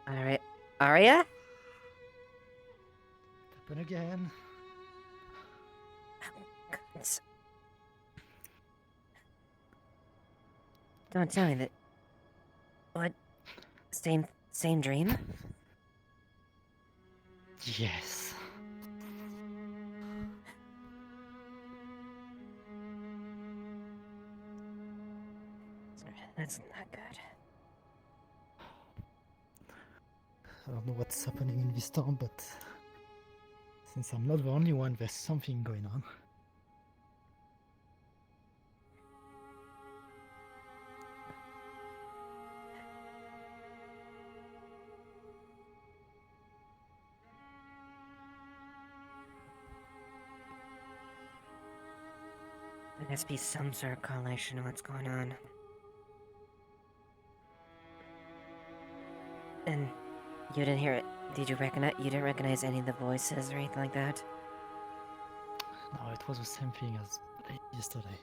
Alright. Arya? Happen again. Goodness. Don't tell me that... What? Same dream? Yes. That's not good. I don't know what's happening in this town, but since I'm not the only one, there's something going on. There must be some sort of correlation to what's going on. And you didn't hear it. Did you recognize? You didn't recognize any of the voices or anything like that? No, it was the same thing as yesterday.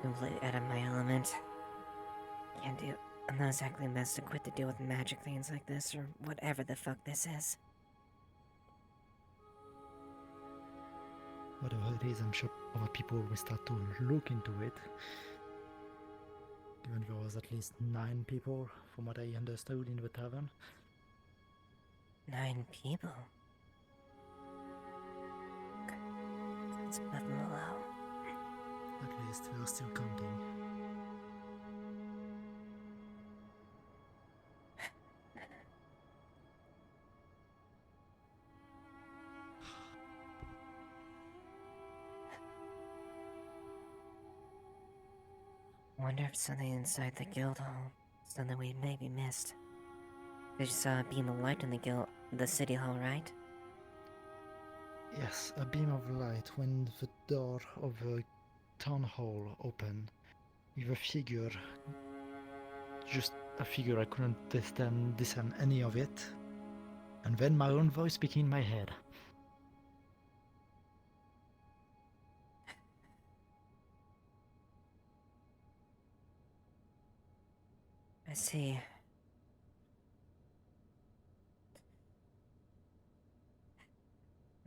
Completely out of my element. Can't do. I'm not exactly best equipped to deal with magic things like this or whatever the fuck this is. Whatever it is, I'm sure other people will start to look into it. Even there was at least 9 people, from what I understood, in the tavern. 9 people? That's nothing low. At least we're still counting. Wonder if something inside the guild hall, something we maybe missed. You saw a beam of light in the city hall, right? Yes, a beam of light when the door of the town hall opened, with a figure, just a figure. I couldn't discern any of it. And then my own voice speaking in my head. I see.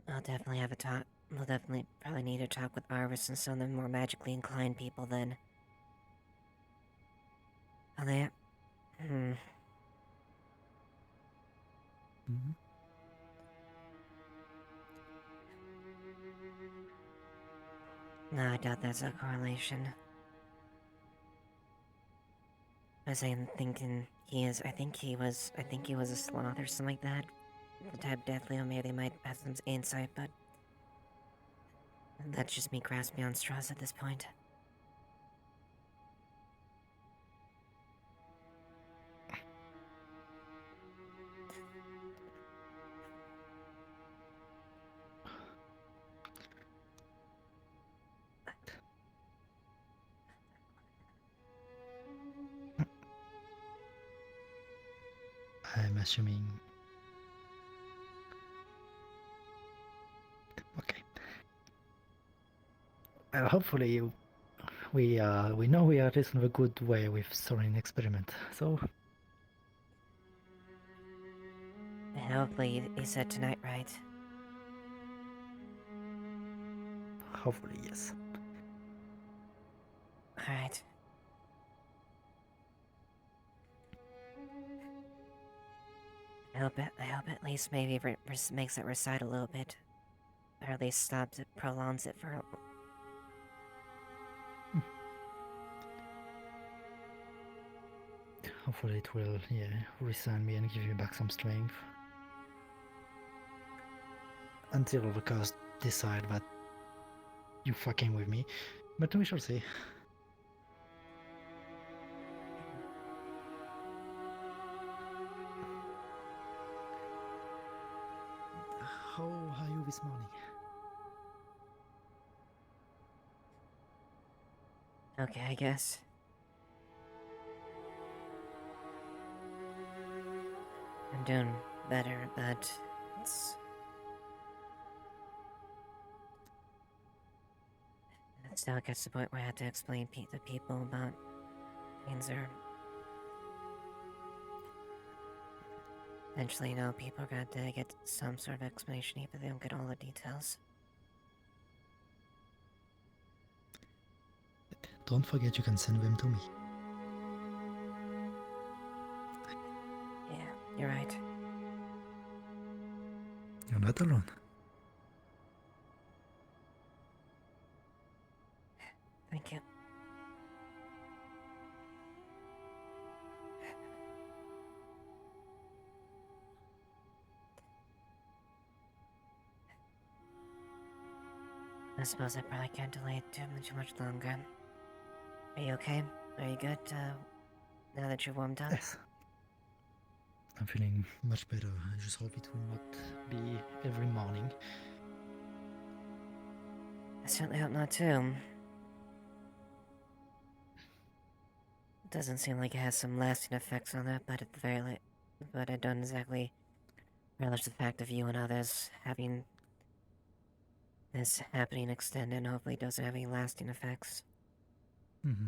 I'll definitely have a talk. We'll definitely probably need to talk with Arvis and some of the more magically inclined people then. Are they... Mm-hmm. No, I doubt that's a correlation. As I'm thinking I think he was a sloth or something like that. The type deathly, or maybe they might have some insight, but... That's just me grasping on straws at this point. I'm assuming. Okay. Hopefully, we know we are in a good way with Sorin experiment. So And hopefully, he said tonight, right? hopefully, yes. Alright. I hope at least maybe makes it recite a little bit. Or at least stops it, prolongs it for... Hopefully it will, resign me and give me back some strength. Until the curse decide that you're fucking with me. But we shall see. How are you this morning? Okay, I guess. I'm doing better, but it's... It still gets to the point where I have to explain to people about things are... Eventually, you know, people are gonna get some sort of explanation, even if they don't get all the details. Don't forget you can send them to me. Yeah, you're right. You're not alone. Thank you. I suppose I probably can't delay it too much longer. Are you okay? Are you good, now that you're warmed up? Yes. I'm feeling much better. I just hope it will not be every morning. I certainly hope not, too. It doesn't seem like it has some lasting effects on it, but at the very least... But I don't exactly relish the fact of you and others having this happening extended and hopefully doesn't have any lasting effects. Mm-hmm.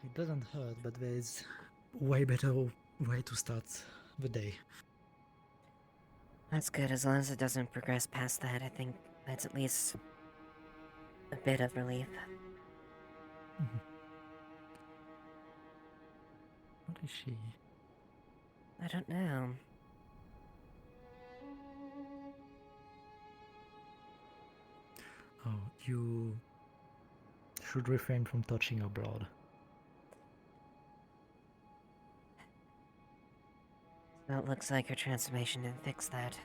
It doesn't hurt, but there's way better way to start the day. That's good, as long as it doesn't progress past that, I think that's at least a bit of relief. Mm-hmm. What is she? I don't know. Oh, you should refrain from touching her blood. So it looks like her transformation didn't fix that.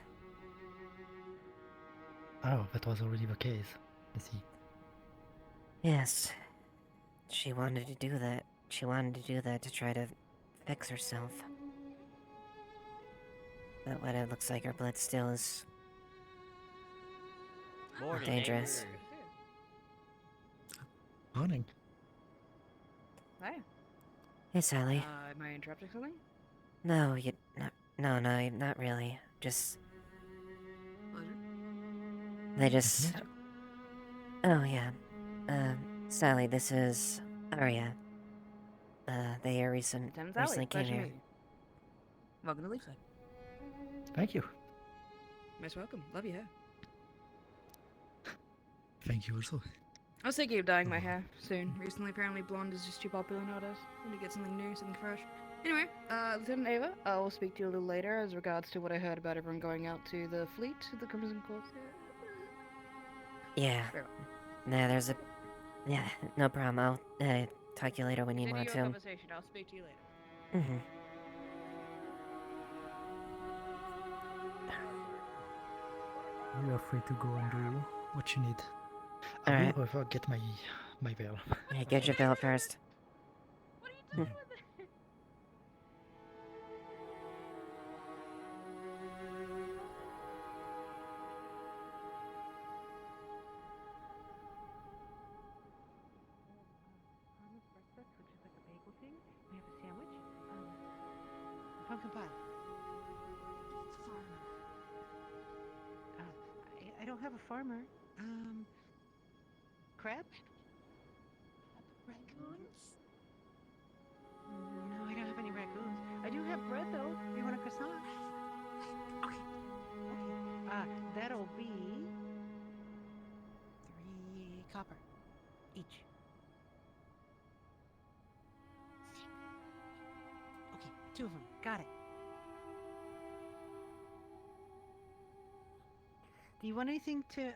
Oh, that was already the case. I see. Yes. She wanted to do that. She wanted to do that to try to fix herself. But what it looks like her blood still is Morning, dangerous. neighbor. Morning. Hi. Hey, Sally. Am I interrupting something? No, no, not really. Just... Pleasure. They just... Oh, yeah. Sally, this is... Arya. They are recently Sally. came Pleasure to here. meet you. Welcome to Leafside. Thank you. Most welcome. Love your hair. Thank you also. I was thinking of dyeing my hair soon. Recently, apparently blonde is just too popular nowadays. Need to get something new, something fresh. Anyway, Lieutenant Eva, I will speak to you a little later as regards to what I heard about everyone going out to the fleet, the Crimson Court. Yeah. Very Nah, there's a... Yeah, no problem. I'll, talk to you later when you Continue want your to. conversation. I'll speak to you later. Mm-hmm. You are free to go and do what you need. All I right. will however get my veil. Yeah, get your bill first. What are you doing with it? breakfast, which is like a bagel thing. We have a sandwich. Pumpkin pie. Farmer. I don't have a farmer. Crab? Raccoons? No, I don't have any raccoons. I do have bread though. You want a croissant? Okay. Okay. That'll be 3 copper each. Okay, 2 of them. Got it. Do you want anything to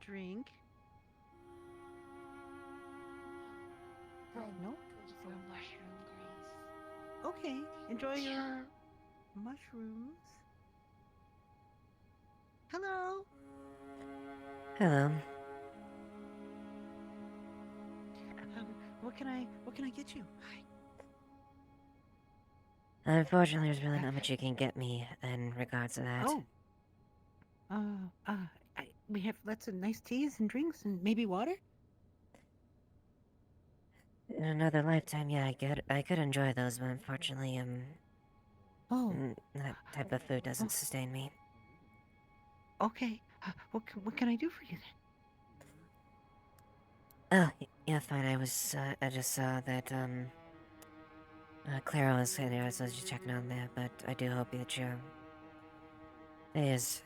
drink? No? For mushroom girls. Okay. Enjoy your mushrooms. Hello. Hello. What can I get you? Unfortunately, there's really not much you can get me in regards to that. Oh. We have lots of nice teas and drinks and maybe water. In another lifetime, yeah, I could enjoy those, but unfortunately, Oh. that type of food doesn't sustain me. Okay. What can I do for you then? Oh, yeah, fine. I just saw that, Clara was in there, so I was just checking on that, but I do hope that your day is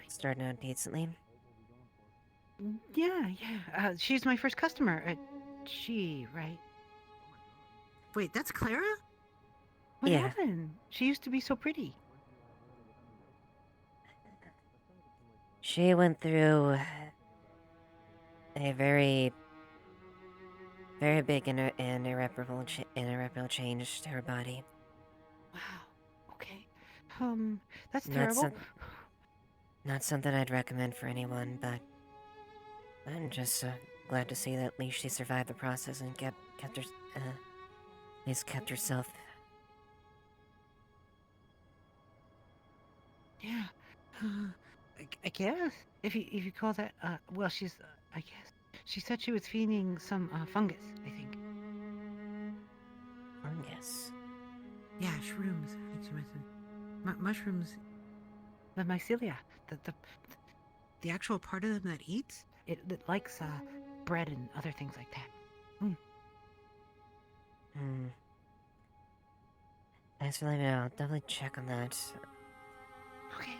starting out decently. Yeah. She's my first customer. She, right? Wait, that's Clara? What Yeah. happened? She used to be so pretty. She went through a very, very big and irreparable change to her body. Wow. Okay. That's Not terrible. not something I'd recommend for anyone, but I'm just glad to see that at least she survived the process and kept her, at least kept herself. Yeah. I guess if you call that well, she's I guess she said she was feeding some fungus. I think. Fungus. Yeah, shrooms. I think she mentioned mushrooms. The mycelia, the actual part of them that eats. It likes bread and other things like that. Thanks for letting me know. I'll definitely check on that. Okay.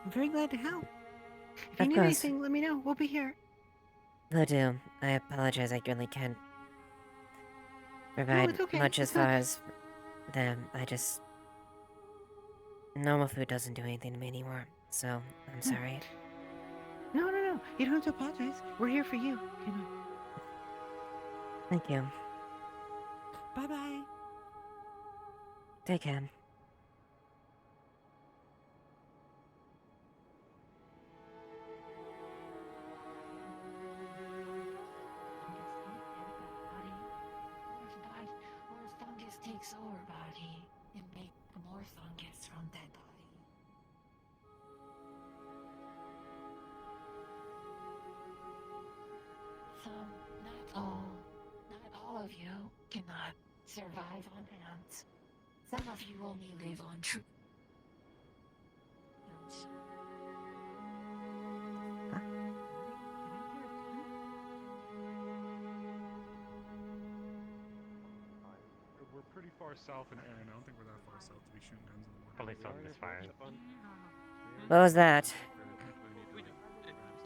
I'm very glad to help. If you Of need course. anything, let me know. We'll be here. Will do. I apologize, I really can't provide it's okay. much as It's far not- as them. Normal food doesn't do anything to me anymore, so I'm sorry. No. You don't have to apologize. We're here for you. You know. Thank you. Bye. Take care. Or fungus takes over body and make more fungus from that body. Some, not all of you cannot survive on ants. Some of you only live on true. We're pretty far south in Aaron. I don't think we're that far south to be shooting guns in the morning. Probably south of this fire. What was that?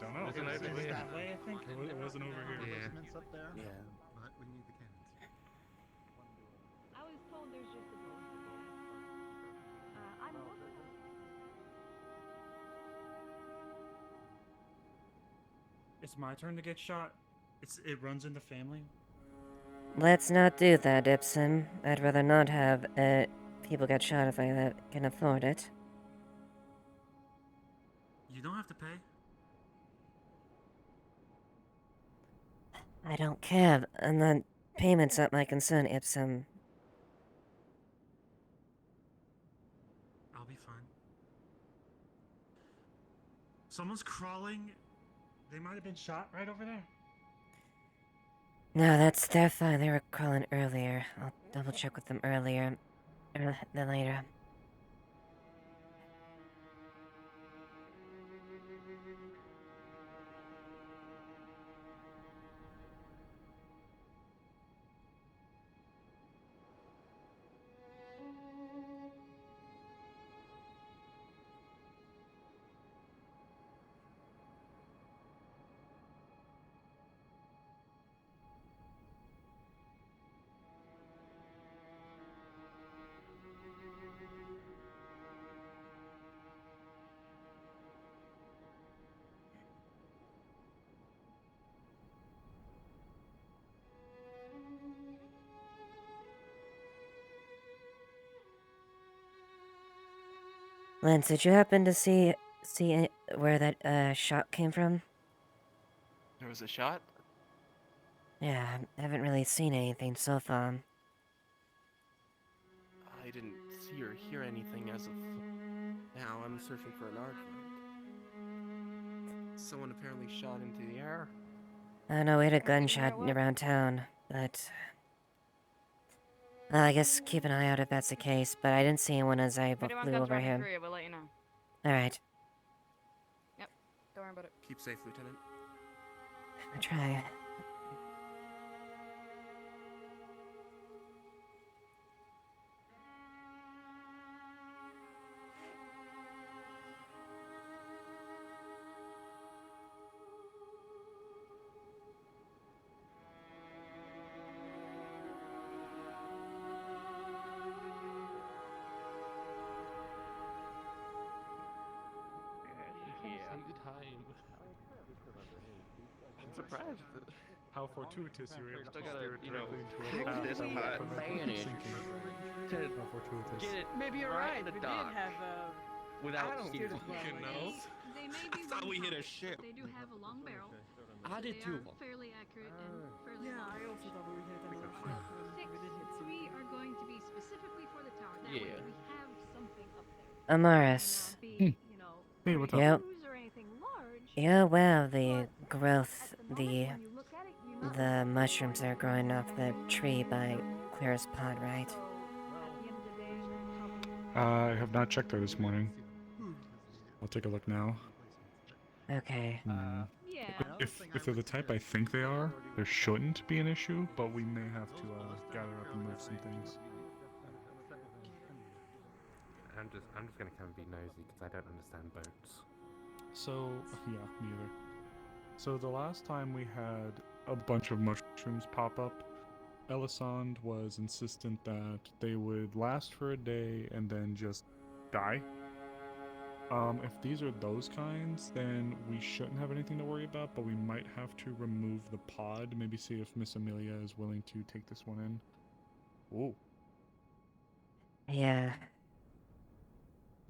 Don't know. Wasn't It over was here. that way, I think. It wasn't over here. Yeah. Up there. Yeah, but we need the cannons. I was told there's just a ghost. I'm looking. It's my turn to get shot. It runs in the family. Let's not do that, Ibsen. I'd rather not have people get shot if I can afford it. You don't have to pay. I don't care, and the payment's not my concern, Ibsen. I'll be fine. Someone's crawling. They might have been shot right over there. No, they're fine. They were crawling earlier. I'll double check with them earlier. Then later. Lance, did you happen to see where that shot came from? There was a shot? Yeah, I haven't really seen anything so far. I didn't see or hear anything as of now. I'm searching for an argument. Someone apparently shot into the air. I know we had a gunshot around town, but I guess keep an eye out if that's the case. But I didn't see anyone as I If anyone flew comes over around the him. area, we'll let you know. All right, Don't worry about it. Keep safe, Lieutenant. I try. I'm surprised. How fortuitous you were able to Still gotta, steer you know, directly into a fix path this that would hot prevent mayonnaise sinking. to How fortuitous. get it Maybe you're right right. in the We dock did have without I don't steering. fucking know. They may I be thought we hit a one-pounders, ship. but they do have a long barrel. I did They too. are fairly accurate and fairly Yeah, long. I also thought we hit another ship. Six, We did hit three something. are going to be specifically for the tower. That way Yeah. we have something up there. Amaris. Now, be, you know, Hey, very what's up? Yep. cruise or anything large, You're aware of the but growth, at the moment, when you look at it, you're not the necessarily mushrooms that are going growing off the tree by Claire's pod, right? So, at the end of the day, you're I probably have not checked there this morning. I'll take a look now. Okay. yeah. If they're the type I think they are, there shouldn't be an issue, but we may have to gather up and move some things. I'm just gonna come be nosy because I don't understand boats. So, yeah, neither. So the last time we had a bunch of mushrooms pop up, Elisande was insistent that they would last for a day and then just die. If these are those kinds, then we shouldn't have anything to worry about, but we might have to remove the pod. Maybe see if Miss Amelia is willing to take this one in. Whoa. Yeah,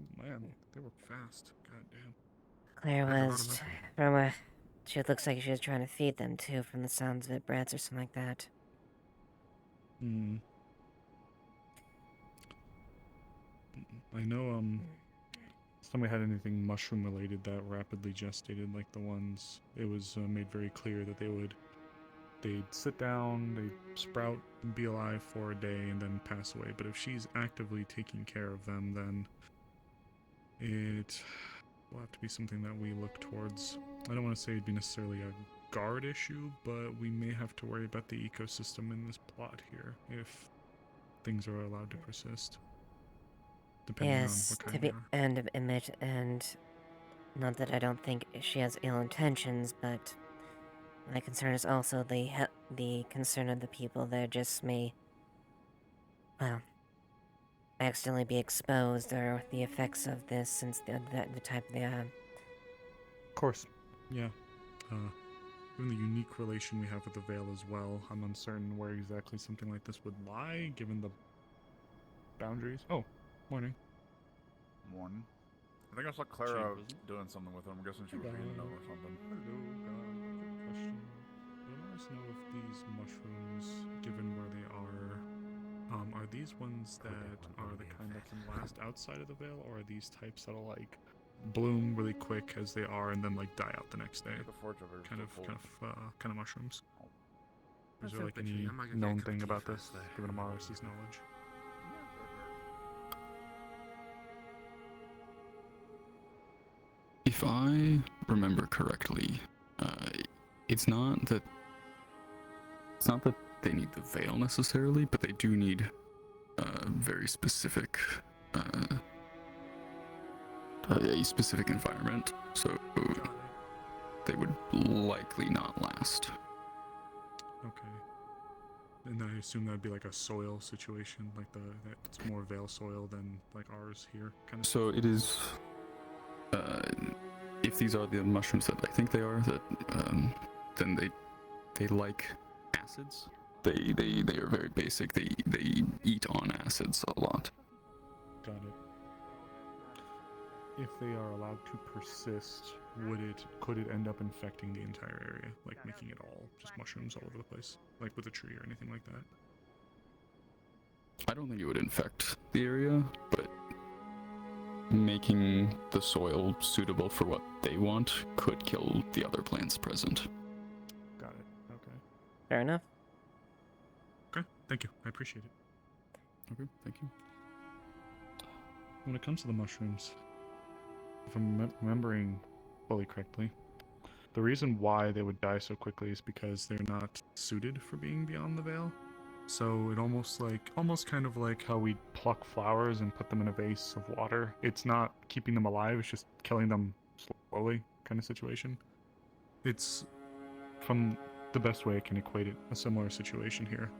Oh, man, they were fast. God damn. Claire There's a lot of was mushrooms. from a. She looks like she was trying to feed them too, from the sounds of it, brats or something like that. Hmm. I know, last time we had anything mushroom related that rapidly gestated like the ones, it was made very clear that they'd sit down, they'd sprout and be alive for a day and then pass away. But if she's actively taking care of them, then it will have to be something that we look towards. I don't want to say it'd be necessarily a guard issue, but we may have to worry about the ecosystem in this plot here if things are allowed to persist. Depending Yes, on what to kind be they are. and not that I don't think she has ill intentions, but my concern is also the concern of the people that just may, well, accidentally be exposed or the effects of this since the type they are. Of course. Yeah. Given the unique relation we have with the Veil as well, I'm uncertain where exactly something like this would lie, given the boundaries. Oh, morning. Morning. I think I saw Clara doing something with him. I'm guessing she was reading a note or something. Hello, quick question. Would Amaris know if these mushrooms, given where they are these ones that are the kind that can last outside of the Veil, or are these types that'll like bloom really quick as they are and then like die out the next day? The forge over Kind of mushrooms. Is there like That's any infantry. I might go get a known cup of thing tea about first, this, though. given Amaris' knowledge? If I remember correctly, it's not that they need the veil necessarily, but they do need very specific a specific environment, so they would likely not last. Okay. And I assume that'd be like a soil situation, like it's more veil soil than like ours here, kind of. So it is. If these are the mushrooms that I think they are, that then they like acids. They are very basic. They eat on acids a lot. Got it. if they are allowed to persist, could it end up infecting the entire area, like making it all just mushrooms all over the place, like with a tree or anything like that? I don't think it would infect the area, but making the soil suitable for what they want could kill the other plants present. Got it. Okay. Fair enough. Okay. Thank you. I appreciate it. Okay, thank you. When it comes to the mushrooms, if I'm remembering fully correctly, the reason why they would die so quickly is because they're not suited for being beyond the veil. So it almost kind of like how we pluck flowers and put them in a vase of water. It's not keeping them alive, it's just killing them slowly kind of situation. It's, from the best way I can equate it, a similar situation here.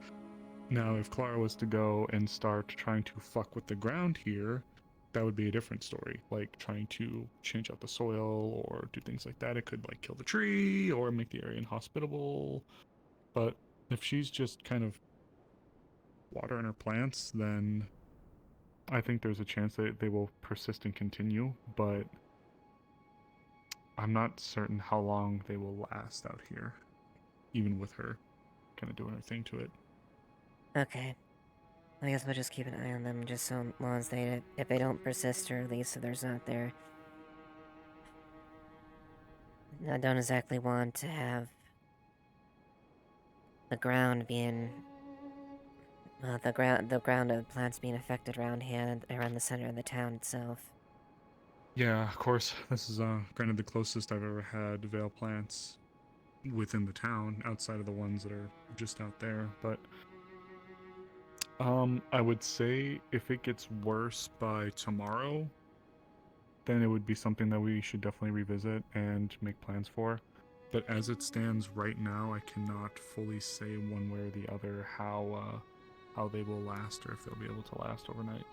Now, if Clara was to go and start trying to fuck with the ground here, that would be a different story. Like trying to change out the soil or do things like that. It could like kill the tree or make the area inhospitable. But if she's just kind of watering her plants, then I think there's a chance that they will persist and continue, but I'm not certain how long they will last out here, even with her kind of doing her thing to it. Okay. I guess we'll just keep an eye on them just so long as if they don't persist, or at least if there's not there. I don't exactly want to have the ground being, the ground of plants being affected around here, around the center of the town itself. Yeah, of course, this is granted the closest I've ever had veil plants within the town, outside of the ones that are just out there, but I would say if it gets worse by tomorrow, then it would be something that we should definitely revisit and make plans for. But as it stands right now, I cannot fully say one way or the other how they will last, or if they'll be able to last overnight.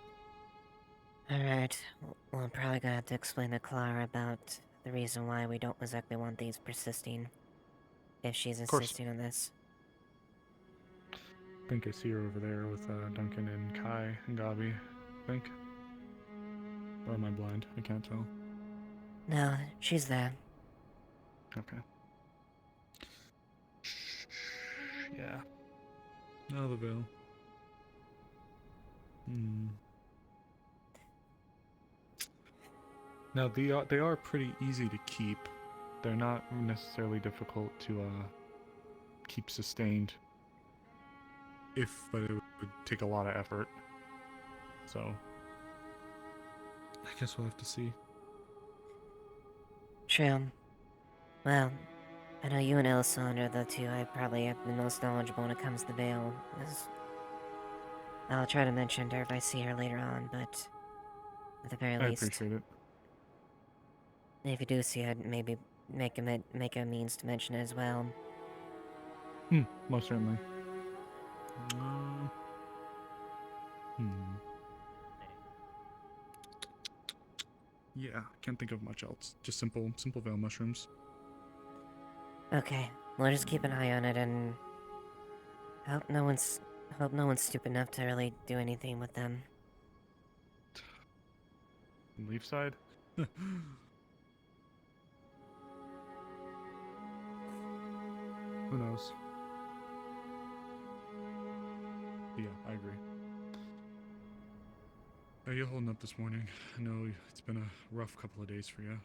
Alright, well, I'm probably gonna have to explain to Clara about the reason why we don't exactly want these persisting, if she's insisting on this. I think I see her over there with Duncan and Kai and Gabi, I think. Or am I blind? I can't tell. No, she's there. Okay. Yeah. No, the veil. Now, they are pretty easy to keep. They're not necessarily difficult to keep sustained. But it would take a lot of effort. So, I guess we'll have to see. True. Well, I know you and Elson are the two I probably have the most knowledgeable when it comes to Veil. I'll try to mention to her if I see her later on, but at the very least, I appreciate it. if you do see her, maybe make a means to mention it as well. Most certainly. Yeah, can't think of much else. Just simple veil mushrooms. Okay, we'll just keep an eye on it and hope no one's stupid enough to really do anything with them. Leaf side? Who knows? Yeah, I agree. Are you holding up this morning? I know it's been a rough couple of days for you.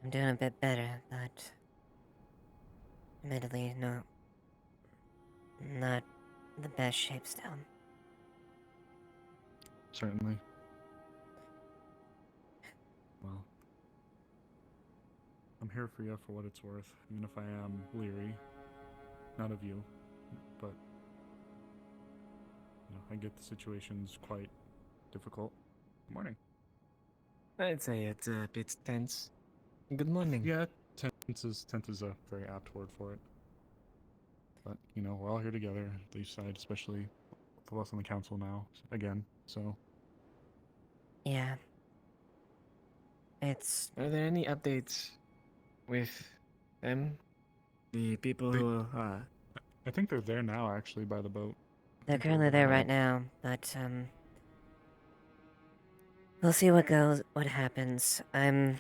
I'm doing a bit better, but admittedly, not the best shape still. Certainly. Well, I'm here for you for what it's worth, even if I am leery. Not of you, but I get the situation's quite difficult. Good morning. I'd say it's a bit tense. Good morning. Yeah, tense is a very apt word for it. But we're all here together, Leaf side, especially with us on the council now again. So. Yeah. Are there any updates with them? The people who I think they're there now, actually, by the boat. They're People currently over there there. right now, but we'll see what happens. It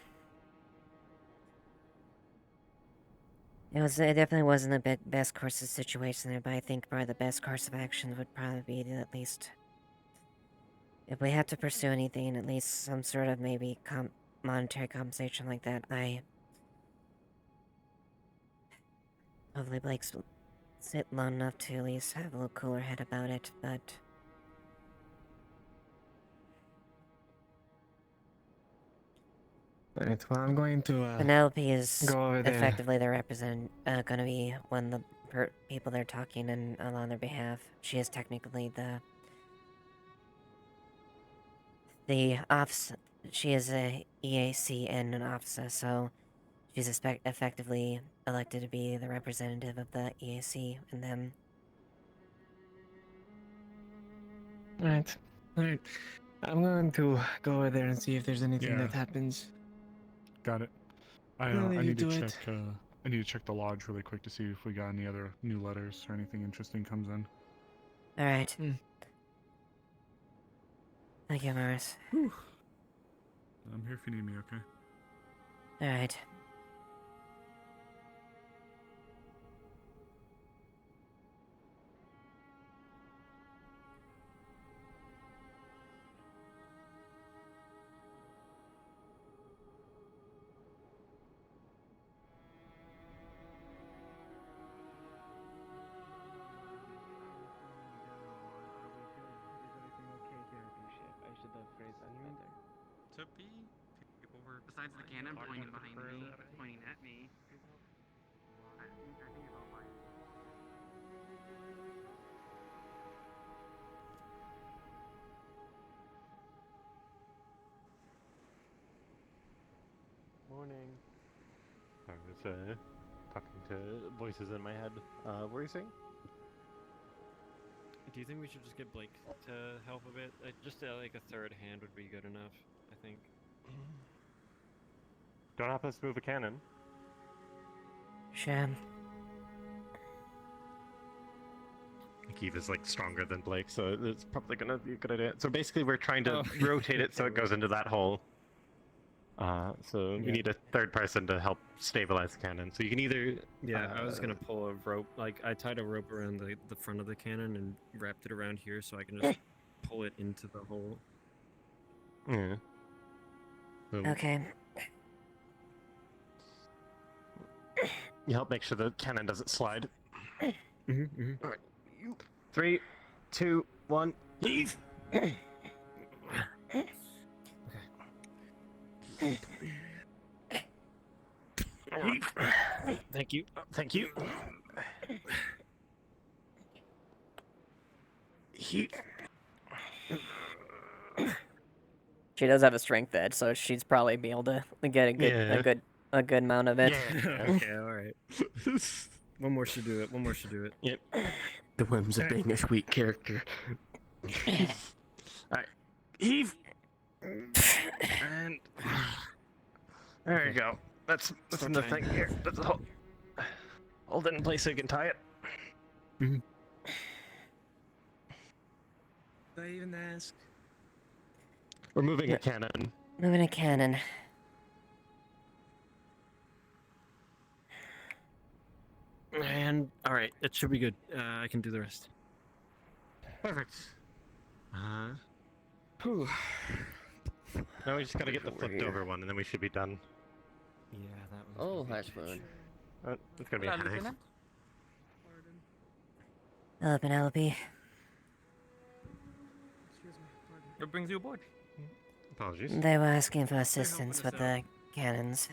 definitely wasn't the best course of situation there, but I think probably the best course of action would probably be to at least, if we had to pursue anything, at least some sort of maybe monetary compensation like that. Hopefully Blake's sit long enough to at least have a little cooler head about it, but Right, well, I'm going to Penelope is go over there. effectively the gonna be one of the people they're talking on their behalf. She is technically the officer. She is a EAC and an officer, so she's effectively elected to be the representative of the EAC and them. Right. Alright. I'm going to go over there and see if there's anything Yeah. that happens. Got it. I I'll leave I you need to to check. it. I need to check the lodge really quick to see if we got any other new letters or anything interesting comes in. All right. Hmm. Thank you, Morris. I'm here if you need me. Okay. All right. I should have phrased that better. To be. People were besides the cannon pointing behind me, pointing at me. I think it's all fine. Morning. I was talking to voices in my head. What were you saying? Do you think we should just get Blake to help a bit? Just like a third hand would be good enough, I think. Don't help us move a cannon. Sure. Eva's like stronger than Blake, so it's probably gonna be a good idea. So basically, we're trying to rotate it so it goes into that hole. So we need a third person to help stabilize the cannon. So you can either I was gonna pull a rope. Like I tied a rope around the front of the cannon and wrapped it around here, so I can just pull it into the hole. Yeah. Okay. You help make sure the cannon doesn't slide. Mm-hmm. All right. 3, 2, 1, heave. Thank you. Thank you. She does have a strength edge, so she's probably be able to get a good amount of it. Okay, all right. One more should do it. One more should do it. Yep. The whims of being a sweet character. Alright. Heave! And... There you go. That's in the thing here. That's hold it in place so you can tie it. Mm-hmm. Did I even ask? We're moving a cannon. Moving a cannon. And all right, it should be good. I can do the rest. Perfect. Whew. Now we just gotta get the flipped over one, and then we should be done. Yeah, that Oh, Hashmoon. It's gonna be a headache. Hello, Penelope. What brings you aboard? Apologies. They were asking for assistance with the cannons.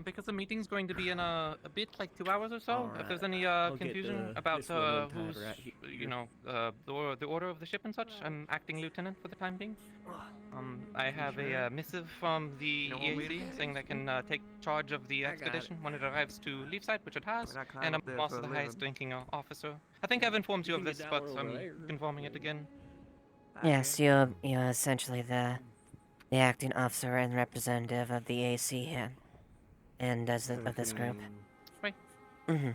Because the meeting's going to be in a bit, like 2 hours or so. If there's any confusion about who's, the order of the ship and such, I'm acting lieutenant for the time being. I have a missive from the EAC saying they can take charge of the expedition when it arrives to Leafside, which it has, and I'm also the highest ranking officer. I think I've informed you of this, but I'm confirming it again. Yes, you're essentially the acting officer and representative of the AC here, and of this group. Right. Mm-hmm.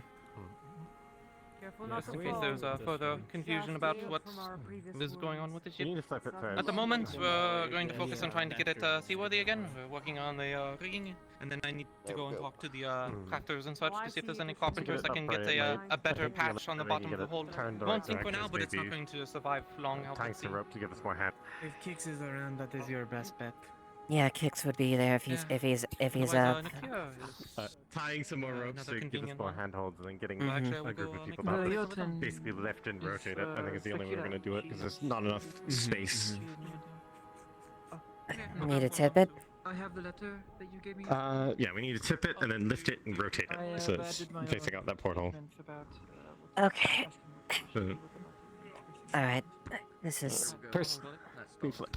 Careful Just not in to case fall. there's further Just confusion stay about up what's from our previous is going on with the You ship. need to flip it first. At the moment, we're going to focus on trying to get it seaworthy again. We're working on the rigging, and then I need to go and talk to the crafters and such to see if there's any carpenters that can get a better patch on the bottom of the hold. It won't sink for now, but it's not going to survive long out at Tying sea. some rope to give us more hand. If Kix is around, that is your best bet. Yeah, Kix would be there if he's Otherwise, Nakia is Tying some more ropes another to give us convenient more one. handholds and then getting Well, actually, I will a group go of make people a to bracelet with them. basically lift and rotate it. I think is the only way we're Sakura. going to do it because there's not enough space. Need a tidbit? I have the letter that you gave me. Yeah, we need to tip it and then lift it and rotate it. So it's facing out that portal. Okay. So, Alright. This is... first, we flip.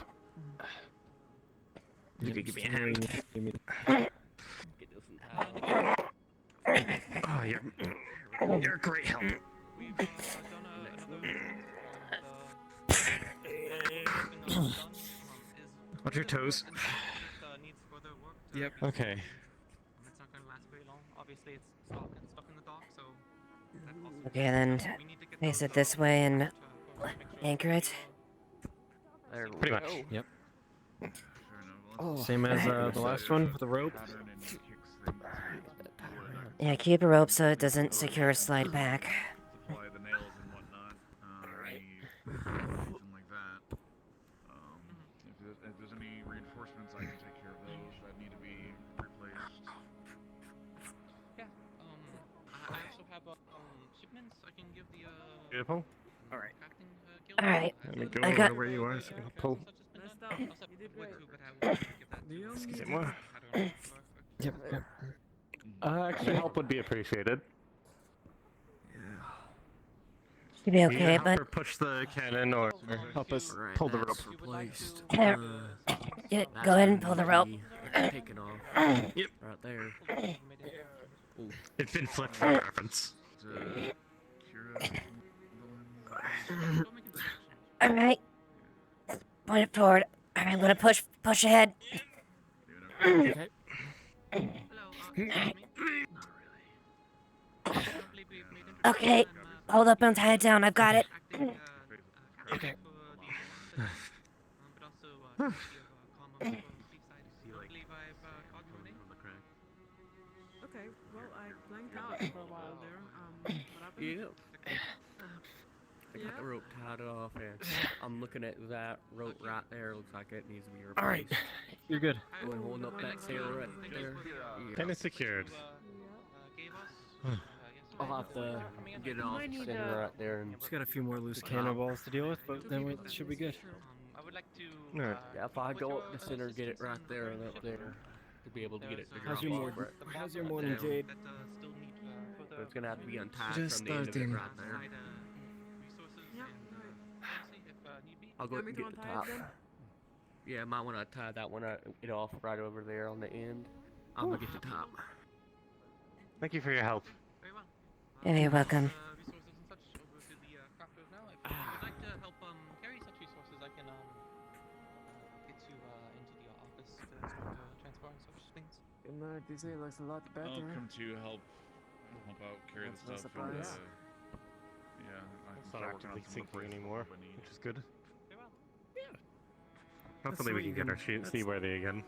You could give me a hand. Oh, you're a great help. Watch your toes. Yep. Okay. It's not going to last very long. Obviously, it's stuck in the dock, so that also Okay, then face it this way and anchor it. Pretty much. Yep. Oh. Same as the last one with the rope. Yeah, keep a rope so it doesn't secure or slide back. Supply the nails and whatnot, anything like that. If there's any reinforcements, I can take care of those that need to be replaced. Yeah. I also have shipments. I can give the Beautiful. All right. Alright. Let me go I got... over where you are so I can pull. Excusez-moi. Yep. Extra help would be appreciated. You'll be Either okay, help but... her push the cannon or help us pull the rope. Here. Yeah, go ahead and pull the rope. Taken off. Yep. Right there. It's been flipped for reference. Alright. Point it forward. Alright, I'm gonna push ahead. Okay. Okay. Hold up and tie it down. I've got it. Okay. Okay, well, I blanked out for a while there. What happened? Yep. I got the rope tied off, and I'm looking at that rope right there. Looks like it needs to be replaced. All right. You're good. Go and hold up that sail right there. Kind of secured. I'll have to get it off Might need, center right there. And Just got a few more loose cannonballs to deal with, but then we should be good. I would like to. Alright. yeah, if I go up the center, get it right there and up there, to be able to get it to How's drop your off morning? right How's your morning, Jade? So it's gonna have to be untied Just from the end of it starting. right there. I'll go Want me and to get the untie it top. then? Yeah, I might want to tie that one it off right over there on the end. I'm gonna get the top. Thank you for your help. Yeah, you're welcome. Resources and such over to the crafters now. If you would like to help carry such resources, I can get you into the office to start transferring such things. This looks a lot better. I'll come to help out carry the That's no stuff. And, surprise. yeah, I It's can not start working on actively some of the sinking places anymore, we need. which is good. Very well. Hopefully we can get our seaworthy again.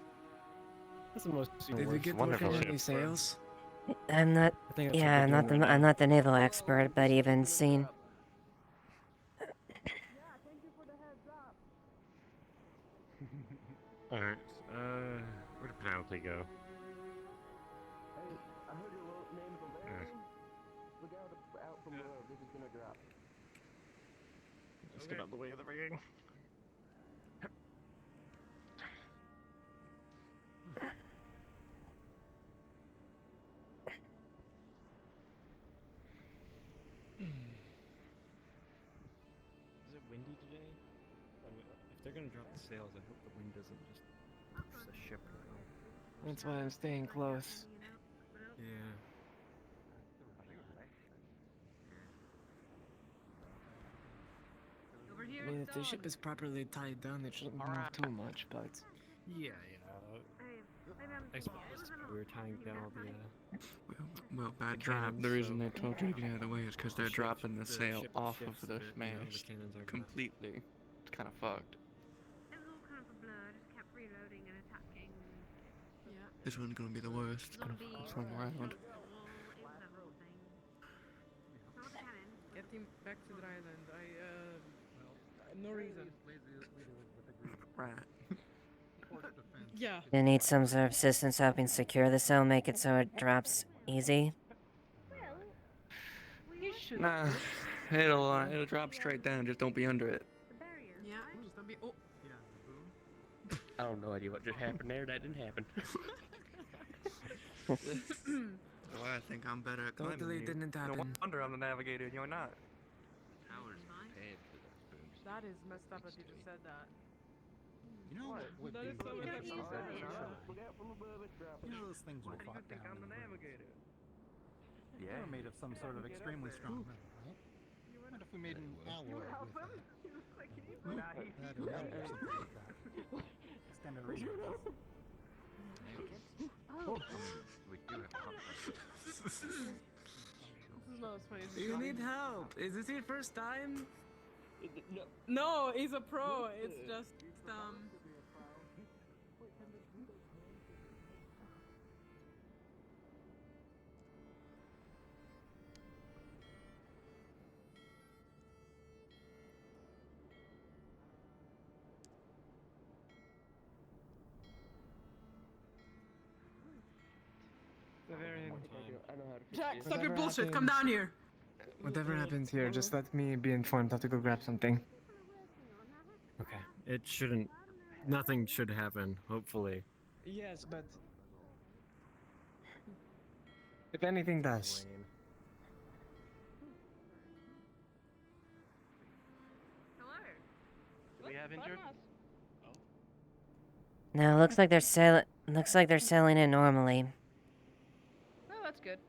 That's the most. Did Did we get wonderful working any ship. sails? I'm not... I think that's Yeah, what we're doing right I'm now. not the naval expert, but even seen... Alright, where did Penelope go? I heard your name's over Look out from below. This is gonna drop. Just get out of the way of the rigging. Is it windy today? If they're gonna drop the sails, I hope the wind doesn't just push the ship around. That's why I'm staying close. Yeah. I mean, if the ship is properly tied down, it shouldn't move too much, but... Yeah. I suppose we were tying down all the. Well, bad The drop. cannons, The reason so- they told you to get out of the way is because they're ship- dropping the the sail ship off shifts, of the the mast cannons are completely. It's kind of fucked. It was all kind of a blur, just kept reloading and attacking. Yeah. This one's gonna be the worst. It's gonna Zombies, swing around. the wall, it was a whole thing. Not the cannons. Getting back to the island, no reason. Right. Yeah. You need some sort of assistance helping secure the cell, make it so it drops easy. You should. Nah, it'll drop straight down. Just don't be under it. Yeah. Just don't be. Oh. I don't know idea what just happened there. That didn't happen. Well, I think I'm better at climbing. Totally here. didn't No happen. wonder I'm the navigator. You're not. That is messed up that you just said that. You know what would That be is so good messed if up. You know those things will fall down. I'm the navigator. They were made of some sort of extremely strong metal, right? What if we made an alloy with that? That or something like that. Extended range. Oh. We do have This is not as funny as You need help. Is this your first time? No, he's a pro. It's just Jack, stop your bullshit. Come down here. Whatever happens here, just let me be informed. I have to go grab something. Okay. It shouldn't. Nothing should happen. Hopefully. Yes, but if anything does, Do we have injured? No, looks like they're sailing in normally. Oh, that's good.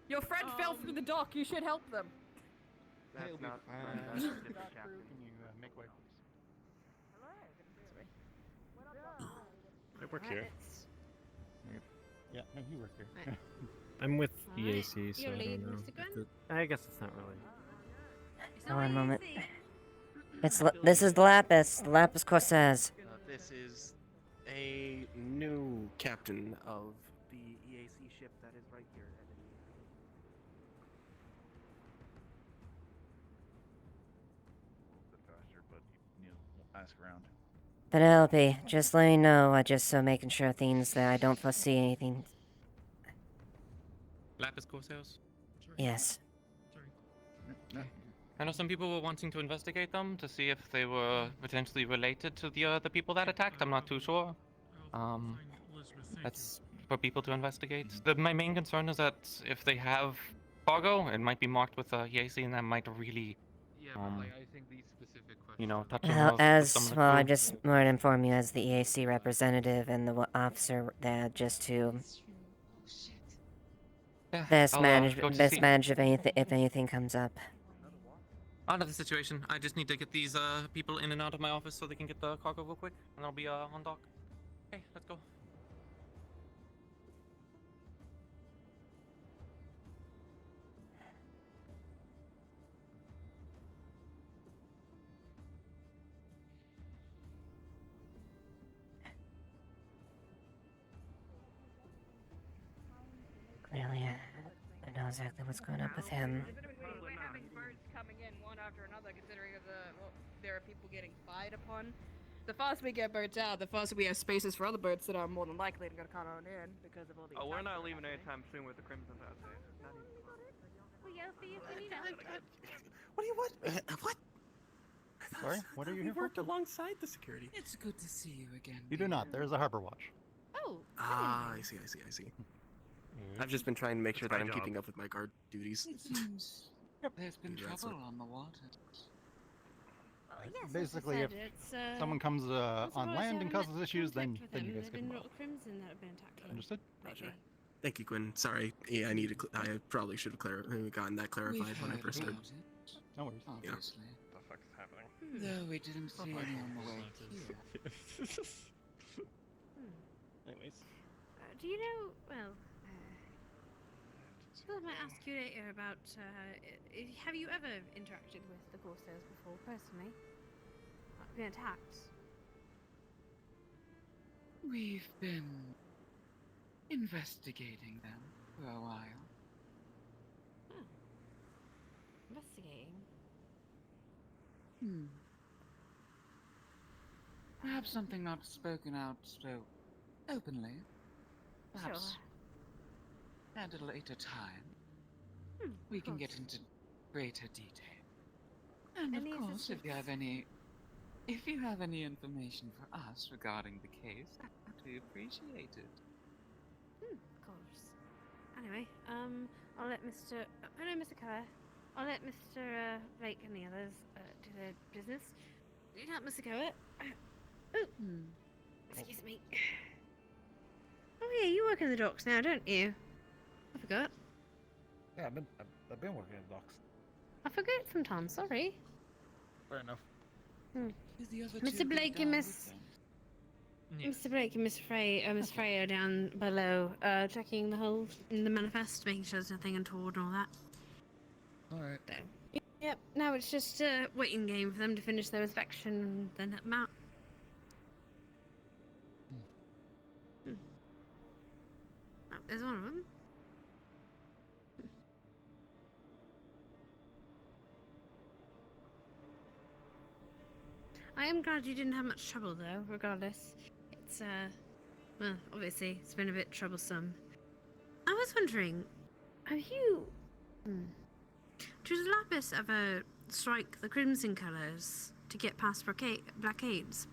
Your friend fell through the dock. You should help them. That's He'll be not. fine. That's a different Can captain. you make way, please? I work here. Yeah, no, you work here. I'm with Alright. EAC, so Your I lead, don't know. Mr. Gunn? if it- I guess it's not really. One moment. This is the Lapis Corsairs. This is a new captain of the EAC ship that is right here. Faster, but you'll ask around. Penelope, just let me know, just so making sure things that I don't foresee anything. Lapis Corsairs? Yes. I know some people were wanting to investigate them to see if they were potentially related to the people that attacked. I'm not too sure. That's for people to investigate. My main concern is that if they have cargo, it might be marked with EAC, and that might really, I think these specific questions. you know, touch Well, on some of the I crew. just wanted to inform you as the EAC representative and the officer there, just to Yeah, best I'll, manage go to see- if anything comes up. Out of the situation, I just need to get these people in and out of my office so they can get the cargo real quick, and I'll be on dock. Okay, let's go. Clearly, I know exactly what's going up with him. We're having birds coming in one after another, considering there are people getting fired upon. The faster we get birds out, the faster we have spaces for other birds that are more than likely to come on in because of all the. Oh, we're attacks not that are leaving happening. anytime soon with the Crimson Path Day. Not even Well, yeah, see if you need help. What do you want? What? Sorry, what are you We here for? worked alongside the security. It's good to see you again. You do not. There's a harbor watch. Oh. Ah, I see. I've just been trying to make sure That's that my I'm keeping job. up with my guard duties. It seems there's been Yeah, that's trouble what- on the water. Yes, Basically, if someone comes on land and causes issues, then you guys get involved. Crimson that have been attacking. Understood? Roger. Thank you, Gwen. Sorry. Yeah, I probably should have gotten that clarified when I first started. No worries. Obviously. What the fuck is happening? Though we didn't see any on the way here. anyways. Do you know? Well, I might ask you later about. Have you ever interacted with the Corsairs before, personally? Like, been attacked? We've been investigating them for a while. Huh. Investigating. Perhaps something not spoken out so openly. Perhaps at a later time, we can get into greater detail. And of course, if you have any information for us regarding the case, that would be appreciated. Of course. Anyway, I'll let Mr. Hello, Mr. Kerr. I'll let Mr. Blake and the others do their business. You help Mr. Kerr. Excuse me. Oh yeah, you work in the docks now, don't you? I forgot. Yeah, I've been working at docks. I forget sometimes. Sorry. Fair enough. Mr. Blake and Miss. Mr. Blake and Miss Frey are down below, checking the whole in the manifest, making sure there's nothing untoward and all that. Alright. So, yep, now it's just a waiting game for them to finish their inspection and then let them out. Oh, there's one of them. I am glad you didn't have much trouble, though, regardless. It's, well, obviously, it's been a bit troublesome. I was wondering, have you... Does Lapis ever strike the crimson colours to get past blockades?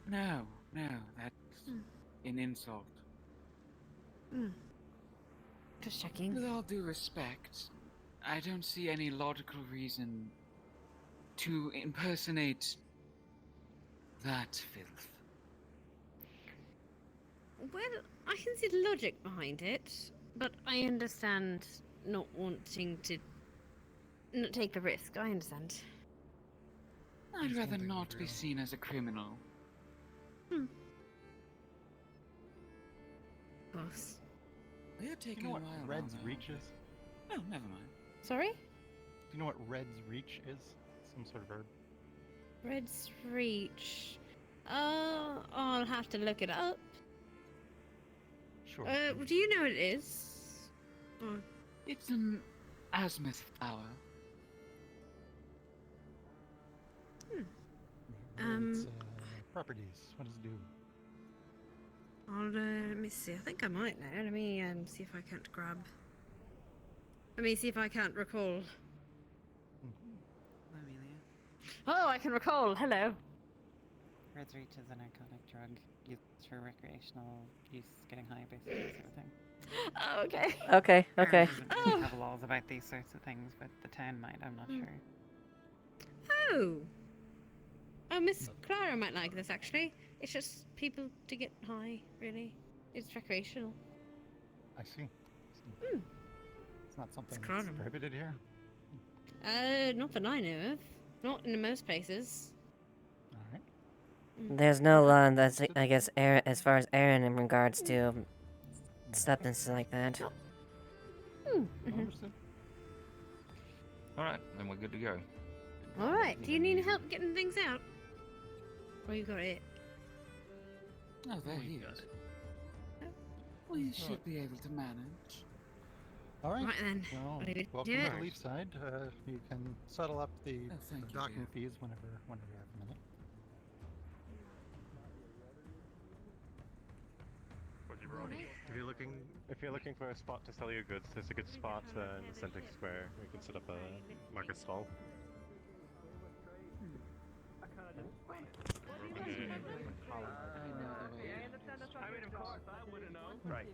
No, that's an insult. Just checking. With all due respect, I don't see any logical reason to impersonate that filth. Well, I can see the logic behind it, but I understand not wanting to not take the risk. I understand. I'd rather not be seen as a criminal. Of course. We're taking you know a what while. Red's Reach is? Oh, never mind. Sorry? Do you know what Red's Reach is? Some sort of herb. Red's Reach. I'll have to look it up. Sure. Do you know what it is? Or... It's an azimuth flower. Its properties. What does it do? Let me see. I think I might know. Let me see if I can't grab. Let me see if I can't recall. Amelia. Oh, I can recall. Hello. Red's Reach is a narcotic drug used for recreational use, getting high, basically, sort of thing. Oh, okay. Okay. Apparently doesn't have laws about these sorts of things, but the town might. I'm not sure. Oh, Miss Clara might like this actually. It's just people to get high, really. It's recreational. I see. It's not something It's that's Clara. prohibited here. Not that I know of. Not in most places. Alright. There's no law that's, I guess, as far as Aaron in regards to substances like that. Understood. Alright, then we're good to go. Alright, do you need help getting things out? Or you got it? Oh, there he is. We should be able to manage. Alright. Right then. Well, I'll leave it welcome to to it. the leaf side. You can settle up the thank you, docking dear. fees whenever you have a minute. If you're looking for a spot to sell your goods, there's a good spot in the center square. We can set up a market stall. Right.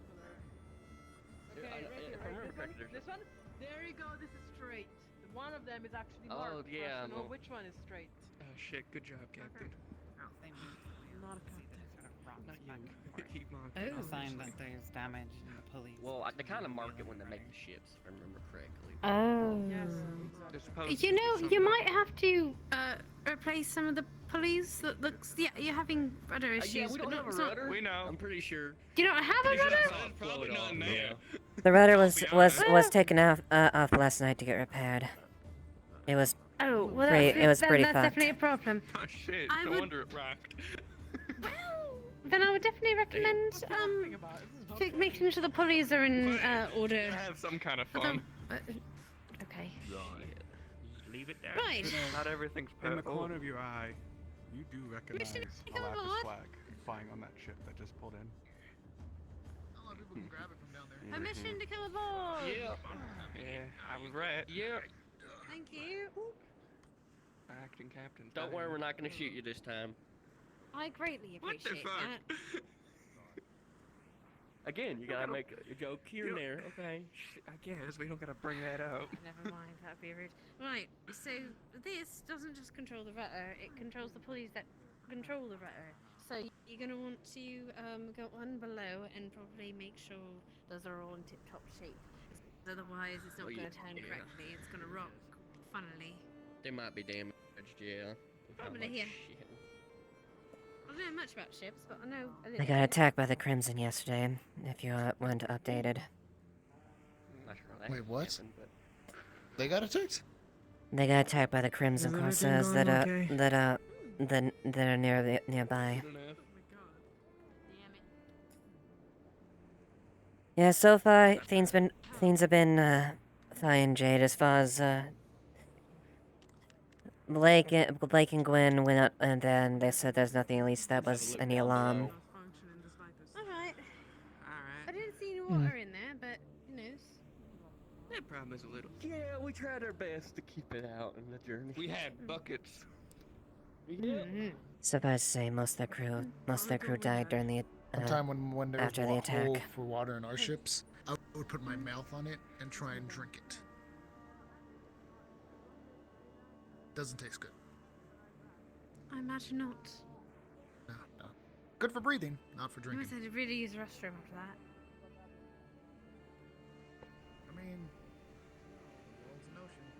Okay, right here. This one? There you go, this is straight. One of them is actually marked. for us to know which one is straight. Oh shit, good job, Captain. Not a Not you. A sign that there's damage in the police. Well, they kind of mark it when they make the ships, if I remember correctly. Oh. Yes. You know, you might have to replace some of the pulleys? That looks. Yeah, you're having rudder issues. Yeah, we don't but have a it's not- rudder. We know. I'm pretty sure. You don't have a rudder? Probably not in there. The rudder was Well- taken off last night to get repaired. It was Oh, well, pretty. It was pretty that's fucked. definitely a problem. Oh shit! I No would- wonder it rocked. Then I would definitely recommend making sure the pulleys are in order. Have some kind of Although- fun. Okay. Just leave it there. Right. Not everything's In the perfect. corner of your eye, you do recognize Mission a lapis Lord. flag flying on that ship that just pulled in. Permission to come aboard. Yeah. Yeah, I was right. Yeah. Thank you. Acting captain. Don't worry, we're not gonna shoot you this time. I greatly What the appreciate fuck? that. Again, you gotta make a joke here and there, okay? I guess we don't gotta bring that up. Never mind, that'd be rude. Right, so this doesn't just control the rudder, it controls the pulleys that control the rudder. So you're going to want to go on below and probably make sure those are all in tip-top shape. Otherwise, it's not Oh, going to turn yeah. correctly. It's going to rock funnily. They might be damaged, yeah. Probably here. I don't know much about ships, but I know a They little. got attacked by the Crimson yesterday. If you want updated, I'm not sure how that Wait, what? happened, but... They got attacked? they got attacked by the Crimson Is everything corsairs going that okay? that are nearby. Yeah, so far things have been fine, Jade. As far as Blake and Gwen went up, and then they said there's nothing. At least that was any alarm. Alright. Alright. I didn't see any water in there, but who knows? That problem is a little. Yeah, we tried our best to keep it out in the journey. We had buckets. Yeah. Suffice to say, most of their crew died during the One time when there was after the a attack. hole for water in our ships, I would put my mouth on it and try and drink it. Doesn't taste good. I imagine not. No, no. Good for breathing, not for I drinking. must have to really use the restroom after that. I mean, world's an ocean.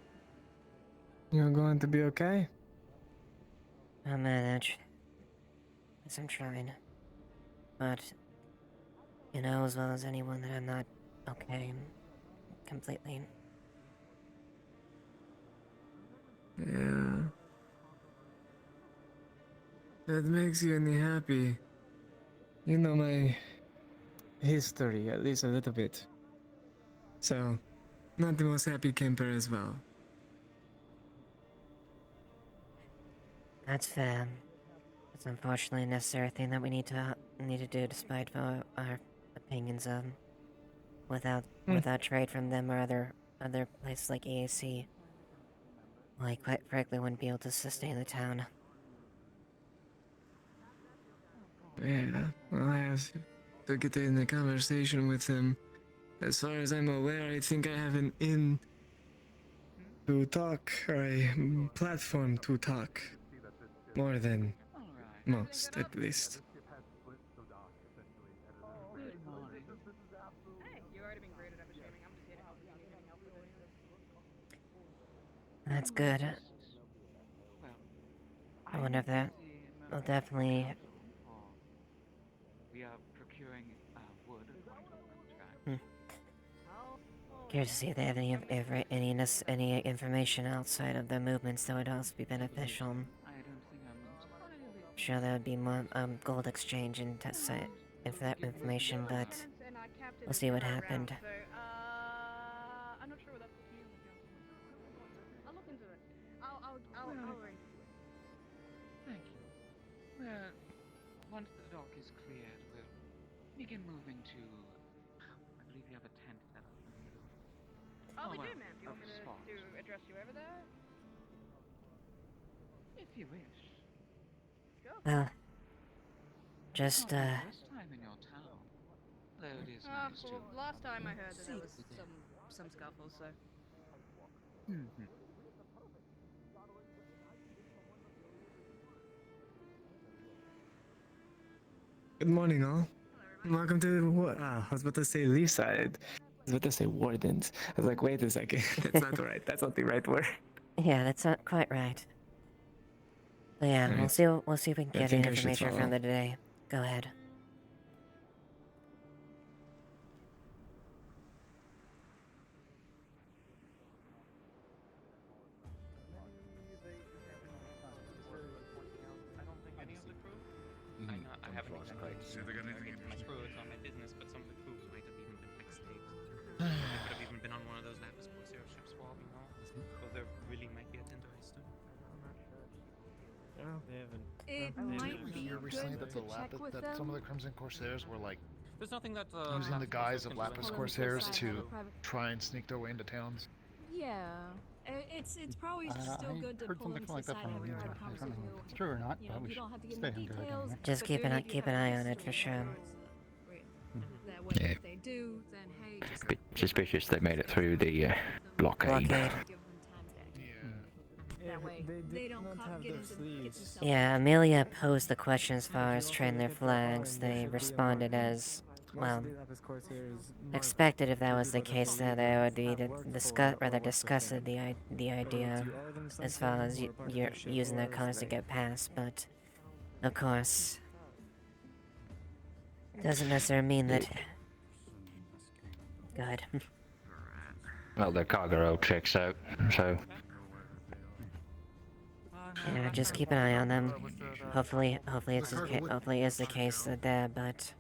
You're going to be okay? I'll manage. Yes, I'm trying. But you know as well as anyone that I'm not okay completely. Yeah. That makes you any happy. You know my history, at least a little bit. So, not the most happy camper as well. That's fair. It's unfortunately a necessary thing that we need to do despite our opinions without trade from them or other places like EAC. Like, quite frankly, wouldn't be able to sustain the town. Yeah, well, I have to get in a conversation with him. As far as I'm aware, I think I have an in to talk, or a platform to talk. More than most, at least. That's good. I wonder if that will definitely. We are procuring wood according to the contract. Curious to see if they have any information outside of the movements that would also be beneficial. I'm sure there would be more gold exchange and for that information, but we'll see what happened. I'm not sure what that's you. I'll look into it. I'll ring. Thank you. Well, once the dock is cleared, we'll begin moving to. I believe you have a tent set up in the middle. Oh, we well, do, ma'am. Do you want me to address you over there? If you wish. Well, just Not the first time in your town. Though it is nice Well, to. last time I heard that there was some scuffles, so. Good morning, all. Welcome to what? I was about to say Leafside. I was about to say Wardens. I was like, wait a second. That's not right. That's not the right word. Yeah, that's not quite right. But yeah, Alright. we'll see if we can I get think any I should information from follow. them today. Go ahead. I haven't exactly See if they got anything my crew. It's not my business, but some of the crew might have even been ex-slaves. They could have even been on one of those Lapis Corsair ships for all we know. So they really might get interested. Oh, they haven't. It might be Hear recently good that to the check Lapis, with that them. some of the Crimson Corsairs were like There's nothing that using the guise of Lapis Lapis Corsairs Corsairs can do. to try and sneak their way into towns. Yeah. It's probably still I good to heard pull something into like that side from and Amelia. try to I conversate don't know with if it's true or not, you but know, we you should don't have to give stay me under it details. anyway. Just but keep do need to keep have an a eye on it history for sure. towards, that way, Yeah. if they do, then hey, just Bit suspicious they made it through the blockade. that way they don't get themselves. Yeah, Amelia posed the question as far as training their flags. They responded as, well, expected if that was the case that they would be discussed the idea as far as you're using their colors to get past, but of course, doesn't necessarily mean that. Go ahead. Well, their cargo checks out, so. Yeah, just keep an eye on them. Hopefully it's the case that they're, but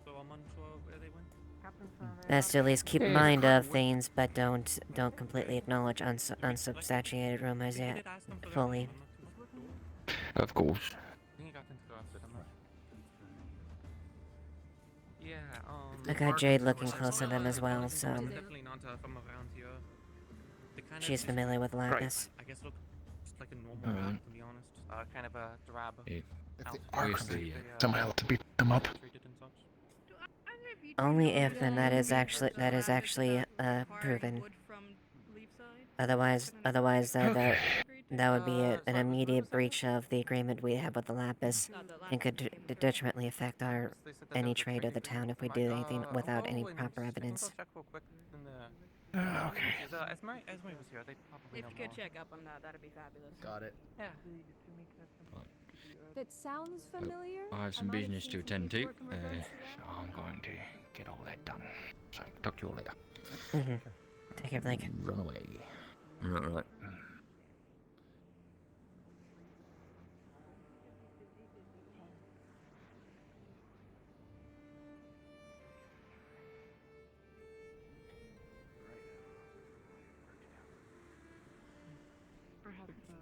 best to at least keep in mind of things, but don't completely acknowledge unsubstantiated rumors yet fully. Of course. Yeah, I got Jade looking close at them as well, so definitely not from around here. she's familiar with Lapis. I guess looks like a normal map, to be honest. Kind of a drab. If they outfit. are crimson, somehow to beat them up. Only if then that is actually proven. Otherwise that would be an immediate breach of the agreement we have with the Lapis, and could detrimentally affect any trade of the town if we do anything without any proper evidence. Okay. Esme was here. They probably If know you could more. check up on that, that'd be fabulous. Got it. Yeah. That sounds familiar. I have some business to attend to, so I'm going to get all that done. So, talk to you all later. Take care, Blake. Run away. Right.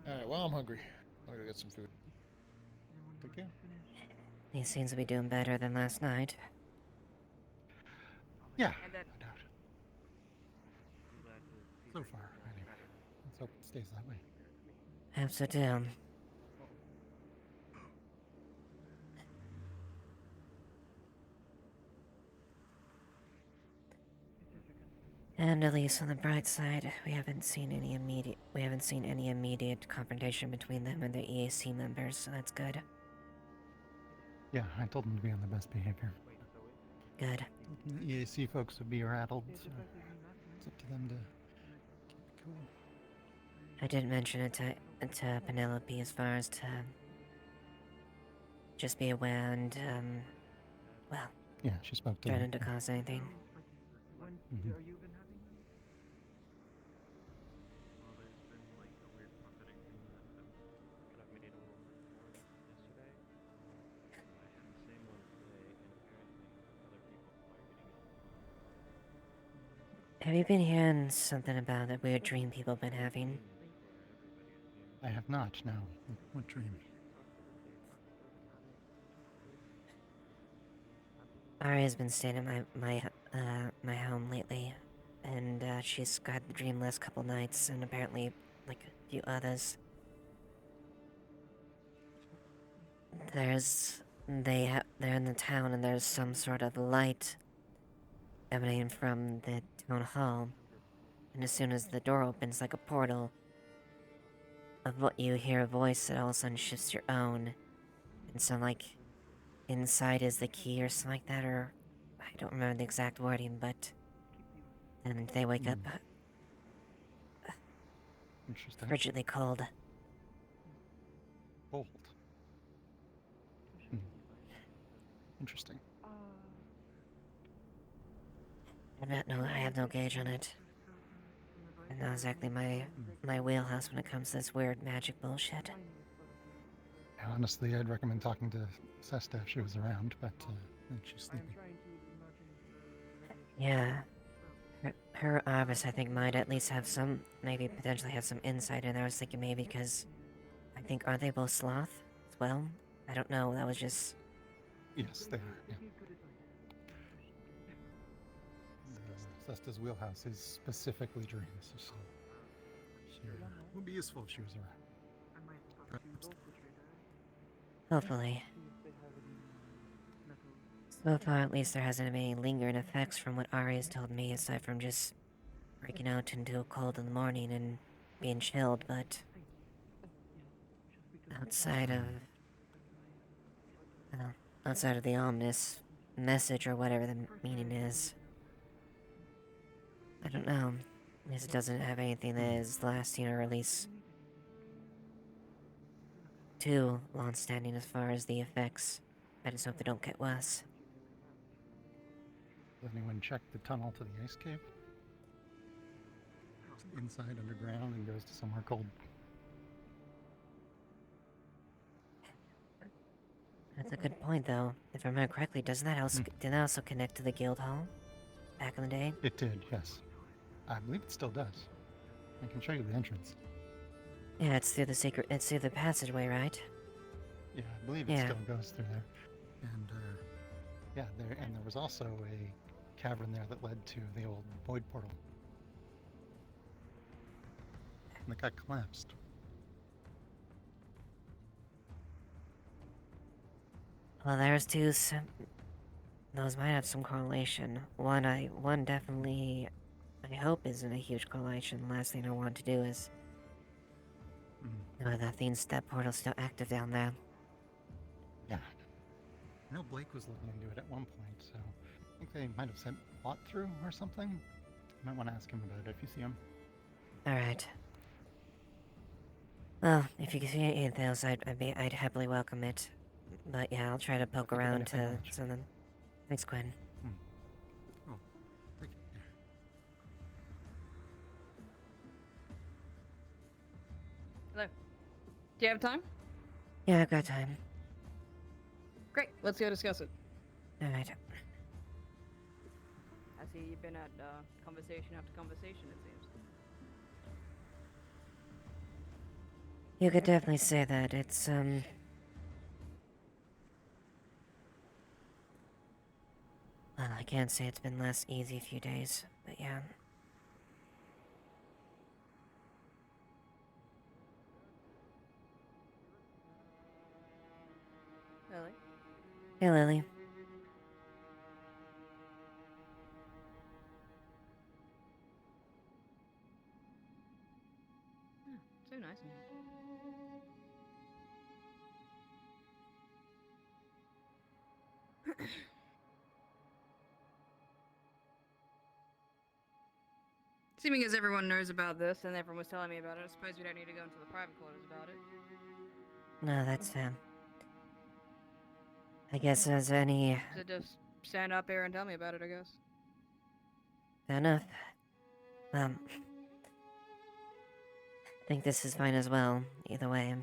Alright, well, I'm hungry. I'm gonna get some food. Thank you. He seems to be doing better than last night. Yeah, no doubt. So far, anyway. Let's hope it stays that way. Hope so too. And at least on the bright side, we haven't seen any immediate confrontation between them and the EAC members, so that's good. Yeah, I told them to be on the best behavior. Good. The EAC folks would be rattled, so it's up to them to keep it cool. I did mention it to Penelope as far as to just be aware and, well, Yeah, she spoke to try me. not to cause anything. Mhm. Have you been hearing something about that weird dream people been having? I have not, no. What dream? Aria's been staying at my home lately, and she's got the dream last couple nights, and apparently like a few others. They're in the town, and there's some sort of light emanating from the town hall, and as soon as the door opens like a portal, you hear a voice that all of a sudden shifts your own, and some like inside is the key or something like that, or I don't remember the exact wording, but then they wake up Interesting. frigidly cold. Cold. Interesting. I have no gauge on it. And not exactly my wheelhouse when it comes to this weird magic bullshit. Yeah, honestly, I'd recommend talking to Sesta if she was around, but I think she's sleeping. Yeah. Her Arvis, I think, might at least have some, maybe potentially have some insight in there. I was thinking maybe because, I think, aren't they both sloth as well? I don't know, that was just... Yes, they are, yeah. Sesta's wheelhouse is specifically dreams, so she would be useful if she was around. Hopefully. So far, at least there hasn't been any lingering effects from what Ari has told me, aside from just breaking out into a cold in the morning and being chilled, but... outside of... well, outside of the ominous message or whatever the meaning is... I don't know. At least it doesn't have anything that is lasting or at least... too long-standing as far as the effects. I just hope they don't get worse. Has anyone checked the tunnel to the ice cave? It's inside, underground, and goes to somewhere cold. That's a good point, though. If I remember correctly, doesn't that also did that also connect to the guild hall back in the day? It did, yes. I believe it still does. I can show you the entrance. Yeah, it's through the passageway, right? Yeah, I believe it still goes through there. And yeah, there was also a cavern there that led to the old void portal. And it got collapsed. Well, there's two. Those might have some correlation. One definitely, I hope isn't a huge correlation. The last thing I want to do is know that that portal's still active down there. Yeah. I know Blake was looking into it at one point, so I think they might have sent Bot through or something. You might want to ask him about it if you see him. Alright. Well, if you can see anything else, I'd happily welcome it. But yeah, I'll try to poke around to something. Thanks, Quinn. Oh, take care. Hello. Do you have time? Yeah, I've got time. Great. Let's go discuss it. Alright. I see you've been at conversation after conversation, it seems. You could definitely say that. It's, well, I can't say it's been less easy few days, but yeah. Lily? Hey, Lily. So nice in here. Seeming as everyone knows about this and everyone was telling me about it, I suppose we don't need to go into the private quarters about it. No, that's, I guess as any... So just stand up here and tell me about it, I guess. Fair enough. I think this is fine as well, either way.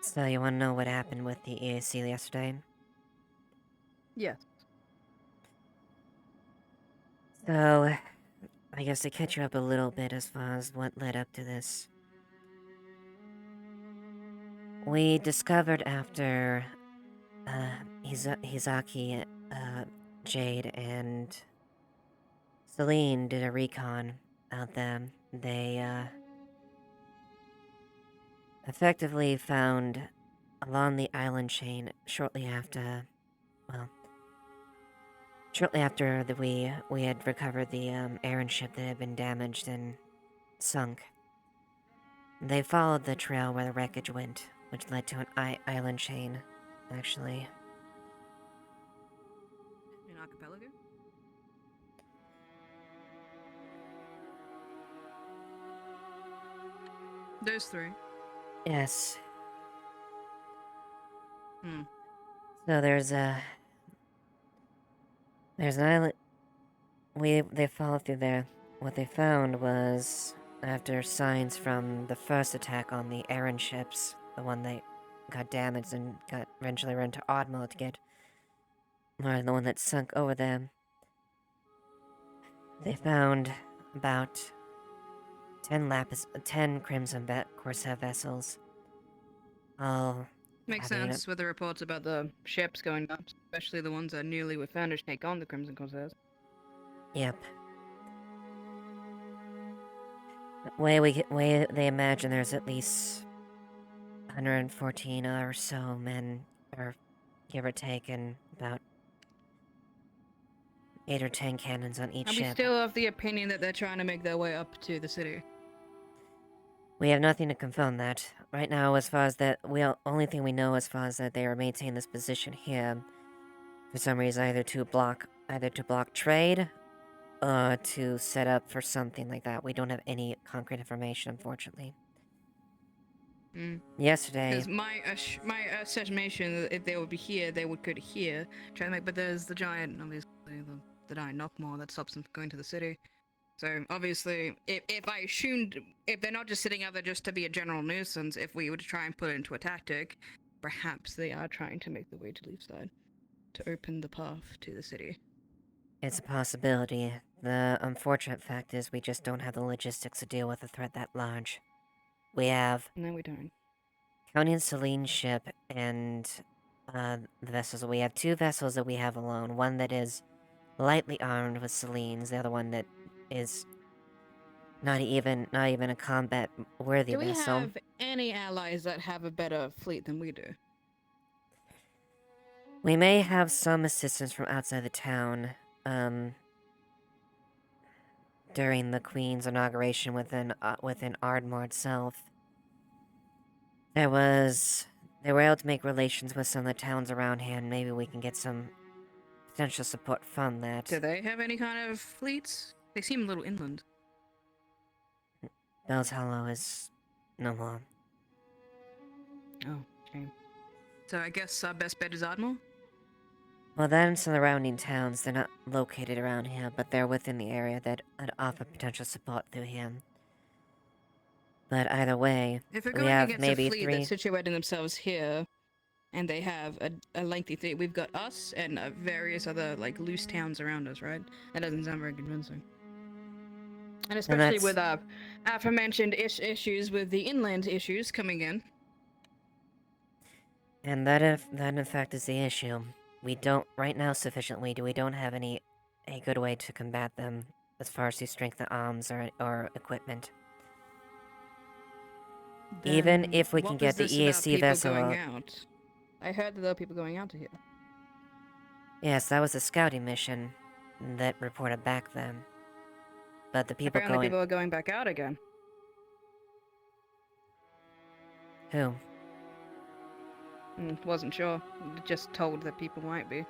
So, you wanna know what happened with the EAC yesterday? Yes. So, I guess to catch you up a little bit as far as what led up to this. We discovered after, Hizaki, Jade, and Celine did a recon out there. They, effectively found along the island chain shortly after we had recovered the Aaron ship that had been damaged and sunk. They followed the trail where the wreckage went, which led to an island chain, actually. In archipelago? Those three. Yes. So there's an island. They followed through there. What they found was, after signs from the first attack on the Aaron ships, the one that got damaged and got eventually run to Oddmo to get, or the one that sunk over them. They found about 10 Crimson Corsair vessels. All Makes having sense with the reports about the ships going up, especially the ones that newly were found to take on the Crimson Corsairs. Yep. Way they imagine there's at least 114 or so men, or give or take, and about 8 or 10 cannons on each Are we ship. still of the opinion that they're trying to make their way up to the city? We have nothing to confirm that. Right now, as far as that, only thing we know as far as that they are maintaining this position here, for some reason, either to block trade, or to set up for something like that. We don't have any concrete information, unfortunately. Yesterday, Because my estimation that if they would be here, they would go to here, try to make. But there's the giant, obviously, the giant knockmore that stops them from going to the city. So obviously, if I assumed if they're not just sitting out there just to be a general nuisance, if we were to try and put it into a tactic, perhaps they are trying to make the way to Leafside, to open the path to the city. it's a possibility. The unfortunate fact is we just don't have the logistics to deal with a threat that large. We have... No, we don't. Counting Celine's ship and the vessels, we have 2 vessels that we have alone. One that is lightly armed with Celine's, the other one that is not even a combat-worthy Do we vessel. have any allies that have a better fleet than we do? We may have some assistance from outside the town, during the Queen's inauguration within Ardmore itself. They were able to make relations with some of the towns around here, and maybe we can get some potential support from that. Do they have any kind of fleets? They seem a little inland. Bell's Hollow is no more. Oh, shame. So I guess our best bet is Ardmore? Well, that and some surrounding towns, they're not located around here, but they're within the area that would offer potential support through him. But either way, If we're we going have against maybe a fleet 3... that's situating themselves here, and they have a lengthy fleet, we've got us and various other like loose towns around us, right? That doesn't sound very convincing. And especially with aforementioned issues with the inland issues coming in. And that in fact is the issue. We don't, right now sufficiently, we don't have a good way to combat them as far as to strengthen arms or equipment. Even if we can get the EAC vessel going out? I heard that there were people going out to here. Yes, that was a scouting mission that reported back then. But the people Apparently people are going back out again. Who? Wasn't sure. Just told that people might be.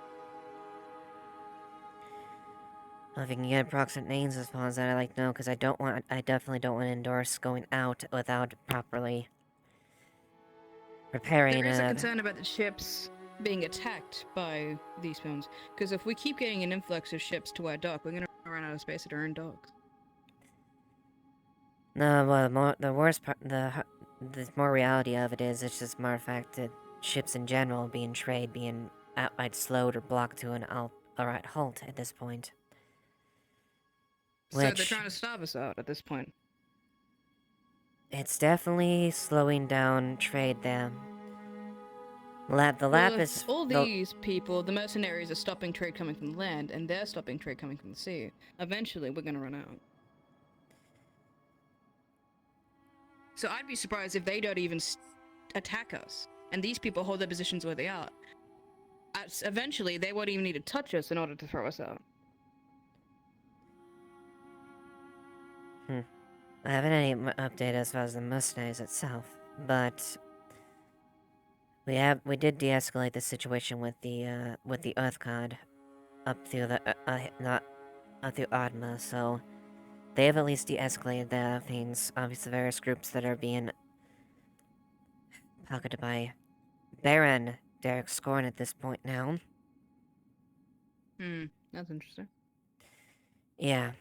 Well, if you can get approximate names as far as that, I'd like to know, because I definitely don't want to endorse going out without properly preparing. There is a concern about the ships being attacked by these films, because if we keep getting an influx of ships to our dock, we're going to run out of space at our own docks. No, well, the worst part, the more reality of it is, it's just more fact that ships in general being outright slowed or blocked to an outright halt at this point. So they're trying to starve us out at this point. It's definitely slowing down trade there. All these people, the mercenaries, are stopping trade coming from the land, and they're stopping trade coming from the sea. Eventually, we're going to run out. So I'd be surprised if they don't even attack us, and these people hold their positions where they are. Eventually, they won't even need to touch us in order to throw us out. I haven't any update as far as the mercenaries itself, but we did de-escalate the situation with the Earth God up through up through Adma, so they have at least de-escalated their things. Obviously, various groups that are being pocketed by Baron Derek Scorn at this point now. That's interesting. Yeah,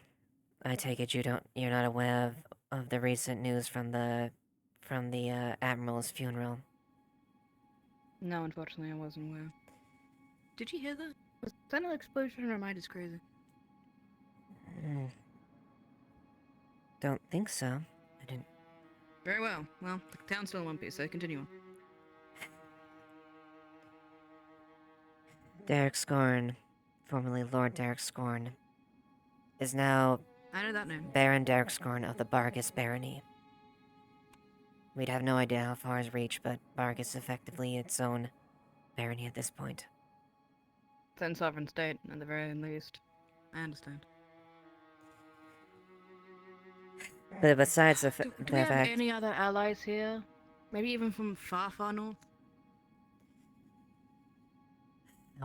I take it you're not aware of the recent news from the Admiral's funeral. No, unfortunately, I wasn't aware. Did you hear that? Was that an explosion or am I just crazy? Don't think so. I didn't. Very well. Well, the town's still in one piece, so continue on. Derek Scorn, formerly Lord Derek Scorn, is now I know that name. Baron Derek Scorn of the Bargus Barony. We'd have no idea how far his reach, but Bargus is effectively its own barony at this point. Then sovereign state, at the very least. I understand. But besides the Do we have any other allies here? Maybe even from far, far north?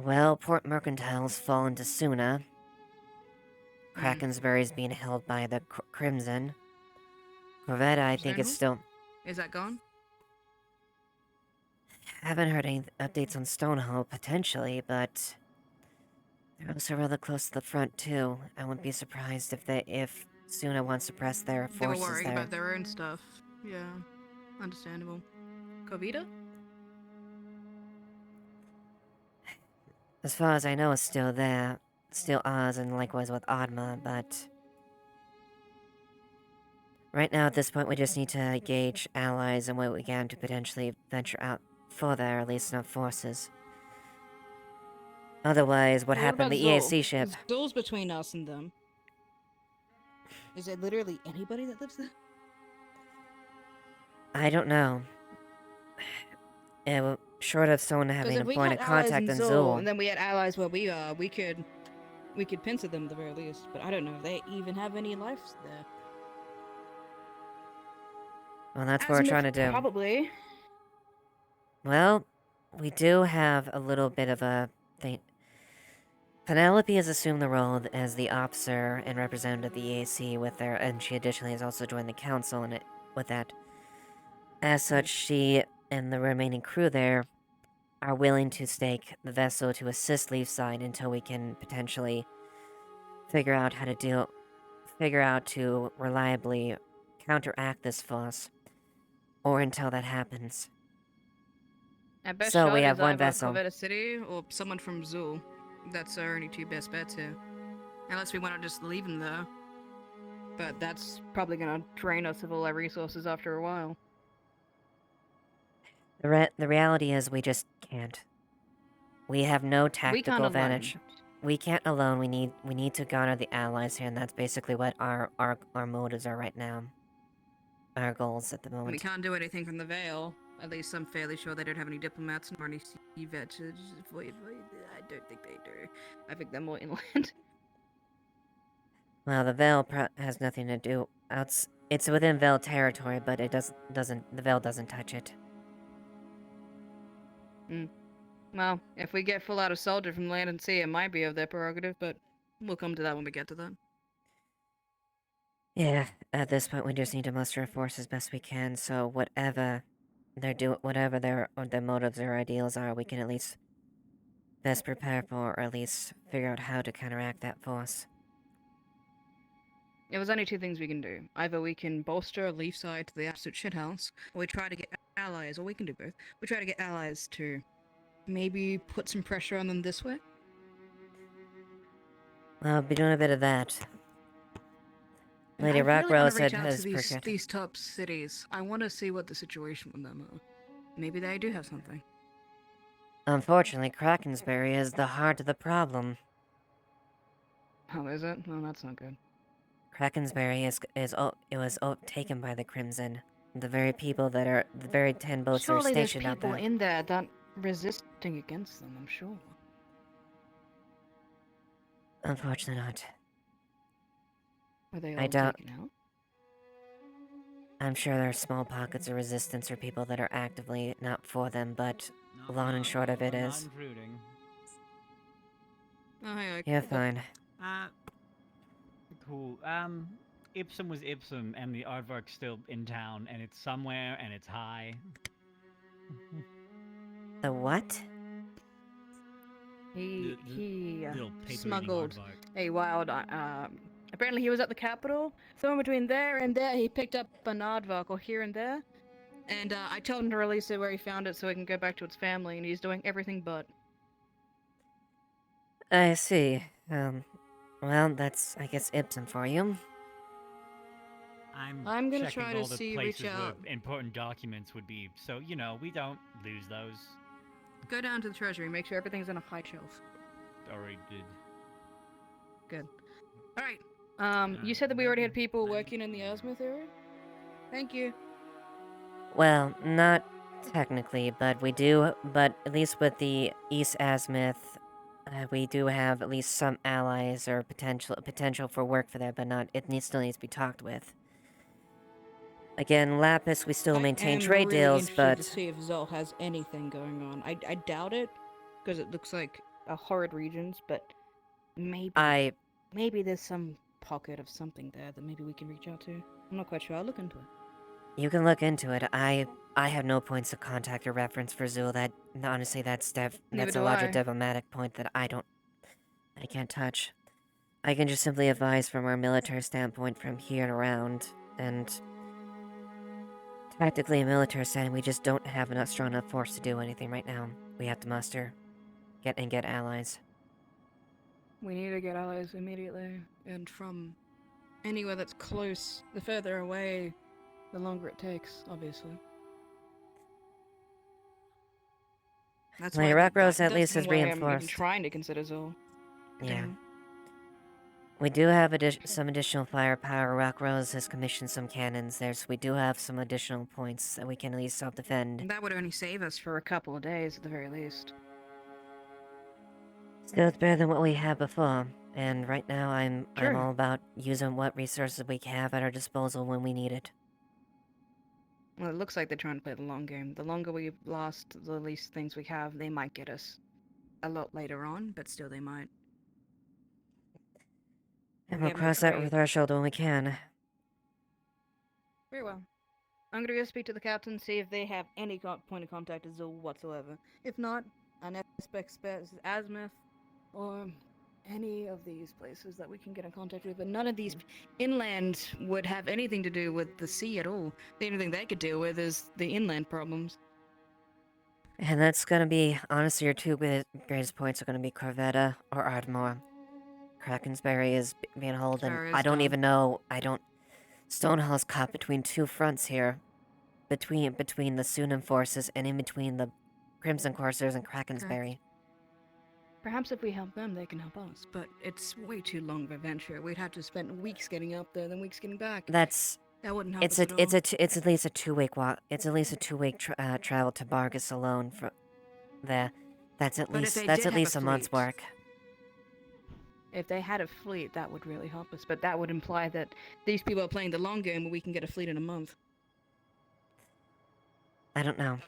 Well, Port Mercantile's fallen to Suna. Krakensbury's being held by the Crimson. Corvetta, I think it's still... Is that gone? Haven't heard any updates on Stonehold, potentially, but... They're also rather close to the front, too. I wouldn't be surprised if Suna wants to press their forces there. They were worried about their own stuff. Yeah, understandable. Covita? As far as I know, it's still there. Still Oz, and likewise with Adma, but... Right now, at this point, we just need to gauge allies and what we can to potentially venture out further, at least enough forces. Otherwise, what happened to the EAC ship? Zul's between us and them. Is it literally anybody that lives there? I don't know. Short of someone having a point of contact in Zul. And then we had allies where we are, we could pincer them at the very least. But I don't know if they even have any lives there. Well, that's what we're trying to do. Probably. Well, we do have a little bit of a thing. Penelope has assumed the role as the officer and representative of the EAC and she additionally has also joined the council with that. As such, she and the remaining crew there are willing to stake the vessel to assist Leafside until we can potentially figure out to reliably counteract this force, or until that happens. At best So shot we have is one either vessel. Corvetta City or someone from Zul. That's our only two best bets here. Unless we want to just leave them there. But that's probably going to drain us of all our resources after a while. The reality is we just can't. We have no tactical advantage. We can't alone. We need to garner the allies here, and that's basically what our motives are right now. Our goals at the moment. We can't do anything from the Vale. At least I'm fairly sure they don't have any diplomats nor any sea vets. I don't think they do. I think they're more inland. Well, the Vale has nothing to do. It's within Vale territory, but it doesn't. The Vale doesn't touch it. Well, if we get full out of soldier from land and sea, it might be of their prerogative, but we'll come to that when we get to that. Yeah, at this point we just need to muster our force as best we can, so whatever their motives or ideals are, we can at least best prepare for, or at least figure out how to counteract that force. There's only two things we can do. Either we can bolster Leafside to the absolute shithouse, or we try to get allies, or we can do both. We try to get allies to maybe put some pressure on them this way. Well, I'll be doing a bit of that. Lady I really Rockrose wanna reach has out to these top cities. I want to see what the situation with them are. Maybe they do have something. Unfortunately, Krakensbury is the heart of the problem. Oh, is it? No, that's not good. Krakensbury was taken by the Crimson. The very people that are the very 10 boats that are Surely there's stationed out people there. in there that resisting against them, I'm sure. Unfortunately not. Are they all I doubt. taken out? I'm sure there are small pockets of resistance or people that are actively not for them, but long and short of it is. Oh, hey, Yeah, fine. Cool. Ipsum was Ipsum, and the aardvark's still in town, and it's somewhere, and it's high. The what? He little paper-eating smuggled aardvark. a wild. Apparently, he was at the capital. Somewhere between there and there, he picked up an aardvark, or here and there. And I told him to release it where he found it, so it can go back to its family. And he's doing everything but. I see. Well, that's, I guess, Ibsen for you. I'm gonna checking try to all the see, places reach out. where important documents would be, so we don't lose those. Go down to the treasury, make sure everything's on a high shelf. Already did. Good. All right. You said that we already had people working in the Earthsmith area. Thank you. Well, not technically, but we do, but at least with the East Azimuth, we do have at least some allies or potential for work for that, but not, still needs to be talked with. Again, Lapis, we still maintain trade deals, but... to see if Zol has anything going on. I doubt it, because it looks like a horrid regions, but maybe there's some pocket of something there that maybe we can reach out to. I'm not quite sure. I'll look into it. You can look into it. I have no points of contact or reference for Zul. That, honestly, that's a larger diplomatic point that I can't touch. I can just simply advise from our military standpoint from here and around, and tactically and military standing, we just don't have enough strong enough force to do anything right now. We have to muster, get allies. We need to get allies immediately, and from anywhere that's close, the further away, the longer it takes, obviously. That's My why rock rose that's at least the is way I'm even reinforced. trying to consider Zol. Yeah. We do have some additional firepower. Rock Rose has commissioned some cannons there, so we do have some additional points that we can at least self-defend. That would only save us for a couple of days at the very least. Still, it's better than what we had before. And right now, I'm Sure. all about using what resources we have at our disposal when we need it. Well, it looks like they're trying to play the long game. The longer we last, the least things we have, they might get us a lot later on, but still they might. And we'll cross that threshold when we can. Very well. I'm gonna go speak to the captain, see if they have any point of contact with Zul whatsoever. If not, an Azimuth, or any of these places that we can get in contact with. But none of these inland would have anything to do with the sea at all. The only thing they could deal with is the inland problems. And that's gonna be, honestly, your two greatest points are gonna be Corvetta or Ardmore. Krakensberry is being held, and I don't even know, Stonehall's caught between two fronts here. Between the Sunan forces and in between the Crimson Corsairs and Krakensberry. Perhaps if we help them, they can help us, but it's way too long of a venture. We'd have to spend weeks getting up there, then weeks getting back. That wouldn't help us at all. It's at least a 2-week walk. It's at least a 2-week travel to Bargus alone from there. That's at least a month's work. If they had a fleet, that would really help us, but that would imply that these people are playing the long game, and we can get a fleet in a month. I don't know.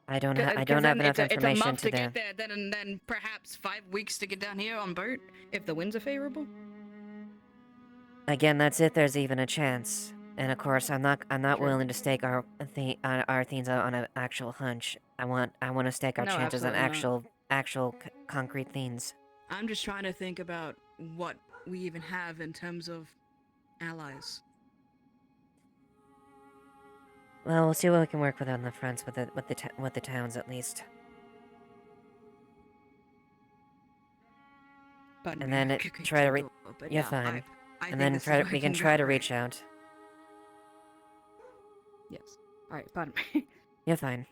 I don't have enough information It's a month to do. get there, then perhaps 5 weeks to get down here on boat, if the winds are favorable. Again, that's if there's even a chance. And of course, I'm not willing to stake our Athens on an actual hunch. I want to stake our chances on actual concrete things. I'm just trying to think about what we even have in terms of allies. Well, we'll see what we can work with on the fronts with the towns at least. But and then try to you're fine. And then we can try to reach out. Yes. All right. Pardon me. You're fine.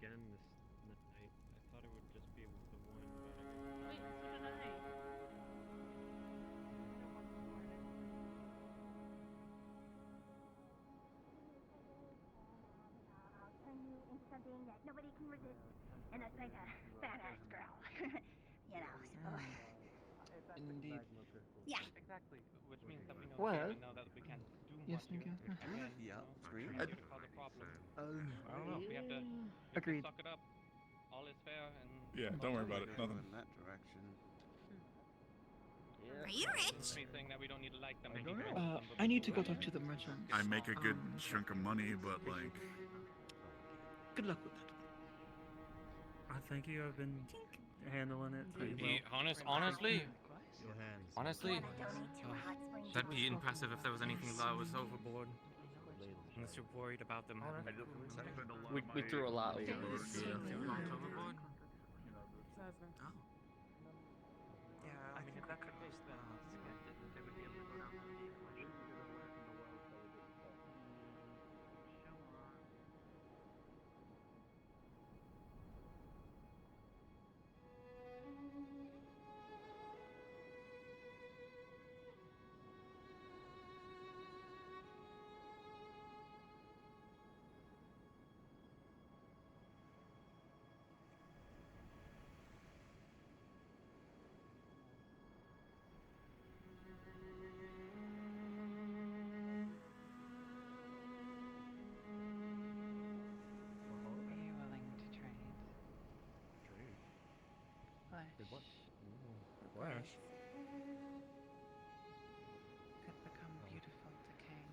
again this night. I thought it would just be with the one, but I guess. Wait, so did I. Into something that nobody can resist, and that's like a badass girl. You know, so. Indeed. Yeah. Exactly. Which means that we know Well, the game and know that we can't do yes, much here. Nika. Again, Yeah, you know, agreed. we're here to cause a problem. I don't know. We have to Agreed. suck it up. All is fair and Yeah, don't worry about it. Nothing. In that direction. Are you rich? He's saying that we don't need to like them. I need to go talk to the merchant. I make a good chunk of money, but like, Good luck with that. I think you have been handling it pretty well. Honestly, Your hands. honestly, that'd be impressive if there was anything that was overboard. Unless you're worried about them having. We threw a lot overboard. Overboard? Yeah, I mean, if that could be then they would be able to go down there. Are you willing to trade? Flesh. Flash. Could become beautiful decay.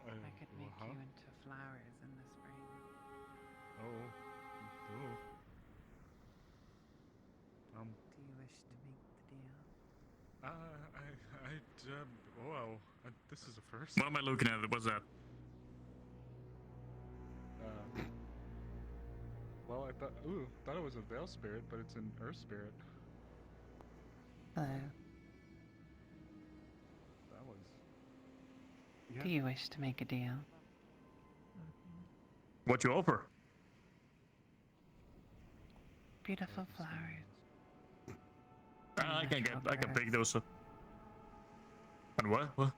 Uh, I could make huh? you into flowers in the spring. Oh. Ooh. Do you wish to make the deal? Wow. This is a first. what am I looking at? What's that? Well, I thought it was a Veil Spirit, but it's an Earth Spirit. Hello. That was. Do you wish to make a deal? What you offer? Beautiful flowers. I can pick those up. And what? What?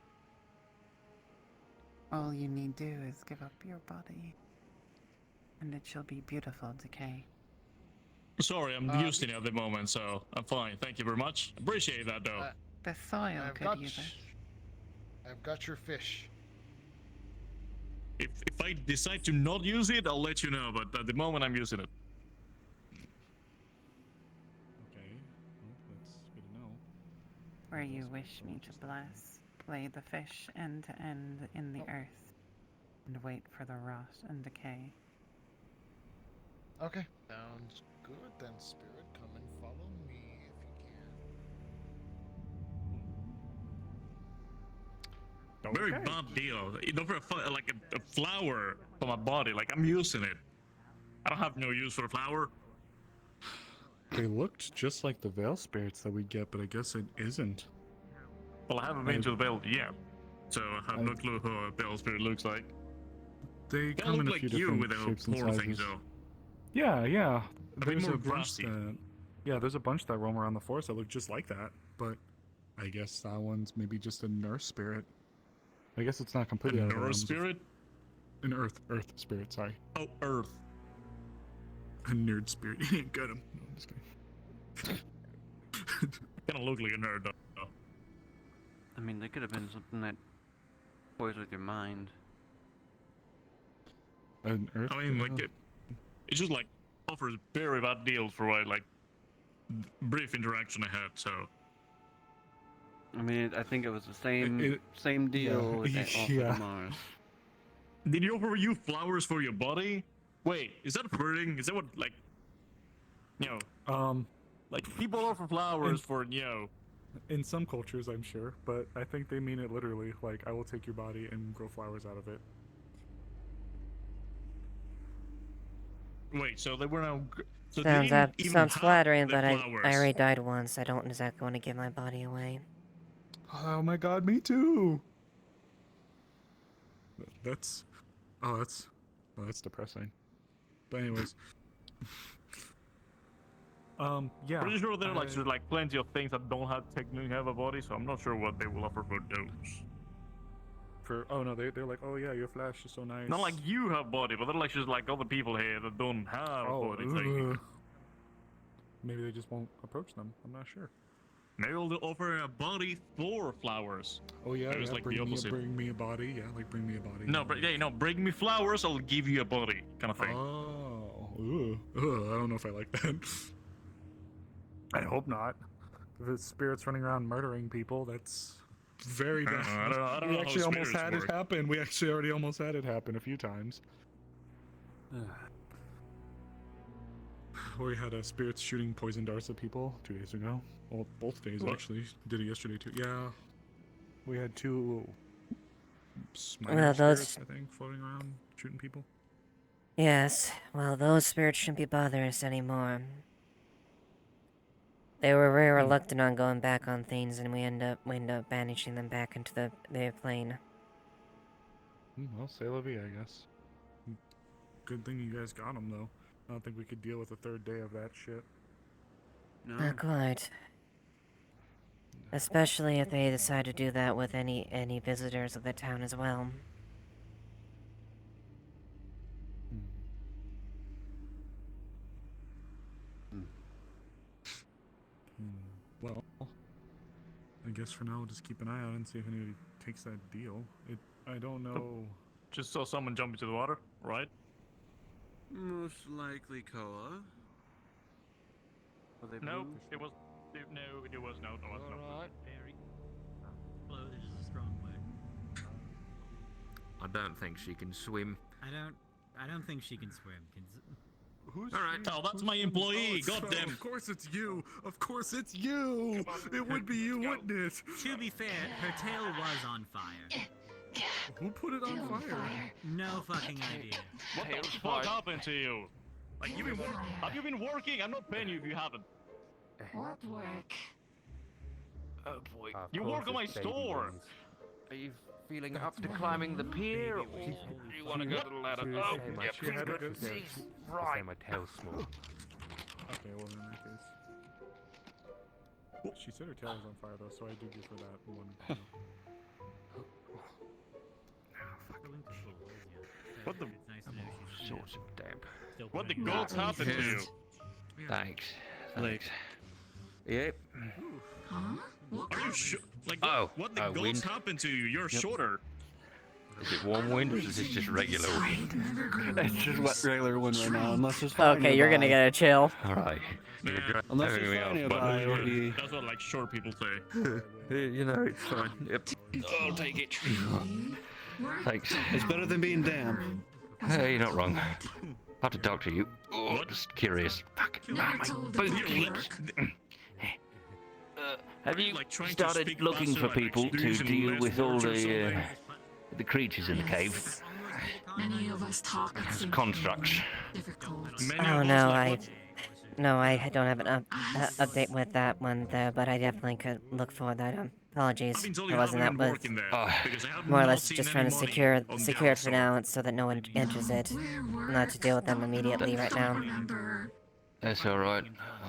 All you need do is give up your body, and it shall be beautiful decay. Sorry, I'm using it at the moment, so I'm fine. Thank you very much. Appreciate that, though. The soil I've could got, use it. I've got your fish. If I decide to not use it, I'll let you know. But at the moment, I'm using it. Okay. Well, that's good to know. Where you wish me to bless, lay the fish end to end in the earth, and wait for the rot and decay. Okay. Sounds good then, Spirit. Come and follow me if you can. Very bad deal. You know, for a flower for my body, like I'm using it. I don't have no use for a flower. They looked just like the Veil Spirits that we get, but I guess it isn't. Well, I haven't been to the Veil yet, so I have no clue who a Veil Spirit looks like. They They come in look a few like you different with the shapes and horn thing, sizes. though. Yeah. A bit There's more a bunch grassy. that. Yeah, there's a bunch that roam around the forest that look just like that, but I guess that one's maybe just a nurse spirit. I guess it's not completely A out of the nurse realms of- spirit? An earth spirit. Sorry. Oh, Earth. A nerd spirit. Got him. No, I'm just kidding. Kind of look like a nerd, though. I mean, they could have been something that toys with your mind. An earth. I mean, like it just like offers very bad deals for what like brief interaction I had. So I mean, I think it was the same deal yeah. that offered Yeah. Mars. Did you offer you flowers for your body? Wait, is that flirting? Is that what like? You know, like people offer flowers for In some cultures, I'm sure, but I think they mean it literally. Like, I will take your body and grow flowers out of it. Wait, so they were now. So they Sounds didn't even sounds have flattering, the but I flowers. already died once. I don't exactly want to give my body away. Oh my god, me too. That's depressing. But anyways. Yeah. Pretty sure there are like plenty of things that don't technically have a body, so I'm not sure what they will offer for those. Oh no, they're like, oh yeah, your flash is so nice. Not like you have body, but they're like just like other people here that don't have a body. Technically. Maybe they just won't approach them. I'm not sure. Maybe they'll offer a body for flowers. Oh yeah, Maybe it's yeah, like bring the me opposite. bring me a body. Yeah, like bring me a body. No, but yeah, bring me flowers, I'll give you a body, kind of thing. Oh, I don't know if I like that. I hope not. If it's spirits running around murdering people, that's very bad. I don't We know how actually almost spirits had work. it happen. We actually already almost had it happen a few times. We had spirits shooting poison darts at people 2 days ago. Well, both days What? actually. Did it yesterday too. Yeah. We had two Well, minor those- spirits, I think, floating around shooting people. Yes, well, those spirits shouldn't be bothering us anymore. They were very reluctant on going back on things, and we end up banishing them back into the plane. Well, c'est la vie, I guess. Good thing you guys got them, though. I don't think we could deal with a third day of that shit. Not quite. Especially if they decide to do that with any visitors of the town as well. Well, I guess for now we'll just keep an eye out and see if anybody takes that deal. I don't know. Just saw someone jump into the water, right? Most likely Koa. No, it was. No, it was no. It was not. Very. Float is a strong word. I don't think she can swim. I don't think she can swim. Who's All right, oh, that's my employee. Oh, Goddamn. of course it's you. Of course it's you. It would be you, wouldn't it? To be fair, her tail was on fire. Who put it on fire? No fucking idea. What the fuck happened to you? Like have you been working? I'm not paying you if you haven't. What work? Oh boy. You work on my store. Are you feeling up to climbing the pier, or do you want to go to the ladder? Oh, yeah, She had a good right. My tail's small. Okay, well in that case. She said her tail was on fire though, so I do give her that one. What the? Sorts of damp. What the goats happened to you? Thanks. Thanks. Yep. Huh? Are you sure? Like, Oh, what the goats wind. happened to you? You're shorter. Is it warm wind or is this just regular wind? It's just regular wind right now, unless there's fire Okay, you're gonna nearby. get a chill. Alright. Unless there's fire nearby. That's what like short people say. You know, it's fine. Yep. I'll take it. Thanks. It's better than being damp. Hey, you're not wrong. I'll have to talk to you. Oh, just curious. Fuck. Ah, my boot keeps. Have you started looking for people to deal with all the creatures in the cave? Many of us talk at As constructs. difficult. Oh no, I don't have an update with that one there, but I definitely could look for that. Apologies, it wasn't that was more or less just trying to secure it for now, so that no one enters it. Not to deal with them immediately right now. That's alright.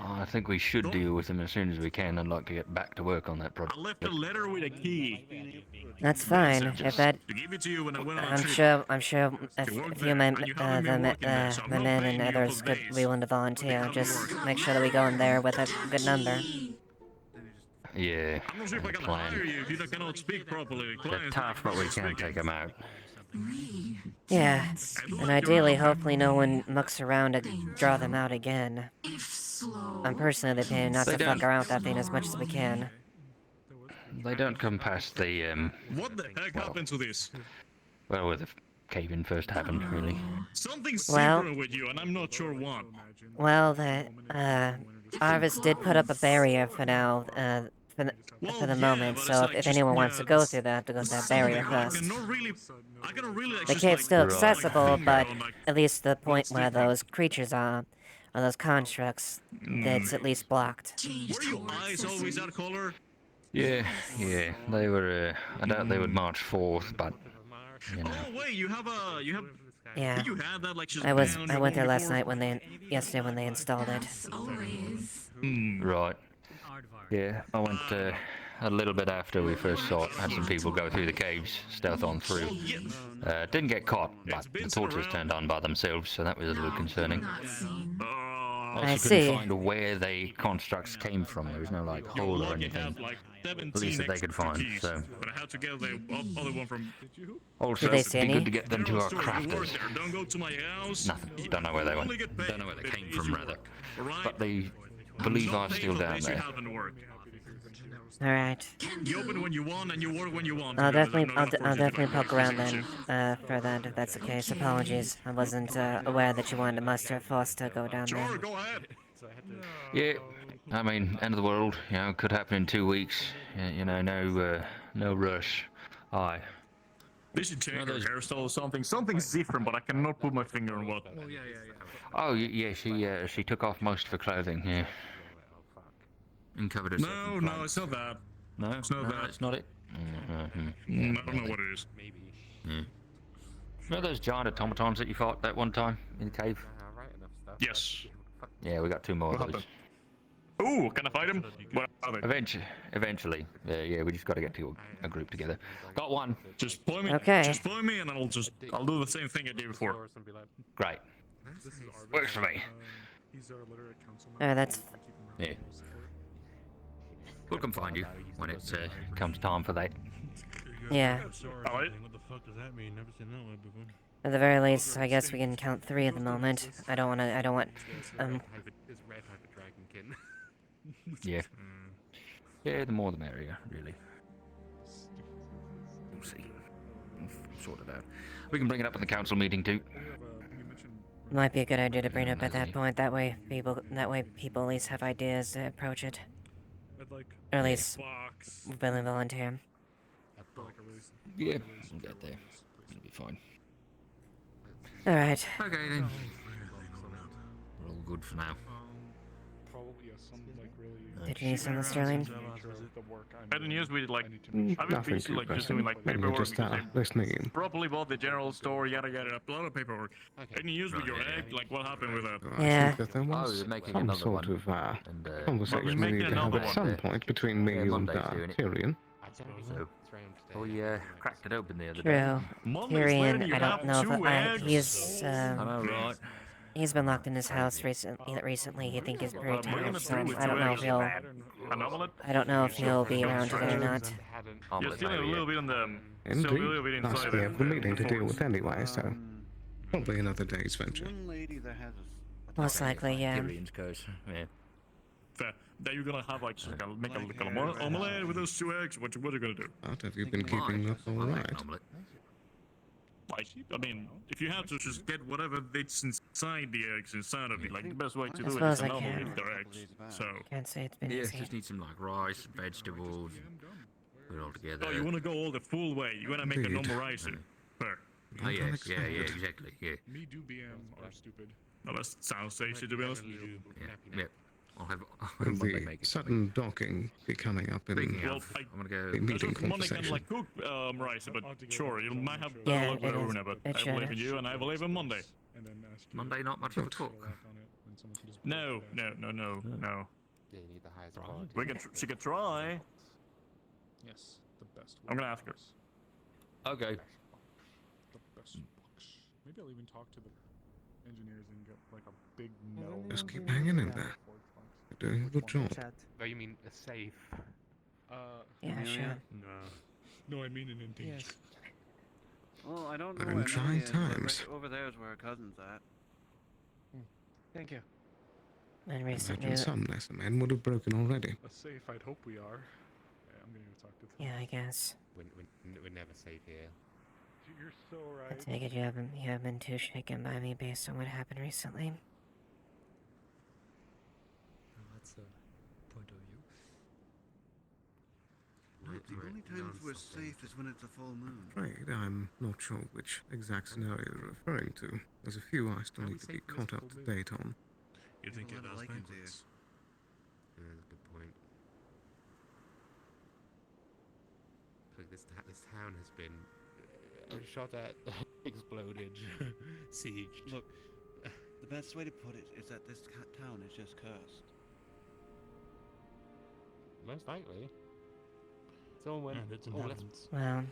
I think we should deal with them as soon as we can. I'd like to get back to work on that project. I left a letter with a key. That's fine. If that, To give it to you when I went on a I'm sure if a few men, the men and others could be willing to volunteer. Just make sure that we go in there with a good number. Yeah. I'm not sure if I can hire you if you cannot speak properly. They're tough, but we can take them out. Yeah, and ideally, hopefully no one mucks around to draw them out again. I'm personally the opinion not They to fuck don't. around with that thing as much as we can. They don't come past the, What the heck happened to this? well, where the cave-in first happened, really. Something's Well- secret with you, and I'm not sure what. Well, Arvis did put up a barrier for now, for the moment, so if anyone wants to go through that, to go through that barrier first. I cannot really like, The just, cave's like, still put my accessible, finger but on, like, at least the point where those creatures are, or those constructs, it's at least blocked. Were your eyes always that color? Yeah, yeah. They were, I doubt they would march forth, but, you know. Oh wait, you have Yeah. Did you have that like just I down your went there home last before? night when they yesterday when they installed it. Always. Right. Yeah, I went a little bit after we first saw it. Had some people go through the caves, stealth on through. Didn't get caught, but the torches turned on by themselves, so that was a little concerning. Also I couldn't see. find where the constructs came from. There was no like hole or anything, at least that they could find. So But I had to get the other one from. also they it'd say be any? good to get them to our Store, you work crafters. there. Don't go to my house. Nothing. Don't know where they went. Only get paid Don't know where they the came days from you rather. work, alright? But they believe Not are paid still for the down days you there. haven't worked. All right. You open when you want and you work when you want. I'll because definitely there's no I'll purchase definitely about poke around organization. then for that if that's the case. Apologies. I wasn't aware that you wanted to muster a force to go down there. Sure, go ahead. Yeah, I mean, end of the world. You know, could happen in 2 weeks. You know, no rush. Aye. They should change her hairstyle or something. Something's different, but I cannot put my finger on what. Oh yeah, she took off most of her clothing. Yeah. And covered herself. No, in no, flames. it's not that. No, It's not that. It's not it. I don't know what it is. Yeah. You know those giant automatons that you fought that one time in the cave? Yes. Yeah, we got 2 more of What those. Ooh, can I fight him? What are they? Eventually. Yeah, we just got to get to a group together. Got one. Just point me. Okay. Just point me, and I'll do the same thing I did before. Great. Works for me. That's Yeah. We'll come find you when it comes time for that. yeah. Alright. What the fuck does that mean? Never seen that one before. At the very least, I guess we can count 3 at the moment. I don't want Yeah. Yeah, the more the merrier, really. We'll see. We'll sort it out. We can bring it up in the council meeting too. Might be a good idea to bring it up at that point. That way people at least have ideas to approach it. Or at least willing to volunteer. Yeah, we'll get there. It'll be fine. Alright. Okay then. We're all good for now. Did you need something, Sterling? At the news, we did like. Nothing I've been too like just pressing. doing like Maybe paperwork. just because they listening in. Properly bought the general store, yada yada, a lot of paperwork. Any news with your egg? Like what happened with that? Yeah. I think that there was we're making some another sort one. of And, conversation we making need to have another at one. some point between me and Monday's doing it. Tyrion. So we cracked it open the other day. True. Monday's later, Tyrion, you I don't have know if 2 I, eggs? he's I know, right? he's been locked in his house recently. I think he's very What are you tired, gonna so do with I don't 2 know eggs? if he'll An omelet? I don't know if he'll be around today or not. You're Omelet, feeling a maybe, little bit on the. Still a Indeed. little bit Plus, inside we the- have the meeting to the deal with forest. anyway, so probably another day's venture. One lady that has Most likely, yeah. Tyrion's curse. Yeah. Fair. Then you're gonna have like make an omelet with those 2 eggs. What are you gonna do? But have you been keeping up all right? Like, I mean, if you have to just get whatever that's inside the eggs inside of it, like the best way to do it is suppose an I omelet can. with their eggs. So. Can't say it's been Yeah, easy. just need some like rice, vegetables, put it all together. Oh, you wanna go all the full way? You wanna make a Indeed. normal rice? Fair. Oh yeah, exactly, yeah. Me do BM are stupid. No, that sounds tasty to be honest. Yeah. I'll have With Monday the make it. sudden docking be coming up in Speaking Well, of, I- I'm gonna go. the meeting Monday can conversation. like cook rice, but sure, you might have Yeah, better luck with it is. Aruna, but It I believe should. in you and I believe in Monday. And then ask you Monday, not much of a cook. No. They need the highest quality. We can. She can try. Yes, the best. I'm gonna ask her. Okay. The best books. Maybe I'll even talk to the engineers and get like a big metal. Just keep hanging in there. You're doing a good job. Oh, you mean a safe? Yeah, sure. No, I mean an intention. Well, I don't But know. in where trying Emily is, but times. right over there is where her cousin's at. Thank you. And recent Imagine news. some lesser men would have broken already. A safe, I'd hope we are. Yeah, I'm gonna go talk to them. Yeah, I guess. We're never safe here. You're so I right. take it you haven't been too shaken by me based on what happened recently. That's a point of view. The only times we're safe is when it's a full moon. Afraid I'm not sure which exact scenario you're referring to. There's a few I still need to be caught up to date on. You think There's it a lot does of lichens here. penguins? Yeah, that's a good point. Look, this town has been shot at, exploded. Siege. Look, the best way to put it is that this town is just cursed. Most likely. Someone went. And its "Oh, let's inhabitants. Well,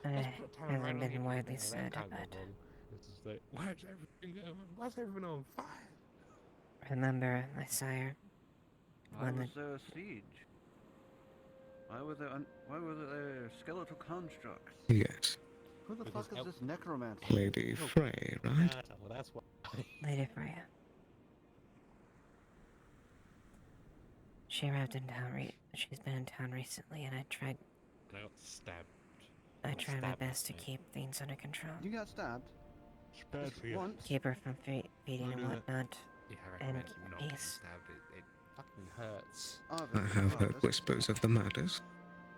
Let's put a town right hasn't on been it." widely Yeah, that said, can't go but wrong. It's just like, why's everything on fire? remember, my sire, Why one was that there a siege? Why were there skeletal constructs? Yes. Who the fuck is this necromancer? Lady Frey, right? Well, that's why. Lady Freya. She arrived in town. She's been in town recently, and I tried I got stabbed. my Stabbed, best to mate. keep things under control. You got stabbed? It's bad for you. Once? Keep her from feeding and whatnot, Yeah, I and recommend keep not getting peace. stabbed. It fucking hurts. I have heard whispers of the murders.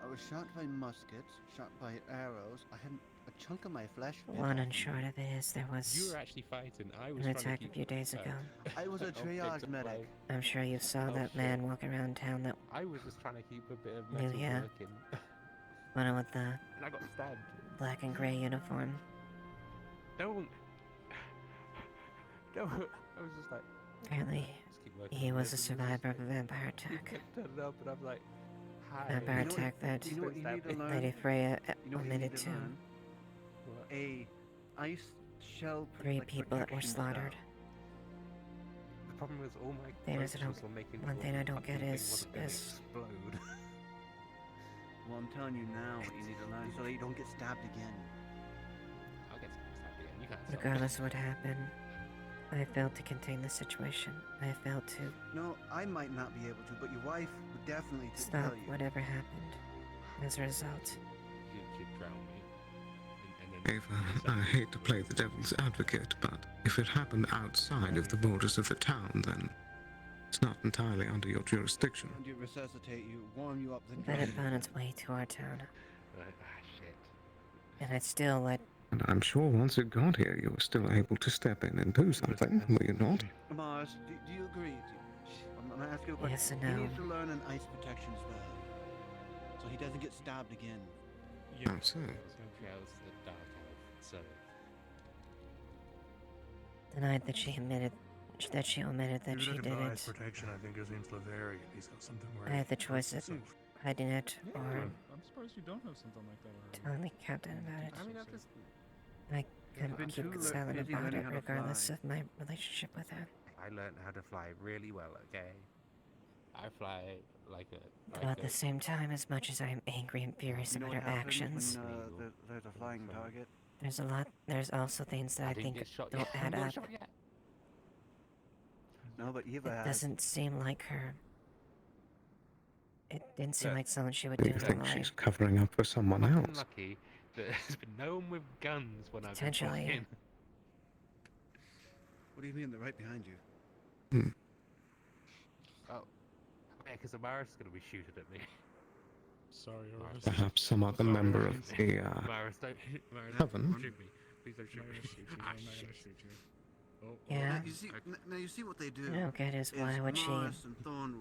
I was shot by muskets, shot by arrows. I had a chunk of my flesh. Long and short of it is, there You was were actually fighting. I was an trying to attack a keep few days track. ago. I was a Of triage bits of medic. play. I'm sure you saw Oh, that shit. man walking around town, that I was just trying to keep a bit of Yeah, metal yeah. working. one with the And I got stabbed. black and gray uniform. Don't. I was just like. Apparently, just keep working he on was a this. survivor of a vampire attack. Kept turning up, and I'm like, hi. Vampire You know what- attack that you know what you need to learn? Lady Freya You know what you need omitted to to. learn? A ice shell. 3 like, people that were protection spell. slaughtered. The problem was all my Thing is, I approaches don't- were making one sure thing the I don't fucking get thing is- wasn't gonna is- explode. Well, I'm telling you now what you need to learn so that you don't get stabbed again. I'll get stabbed again. You can't stop me. Regardless of what happened, I failed to contain the situation. I failed to No, I might not be able to, but your wife would definitely stop tell you. whatever happened. As a result, She'd drown me. And then Eva, I hate to play the devil's advocate, but if it happened outside of the borders of the town, then it's not entirely under your jurisdiction. And you resuscitate you, warm you up, then but drown it you. found its way to our town, shit. and I still let. And I'm sure once it got here, you were still able to step in and do something, were you not? Mars, do you agree? I'm gonna ask you a question. Yes and He no. needs to learn an ice protection spell, so he doesn't get stabbed again. How so? Yeah, it was the dark elf, so. Denied that she omitted that she If she you're looking for ice didn't. protection, I think his name's Laverian. He's got something where I had the he choice hurts of himself. hiding it Yeah, or I'm surprised you don't have something like that already. telling the captain about it. I mean, I've just. I You've been couldn't keep too silent busy about learning it, how to regardless fly. of my relationship with her. I learned how to fly really well, okay? I fly like a. But at the same time, as much as I'm angry and furious You know about what her happens actions, when there's a flying target? there's also things that I didn't think get shot don't yet. add I'm not up. shot yet. No, but Eva It has. doesn't seem like her. It didn't seem Yeah. like something she would Do do you in think real she's life. covering up for someone Fucking else? lucky that there's been no one with guns when I've been Potentially. flying. What do you mean they're right behind you? Oh. Yeah, because Amara's going to be shooting at me. Sorry, Oris. Perhaps some other member of the, Amaris, don't Coven? shoot me. Please don't shoot me. Ah, shit. Oh, Yeah. Now you see what they do. I don't get is why would she, Morris and Thorn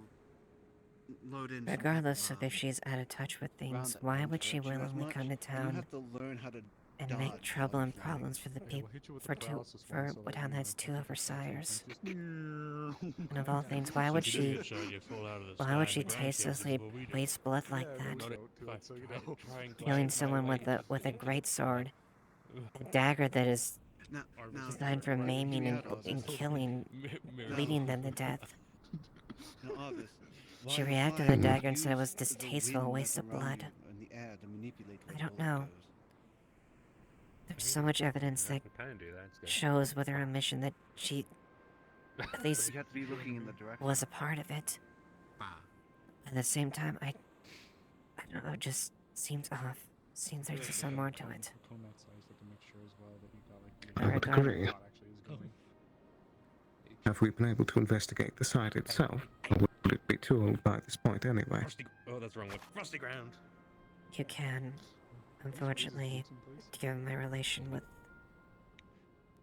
will load in. regardless of if she's out of touch with things, why would she willingly come to You town have to learn how to and make dodge trouble and things. problems for the people, for a town that's 2 of her sires? And of all things, why would she tastelessly waste blood like that? Killing someone with a great sword, a dagger that is Now, designed for maiming and killing, leading them to death. Now, Arvis, She why reacted fly to the dagger and said it was the distasteful, a wind waste of around blood. you and the air to manipulate where I don't the bullet know. goes? There's so much evidence that Can do that. It's good. shows with her omission that she, at least, You have to be looking in the direction. was a part of it. At the same time, I don't know, it just seems off. Seems there's just some more to it. I would agree. Have we been able to investigate the site itself? Or will it be too old by this point anyway? Oh, that's the wrong one. Rusty ground. You can, unfortunately, given my relation with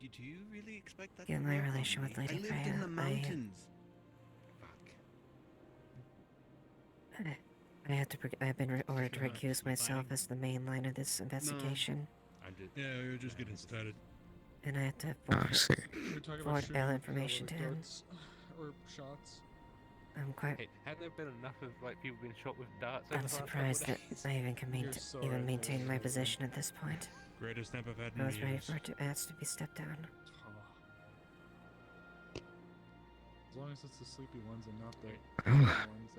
Do you really expect that? given to my work on relation me? with Lady I lived Freya, in the mountains. I had to. I've been ordered to recuse myself as the main line of this investigation. I did. Yeah, we were just getting started. and I had to I see. We're talking about forward shooting bail with, information to like, him. darts or shots. I'm quite. Hey, have there been enough of like people being shot with darts over I'm the last couple surprised of that days? I even can You're so even right, maintain my Taylor. position at this point. Greatest nap I've had I in was ready years. for it to ask to be stepped down. As long as it's the sleepy ones and not the Well, ones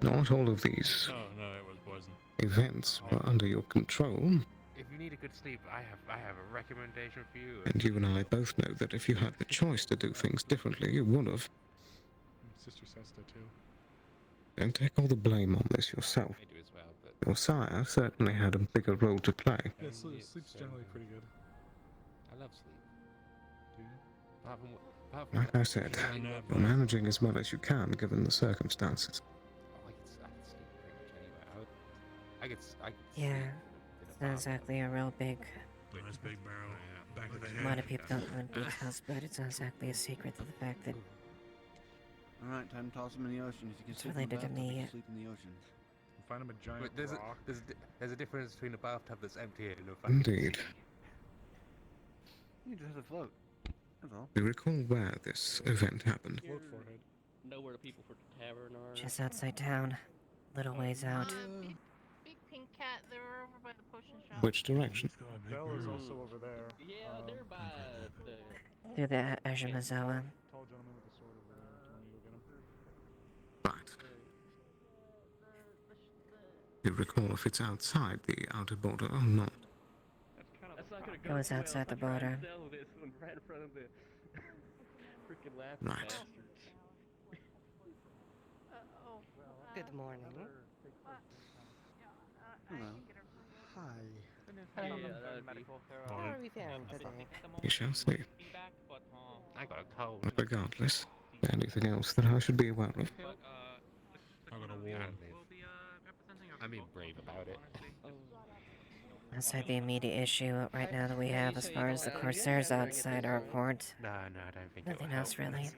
that... not all of these Oh no, it was poison. events were under your control, If you need a good sleep, I have a recommendation for you. and you and I both know that if you had the choice to do things differently, you would have. Sister Sesta too. Don't take all the blame on this yourself. I do as well, but Your sire certainly had a bigger role to play. Yeah, sleep's generally pretty good. I love sleep. Do you? Apart from Like I said, you're managing as well as you can given the circumstances. I could sleep pretty much anywhere. I could Yeah, sleep it's not exactly a real big. Nice big barrel. Back of the A head. lot of people don't know details, but it's not exactly a secret to the fact that Alright, time to toss him in the ocean. If you can It's sleep in the related to bathtub, you me. can sleep in the ocean. Find him a giant Wait, there's rock. there's a difference between a bathtub that's empty and a Indeed. You just have to float. That's all. Do you recall where this event happened? Float forehead. Know where the people for the tavern are? just outside town, little ways out. Big pink cat, they were over by the potion shop. Which direction? Bella's also over there. Yeah, they're by the. Through the Ashevail. Tall gentleman with the sword over there. Do you want to go get him? Right. Do you recall if it's outside the outer border or not? That's not gonna It was well outside if I the try and border. sell this one right in front of the freaking laughing Right. bastards. Good morning. Hello. Hi. Yeah, that'd be. How are we faring today? We shall see. I got a cold. But regardless, anything else that I should be aware of? I got a war. I'm being brave about it. Outside the immediate issue right now that we have as far as the Corsairs outside our port. No, I don't think Nothing it'll else help. really.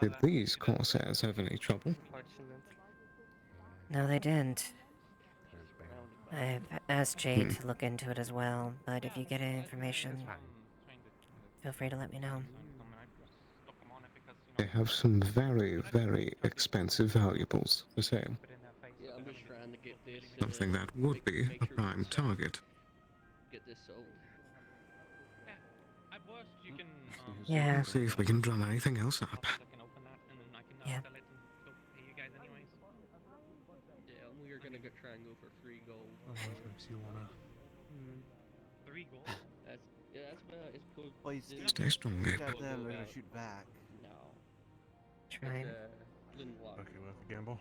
Did these Corsairs have any trouble? No, they didn't. I've asked Jade to look into it as well, but if you get any information, feel free to let me know. They have some very, very expensive valuables for sale. Yeah, I'm just trying to get this. Something that would be a prime target. Get this sold. At worst, you can. Yeah. See if we can drum anything else up. Yeah. Sell it and still pay you guys anyways. Yeah, we are gonna try and go for 3 gold. You wanna... 3 gold? That's it's cool. Well, you Stay strong, shoot Abe. at them, they're gonna shoot back. No. Trying. Linlock. Okay, we'll have to gamble.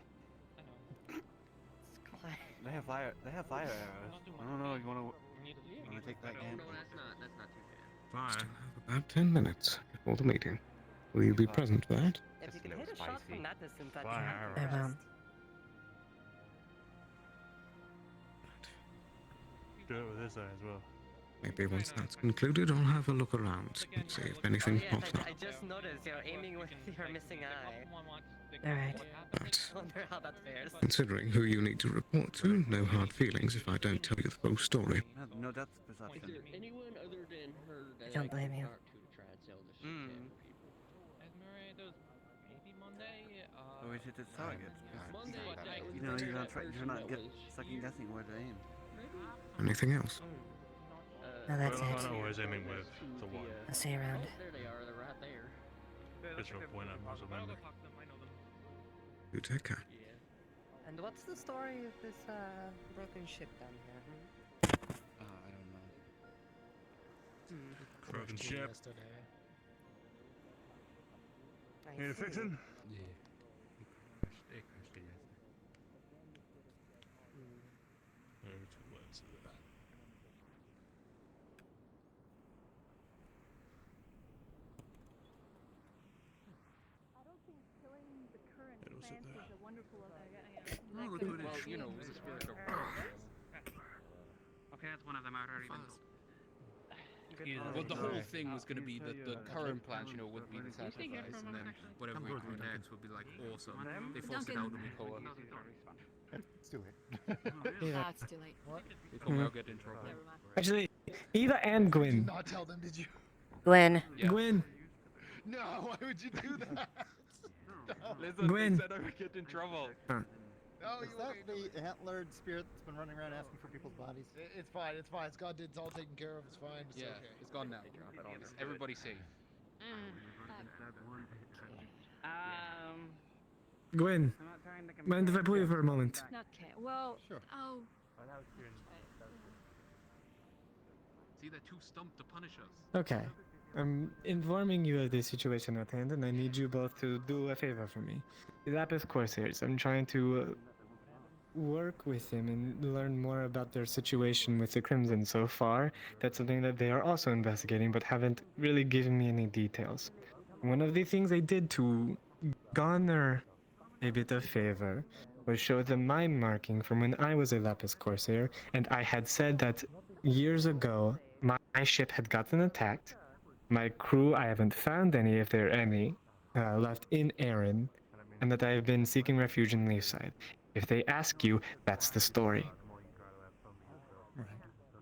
They have fire arrows. I don't know if you wanna take that No, gamble. that's not too bad. Fine. Still have about 10 minutes before the meeting. Will you be present for that? If you can hit a shot from that distance, I'd be Fire happy. I will. Do it with this eye as well. Maybe once that's concluded, I'll have a look around and see if anything pops up. I just noticed you're aiming with your missing eye. Alright. But I wonder how that fares. considering who you need to report to, no hard feelings if I don't tell you the full story. No, that's Is perception. there anyone other than her that Don't I blame can you. talk to try and sell this shit to people? Maybe Monday. Or is it its target? Monday, that was You know, the you're not, person you're not that get, was second guessing where to aim. Anything else? No, that's I it. know where he's aiming with the one. I'll see you around. There they are. They're right there. It's no point, I must remember. You take care. And what's the story of this broken ship down here? I don't know. Broken ship. I Need a see. fixin'? Yeah. I don't think killing the current It'll sit fence there. is a wonderful idea. Well, you know, the spirit of Okay, that's one of them. I already been told. Well, the whole thing was going to be that the current plans, you know, would be the Stay here sacrifice, for a and then moment, actually. whatever we grew next would be like awesome. They forced it out and we co-op. It's too late. Eva. It's too late. What? They told me I'll get in trouble. Never mind. Actually, Eva and Did you Gwyn. not tell them, did you? Gwen. Yeah. Gwyn. No, why would you do that? Listen, Gwyn. they said I would get in trouble. No, Is that the antlered spirit that's been running around asking for people's bodies? It's fine, it's fine. Scott did, it's all taken care of, it's fine. It's Yeah, okay. it's gone now. Everybody's safe. Gwyn, I'm not trying to mind if I pull you for a moment? Okay, well, Sure. oh, See, they're too stumped to punish us. Okay. I'm informing you of the situation at hand, and I need you both to do a favor for me. The Lapis Corsairs, I'm trying to work with them and learn more about their situation with the Crimson so far. That's something that they are also investigating, but haven't really given me any details. One of the things I did to garner a bit of favor was show them my marking from when I was a Lapis Corsair, and I had said that years ago my ship had gotten attacked. My crew, I haven't found any, if there are any, left in Erin, and that I have been seeking refuge in Leafside. If they ask you, that's the story.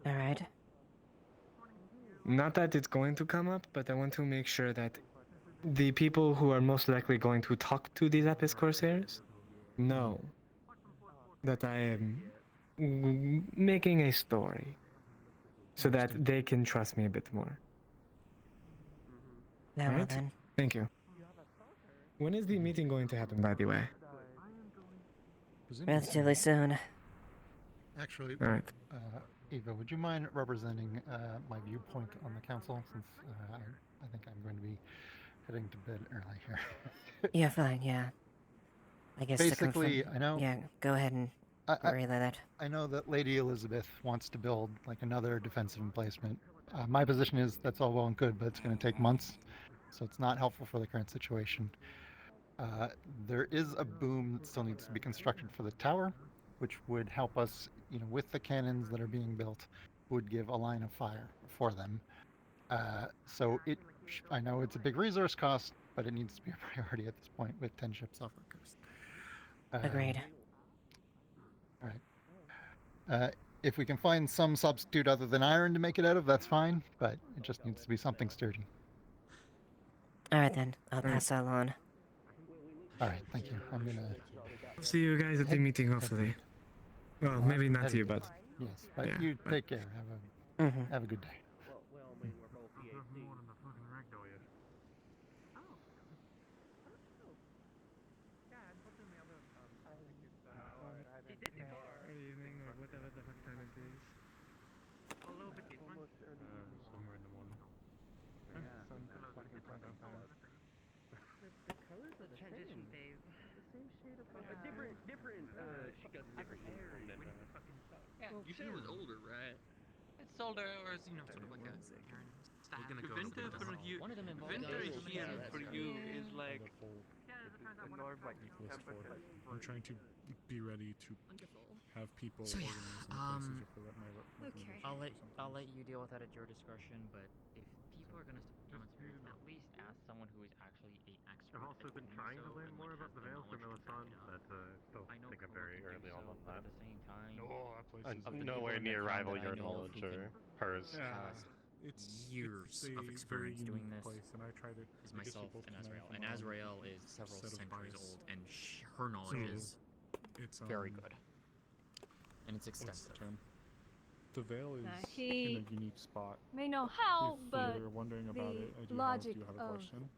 Alright. Not that it's going to come up, but I want to make sure that the people who are most likely going to talk to these Lapis Corsairs know that I am making a story, so that they can trust me a bit more. Now Right? then. Thank you. When is the meeting going to happen, by the way? Relatively soon. Actually, All right. Eva, would you mind representing my viewpoint on the council, since I think I'm going to be heading to bed early here. You're fine, yeah. I guess Basically, I know. Yeah, go ahead and relay that. I know that Lady Elizabeth wants to build like another defensive emplacement. My position is that's all well and good, but it's going to take months, so it's not helpful for the current situation. There is a boom that still needs to be constructed for the tower, which would help us, with the cannons that are being built, would give a line of fire for them. So I know it's a big resource cost, but it needs to be a priority at this point with 10 ships off our coast. Agreed. All right. If we can find some substitute other than iron to make it out of, that's fine, but it just needs to be something sturdy. Alright then, I'll pass that along. All right, thank you. I'm gonna See you guys at the meeting, hopefully. Well, maybe not you, but yes. But yeah, you but- take care. Have a good day. Somewhere in the morning. The colors of the transition phase. The same shade of Different. She got different hair. Yeah, You said it was older, right? It's older, or is, sort of like a Winter for you. Winter here for you is like. I'm trying to be ready to have people So, yeah, organize some places if they let my Okay. I'll let you deal with that at your discretion, but if people are gonna demonstrate, at least ask someone who is actually an expert. I've also been trying to learn more about the Veil from Melisande, but still think I'm very early on that. At the same time, I'm nowhere near rival your knowledge or hers. It's years a of very experience doing unique this. place, and I try to is get myself people to and know Azrael, from and my own Azrael is several set of centuries bias. old, and her knowledge is It's very good, and it's extensive. The Veil is he in a unique spot. may know how, if but you're wondering about the it, I do logic have a of question.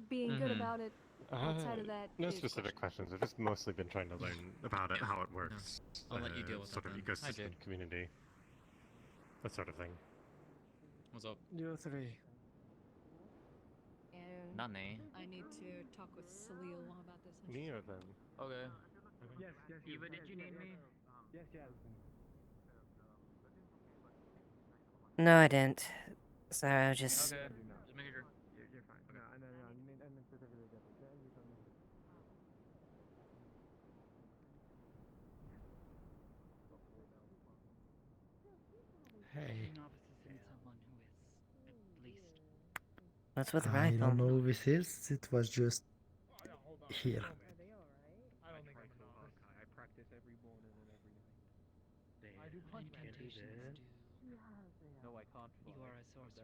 being good about it outside of that No is specific questions. I've just mostly been trying to learn about it, how it works. I'll let you deal with sort that of then. Hi, ecosystem, Jade. community, that sort of thing. What's up? You three. And Nane. I need to talk with Salil about this. Me or them? Okay. Yes. Eva, did you need me? Yes. No, I didn't. Sorry, I was just... Okay. Just making sure. You're fine. No, I meant specifically that. Hey. What's with I rifle? don't know who this is. It was just here. I practice every No, I can't. You are a sorcerer.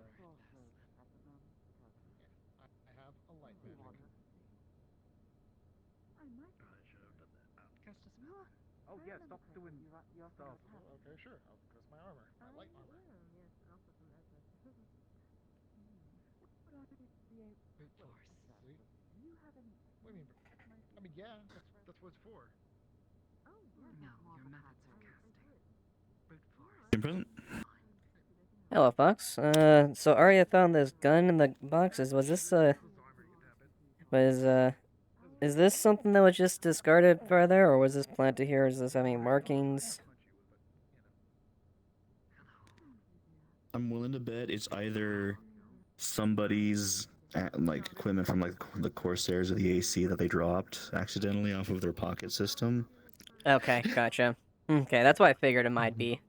I have a light magic. Cast a spell. Oh yeah, stop doing stuff. Okay, sure. I'll cast my armor. My light armor. Brute force. See? What do you mean? I mean, yeah, that's what it's for. No, your methods of casting. Brute force. Different? Hello, Fox. So Arya found this gun in the boxes. Was this, is this something that was just discarded further, or was this planted here? Is this having markings? I'm willing to bet it's either somebody's like equipment from like the Corsairs or the AC that they dropped accidentally off of their pocket system. Okay, gotcha. Okay, that's what I figured it might be.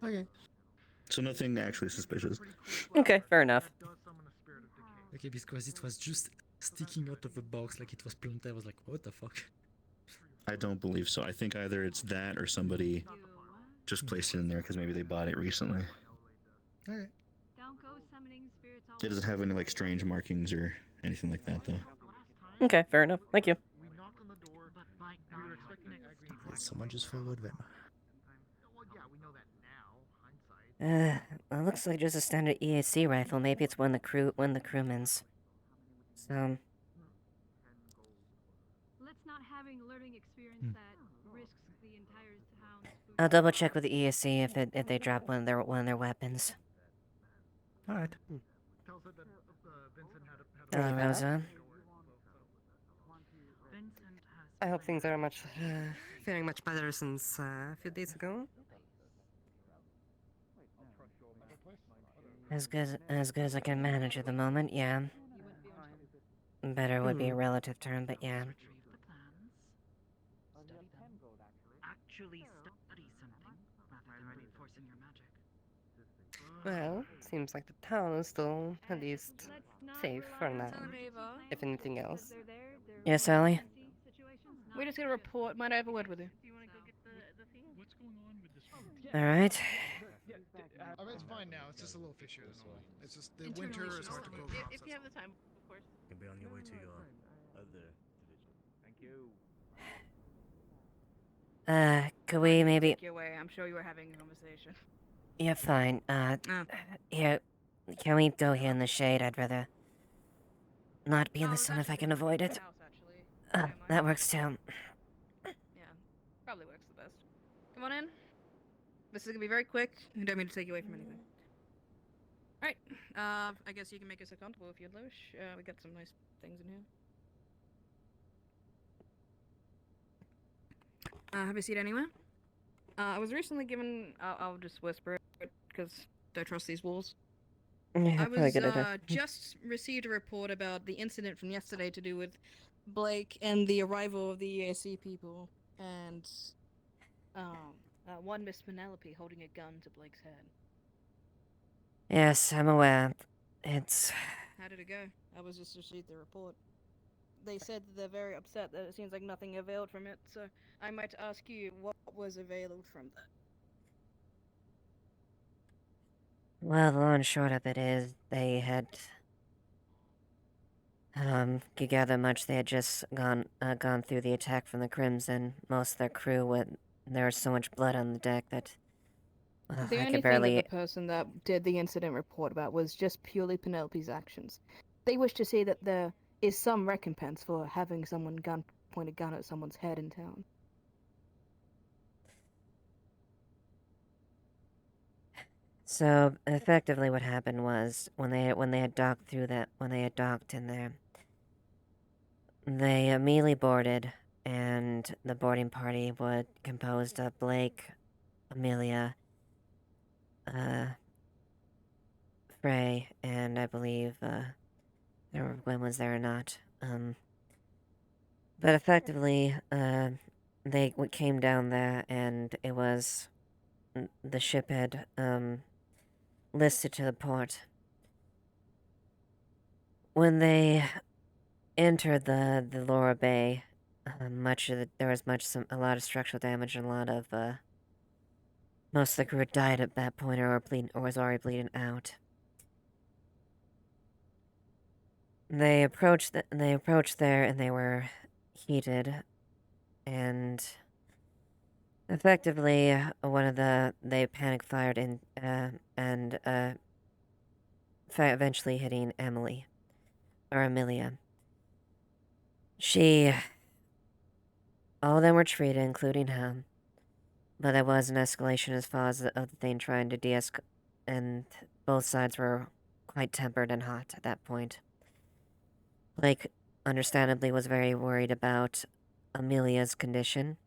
Okay. So nothing actually suspicious. Okay, fair enough. Okay, because it was just sticking out of the box like it was planted. I was like, what the fuck? I don't believe so. I think either it's that or somebody just placed it in there because maybe they bought it recently. Okay. It doesn't have any like strange markings or anything like that though. Okay, fair enough. Thank you. Someone just followed them. It looks like just a standard EAC rifle. Maybe it's one of the crewmen's. So, Let's not having learning experience that risks the entire town's food. I'll double check with the EAC if they drop one of their weapons. All right. Hello, Rosa. I hope things are faring much better since a few days ago. As good as I can manage at the moment, yeah. Better would be a relative term, but yeah. Actually study something rather than reinforcing your magic. Well, seems like the town is still at least safe for now. If anything else. Yes, Allie? We just got a report. Might I have a word with you? Alright. I mean, it's fine now. It's just a little fishy. It's just the winter is hard to grow crops. If you have the time, of course. You can be on your way to your other division. Thank you. Could we maybe... Take your way. I'm sure you were having a conversation. Yeah, fine. Here, can we go here in the shade? I'd rather not be in the sun if I can avoid it. That works too. Yeah, probably works the best. Come on in. This is gonna be very quick. I don't mean to take you away from anything. Alright, I guess you can make yourself comfortable if you'd wish. We got some nice things in here. Have a seat anywhere. I was recently given... I'll just whisper it, because I trust these walls. Yeah, I was good idea. just received a report about the incident from yesterday to do with Blake and the arrival of the EAC people, and one Miss Penelope holding a gun to Blake's head. Yes, I'm aware. It's... How did it go? I was just received the report. They said that they're very upset that it seems like nothing availed from it, so I might ask you what was availed from that. Well, the long and short of it is, they had... to gather much, they had just gone through the attack from the Crimson. Most of their crew there was so much blood on the deck that... The I only could barely... thing that the person that did the incident report about was just purely Penelope's actions. They wish to say that there is some recompense for having someone point a gun at someone's head in town. So, effectively what happened was, when they had docked in there, they immediately boarded, and the boarding party was composed of Blake, Amelia, Frey, and I believe, Gwen was there or not. But effectively, they came down there, and it was... the ship had, listed to the port. When they entered the Laura Bay, there was a lot of structural damage and a lot of most of the crew had died at that point or was already bleeding out. They approached there and they were heated, and effectively they panic fired and eventually hitting Emily or Amelia. All of them were treated, including him, but there was an escalation as far as the thing trying to de-escalate, and both sides were quite tempered and hot at that point. Blake, understandably, was very worried about Amelia's condition.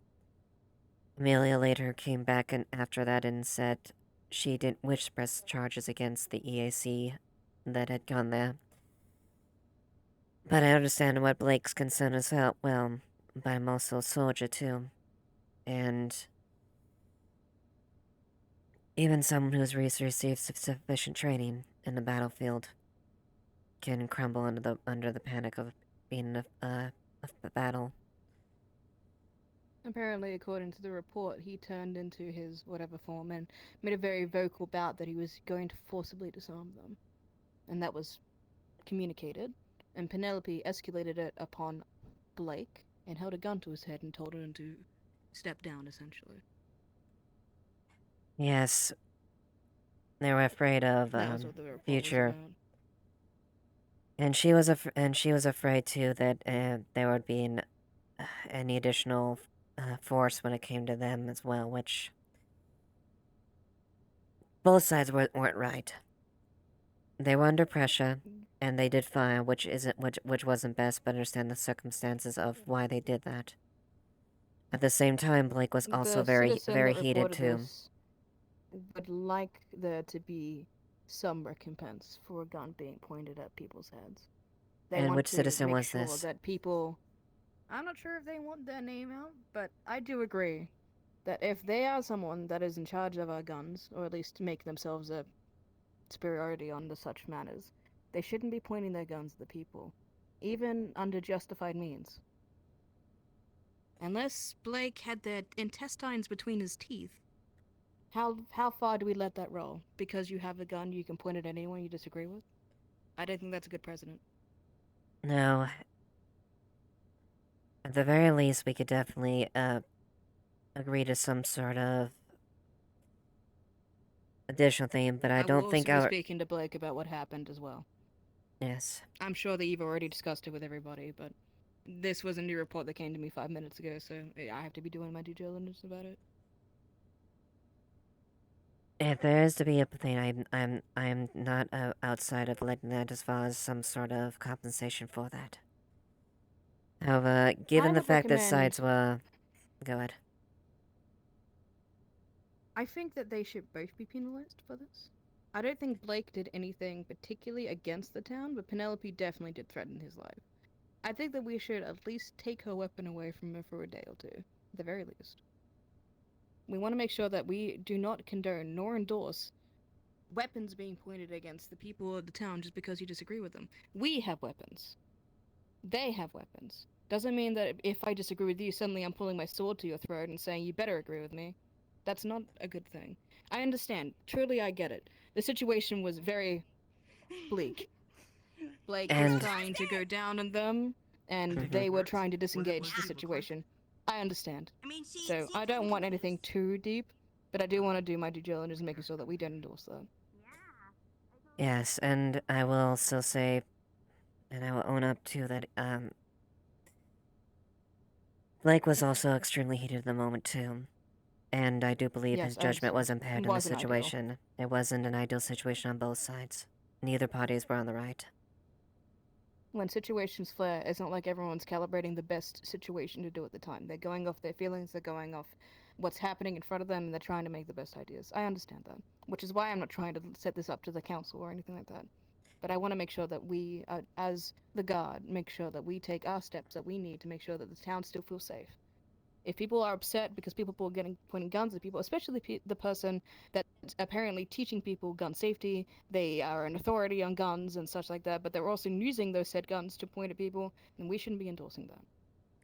Amelia later came back after that and said she didn't wish to press charges against the EAC that had gone there. But I understand what Blake's concern is about, well, but I'm also a soldier too. And even someone who's received sufficient training in the battlefield can crumble under the panic of being a battle. Apparently, according to the report, he turned into his whatever form and made a very vocal bout that he was going to forcibly disarm them. And that was communicated, and Penelope escalated it upon Blake and held a gun to his head and told him to step down, essentially. Yes. They were afraid of That was what the report future. was about. And she was afraid too that there would be any additional force when it came to them as well, which both sides weren't right. They were under pressure, and they did fire, which wasn't best, but understand the circumstances of why they did that. At the same time, Blake was also very heated too. Would like there to be some recompense for a gun being pointed at people's heads. They And want which to citizen make was sure this? that people. I'm not sure if they want their name out, but I do agree that if they are someone that is in charge of our guns, or at least make themselves a superiority under such matters, they shouldn't be pointing their guns at the people, even under justified means. Unless Blake had the intestines between his teeth, how far do we let that roll? Because you have a gun, you can point it at anyone you disagree with? I don't think that's a good precedent. No. At the very least, we could definitely agree to some sort of additional thing, but I don't think I will also be speaking to Blake about what happened as well. Yes. I'm sure that you've already discussed it with everybody, but this was a new report that came to me 5 minutes ago, so I have to be doing my due diligence about it. If there is to be a thing, I'm not outside of letting that as far as some sort of compensation for that. However, given the fact that sides were, go ahead. I think that they should both be penalized for this. I don't think Blake did anything particularly against the town, but Penelope definitely did threaten his life. I think that we should at least take her weapon away from her for a day or two, at the very least. We want to make sure that we do not condone nor endorse weapons being pointed against the people of the town just because you disagree with them. We have weapons. They have weapons. Doesn't mean that if I disagree with you, suddenly I'm pulling my sword to your throat and saying you better agree with me. That's not a good thing. I understand. Truly, I get it. The situation was very bleak. Blake was trying to go down on them, and they were trying to disengage the situation. I understand. So I don't want anything too deep, but I do want to do my due diligence and making sure that we don't endorse that. Yes, and I will also say, and I will own up to that, Blake was also extremely heated at the moment too. And I do believe his judgment was impaired in the situation. It wasn't an ideal situation on both sides. Neither parties were on the right. When situations flare, it's not like everyone's calibrating the best situation to do at the time. They're going off their feelings, they're going off what's happening in front of them, and they're trying to make the best ideas. I understand that, which is why I'm not trying to set this up to the council or anything like that. But I want to make sure that we, as the guard, make sure that we take our steps that we need to make sure that the town still feels safe. If people are upset because people are pointing guns at people, especially the person that's apparently teaching people gun safety, they are an authority on guns and such like that, but they're also using those said guns to point at people, then we shouldn't be endorsing that.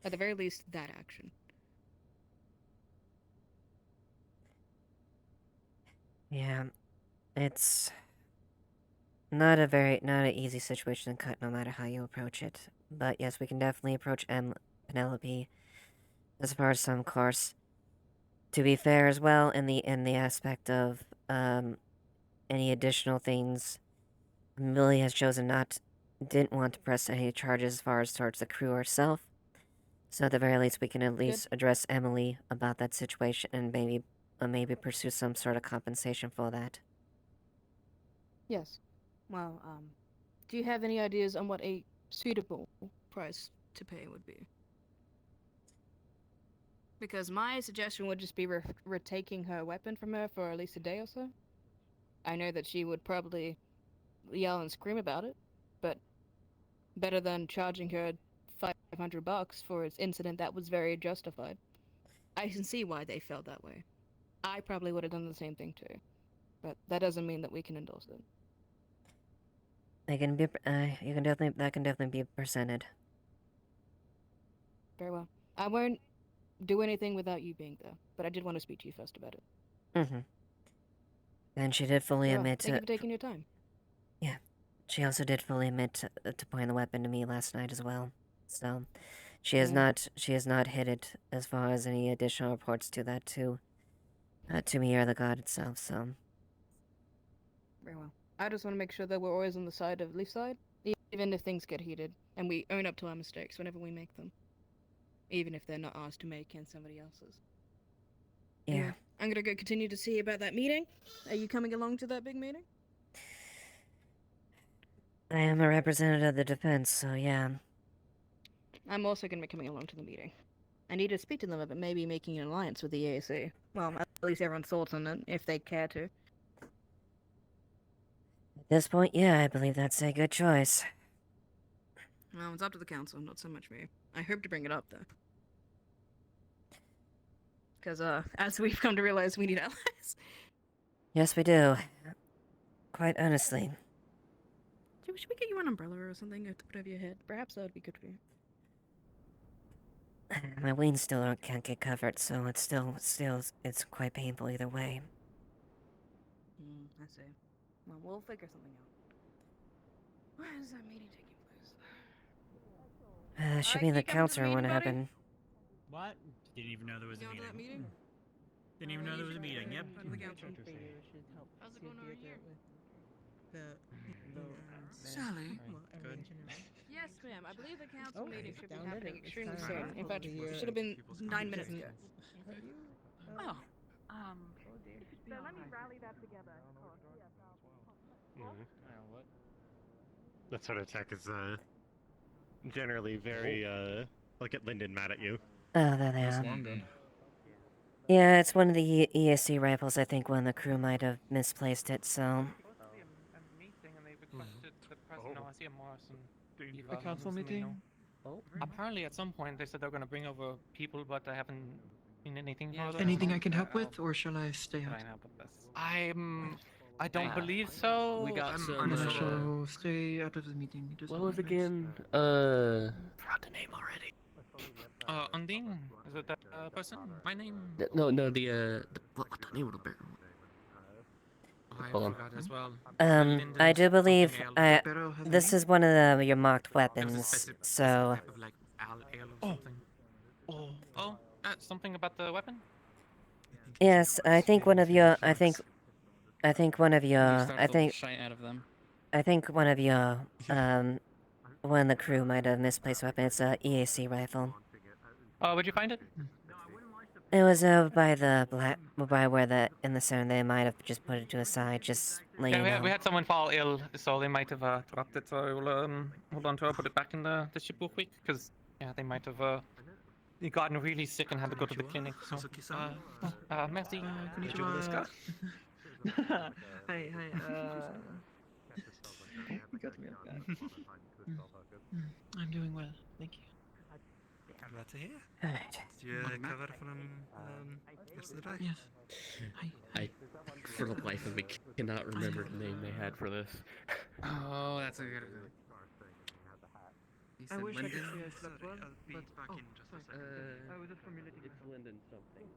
At the very least, that action. Yeah, it's not an easy situation to cut no matter how you approach it. But yes, we can definitely approach Penelope as far as some course. To be fair as well, in the aspect of any additional things, Millie has chosen didn't want to press any charges as far as towards the crew herself. So at the very least, we can at least address Emily about that situation and maybe pursue some sort of compensation for that. Yes. Well, do you have any ideas on what a suitable price to pay would be? Because my suggestion would just be retaking her weapon from her for at least a day or so. I know that she would probably yell and scream about it, but better than charging her $500 for its incident that was very justified. I can see why they felt that way. I probably would have done the same thing too, but that doesn't mean that we can endorse it. That can definitely be presented. Very well. I won't do anything without you being there, but I did want to speak to you first about it. Mm-hmm. And she did fully admit Thank you for taking your time. Yeah. She also did fully admit to pointing the weapon to me last night as well. So, she has not hid it as far as any additional reports to that to me or the god itself. So. Very well. I just want to make sure that we're always on the side of Leaf's side, even if things get heated, and we own up to our mistakes whenever we make them, even if they're not ours to make and somebody else's. Yeah. Anyway, I'm gonna go continue to see about that meeting. Are you coming along to that big meeting? I am a representative of the defense, so yeah. I'm also gonna be coming along to the meeting. I need to speak to them about maybe making an alliance with the EAC. Well, at least everyone's thoughts on it, if they care to. At this point, yeah, I believe that's a good choice. Well, it's up to the council, not so much me. I hope to bring it up, though. Because, as we've come to realize, we need allies. Yes, we do. Quite honestly. Should we get you an umbrella or something to put over your head? Perhaps that would be good for you. My wings still can't get covered, so it's it's quite painful either way. I see. Well, we'll figure something out. Where is that meeting taking place? Should be in the council room when it happened. What? Didn't even know there was a meeting. That meeting? Didn't even know there was a meeting. Yep. How's it going over here? Sally? Good. Yes, ma'am. I believe the council meeting should be Happening extremely soon. In fact, it should have been 9 minutes ago. Oh. So let me rally that together. That sort of tech is generally very like at Lyndon mad at you. Oh, there they are. Yeah, it's one of the ESC rifles. I think one of the crew might have misplaced it, so. The council meeting? Apparently, at some point, they said they're going to bring over people, but I haven't seen anything further. Anything I can help with, or shall I stay out? I don't believe so. We got Then I shall stay out of the meeting. What was again? Forgot the name already. Undine? Is it that person? My name? No, the what the name of the bear? I Hold on. forgot as well. I do believe this is one of your mocked weapons, so. Something about the weapon? Yes, I think one of your. I think one of your. I think one of your. One of the crew might have misplaced weapon. It's a EAC rifle. Where'd you find it? It was over by where the in the center. They might have just put it to the side, just let you know. We had someone fall ill, so they might have dropped it. So I will hold on to it, put it back in the ship real quick, because yeah, they might have gotten really sick and had to go to the clinic. So, merci. Konnichiwa. Hi. You got me off guard. I'm doing well, thank you. Glad to hear. Alright. Did you cover from yesterday? Yes. I, for the life of me, cannot remember the name they had for this. Oh, that's a good. You I said wish I could Linden? say I slept well, I'll be but back in just a second. I was just formulating. It's Linden something.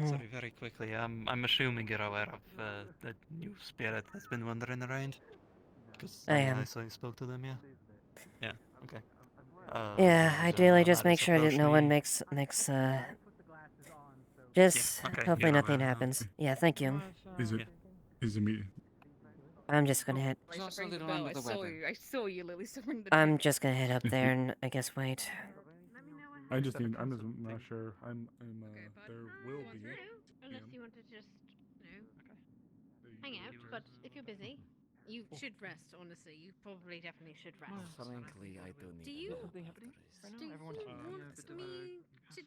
Sorry, very quickly. I'm assuming you're aware of the new spirit that's been wandering around. Because I am. I saw you spoke to them, yeah. Yeah. Okay. Yeah, ideally just make Maris sure that approached no one me. just okay, hopefully you're nothing aware, happens. okay. Yeah, thank you. Is it? Is the meeting? I'm just gonna head. I should ring the bell. I saw you, Lily. So ring the I'm just gonna head up there and I guess wait. I just need. I'm just not sure. There will be. Unless you want to just, hang out. But if you're busy, you should rest. Honestly, you probably definitely should rest. Frankly, I don't Do need you? any Do you Everyone's want me to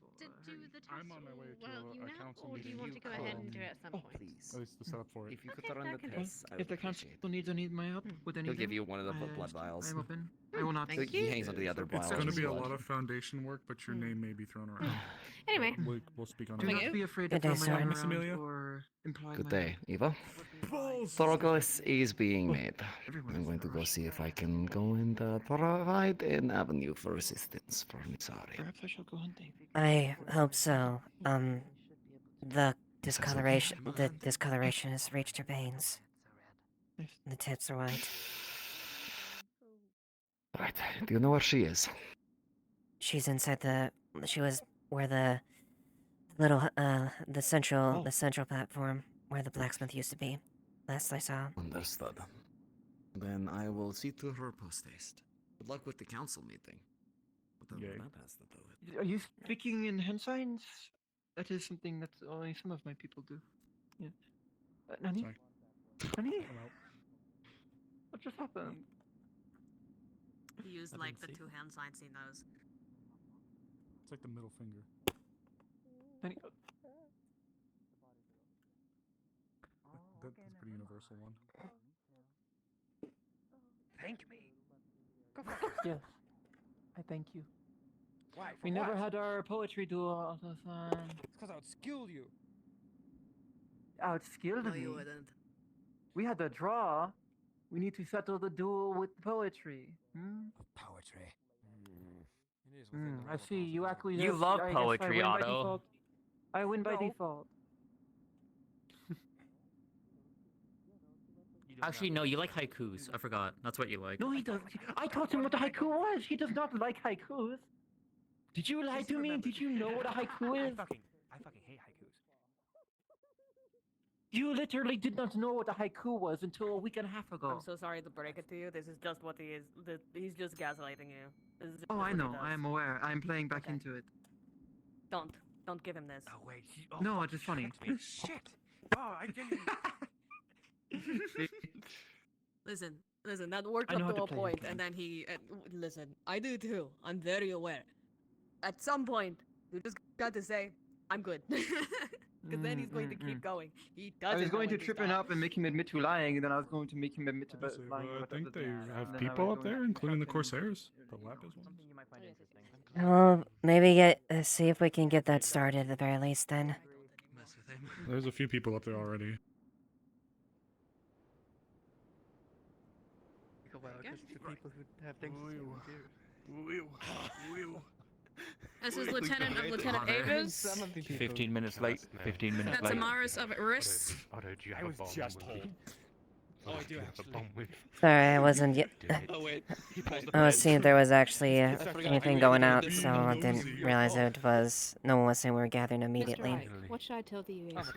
do the test? I'm on my way to Well, you a now, council or do you meeting. want to go ahead and do it at some point? Please. At least to set up for it. If you could Okay, run the that can tests, I would If the council appreciate it. needs my help with anything, He'll give you one of the blood vials. I'm open. I will not. Thank He you. hangs onto the other It's vials. going to with be a blood. lot of foundation work, but your name may be thrown around. Anyway. We'll speak on Do it. not be afraid to Good day, throw my name sir. around or imply Good my day, Eva. Thorogos is being made. I'm going to go see if I can go and provide an avenue for resistance for Misari. Perhaps I shall go hunting. I hope so. The discoloration has reached her veins. The tips are white. Right. Do you know where she is? She was where the central platform where the blacksmith used to be. Last I saw. Understood. Then I will see to her post haste. Good luck with the council meeting. Whatever that has to do with. Are you speaking in hand signs? That is something that only some of my people do. Yeah. Nani? Nani? What just happened? He used like the two hand signs he knows. It's like the middle finger. Nani? That's a pretty universal one. Thank me. Yes. I thank you. Why? We never had our poetry duel all the time. It's because I would skill you. Outskilled No, me. you wouldn't. We had a draw. We need to settle the duel with poetry. Poetry. I see. You actually. You love I guess poetry, I win by Otto. default. I win by No. default. Actually, no, you like haikus. I forgot. That's what you like. No, he does. I taught him what a haiku was. He does not like haikus. Did you lie to me? Did you know what a haiku is? I fucking hate haikus. You literally did not know what a haiku was until a week and a half ago. I'm so sorry to break it to you. This is just what he is. He's just gaslighting you. This is just Oh, what I he know. does. I am aware. I'm playing back into it. Don't give him this. Oh wait. No, it's just funny. Shit. Oh, I didn't. Listen. That worked I know up how to to a play point, it. and then he. Listen, I do too. I'm very aware. At some point, you just got to say, "I'm good," because then he's going to keep going. He doesn't. I was going know to when trip him up and make him admit to lying, and then I was going to make him admit to lying. I think they have then I people was up going there, to including the shout Corsairs. The Lapis ones. Well, maybe see if we can get that started at the very least then. There's a few people up there already. Just the people who have things This is Lieutenant Avers. 15 minutes late. 15 minutes That's late. Amaris of Iris. Otto, do you have a bomb? just with you? told. Oh, I do have a actually. bomb with Sorry, I wasn't yet. Oh wait. I was seeing if there was actually anything going out, so I didn't realize it was. No one was saying we were gathering immediately. Mr. Ike, what should I tell the UAC? Oh my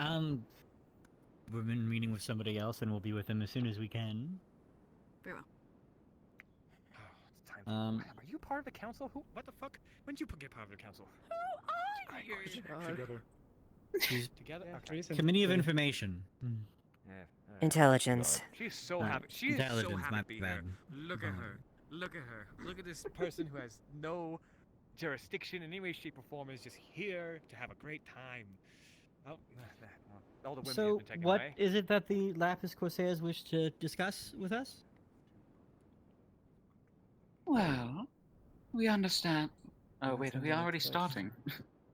god. We've been meeting with somebody else, and we'll be with them as soon as we can. Very well. Are you part of the council? Who? What the fuck? When did you get part of the council? Who are you? Together. Together? Okay. Committee of Information. Intelligence. She's so happy. She is so Intelligence, happy my to be here. bad. Look at her. Look at her. Look at this person who has no jurisdiction in any way, shape, or form is just here to have a great time. Oh, all the women have So, been taken what away. is it that the Lapis Corsairs wish to discuss with us? Well, we understand. Oh wait, are we already starting?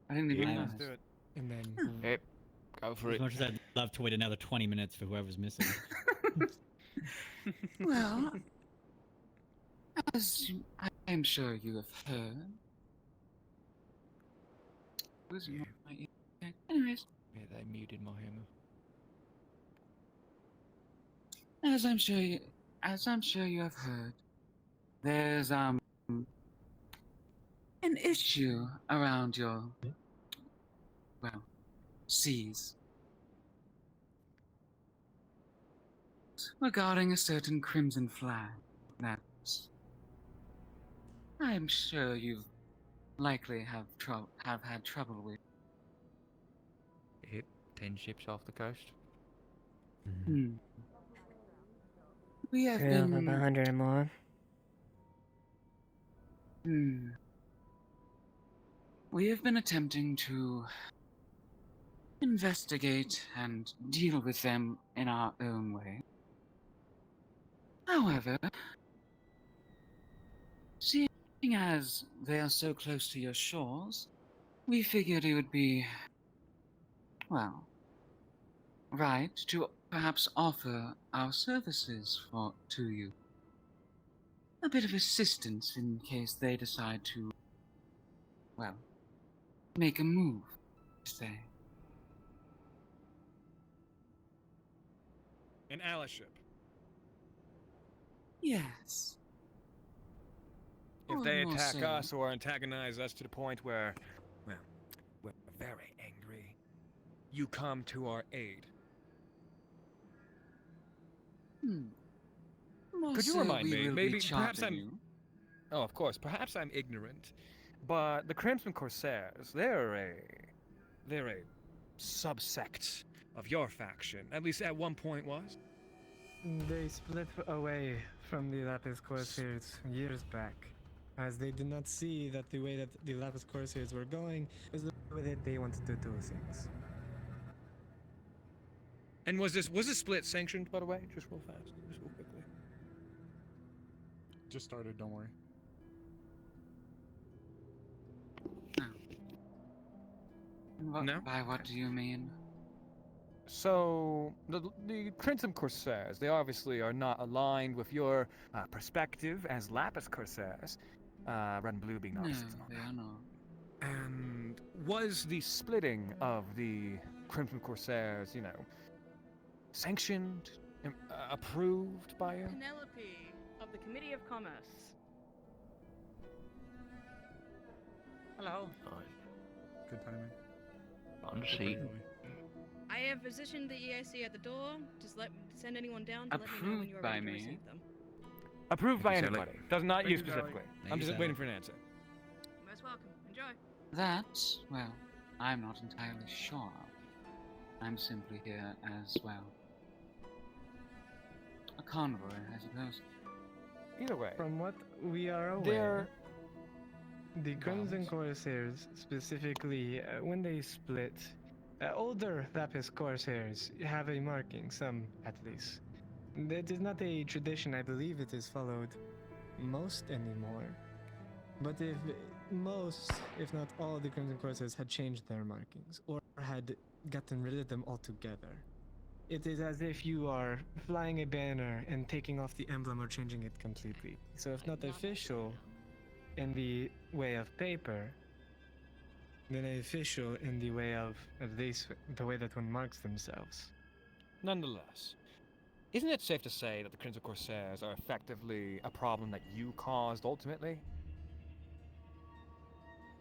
I didn't even Yeah, know. let's do it. And then Yep. Go for As it. much as I'd love to wait another 20 minutes for whoever's missing. Well, as I'm sure you have heard. Anyways, Yeah, they muted my hammer. as I'm sure you have heard, there's an issue around your seas regarding a certain crimson flag that I'm sure you've likely have had trouble with. Yep, 10 ships off the coast. We have Crew of been 100 or more. We have been attempting to investigate and deal with them in our own way. However, seeing as they are so close to your shores, we figured it would be, well, right to perhaps offer our services to you. A bit of assistance in case they decide to, well, make a move, say. An allyship. Yes. If Or they more attack so. us or antagonize us to the point where, well, we're very angry, you come to our aid. More Could you so remind we me? will Maybe be perhaps charging I'm. you. Oh, of course. Perhaps I'm ignorant, but the Crimson Corsairs, they're a subsect of your faction. At least at one point was. They split away from the Lapis Corsairs years back, as they did not see that the way that the Lapis Corsairs were going was the way that they wanted to do things. And was this split sanctioned, by the way? Just real fast, just real quickly. Just started, don't worry. No? By what do you mean? So, the Crimson Corsairs, they obviously are not aligned with your perspective as Lapis Corsairs, red and blue being No, opposites and all they that. are not. And was the splitting of the Crimson Corsairs, sanctioned, approved by you? Penelope of the Committee of Commerce. Hello. Good timing. On the seat. I have positioned the EAC at the door. Just send anyone down to let me know when you're Approved by ready to me. receive them. Approved by Thank you, Sally. anybody. Does not Thank you you, Sally. specifically. Thank I'm you, just Sally. waiting for an answer. Most welcome. Enjoy. That, well, I'm not entirely sure. I'm simply here as, well, a convoy, I suppose. Either way. From what we are aware, the Crimson Corsairs, specifically, when they split, older Lapis Corsairs have a marking, some at least. That is not a tradition I believe it is followed most anymore. But if most, if not all, the Crimson Corsairs had changed their markings, or had gotten rid of them altogether, it is as if you are flying a banner and taking off the emblem or changing it completely. So if not official in the way of paper, then official in the way of the way that one marks themselves. Nonetheless, isn't it safe to say that the Crimson Corsairs are effectively a problem that you caused ultimately?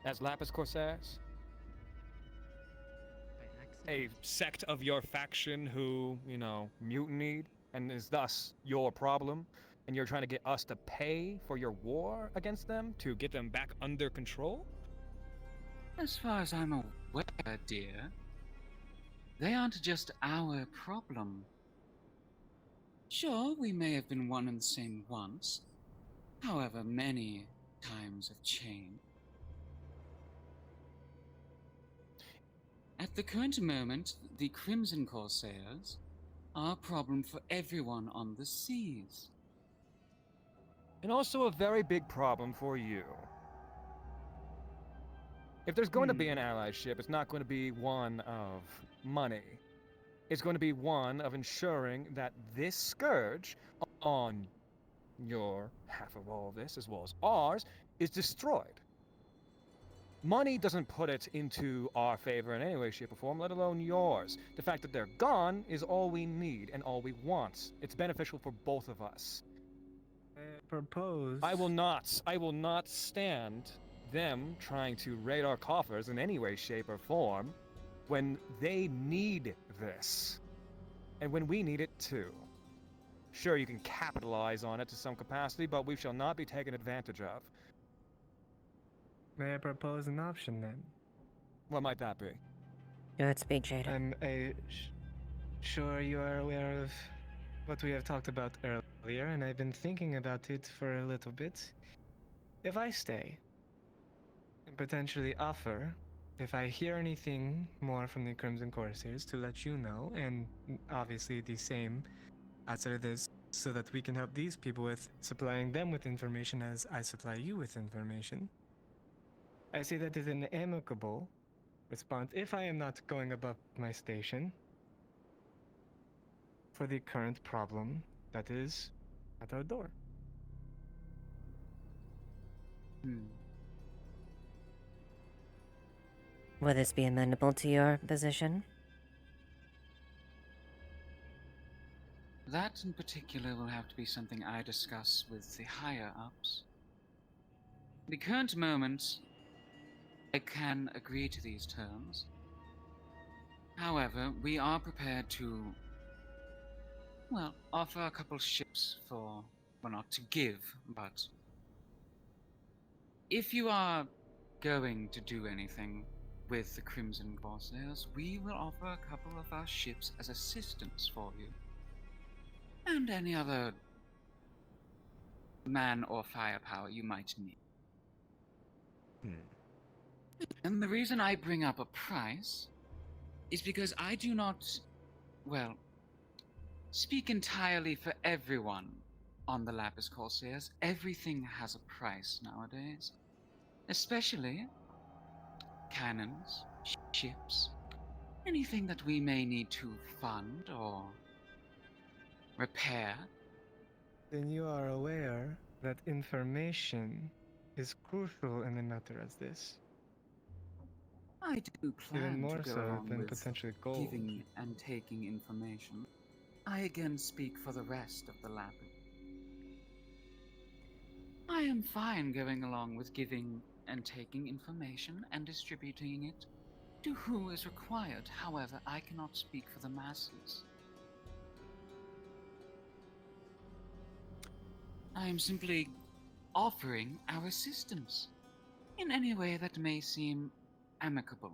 As Lapis Corsairs? A sect of your faction who, mutinied and is thus your problem, and you're trying to get us to pay for your war against them to get them back under control? As far as I'm aware, dear, they aren't just our problem. Sure, we may have been one and the same once. However, many times have changed. At the current moment, the Crimson Corsairs are a problem for everyone on the seas. And also a very big problem for you. If there's going to be an allied ship, it's not going to be one of money. It's going to be one of ensuring that this scourge on your half of all of this, as well as ours, is destroyed. Money doesn't put it into our favor in any way, shape, or form, let alone yours. The fact that they're gone is all we need and all we want. It's beneficial for both of us. Propose. I will not stand them trying to raid our coffers in any way, shape, or form when they need this. And when we need it too. Sure, you can capitalize on it to some capacity, but we shall not be taken advantage of. May I propose an option then? What might that be? Good speak, Jada. I'm sure you are aware of what we have talked about earlier, and I've been thinking about it for a little bit. If I stay, and potentially offer, if I hear anything more from the Crimson Corsairs, to let you know, and obviously the same outside of this, so that we can help these people with supplying them with information as I supply you with information. I see that as an amicable response, if I am not going above my station, for the current problem that is at our door. Would this be amenable to your position? That in particular will have to be something I discuss with the higher ups. At the current moment, I can agree to these terms. However, we are prepared to, well, offer a couple ships for, well, not to give, but if you are going to do anything with the Crimson Corsairs, we will offer a couple of our ships as assistance for you. And any other man or firepower you might need. And the reason I bring up a price is because I do not, well, speak entirely for everyone on the Lapis Corsairs. Everything has a price nowadays. Especially cannons, ships, anything that we may need to fund or repair. Then you are aware that information is crucial in a matter as this. I do plan Even more to go so along than with potentially gold. giving and taking information. I again speak for the rest of the lab. I am fine going along with giving and taking information and distributing it to who is required. However, I cannot speak for the masses. I am simply offering our assistance in any way that may seem amicable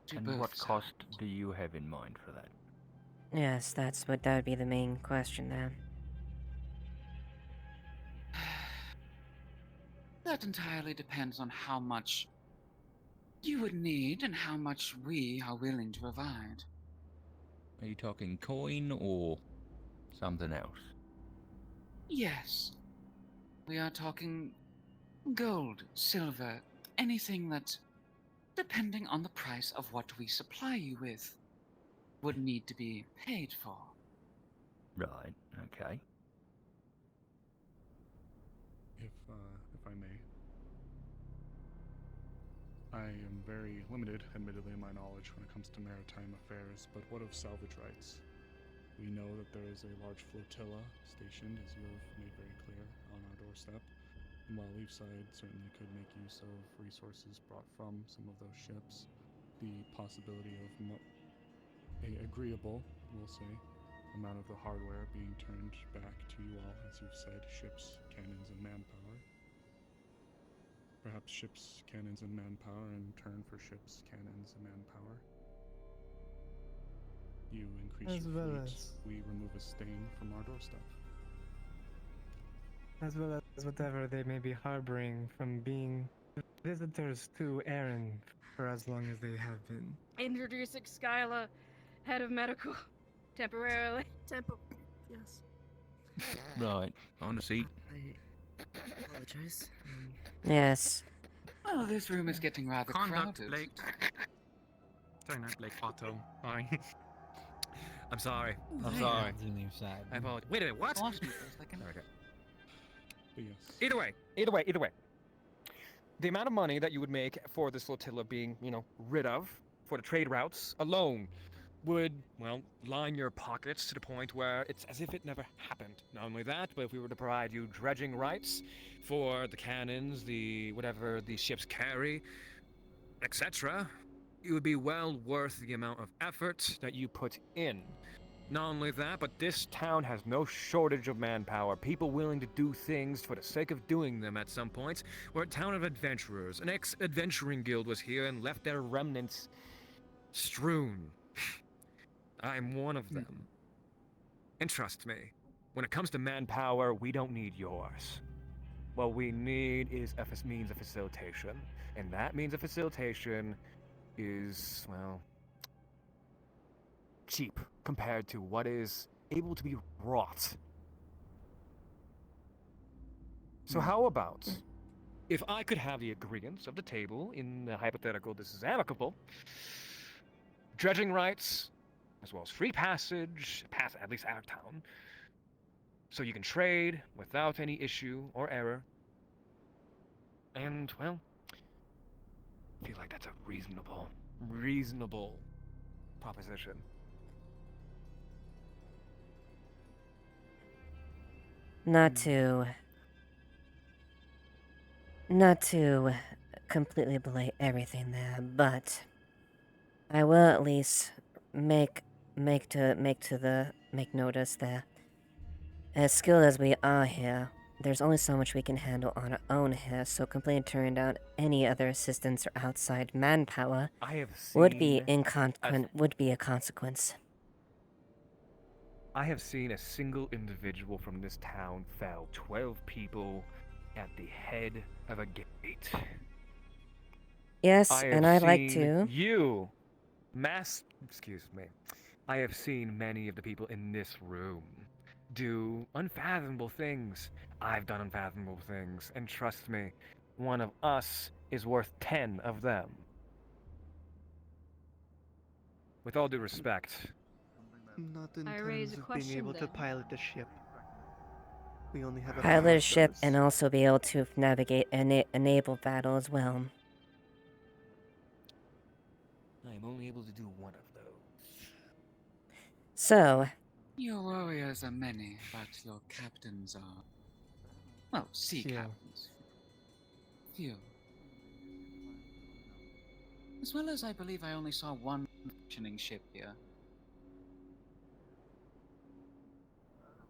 to And both what sides. cost do you have in mind for that? Yes, that would be the main question then. That entirely depends on how much you would need and how much we are willing to provide. Are you talking coin or something else? Yes. We are talking gold, silver, anything that, depending on the price of what we supply you with, would need to be paid for. Right, okay. If I may. I am very limited, admittedly, in my knowledge when it comes to maritime affairs, but what of salvage rights? We know that there is a large flotilla stationed, as you have made very clear, on our doorstep. And while Leafside certainly could make use of resources brought from some of those ships, the possibility of a agreeable, we'll say, amount of the hardware being turned back to you all, as you've said, ships, cannons, and manpower. Perhaps ships, cannons, and manpower in turn for ships, cannons, and manpower. You increase As your well fleet, as- we remove a stain from our doorstep. As well as whatever they may be harboring from being visitors to Erin for as long as they have been. Introducing Skylar, head of medical, temporarily. Yes. Right, on a seat. I apologize. Yes. Well, this room is getting rather Conduct, crowded. Blake. Sorry, not Blake. Otto. Fine. I'm sorry. I'm Yeah, sorry. it's on your side. I apologize. Wait a minute, what? Lost me for a second. Okay. But yes. Either way. The amount of money that you would make for this flotilla being, rid of, for the trade routes alone, would, well, line your pockets to the point where it's as if it never happened. Not only that, but if we were to provide you dredging rights for the cannons, whatever the ships carry, etc., it would be well worth the amount of effort that you put in. Not only that, but this town has no shortage of manpower, people willing to do things for the sake of doing them at some point. We're a town of adventurers. An ex-adventuring guild was here and left their remnants strewn. I'm one of them. And trust me, when it comes to manpower, we don't need yours. What we need is a means of facilitation. And that means of facilitation is, well, cheap compared to what is able to be wrought. So how about, if I could have the agreements of the table in the hypothetical this is amicable, dredging rights, as well as free passage, at least out of town, so you can trade without any issue or error. And, well, I feel like that's a reasonable proposition. Not to completely belay everything there, but I will at least make notice that as skilled as we are here, there's only so much we can handle on our own here, so completely turning down any other assistance or outside manpower would be a consequence. I have seen a single individual from this town fell 12 people at the head of a gate. Yes, and I'd like to. Excuse me. I have seen many of the people in this room do unfathomable things. I've done unfathomable things, and trust me, one of us is worth 10 of them. With all due respect, Not in I terms raise a of question being able to then. pilot a ship. We only have a Pilot a ship those. and also be able to navigate a naval battle as well. I am only able to do one of those. So, Your warriors are many, but your captains are, well, sea captains. Few. As well as I believe I only saw one functioning ship here.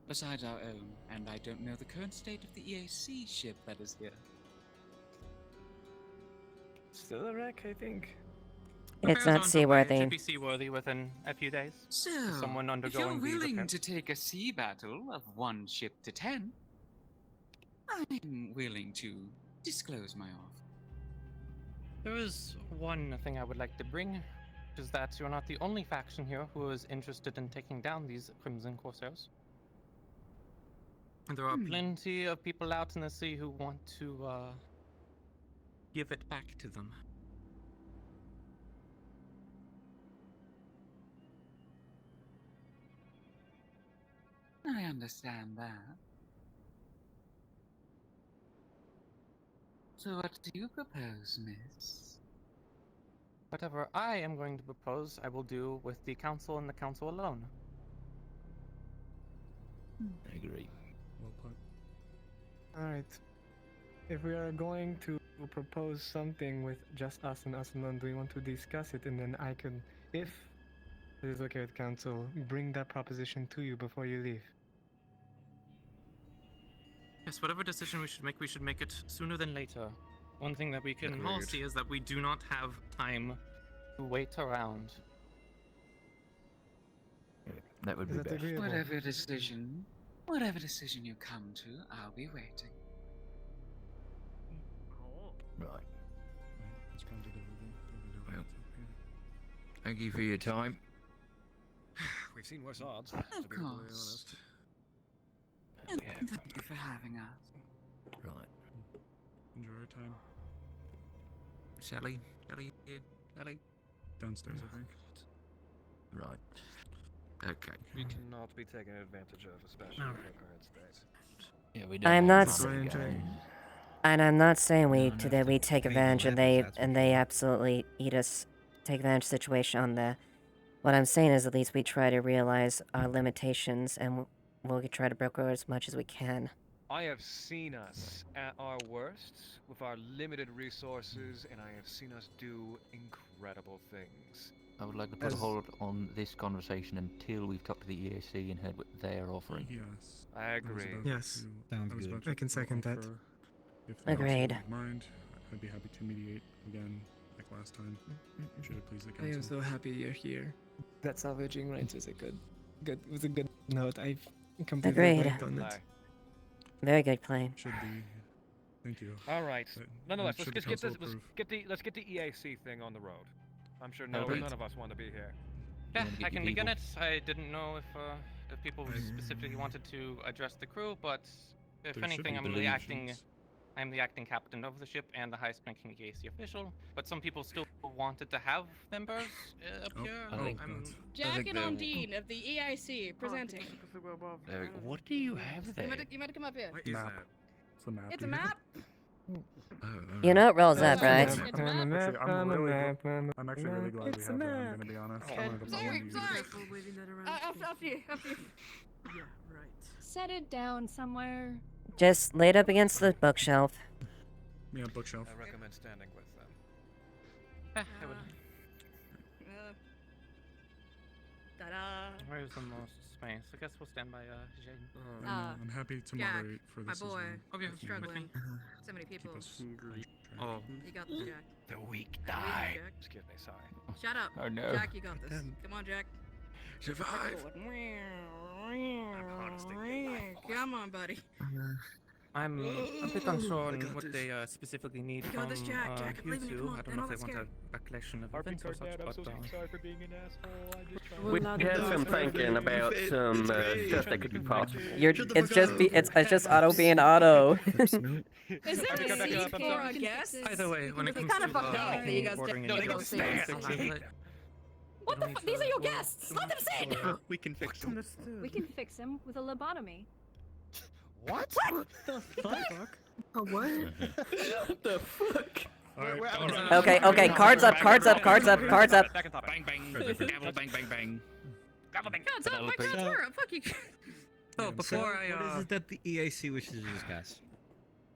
Besides our own, and I don't know the current state of the EAC ship that is here. Still a wreck, I think. it's not It seaworthy. should be seaworthy within a few days. So, Someone if you're undergoing the willing repair. to take a sea battle of 1 ship to 10, I'm willing to disclose my offer. There is one thing I would like to bring, which is that you're not the only faction here who is interested in taking down these Crimson Corsairs. And there are plenty of people out in the sea who want to give it back to them. I understand that. So what do you propose, miss? Whatever I am going to propose, I will do with the council and the council alone. I agree. Well put. Alright. If we are going to propose something with just us and us alone, do we want to discuss it? And then I could, if it is okay with council, bring that proposition to you before you leave. Yes, whatever decision we should make it sooner than later. One thing that we can all Agreed. see is that we do not have time to wait around. That would Is be that best. agreeable? Whatever decision you come to, I'll be waiting. Right. Let's come to the Well, thank you for your time. We've seen worse odds, Of to be completely course. honest. And thank you for having us. Right. Enjoy your time. Sally? Sally? Sally? Downstairs, I think. Right. Okay. We cannot be taken advantage of, especially in her current state. Yeah, we I'm not. And I'm not saying No, no, that we take advantage and they that's for they absolutely eat us, take advantage of the situation on there. What I'm saying is at least we try to realize our limitations and we'll try to broker as much as we can. I have seen us at our worst with our limited resources, and I have seen us do incredible things. I would like to put a hold on this conversation until we've talked to the EAC and heard what they're offering. Yes. I agree. Yes. Sounds was good. about to I can second that. offer, if they also Agreed. wouldn't mind, I'd be happy to mediate again, like last time. Should it please the I am council? so happy you're here. That salvaging rights was a good note. I've completely Agreed. worked on it. Very good claim. Should be. Thank you. All right. But Nonetheless, should let's the get this. council Let's get the EAC thing on the road. I'm sure Agreed. none of us want to be here. Yeah, Wanna get I your can begin people. it. I didn't know if people specifically wanted to address the crew, but if There should anything, be I'm the acting. allegiance. I'm the acting captain of the ship and the highest-ranking EAC official. But some people still wanted to have members appear. Jack and Ondine of the EIC presenting. What do you have there? You might come up here. Map. It's a map. It's a map. You know it rolls up, right? Actually, I'm actually really glad we have that, I'm gonna be honest. I wanted to Sorry. use it. After you. Set it down somewhere. Just laid up against the bookshelf. Yeah, bookshelf. I recommend standing with them. I would. Ta-da. Where's the most space? I guess we'll stand by Jane. I'm happy to Jack, moderate for my this boy, as well. Okay, I'm struggling. So many people. Oh. You got this, Jack. The weak Die. die. Jack. Excuse me, sorry. Shut up. Oh, no. Jack, you got this. Come on, Jack. Survive. Come on, buddy. I'm a bit unsure on what they specifically need You got from this, Jack. Jack, I'm you leaving you. two. Come on. I don't They're know not if they want scared. a recollection of events or such, but sorry for being an asshole. I'm just trying We had some thinking about some stuff that could be possible. It's just Otto being Otto. Is there a seat for our guests? Either way, when it They comes kind of to fucked up that you guys ordering get any those seats. What the fuck? These are your guests. Let them sit. We can fix them. We can fix him with a lobotomy. What? What the fuck? What the fuck? Okay, cards up. Back on topic. Bang bang. Gavel bang bang bang. Gavel bang. God, stop. My cards were. Fuck you. So before What is it that the EAC wishes to discuss?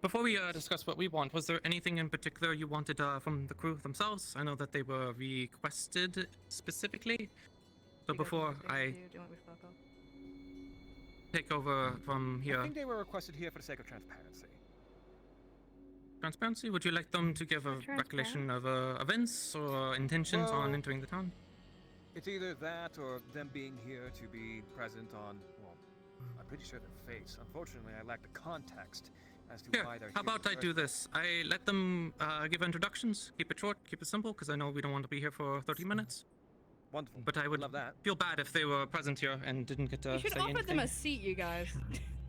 Before we discuss what we want, was there anything in particular you wanted from the crew themselves? I know that they were requested specifically. So before I take over from I here, think they were requested here for the sake of transparency. transparency, would you like them to give a recollection of events or intentions on Well- entering the town? It's either that or them being here to be present on, well, I'm pretty sure their face. Unfortunately, I lack the context as to Here, why they're how here. about I do this? I let them give introductions, keep it short, keep it simple, because I know we don't want to be here for 30 minutes. Wonderful. But I would Love that. feel bad if they were present here and didn't get to You should say offer anything. them a seat, you guys.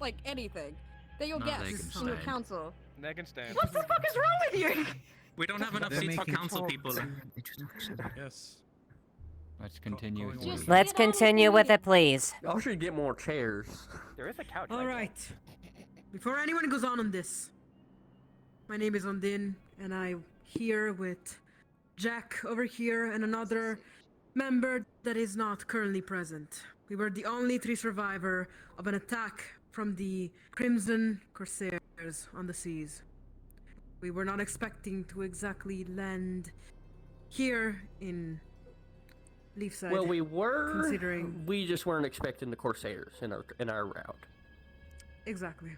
Like anything. They're your No, they guests can in your stand. council. They can stand. What the fuck is wrong with you? We don't have enough They're seats for making council talks. people. Yes. Let's continue. with the Just meeting. Let's continue with it, please. Y'all should get more chairs. There is a couch. All right. Before anyone goes on this, my name is Ondine, and I'm here with Jack over here and another member that is not currently present. We were the only three survivor of an attack from the Crimson Corsairs on the seas. We were not expecting to exactly land here in Leafside. Well, we were. Considering We just weren't expecting the Corsairs in our route. exactly.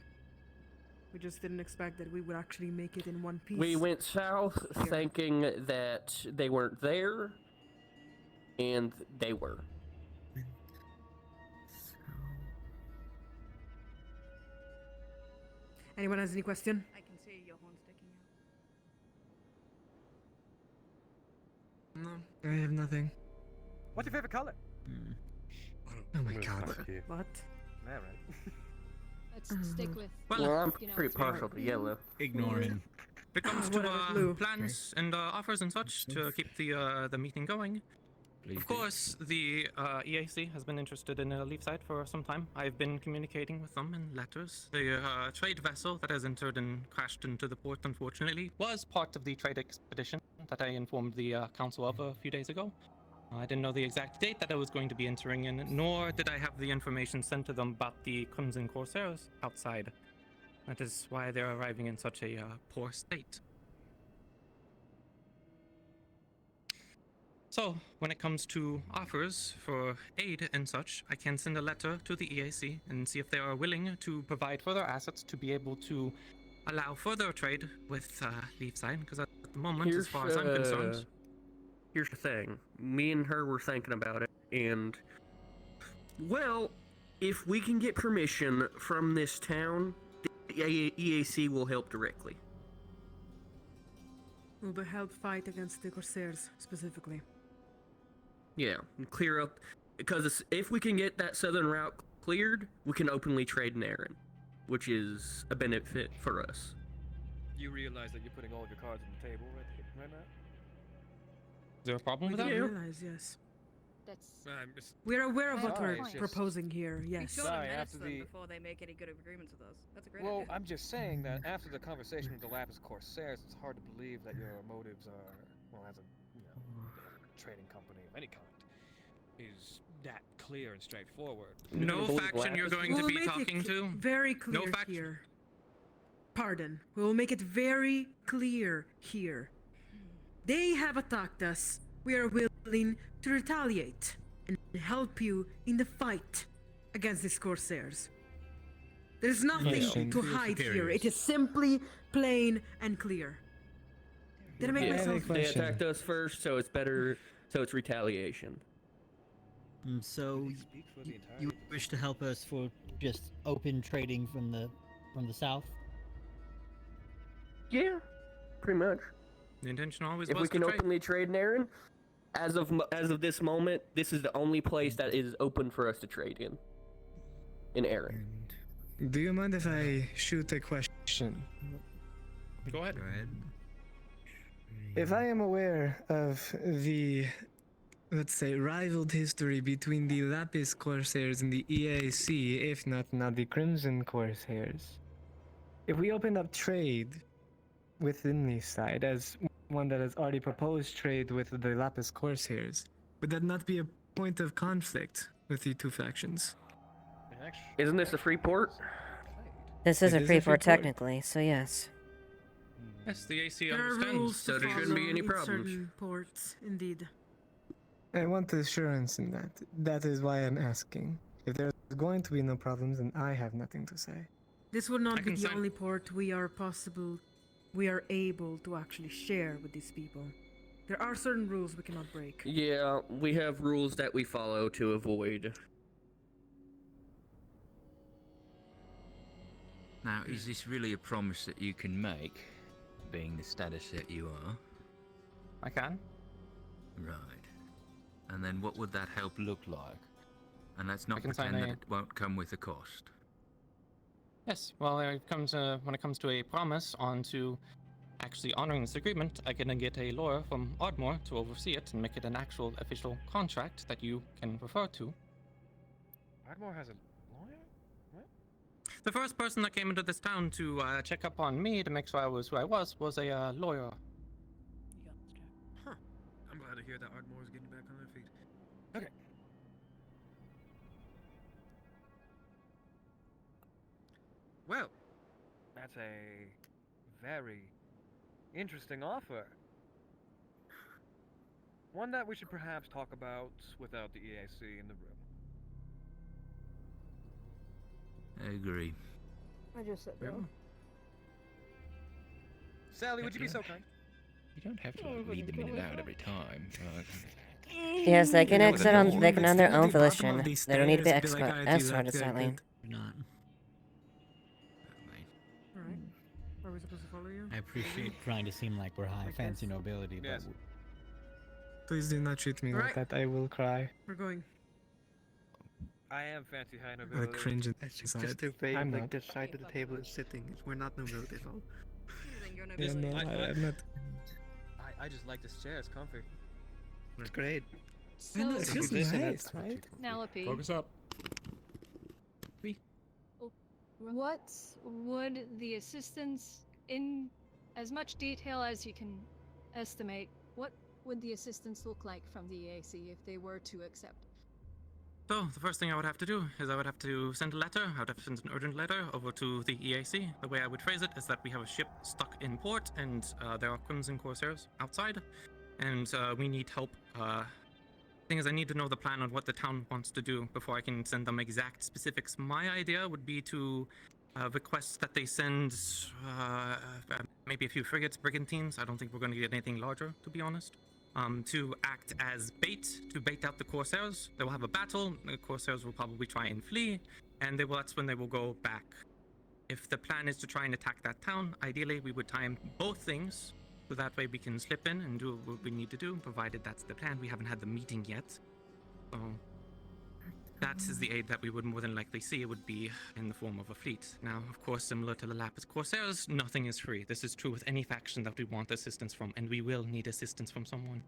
We just didn't expect that we would actually make it in one piece. We went south thinking that they weren't there, and they were. Anyone has any question? I can see your horn sticking out. No, I have nothing. What's your favorite color? Oh my god. What? Yeah, right. Let's stick with. Well, I'm you know, pretty partial to yellow. Ignore him. it comes to Whatever, Lou. plans and offers and such to keep the meeting going. Of course, the EAC has been interested in Leafside for some time. I've been communicating with them in letters. The trade vessel that has entered and crashed into the port, unfortunately, was part of the trade expedition that I informed the council of a few days ago. I didn't know the exact date that I was going to be entering in, nor did I have the information sent to them about the Crimson Corsairs outside. That is why they're arriving in such a poor state. So, when it comes to offers for aid and such, I can send a letter to the EAC and see if they are willing to provide further assets to be able to allow further trade with Leafside, because at the moment, as far as I'm concerned... Here's the thing. Me and her were thinking about it, and... Well, if we can get permission from this town, the EAC will help directly. Will help fight against the Corsairs, specifically. Yeah, and clear up... Because if we can get that southern route cleared, we can openly trade in Aaron, which is a benefit for us. You realize that you're putting all of your cards on the table right now? Is there a problem with We that? do realize, yes. That's... We're aware of what Sorry, we're it's just- proposing here, yes. We've got to Sorry, menace after them the- before they make any good agreements with us. That's a great Well, idea. I'm just saying that after the conversation with the Lapis Corsairs, it's hard to believe that your motives are, well, as a trading company of any kind, is that clear and straightforward. No faction you're going to We'll be make talking it to? very clear No faction. here. Pardon. We will make it very clear here. They have attacked us. We are willing to retaliate and help you in the fight against these Corsairs. There's nothing to hide here. It is simply plain and clear. Did I make myself They attacked us first, so it's better... So it's retaliation. So you wish to help us for just open trading from the south? Yeah, pretty much. The intention always If was we can to trade. openly trade in Aaron, as of this moment, this is the only place that is open for us to trade in Aaron. Do you mind if I shoot a question? Go ahead. If I am aware of the, let's say, rivaled history between the Lapis Corsairs and the EAC, if not now the Crimson Corsairs, if we open up trade within the side as one that has already proposed trade with the Lapis Corsairs, would that not be a point of conflict with the two factions? Isn't this a free port? This is It a is free a free port port. technically, so yes. Yes, the AC There are understands. rules to there shouldn't be follow any in problems. certain ports, indeed. I want assurance in that. That is why I'm asking. If there's going to be no problems, then I have nothing to say. This will not I be can the sign- only port we are able to actually share with these people. There are certain rules we cannot break. Yeah, we have rules that we follow to avoid. Now, is this really a promise that you can make, being the status that you are? I can. Right. And then what would that help look like? And let's not can sign pretend that a- it won't come with a cost. Yes, well, when it comes to a promise on to actually honoring this agreement, I can get a lawyer from Ardmore to oversee it and make it an actual official contract that you can refer to. Ardmore has a lawyer? What? The first person that came into this town to check up on me to make sure I was who I was a lawyer. Huh. I'm glad to hear that Ardmore's getting back on their feet. Okay. Well, that's a very interesting offer. One that we should perhaps talk about without the EAC in the room. I agree. I just said that. Sally, would you be so kind? You don't have to read the minute out every time. Yes, they can exit on. They can on their own At the bottom of volition. these They don't need to be stairs, be like, "Alright, you escorted, left, sadly. good." Not. Alright. Are we supposed to follow you? I appreciate trying to seem like we're high fancy nobility, but Yes. Please do not treat me like Alright. that. I will cry. We're going. I am fancy high I nobility. cringe That's inside. just the way I'm like not. the side of the table is sitting. We're not nobility at all. You're no Yeah, villain. no, I'm not. I just like this chair. It's comfy. It's great. So, I know, it feels nice, right? Penelope, Focus up. what would the assistance, in as much detail as you can estimate, what would the assistance look like from the EAC if they were to accept? So, the first thing I would have to do is I would have to send a letter. I would have to send an urgent letter over to the EAC. The way I would phrase it is that we have a ship stuck in port and there are Crimson Corsairs outside, and we need help. Thing is, I need to know the plan on what the town wants to do before I can send them exact specifics. My idea would be to request that they send maybe a few frigates, brigantines. I don't think we're going to get anything larger, to be honest. To act as bait, to bait out the Corsairs. They will have a battle, the Corsairs will probably try and flee, and that's when they will go back. If the plan is to try and attack that town, ideally we would time both things, so that way we can slip in and do what we need to do, provided that's the plan. We haven't had the meeting yet. So that is the aid that we would more than likely see. It would be in the form of a fleet. Now, of course, similar to the Lapis Corsairs, nothing is free. This is true with any faction that we want assistance from, and we will need assistance from someone.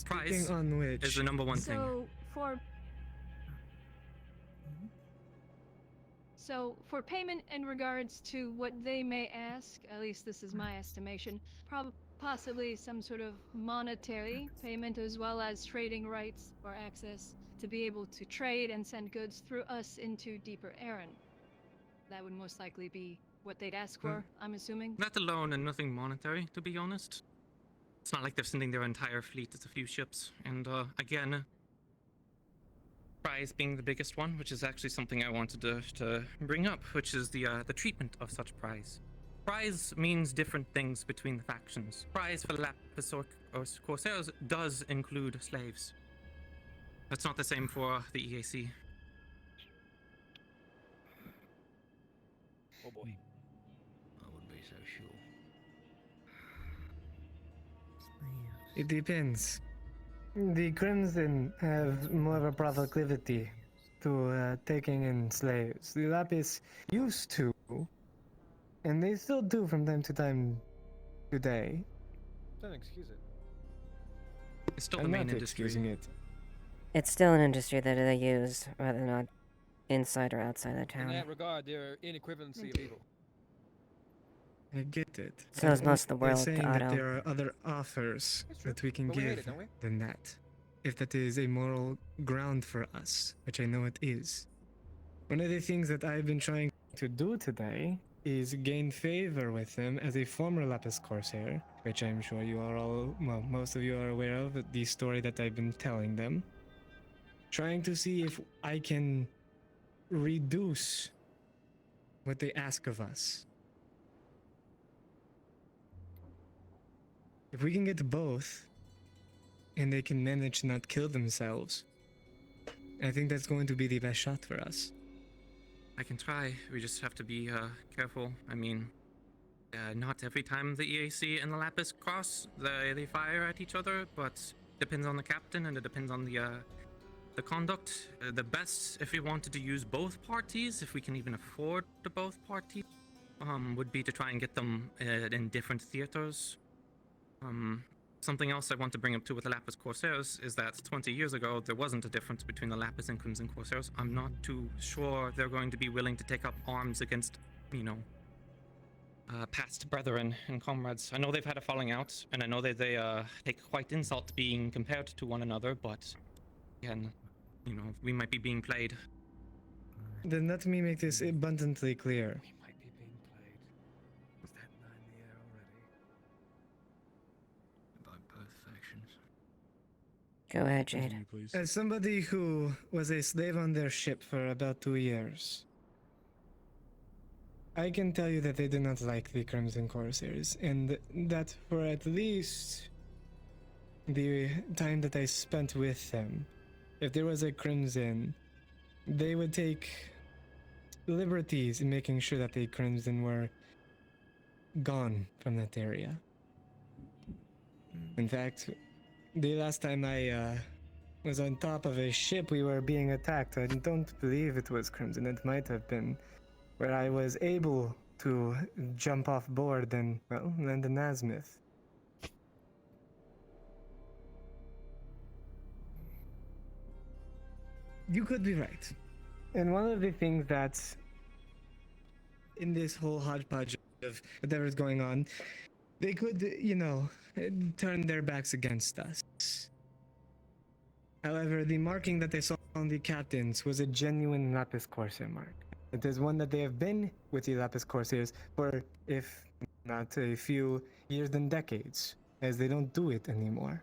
Prize on which, is the number one thing. So for payment in regards to what they may ask, at least this is my estimation, possibly some sort of monetary payment as well as trading rights or access to be able to trade and send goods through us into Deeper Aaron. That would most likely be what they'd ask for, I'm assuming. That alone and nothing monetary, to be honest. It's not like they're sending their entire fleet, it's a few ships. And again, prize being the biggest one, which is actually something I wanted to bring up, which is the treatment of such prize. Prize means different things between the factions. Prize for Lapis or Corsairs does include slaves. That's not the same for the EAC. Oh boy. I wouldn't be so sure. It depends. The Crimson have more of a proclivity to taking in slaves. The Lapis used to, and they still do from time to time today. Don't excuse it. It's still I'm the main not industry. excusing it. It's still an industry that they use, whether or not inside or outside the In town. that regard, they're inequivalency of evil. I get it. So is most of the They're world, saying that Otto. there are other offers that we can But we hate give it, don't we? than that. If that is a moral ground for us, which I know it is. One of the things that I've been trying to do today is gain favor with them as a former Lapis Corsair, which I'm sure you are all, well, most of you are aware of, the story that I've been telling them. Trying to see if I can reduce what they ask of us. If we can get both, and they can manage to not kill themselves, I think that's going to be the best shot for us. I can try. We just have to be careful. I mean, not every time the EAC and the Lapis cross, they fire at each other, but depends on the captain and it depends on the conduct. The best, if we wanted to use both parties, if we can even afford the both parties, would be to try and get them in different theaters. Something else I want to bring up too with the Lapis Corsairs is that 20 years ago there wasn't a difference between the Lapis and Crimson Corsairs. I'm not too sure they're going to be willing to take up arms against, you know, past brethren and comrades. I know they've had a falling out, and I know that they take quite insult being compared to one another, but again, you know, we might be being played. Then let me make this abundantly clear. Might be being played. Was that 9 in the air already? By both factions. Go ahead, Jade. Continue, please. As somebody who was a slave on their ship for about 2 years, I can tell you that they do not like the Crimson Corsairs, and that for at least the time that I spent with them, if there was a Crimson, they would take liberties in making sure that the Crimson were gone from that area. In fact, the last time I was on top of a ship, we were being attacked. I don't believe it was Crimson. It might have been, where I was able to jump off board than the Nasmith. You could be right. And one of the things that's in this whole hodgepodge of whatever's going on, they could, turn their backs against us. However, the marking that they saw on the captains was a genuine Lapis Corsair mark. It is one that they have been with the Lapis Corsairs for, if not a few years, then decades, as they don't do it anymore.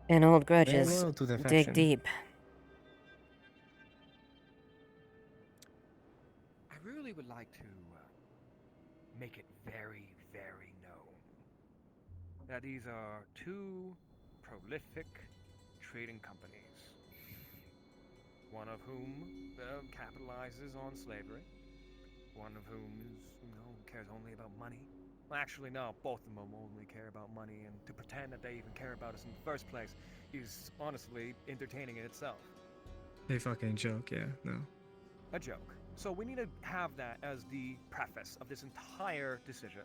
And old They're grudges loyal to their dig faction. deep. I really would like to make it very, very known that these are two prolific trading companies. One of whom capitalizes on slavery. One of whom cares only about money. Well, actually, no, both of them only care about money, and to pretend that they even care about us in the first place is honestly entertaining in itself. A fucking joke, yeah, no. A joke. So we need to have that as the preface of this entire decision.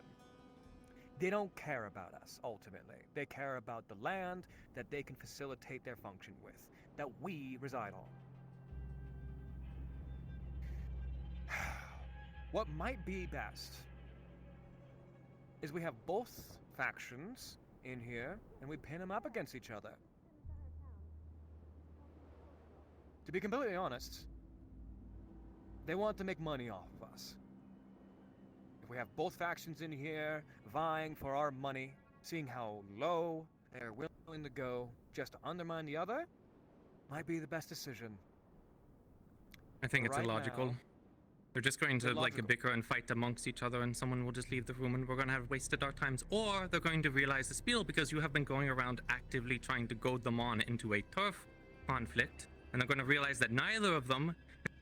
They don't care about us, ultimately. They care about the land that they can facilitate their function with, that we reside on. What might be best is we have both factions in here and we pin them up against each other. To be completely honest, they want to make money off of us. If we have both factions in here vying for our money, seeing how low they're willing to go just to undermine the other, might be the best decision. I think it's Right illogical. now, They're just going to illogical. bicker and fight amongst each other, and someone will just leave the room, and we're going to have wasted our times. Or they're going to realize the spiel because you have been going around actively trying to goad them on into a turf conflict, and they're going to realize that neither of them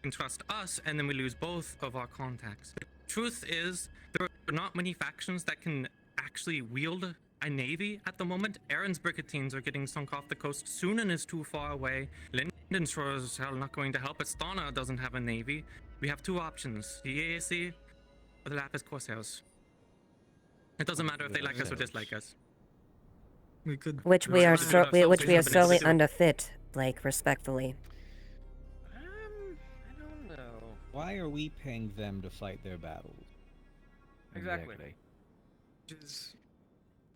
can trust us, and then we lose both of our contacts. The truth is, there are not many factions that can actually wield a navy at the moment. Aaron's brigantines are getting sunk off the coast. Sunan is too far away. Linden's sure as hell not going to help us. Stana doesn't have a navy. We have two options, the EAC or the Lapis Corsairs. It doesn't matter if they like us or dislike us. We could... Which we are sorely under. underfit, Blake, respectfully. I don't know. Why are we paying them to fight their battles? Exactly. Just...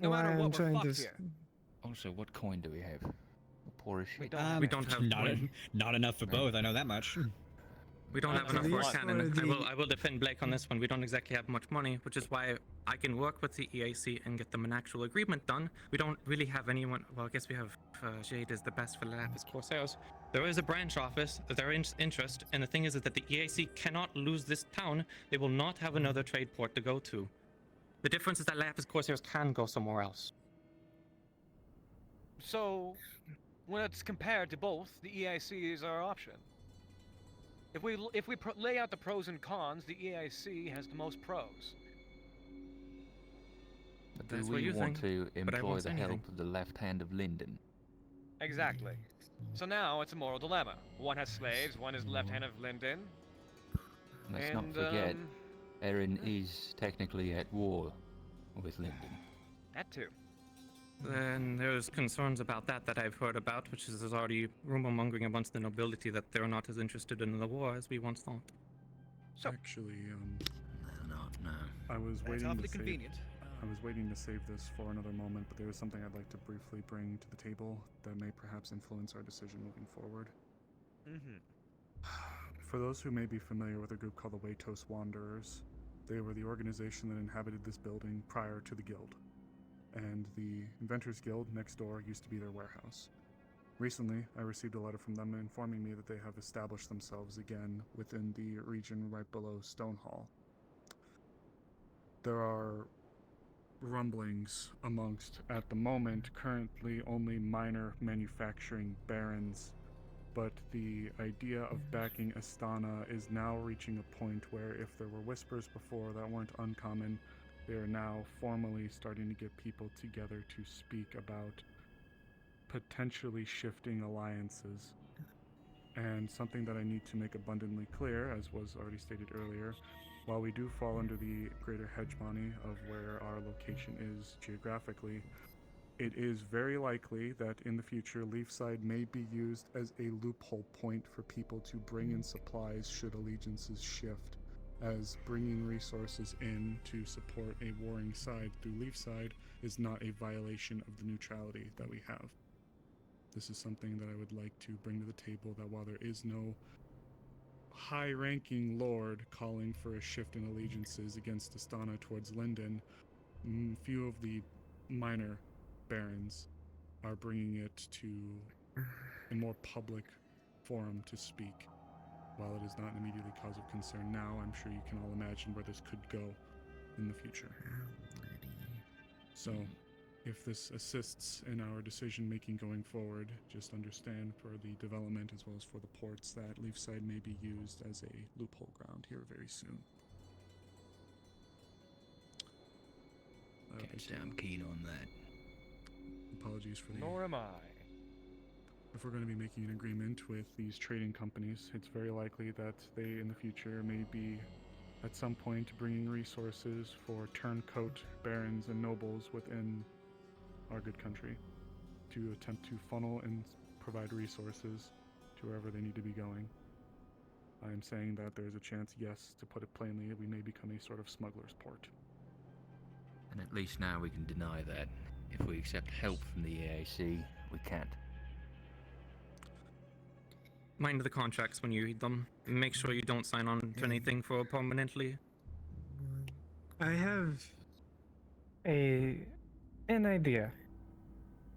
No why matter I'm what, we're trying fucked to... here. Also, what coin do we have? Poor as shit. We don't have not enough for both. I know that much. We don't have enough At for a least cannon. for the- I will defend Blake on this one. We don't exactly have much money, which is why I can work with the EAC and get them an actual agreement done. We don't really have anyone. Well, I guess we have Jade is the best for the Lapis Corsairs. There is a branch office that they're interest, and the thing is that the EAC cannot lose this town. They will not have another trade port to go to. The difference is that Lapis Corsairs can go somewhere else. So, when it's compared to both, the EIC is our option. If we lay out the pros and cons, the EIC has the most pros. But That's do what we you want think, to but I employ won't the say help anything. of the left hand of Linden? Exactly. So now it's a moral dilemma. One has slaves, one is the left hand of Linden. Let's not forget, Erin is technically at war with Linden. That too. Then there's concerns about that I've heard about, which is there's already rumor mongering amongst the nobility that they're not as interested in the war as we once thought. So, actually, They're not, no. I was That's waiting awfully to save. convenient. I was waiting to save this for another moment, but there is something I'd like to briefly bring to the table that may perhaps influence our decision moving forward. For those who may be familiar with a group called the Waitos Wanderers, they were the organization that inhabited this building prior to the guild. And the Inventors Guild next door used to be their warehouse. Recently, I received a letter from them informing me that they have established themselves again within the region right below Stonehall. There are rumblings amongst, at the moment, currently only minor manufacturing barons, but the idea of backing Astana is now reaching a point where if there were whispers before that weren't uncommon, they are now formally starting to get people together to speak about potentially shifting alliances. And something that I need to make abundantly clear, as was already stated earlier, while we do fall under the greater hegemony of where our location is geographically, it is very likely that in the future Leafside may be used as a loophole point for people to bring in supplies should allegiances shift, as bringing resources in to support a warring side through Leafside is not a violation of the neutrality that we have. This is something that I would like to bring to the table, that while there is no high-ranking lord calling for a shift in allegiances against Astana towards Linden, few of the minor barons are bringing it to a more public forum to speak. While it is not an immediately cause of concern now, I'm sure you can all imagine where this could go in the future. So, if this assists in our decision making going forward, just understand for the development as well as for the ports that Leafside may be used as a loophole ground here very soon. Can't sound keen on that. Apologies for the... Nor am I. If we're going to be making an agreement with these trading companies, it's very likely that they in the future may be at some point bringing resources for turncoat barons and nobles within our good country to attempt to funnel and provide resources to wherever they need to be going. I am saying that there's a chance, yes, to put it plainly, we may become a sort of smuggler's port. And at least now we can deny that. If we accept help from the EAC, we can't. Mind the contracts when you read them. Make sure you don't sign on to anything for permanently. I have an idea.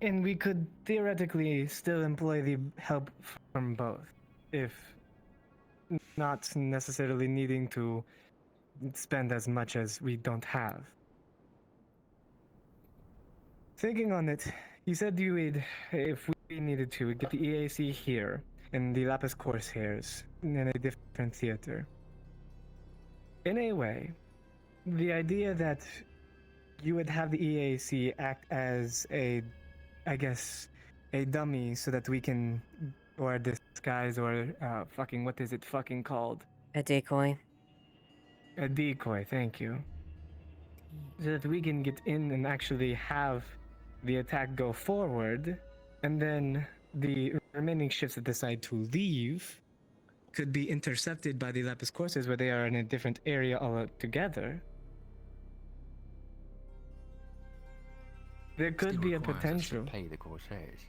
And we could theoretically still employ the help from both, if not necessarily needing to spend as much as we don't have. Thinking on it, you said you would, if we needed to, get the EAC here and the Lapis Corsairs in a different theater. In a way, the idea that you would have the EAC act as a, I guess, a dummy so that we can, or a disguise, or what is it fucking called? A decoy. A decoy, thank you. So that we can get in and actually have the attack go forward, and then the remaining ships that decide to leave could be intercepted by the Lapis Corsairs where they are in a different area altogether. There could be a potential Pay the Corsairs.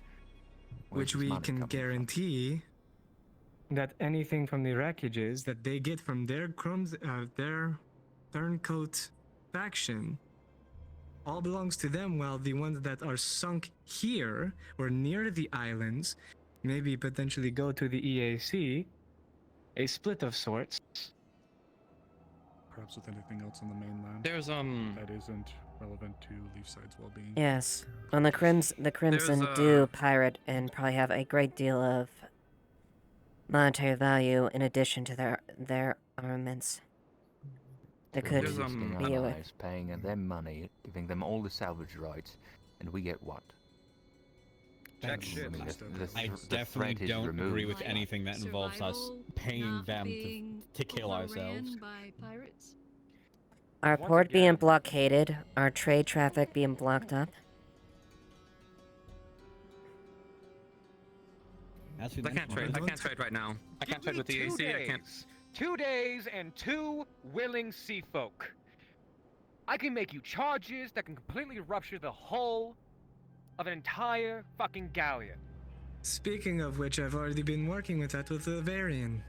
which we can guarantee that anything from the wreckages that they get from their their turncoat faction all belongs to them, while the ones that are sunk here or near the islands maybe potentially go to the EAC, a split of sorts. Perhaps with anything else on the mainland. There's that isn't relevant to Leafside's well-being. Yes. Well, the Crimson do pirate and probably have a great deal of monetary value in addition to their armaments. That could be a way. Paying them money, giving them all the salvage rights, and we get what? Jack shit. I mean, I definitely don't agree with anything that involves us paying them to kill ourselves. By pirates? Our port being blockaded, our trade traffic being blocked up. I can't trade right now. I can't trade with the EAC. I can't. 2 days and 2 willing sea folk. I can make you charges that can completely rupture the hull of an entire fucking galleon. Speaking of which, I've already been working with that with the Varian.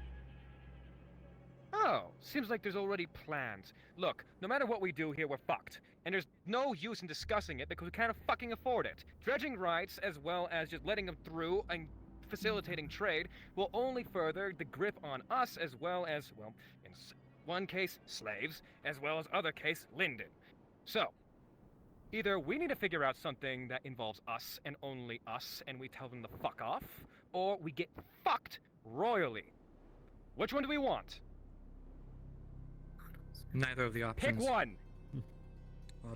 Oh, seems like there's already plans. Look, no matter what we do here, we're fucked. And there's no use in discussing it because we can't fucking afford it. Dredging rights, as well as just letting them through and facilitating trade, will only further the grip on us, as well as, well, in one case, slaves, as well as other case, Linden. So, either we need to figure out something that involves us and only us, and we tell them to fuck off, or we get fucked royally. Which one do we want? Neither of the options. Pick one!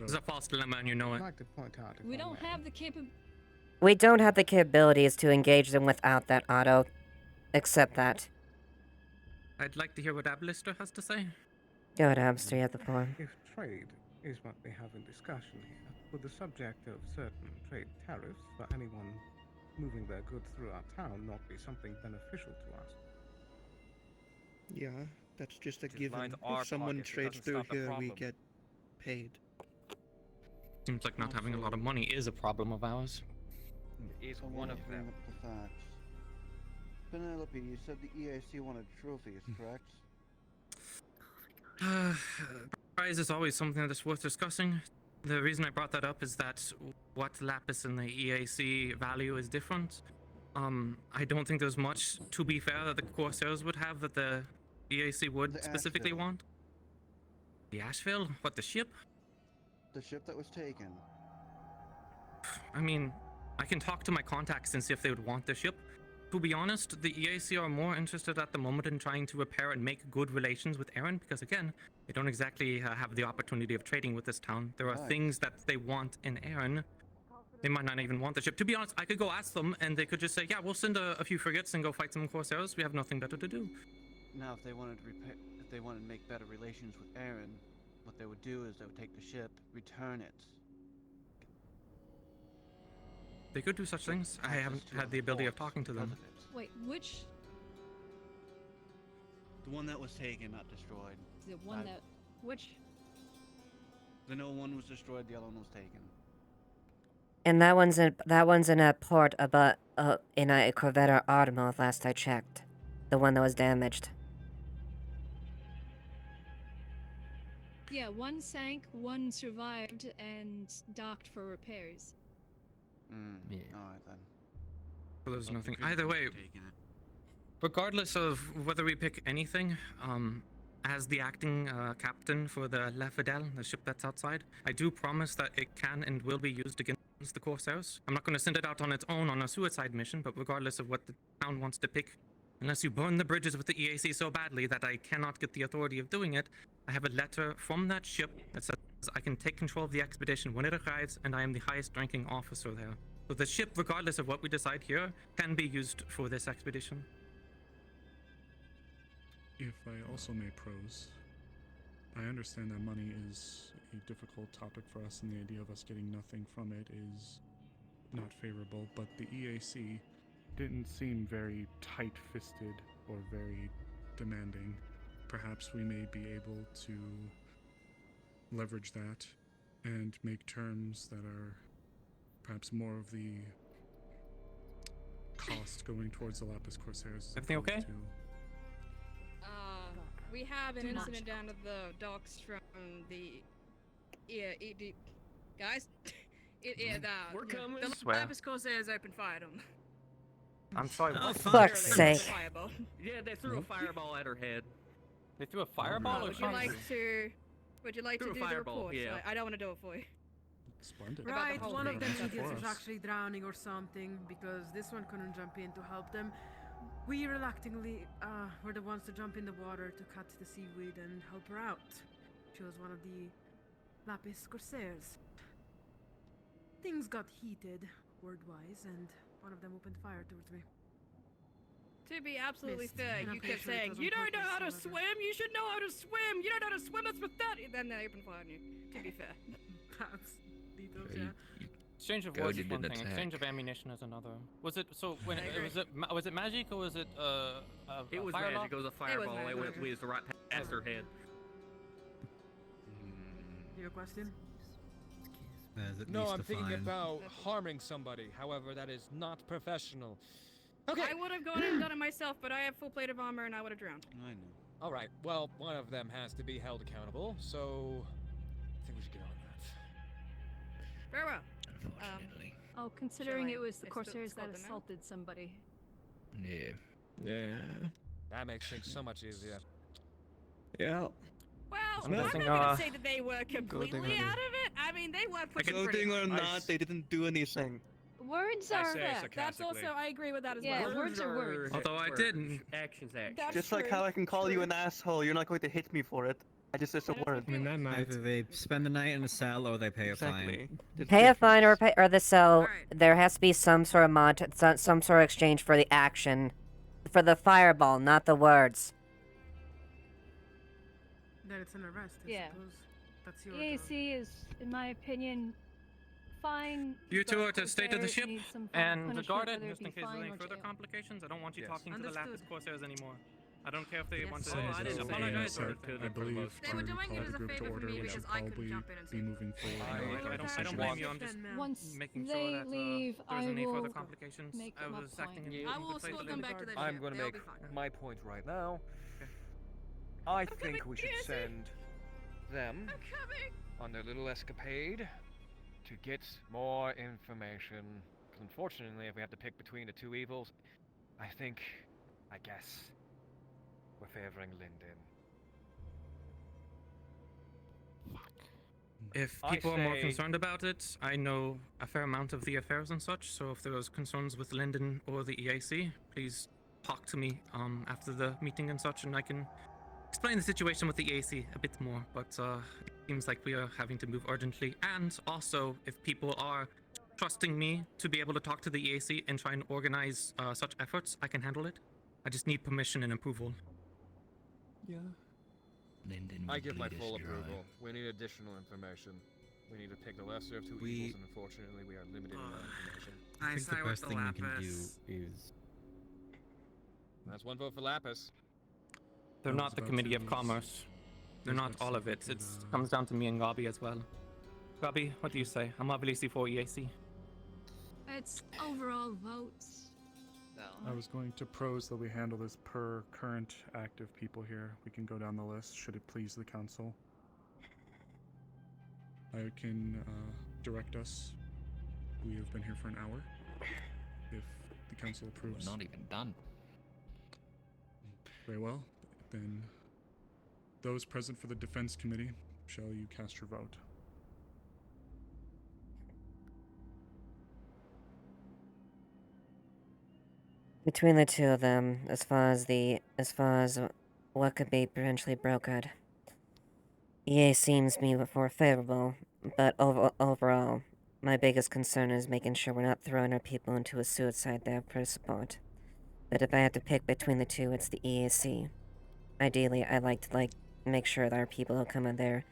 It's a false dilemma and you know it. I'd like to point out We don't have the capability. We don't have the capabilities to engage them without that auto. accept that. I'd like to hear what Ablister has to say. Go ahead, Abster, you have the floor. If trade is what we have in discussion here, would the subject of certain trade tariffs for anyone moving their goods through our town not be something beneficial to us? Yeah, that's just a Just lines given. our If someone pockets, it trades doesn't through stop the here, we problem. get paid. Seems like not having a lot of money is a problem of ours. Is I one want of to bring them. up the facts. Penelope, you said the EAC wanted trophies, correct? Prize is always something that's worth discussing. The reason I brought that up is that what Lapis and the EAC value is different. I don't think there's much, to be fair, that the Corsairs would have that the EAC would The specifically Ashevail. want. The Ashevail? What, the ship? The ship that was taken. I mean, I can talk to my contacts and see if they would want the ship. To be honest, the EAC are more interested at the moment in trying to repair and make good relations with Erin, because again, they don't exactly have the opportunity of trading with this town. There are Right. things that they want in Erin. They might not even want the ship. To be honest, I could go ask them, and they could just say, yeah, we'll send a few frigates and go fight some Corsairs. We have nothing better to do. Now, if they wanted to if they wanted to make better relations with Aaron, what they would do is they would take the ship, return it. They could do such things. I haven't had the ability of talking to them. Wait, which? The one that was taken, not destroyed. The one that. Which? The no one was destroyed. The other one was taken. And that one's in a port about in a Corvette or Automobile last I checked. The one that was damaged. Yeah, one sank, one survived, and docked for repairs. Yeah. Alright then. Well, there's nothing. Either way, regardless of whether we pick anything, as the acting captain for the La Fidèle, the ship that's outside, I do promise that it can and will be used against the Corsairs. I'm not going to send it out on its own on a suicide mission, but regardless of what the town wants to pick, unless you burn the bridges with the EAC so badly that I cannot get the authority of doing it, I have a letter from that ship that says I can take control of the expedition when it arrives, and I am the highest ranking officer there. So the ship, regardless of what we decide here, can be used for this expedition. If I also may prose, I understand that money is a difficult topic for us, and the idea of us getting nothing from it is not favorable, but the EAC didn't seem very tight-fisted or very demanding. Perhaps we may be able to leverage that and make terms that are perhaps more of the cost going towards the Lapis Corsairs. as Everything okay? opposed to- We have an Do not. incident down at the docks from the guys. We're coming. The Swear. Lapis Corsairs opened fire on them. I'm sorry. Oh, what? fuck's Literally, sake. Fireball. Yeah, they threw a fireball at her head. They threw a fireball or Would you like something? to Threw a do the fireball, report? yeah. I don't want to do it for you. Splendid. About the Right, whole one of thing. them That's idiots for was us. actually drowning or something because this one couldn't jump in to help them. We reluctantly were the ones to jump in the water to cut the seaweed and help her out. She was one of the Lapis Corsairs. Things got heated, word-wise, and one of them opened fire towards me. To be absolutely Missed, fair, and I'm you pretty kept sure it saying, was on "You don't know purpose, how to however." swim. You should know how to swim. You don't know how to swim. That's pathetic." And then they opened fire on you. To be fair. That's details, So yeah. Exchange of Go words did is one an thing. attack. Exchange of ammunition is another. Was it so? When I agree. was it magic or was it It was fireball? magic. It was a fireball. It magic. was right past her head. Your question? There's at No, least I'm a thinking fine. about harming somebody. However, that is not professional. I would have gone and done it myself, but I have full plate of armor and I would have drowned. I know. All right. Well, one of them has to be held accountable, so I think we should get on that. Very well. Unfortunately. Oh, considering Shall I- it was the I still Corsairs that called them out? assaulted somebody. Yeah. Yeah. That makes things so much easier. Yeah. Well, I'm I'm guessing, not gonna say that they were completely Goading out of it. I mean, they were pushing pretty Goading or hard. not, they didn't do anything. Words I are. say That's sarcastically. also, I agree with that as Yeah, well. words are words. Although I didn't. Actions, actions. That's Just like true. how I can call you True. an asshole, you're not going to hit me for it. I just said some word. I mean, that might. Either they spend the night in a cell or they pay a Exactly. fine. There's Pay a fine difference. or the cell. Alright. There has to be some sort of some sort of exchange for the action for the fireball, not the words. That it's an arrest, I Yeah. suppose. That's your EAC is, in my opinion, fine. You two but are to if stay to the there ship needs some form of and punishment, guard it, whether just be in case there's fine any or further jail. complications. I don't want you Yes. talking to the Understood. Lapis Corsairs anymore. I don't care if they Yes, want to sir. I didn't apologize or I anything. believe They were to doing call it the as a group to favor for order, me we because should I couldn't probably jump in and be save moving forward. I and don't- make our I don't decisions. blame you. I'm just Once making sure they that leave, there's I any will further complications. make I them a was acting in point. I will good faith escort to them leave. back to their I'm ship. going to They'll make be fine. my point right now. I think we should send them on their little escapade to get more information. 'Cause unfortunately, if we have to pick between the two evils, I guess, we're favoring Linden. If I people are more say- concerned about it, I know a fair amount of the affairs and such, so if there was concerns with Linden or the EAC, please talk to me after the meeting and such, and I can explain the situation with the EAC a bit more, but it seems like we are having to move urgently, and also, if people are trusting me to be able to talk to the EAC and try and organize such efforts, I can handle it. I just need permission and approval. Yeah. Linden I would give my bleed us full dry. approval. We need additional information. We need to pick the lesser of two evils, and unfortunately, we are limited in that information. I think the best thing we can do is That's one vote for Lapis. They're I was not the about Committee to- of Commerce. They're I was not about to all say of we it. could, It comes down to me and Gabi as well. Gabi, what do you say? I'm obviously for EAC. It's overall votes, though. I was going to pros that we handle this per current active people here. We can go down the list, should it please the council. I can direct us. We have been here for an hour. If the council approves. We're not even done. Very well. Then those present for the defense committee, shall you cast your vote? Between the two of them, as far as what could be potentially brokered, EA seems to be more favorable, but overall, my biggest concern is making sure we're not throwing our people into a suicide there for support. But if I have to pick between the two, it's the EAC. Ideally, I like to make sure that our people will come in there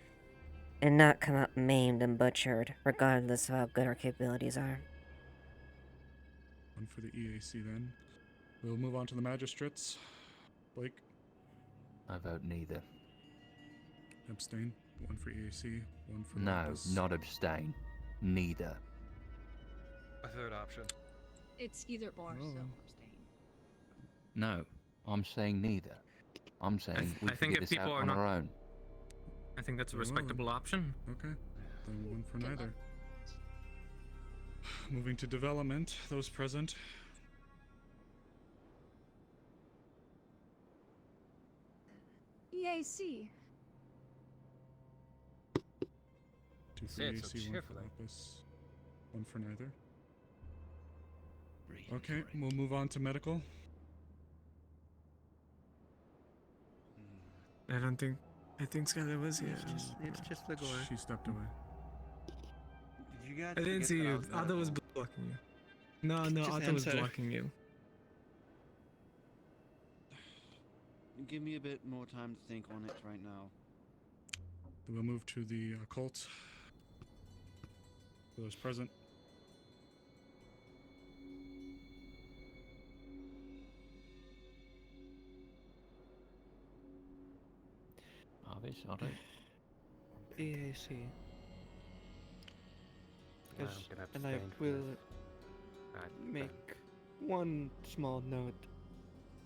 and not come out maimed and butchered, regardless of how good our capabilities are. One for the EAC then. We'll move on to the magistrates. Blake, I vote neither. abstain. One for EAC, one for No, Lapis. not abstain. Neither. A third option. It's either or, so Oh. abstain. No, I'm saying neither. I'm saying we I think figure if this out people are on not- our own. I think that's a Very well, respectable option. Okay, then one for neither. Moving to development, those present. EAC. Two for Say it so EAC, one for cheerfully. Lapis. One for neither. Okay, we'll move on to medical. I don't think. I think Skylar was here. It's just the gore. She stepped away. Did you guys I didn't forget see that I you. was Otto was medical? blocking you. No, Just Otto was answer. blocking you. Give me a bit more time to think on it right now. Then we'll move to the occult. For those present. Obvious, Otto. EAC. I'm Yes, gonna and I abstain from will this. make one small note.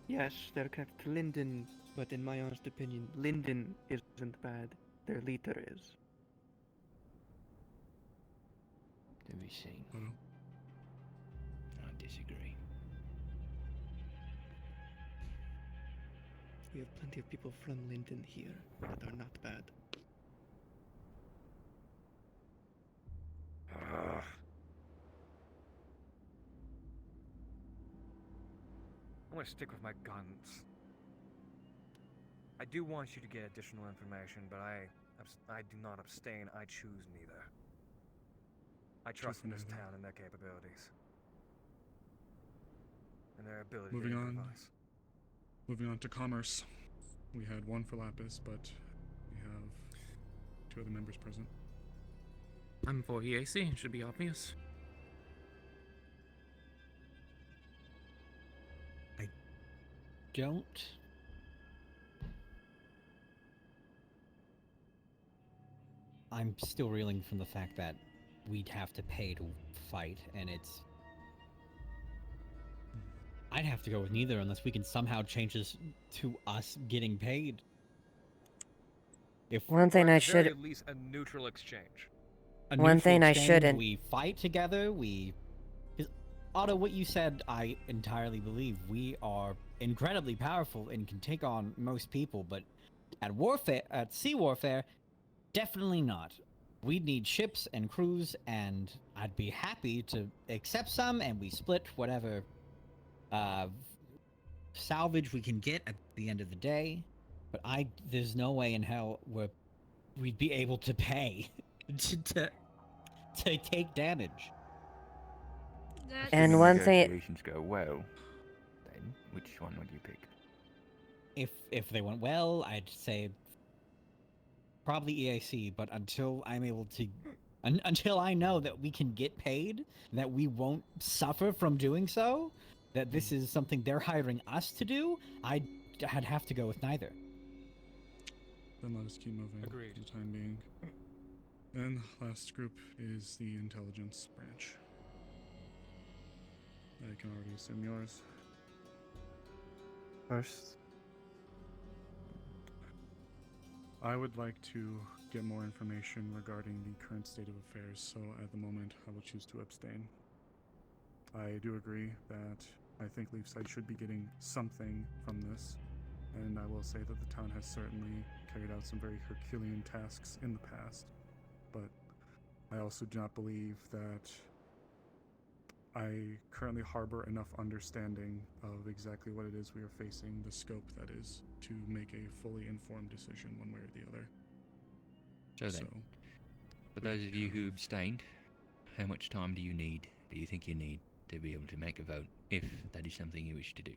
Yes, they're kept Linden, but in my honest opinion, Linden isn't bad. Their leader is. To be seen. Otto. I disagree. We have plenty of people from Linden here that are not bad. I'm gonna stick with my guns. I do want you to get additional information, but I do not abstain. I choose neither. I trust in this neither. town and their capabilities. And their ability Moving to on. improvise. Moving on to commerce. We had one for Lapis, but we have 2 other members present. I'm for EAC, it should be obvious. Don't. I'm still reeling from the fact that we'd have to pay to fight, and it's... I'd have to go with neither unless we can somehow change this to us getting paid. If One thing I At should... least a neutral exchange. One thing I shouldn't... We fight together, we... Otto, what you said, I entirely believe. We are incredibly powerful and can take on most people, but at sea warfare, definitely not. We'd need ships and crews, and I'd be happy to accept some, and we split whatever salvage we can get at the end of the day. But there's no way in hell we'd be able to pay to take damage. And one thing... Negotiations go well, then which one would you pick? If they went well, I'd say probably EAC, but until I'm able to... Until I know that we can get paid, that we won't suffer from doing so, that this is something they're hiring us to do, I'd have to go with neither. Then let us keep moving for the time being. Then last group is the intelligence branch. I can already assume yours. First. I would like to get more information regarding the current state of affairs, so at the moment I will choose to abstain. I do agree that I think Leafside should be getting something from this, and I will say that the town has certainly carried out some very Herculean tasks in the past, but I also do not believe that I currently harbor enough understanding of exactly what it is we are facing, the scope that is, to make a fully informed decision one way or the other. So then, for those of you who abstained, how much time do you think you need to be able to make a vote, if that is something you wish to do?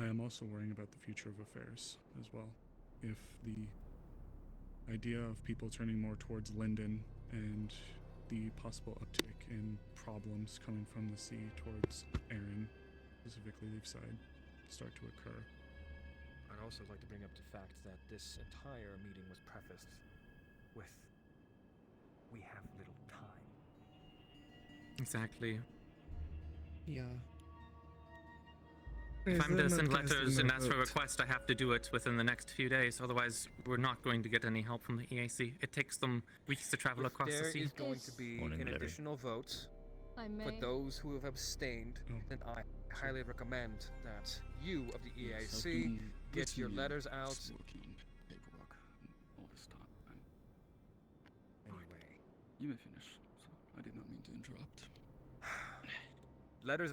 I am also worrying about the future of affairs as well. If the idea of people turning more towards Linden and the possible uptick in problems coming from the sea towards Erin, specifically Leafside, start to occur. I'd also like to bring up the fact that this entire meeting was prefaced with, "We have little time." Exactly. Yeah. If I'm they're to send not casting letters their and ask for a vote. request, I have to do it within the next few days, otherwise we're not going to get any help from the EAC. It takes them weeks to travel across the sea. There is going to be an additional vote I for may. those who have abstained, then I highly recommend that you of the EAC get your letters out. Paperwork all this time. Anyway, You may finish. I did not mean to interrupt. letters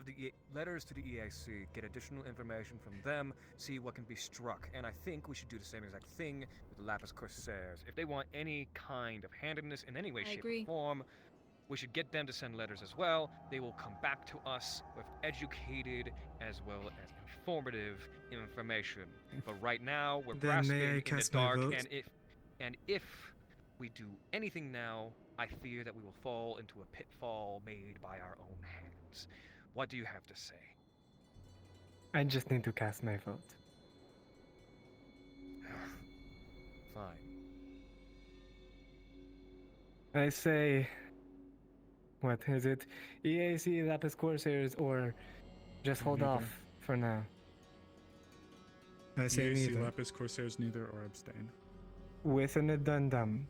to the EAC, get additional information from them, see what can be struck, and I think we should do the same exact thing with the Lapis Corsairs. If they want any kind of handedness in any way, shape, agree. or form, we should get them to send letters as well. They will come back to us with educated as well as informative information. But right now, we're Then may I grasping in the cast my dark, vote? and if we do anything now, I fear that we will fall into a pitfall made by our own hands. What do you have to say? I just need to cast my vote. Fine. I say, what is it? EAC, Lapis Corsairs, or just hold Neither. off for now. I say EAC, neither. Lapis, Corsairs, neither, or abstain. With an addendum.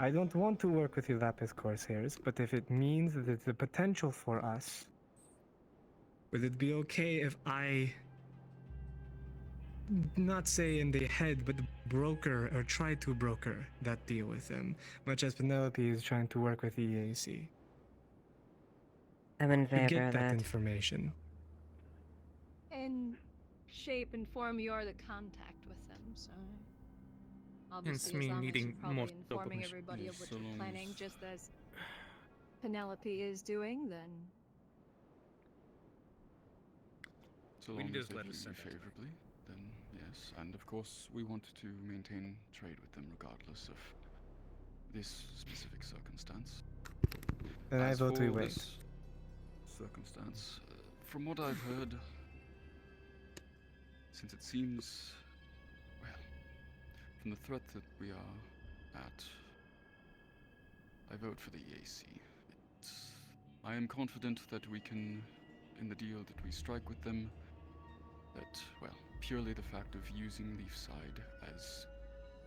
I don't want to work with the Lapis Corsairs, but if it means that there's a potential for us... Would it be okay if I, not say in the head, but broker or try to broker that deal with them, much as Penelope is trying to work with the EAC? I'm in to favor get of that that. information? In shape and form, you are the contact with them, so obviously me as long as needing you're probably more informing openness. everybody of Yes, what so you're long planning, as- just as Penelope is doing, then So We long need to as just they let view us you send it. favorably, then yes. And of course, we want to maintain trade with them regardless of this specific circumstance. And I As vote we for wait. this circumstance, from what I've heard, since it seems, well, from the threat that we are at, I vote for the EAC. I am confident that we can, in the deal that we strike with them, that, well, purely the fact of using Leafside as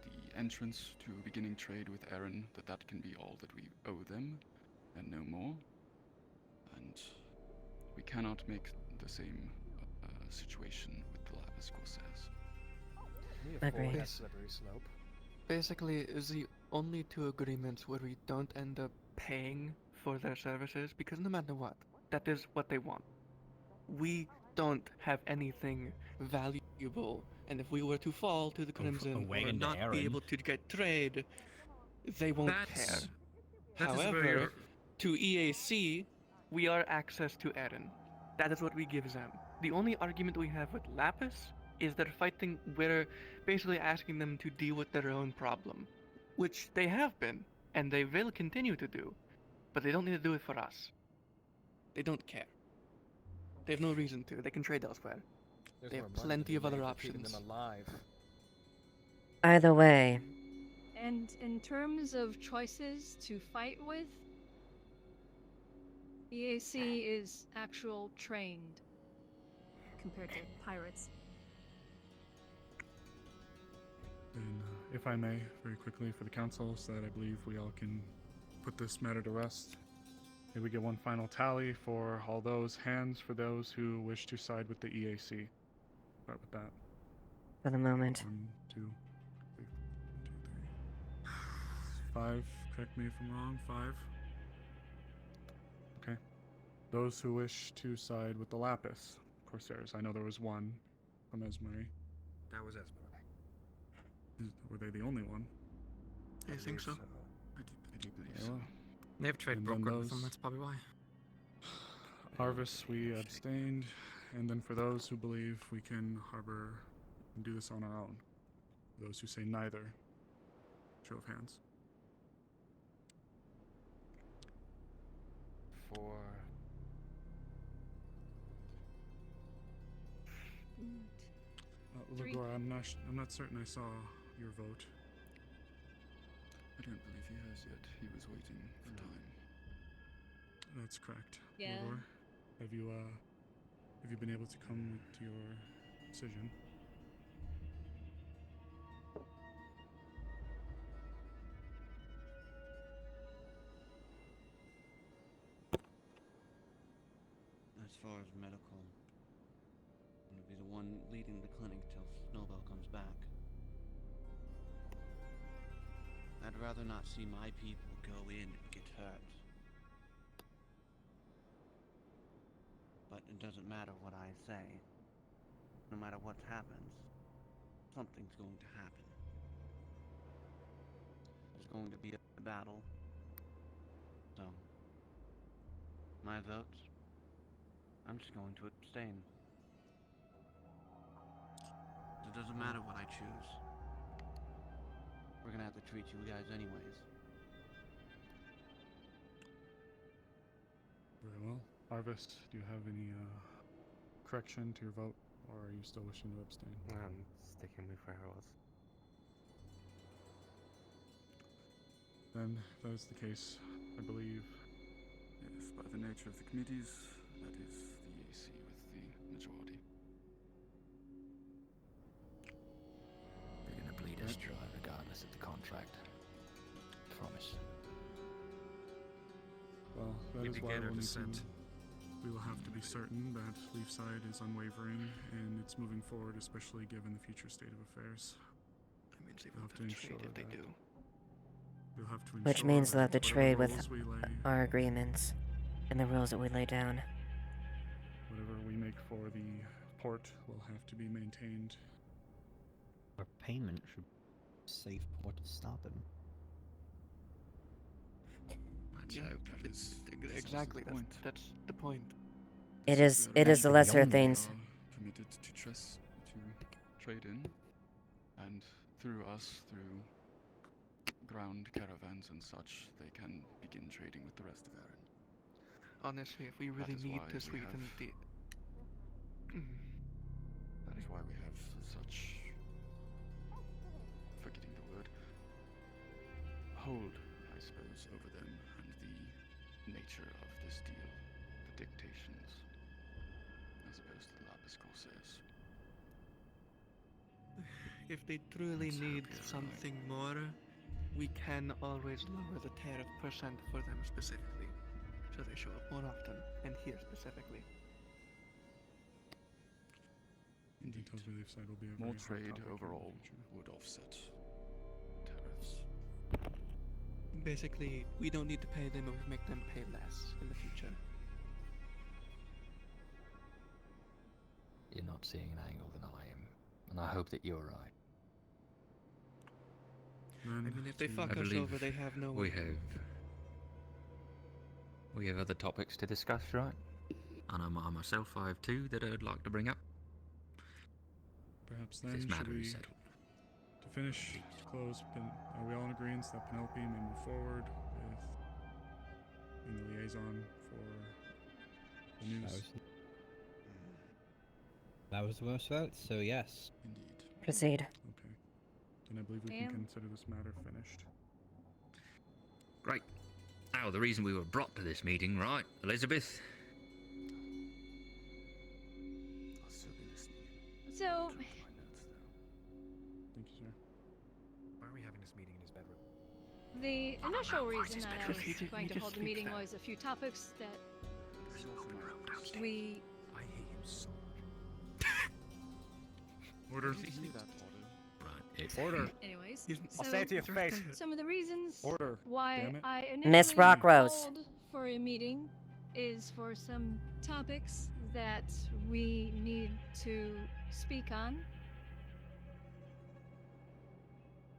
the entrance to beginning trade with Aaron, that can be all that we owe them, and no more. And we cannot make the same situation with the Lapis Corsairs. We Agreed. avoid that slippery slope. Basically, is the only two agreements where we don't end up paying for their services, because no matter what, that is what they want. We don't have anything valuable, and if we were to fall to the Crimson way or into not Aaron. be able to get trade, they won't care. That is where However, you're- to EAC, we are access to Eren. That is what we give them. The only argument we have with Lapis is they're fighting, we're basically asking them to deal with their own problem, which they have been, and they will continue to do, but they don't need to do it for us. They don't care. They have no reason to. They can trade elsewhere. There's They more have money to plenty be of other made for keeping options. them alive. Either way, And in terms of choices to fight with, EAC is actual trained compared to pirates. And if I may, very quickly for the council, so that I believe we all can put this matter to rest. May we get one final tally for all those hands for those who wish to side with the EAC. Start with that. for the moment. 1, 2, 3, 5. Correct me if I'm wrong. 5. Okay. Those who wish to side with the Lapis Corsairs. I know there was one from Esmery. That was Esmer. Were they the only one? I think so. I do believe Yeah, so. well, They have trade and then brokered with them, those- that's probably why. Harvest, we abstained. And then for those who believe we can harbor and do this on our own. Those who say neither. Show of hands. For Three. Lagora, I'm not certain I saw your vote. I don't believe he has yet. He was waiting for time. That's correct. Yeah. Lagor, have you been able to come to your decision? As far as medical, I'm gonna be the one leading the clinic till Snowbell comes back. I'd rather not see my people go in and get hurt. But it doesn't matter what I say. No matter what happens, something's going to happen. There's going to be a battle. So, my vote, I'm just going to abstain. It doesn't matter what I choose. We're gonna have to treat you guys anyways. Very well. Harvest, do you have any correction to your vote, or are you still wishing to abstain? I'm sticking with where I was. Then, if that is the case, I believe. Yes, by the nature of the committees, that is the EAC with the majority. They're gonna bleed us dry regardless of the contract. Promise. Well, that We is why began our we'll need descent. to. We will have to be certain that Leafside is unwavering and it's moving forward, especially given the future state of affairs. That means they We'll won't have to have ensure trade if they that. do. We'll have to ensure Which means they'll have to whatever trade with rules we lay, our agreements and the rules that we lay down. whatever we make for the port will have to be maintained. Our payment should save port to stop him. Let's Yeah, hope that is exactly. the point. That's the point. It is the lesser beyond things. interests to trade in, and through us, through ground caravans and such, they can begin trading with the rest of Erin. Honestly, if we really need to sweeten the... That is why we have such... forgetting the word... hold, I suppose, over them and the nature of this deal, the dictations, as opposed to the Lapis Corsairs. If they truly need something more, we can always lower the tariff percent for them specifically, so they show up more often, and here specifically. Indeed. Tells me they've said will be a More very hot trade topic in the overall future. would offset tariffs. Basically, we don't need to pay them if we make them pay less in the future. You're not seeing an angle that I am, and I hope that you're right. I mean, if they fuck I us believe over, they have no we way. We have other topics to discuss, right? And I myself, I have two that I'd like to bring up. Perhaps If then, this should matter we, is settled. to finish, to close, are we all in agreement that Penelope may move forward with being the liaison for the news? That was the most votes, so yes. Indeed. Proceed. Okay. Then I believe we can consider this matter finished. Great. Now, the reason we were brought to this meeting, right, Elizabeth? I'll still be listening. So, Thank you, sir. Why are we having this meeting in his bedroom? the initial reason that I was He just going to hold the sleeps meeting there. was a few topics that we... I hate him so Order. Order. Anyways, I'll so say it to your face. some of the reasons Order. why Damn it. I initially Miss Rockrose. called for a meeting is for some topics that we need to speak on.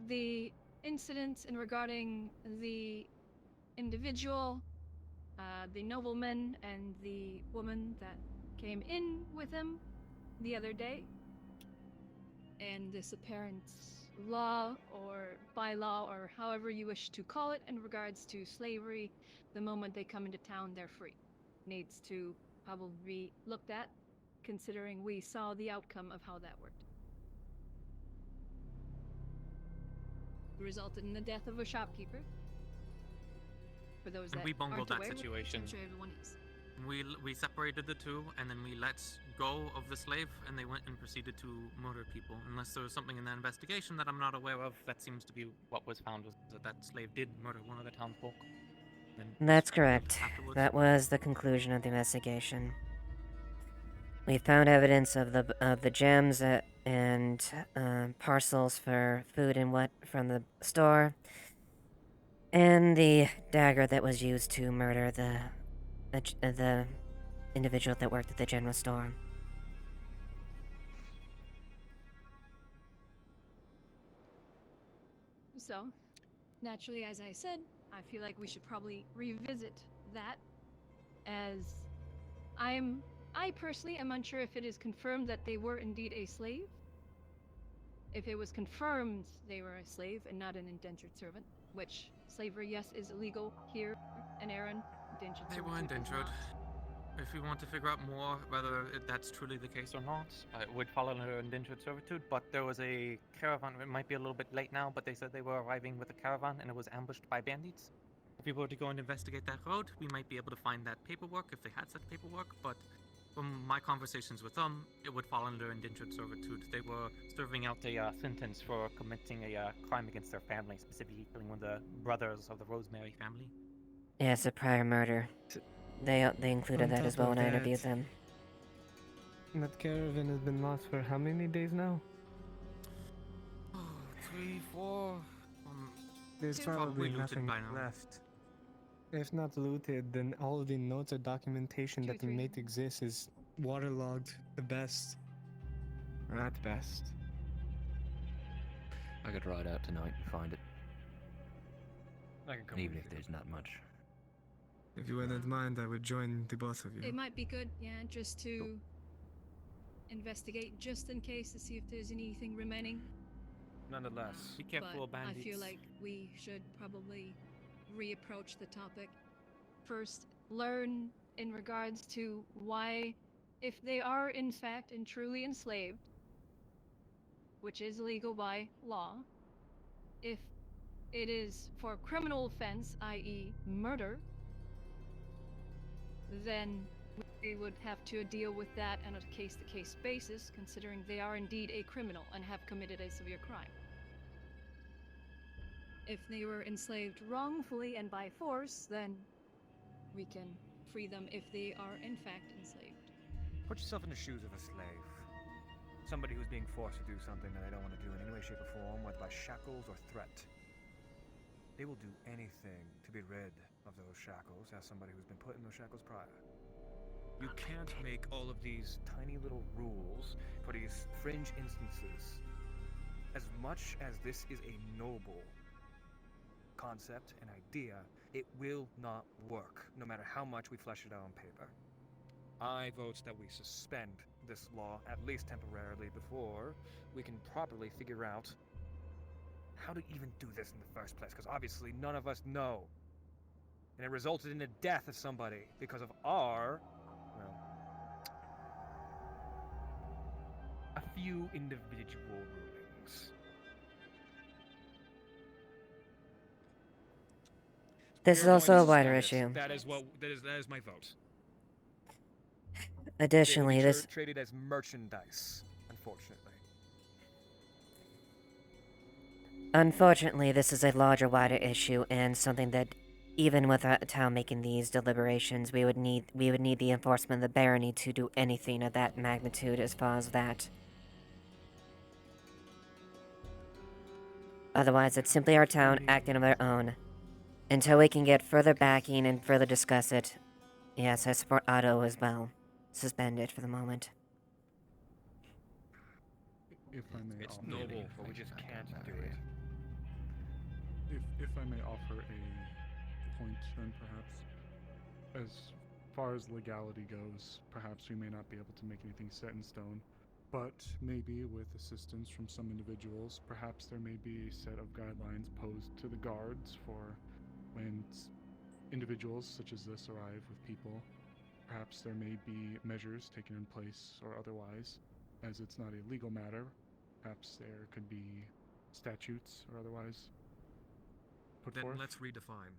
The incident in regarding the individual, the nobleman, and the woman that came in with him the other day, and this apparent law or bylaw or however you wish to call it in regards to slavery. The moment they come into town, they're free. Needs to probably be looked at, considering we saw the outcome of how that worked. Resulted in the death of a shopkeeper. For those And that we bungled aren't that aware, situation. I'm sure everyone is. We separated the two, and then we let go of the slave, and they went and proceeded to murder people. Unless there was something in that investigation that I'm not aware of, that seems to be what was found, was that slave did murder one of the townsfolk. That's correct. Afterwards. That was the conclusion of the investigation. We found evidence of the gems and parcels for food and what from the store, and the dagger that was used to murder the individual that worked at the general store. So, naturally, as I said, I feel like we should probably revisit that, as I personally am unsure if it is confirmed that they were indeed a slave. If it was confirmed they were a slave and not an indentured servant, which slavery, yes, is illegal here in Erin. Indentured They were servitude is indentured. not. If we want to figure out more whether that's truly the case or not, it would fall under indentured servitude, but there was a caravan. It might be a little bit late now, but they said they were arriving with a caravan and it was ambushed by bandits. If we were to go and investigate that road, we might be able to find that paperwork if they had such paperwork, but from my conversations with them, it would fall under indentured servitude. They were serving out a sentence for committing a crime against their family, specifically killing one of the brothers of the Rosemary family. Yeah, it's a prior murder. They included On that as top well of when I interviewed that, them. That caravan has been lost for how many days now? 3, 4. There's probably looted nothing by now. left. If not looted, then all of the notes or documentation that the mate exists is waterlogged, the best. Or at best. I could ride out tonight and find it. I can come Even with if you. there's not much. If you wouldn't mind, I would join the both of you. It might be good, yeah, just to investigate just in case to see if there's anything remaining. Nonetheless, Be careful, But I bandits. feel like we should probably reapproach the topic. First, learn in regards to why, if they are in fact and truly enslaved, which is legal by law, if it is for a criminal offense, i.e. murder, then we would have to deal with that on a case-to-case basis, considering they are indeed a criminal and have committed a severe crime. If they were enslaved wrongfully and by force, then we can free them if they are in fact enslaved. Put yourself in the shoes of a slave. Somebody who's being forced to do something that they don't want to do in any way, shape, or form, whether by shackles or threat. They will do anything to be rid of those shackles as somebody who's been put in those shackles prior. You can't make all of these tiny little rules for these fringe instances. As much as this is a noble concept and idea, it will not work, no matter how much we flesh it out on paper. I vote that we suspend this law, at least temporarily, before we can properly figure out how to even do this in the first place, because obviously none of us know. And it resulted in the death of somebody because of our, well, a few individual rulings. This is We're also going a to wider suspend issue. this. That is my vote. Additionally, they will be this traded as merchandise, unfortunately. Unfortunately, this is a larger, wider issue, and something that, even with a town making these deliberations, we would need the enforcement of the barony to do anything of that magnitude as far as that. Otherwise, it's simply our town acting on their own. Until we can get further backing and further discuss it, yes, I support Otto as well. Suspend it for the moment. If I may It's offer, noble, but we just can't do it. if I may offer a point, then perhaps, as far as legality goes, perhaps we may not be able to make anything set in stone, but maybe with assistance from some individuals, perhaps there may be a set of guidelines posed to the guards for when individuals such as this arrive with people. Perhaps there may be measures taken in place or otherwise, as it's not a legal matter. Perhaps there could be statutes or otherwise put Then forth. let's redefine.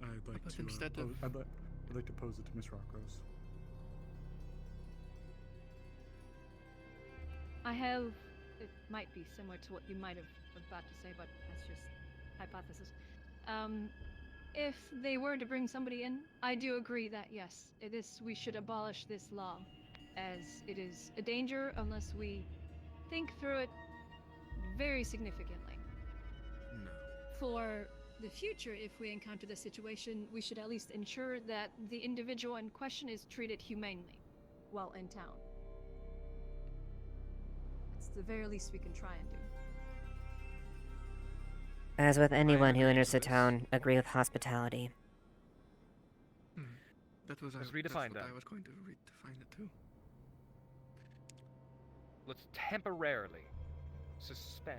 I'd like But to instead of- I'd like to pose it to Miss Rockrose. I have. It might be similar to what you might have about to say, but that's just hypothesis. If they were to bring somebody in, I do agree that yes, we should abolish this law, as it is a danger unless we think through it very significantly. No. For the future, if we encounter this situation, we should at least ensure that the individual in question is treated humanely while in town. It's the very least we can try and do. As with anyone who enters the town, agree with hospitality. That was Let's that's redefine what that. I was going to redefine it too. Let's temporarily suspend,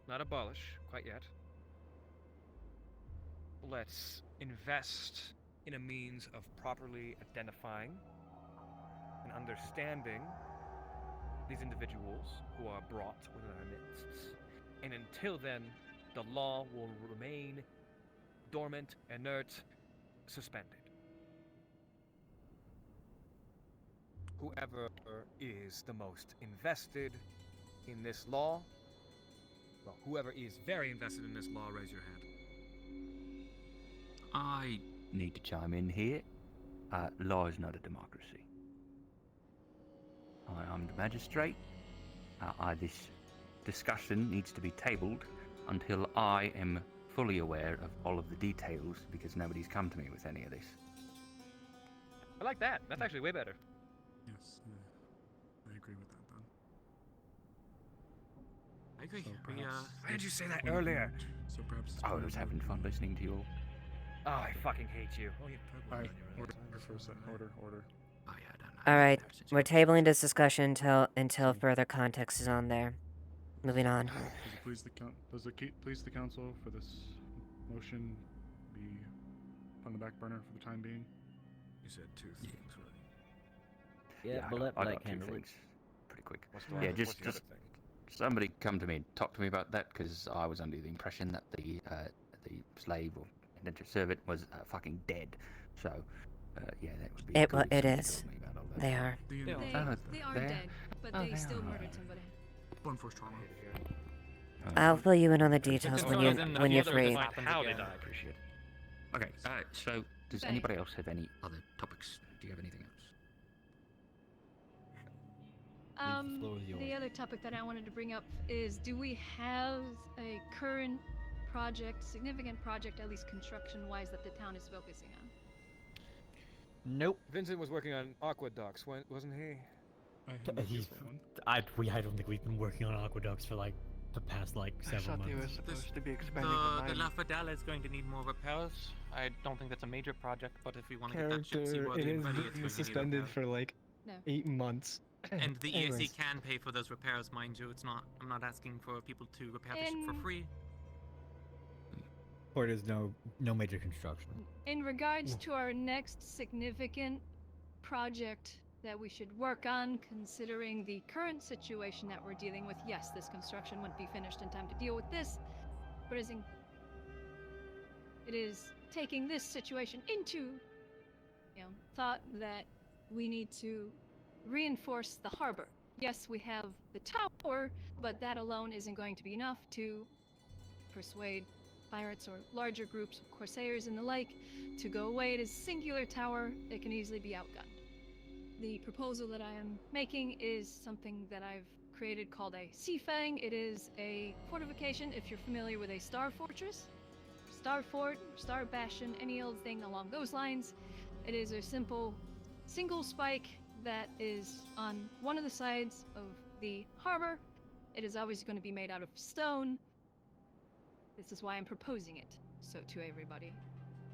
not abolish quite yet. Let's invest in a means of properly identifying and understanding these individuals who are brought within our midst. And until then, the law will remain dormant, inert, suspended. Whoever is the most invested in this law, well, whoever is very invested in this law, raise your hand. I need to chime in here. Law is not a democracy. I'm the magistrate. This discussion needs to be tabled until I am fully aware of all of the details, because nobody's come to me with any of this. I like that. That's actually way better. Yes, I agree with that then. I agree. So We, perhaps Why did you say that point of earlier? view- So perhaps I was having fun listening to you all. Oh, I fucking hate you. I order for a order. All right, we're tabling this discussion until further context is on there. Moving on. Does it please the council for this motion be on the back burner for the time being? You said two things, right? Yeah, but I let got two handle it. things pretty quick. What's the Yeah, other- just what's the other thing? somebody come to me and talk to me about that, because I was under the impression that the slave or indentured servant was fucking dead. So, yeah, that would be. It cool if it somebody is. told me about all that. They are. They are dead, but they still murdered somebody. Blunt force trauma. I'll fill you in on the Just details as when long you as in when the you're other free. define how they die. Appreciate it. Okay, so does Bye. anybody else have any other topics? Do you have anything else? The other topic that I wanted to bring up is, do we have a current project, significant project, at least construction-wise, that the town is focusing on? Nope. Vincent was working on aqueducts, wasn't he? I don't think we've been working on aqueducts for like the past like I several thought they were months. supposed to be expanding The the La mine. Fadala is going to need more repairs. I don't think that's a major project, but if we want to get that ship Character, seaworthy it and has ready, it's been going to need suspended repairs. for like No. 8 months. And the EAC Anyways. can pay for those repairs, mind you. I'm not asking for people to repair the ship for In- free. Or there's no major construction. In regards to our next significant project that we should work on, considering the current situation that we're dealing with, yes, this construction wouldn't be finished in time to deal with this, but it is taking this situation into, thought that we need to reinforce the harbor. Yes, we have the tower, but that alone isn't going to be enough to persuade pirates or larger groups of corsairs and the like to go away. It is a singular tower that can easily be outgunned. The proposal that I am making is something that I've created called a Sea Fang. It is a fortification, if you're familiar with a Star Fortress, Star Fort, Star Bastion, any old thing along those lines. It is a simple single spike that is on one of the sides of the harbor. It is always going to be made out of stone. This is why I'm proposing it to everybody,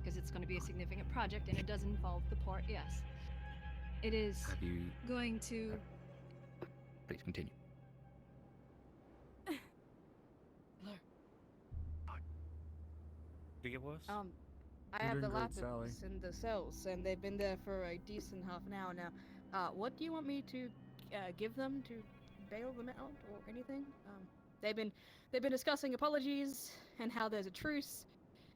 because it's going to be a significant project and it does involve the port, yes. It is Have you? going to... Please continue. Do you get worse? I have the lapis in the cells, and they've been there for a decent half an hour now. What do you want me to give them to bail them out or anything? They've been discussing apologies and how there's a truce,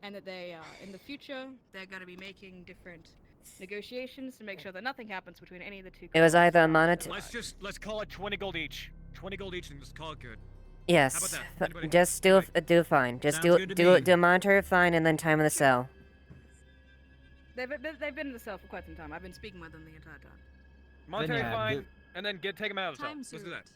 and that they in the future they're going to be making different negotiations to make sure that nothing happens between any of the two. It was either a monetary. Let's call it 20 gold each. 20 gold each and just call it good. Yes. How about that? Anybody- Just do a fine. Just Sounds good to me. do a monetary fine and then time in the cell. They've been in the cell for quite some time. I've been speaking with them the entire time. Monetary yeah, fine, and then take them out of the cell. Time Let's do served. that.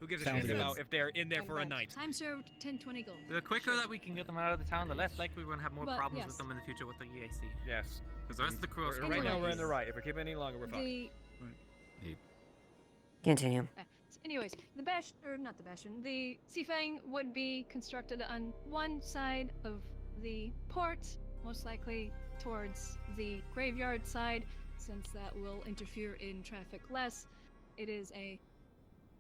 Who gives a Sounds shit good. about if they're in there for a night? Time served, 10-20 gold. The quicker that we can get them out of the town, the less likely we're going to have more But, problems yes. with them in the future with the EAC. Yes. Because the rest of the crew are Right now we're in the Anyways. right. If we keep it any longer, we're fucked. Continue. Anyways, not the Bastion, the Sea Fang would be constructed on one side of the port, most likely towards the graveyard side, since that will interfere in traffic less. It is a,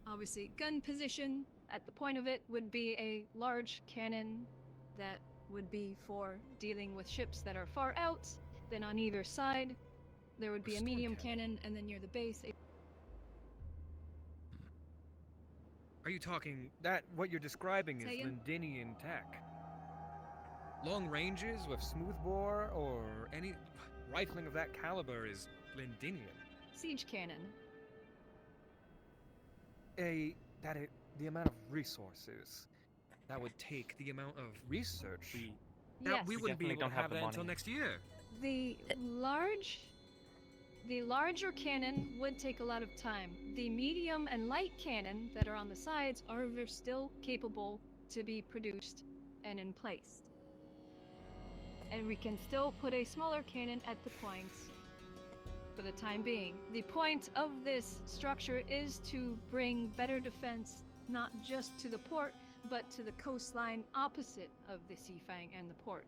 obviously, gun position. At the point of it would be a large cannon that would be for dealing with ships that are far out. Then on either side, there would be a medium cannon, and then near the base, Are you talking that what you're describing is Say again? Lindinian tech? Long ranges with smoothbore or any rifling of that caliber is Lindinian. siege cannon. The amount of resources that would take, the amount of research Yes. we wouldn't be able to have that until next year. The larger cannon would take a lot of time. The medium and light cannon that are on the sides are still capable to be produced and in place. And we can still put a smaller cannon at the points for the time being. The point of this structure is to bring better defense not just to the port, but to the coastline opposite of the Sea Fang and the port.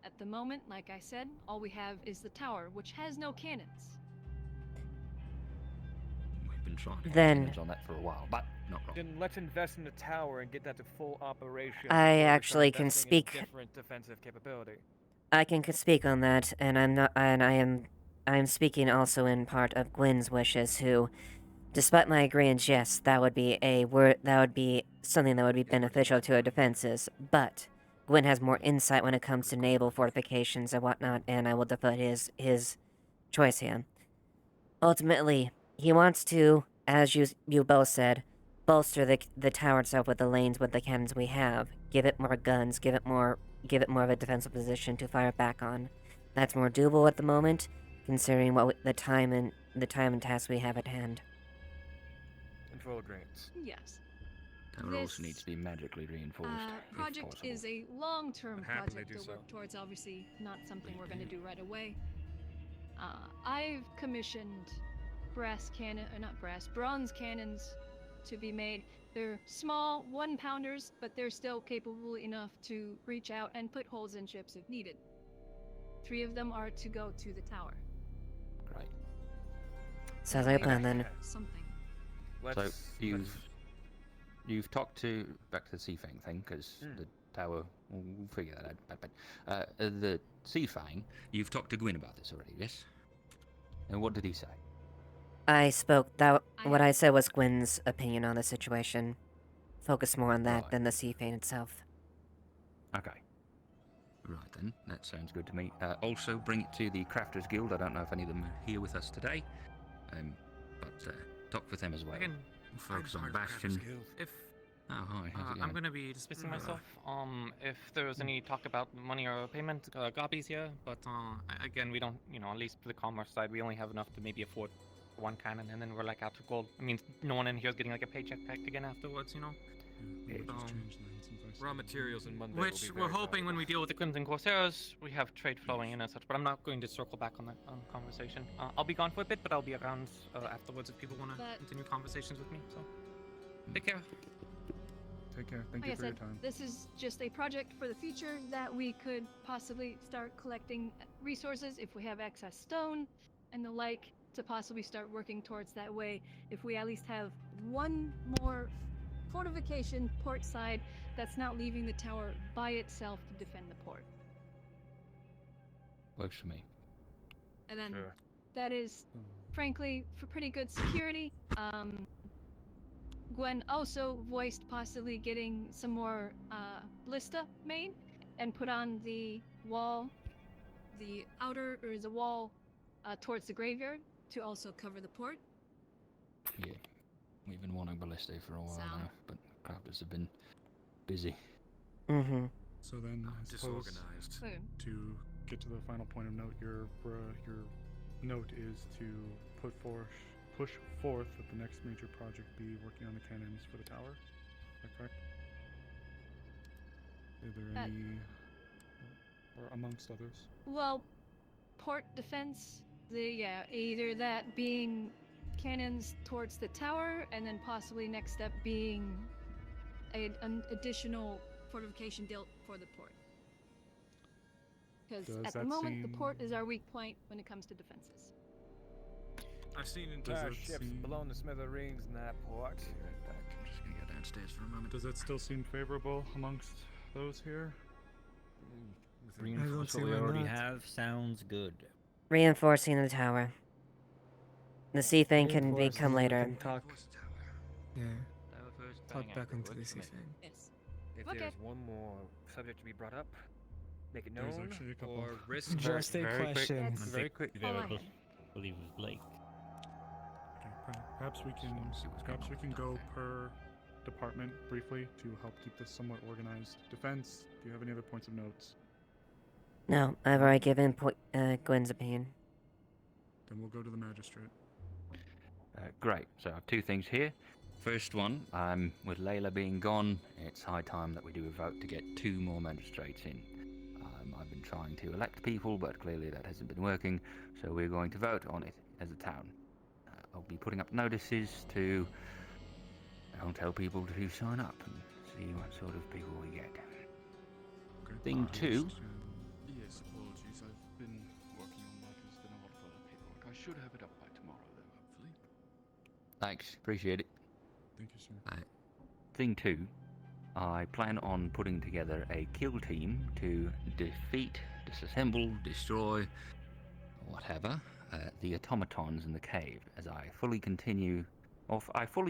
At the moment, like I said, all we have is the tower, which has no cannons. trying to get Then- attendance on that for a while, but not wrong. Then let's invest in the tower and get that to full operation. I before we start actually can investing in speak- different defensive capability. I can speak on that, and I am speaking also in part of Gwen's wishes, who, despite my agreement, yes, that would be something that would be beneficial to our defenses, but Gwen has more insight when it comes to naval fortifications and whatnot, and I will defer his choice here. Ultimately, he wants to, as you both said, bolster the tower itself with the lanes with the cannons we have, give it more guns, give it more of a defensive position to fire back on. That's more doable at the moment, considering the time and tasks we have at hand. In full agreement. Yes. Tower This, also needs to be magically reinforced. if project possible. is a long-term I'd happily project do to so. work towards. Obviously, not something we're going to do right away. I've commissioned bronze cannons to be made. They're small, 1-pounders, but they're still capable enough to reach out and put holes in ships if needed. 3 of them are to go to the tower. Great. Sounds like a plan then. Something. So you've talked back to the Seafang thing, because the tower, we'll figure that out. But the Seafang, you've talked to Gwyn about this already, yes? And what did he say? I spoke what I said was Gwen's opinion on the situation. Focus more on that than the Seafane itself. Okay. Right then, that sounds good to me. Also, bring it to the Crafters Guild. I don't know if any of them are here with us today, but talk with them as well. Again, We'll focus on Bastion. If Oh, hi. How's it I'm going? going to be dismissing myself. If there was any talk about money or payment, Gabi's here. But again, we don't, at least for the commerce side, we only have enough to maybe afford 1 cannon, and then we're like out of gold. I mean, no one in here is getting like a paycheck packed again afterwards, Raw materials and Monday Which will be we're very hoping when we deal with the Crimson Corsairs, we have trade flowing in and such. But I'm not going to circle back on that conversation. I'll be gone for a bit, but I'll be around afterwards if people want to continue conversations with me. So, take care. Take care. Thank Like you I for your said, time. this is just a project for the future that we could possibly start collecting resources if we have excess stone and the like to possibly start working towards that way. If we at least have one more fortification port side that's not leaving the tower by itself to defend the port. Works for me. And then that is, frankly, for pretty good security. Gwen also voiced possibly getting some more ballista made and put on the wall, the wall towards the graveyard to also cover the port. Yeah, we've been wanting ballista for a while now, but crafters have been busy. Mm-hmm. So then, I suppose, disorganized. to get to the final point of note, your note is to push forth that the next major project be working on the cannons for the tower. Is that correct? Are there any, or amongst others? Well, port defense, either that being cannons towards the tower, and then possibly next step being an additional fortification built for the port. Because at the moment, the port is our weak point when it comes to defenses. I've seen entire ships blown to smithereens in that port. Be right back. I'm just gonna go downstairs for a moment. Does that still seem favorable amongst those here? Reinforce what we already have sounds good. Reinforcing the tower. The sea thing can become later. Talk. Yeah. Talk bang back out, into the works for sea me. thing. Yes. If Okay. there's one more subject to be brought up, make it There's known actually a couple. or risk. Just a question. I Very think quick. they were believe it was Blake. Okay, perhaps we can go per department briefly to help keep this somewhat organized. Defense, do you have any other points of notes? No, I've already given Gwen's opinion. Then we'll go to the magistrate. Great. So I have 2 things here. First one, with Layla being gone, it's high time that we do a vote to get 2 more magistrates in. I've been trying to elect people, but clearly that hasn't been working, so we're going to vote on it as a town. I'll be putting up notices to tell people to sign up and see what sort of people we get. Okay. Thing 2, Yes, apologies. I've been working on that. There's been a lot of other paperwork. I should have it up by tomorrow, though, hopefully. Thanks, appreciate it. Thank you, sir. Thing 2, I plan on putting together a kill team to defeat, disassemble, destroy, whatever, the automatons in the cave, as I fully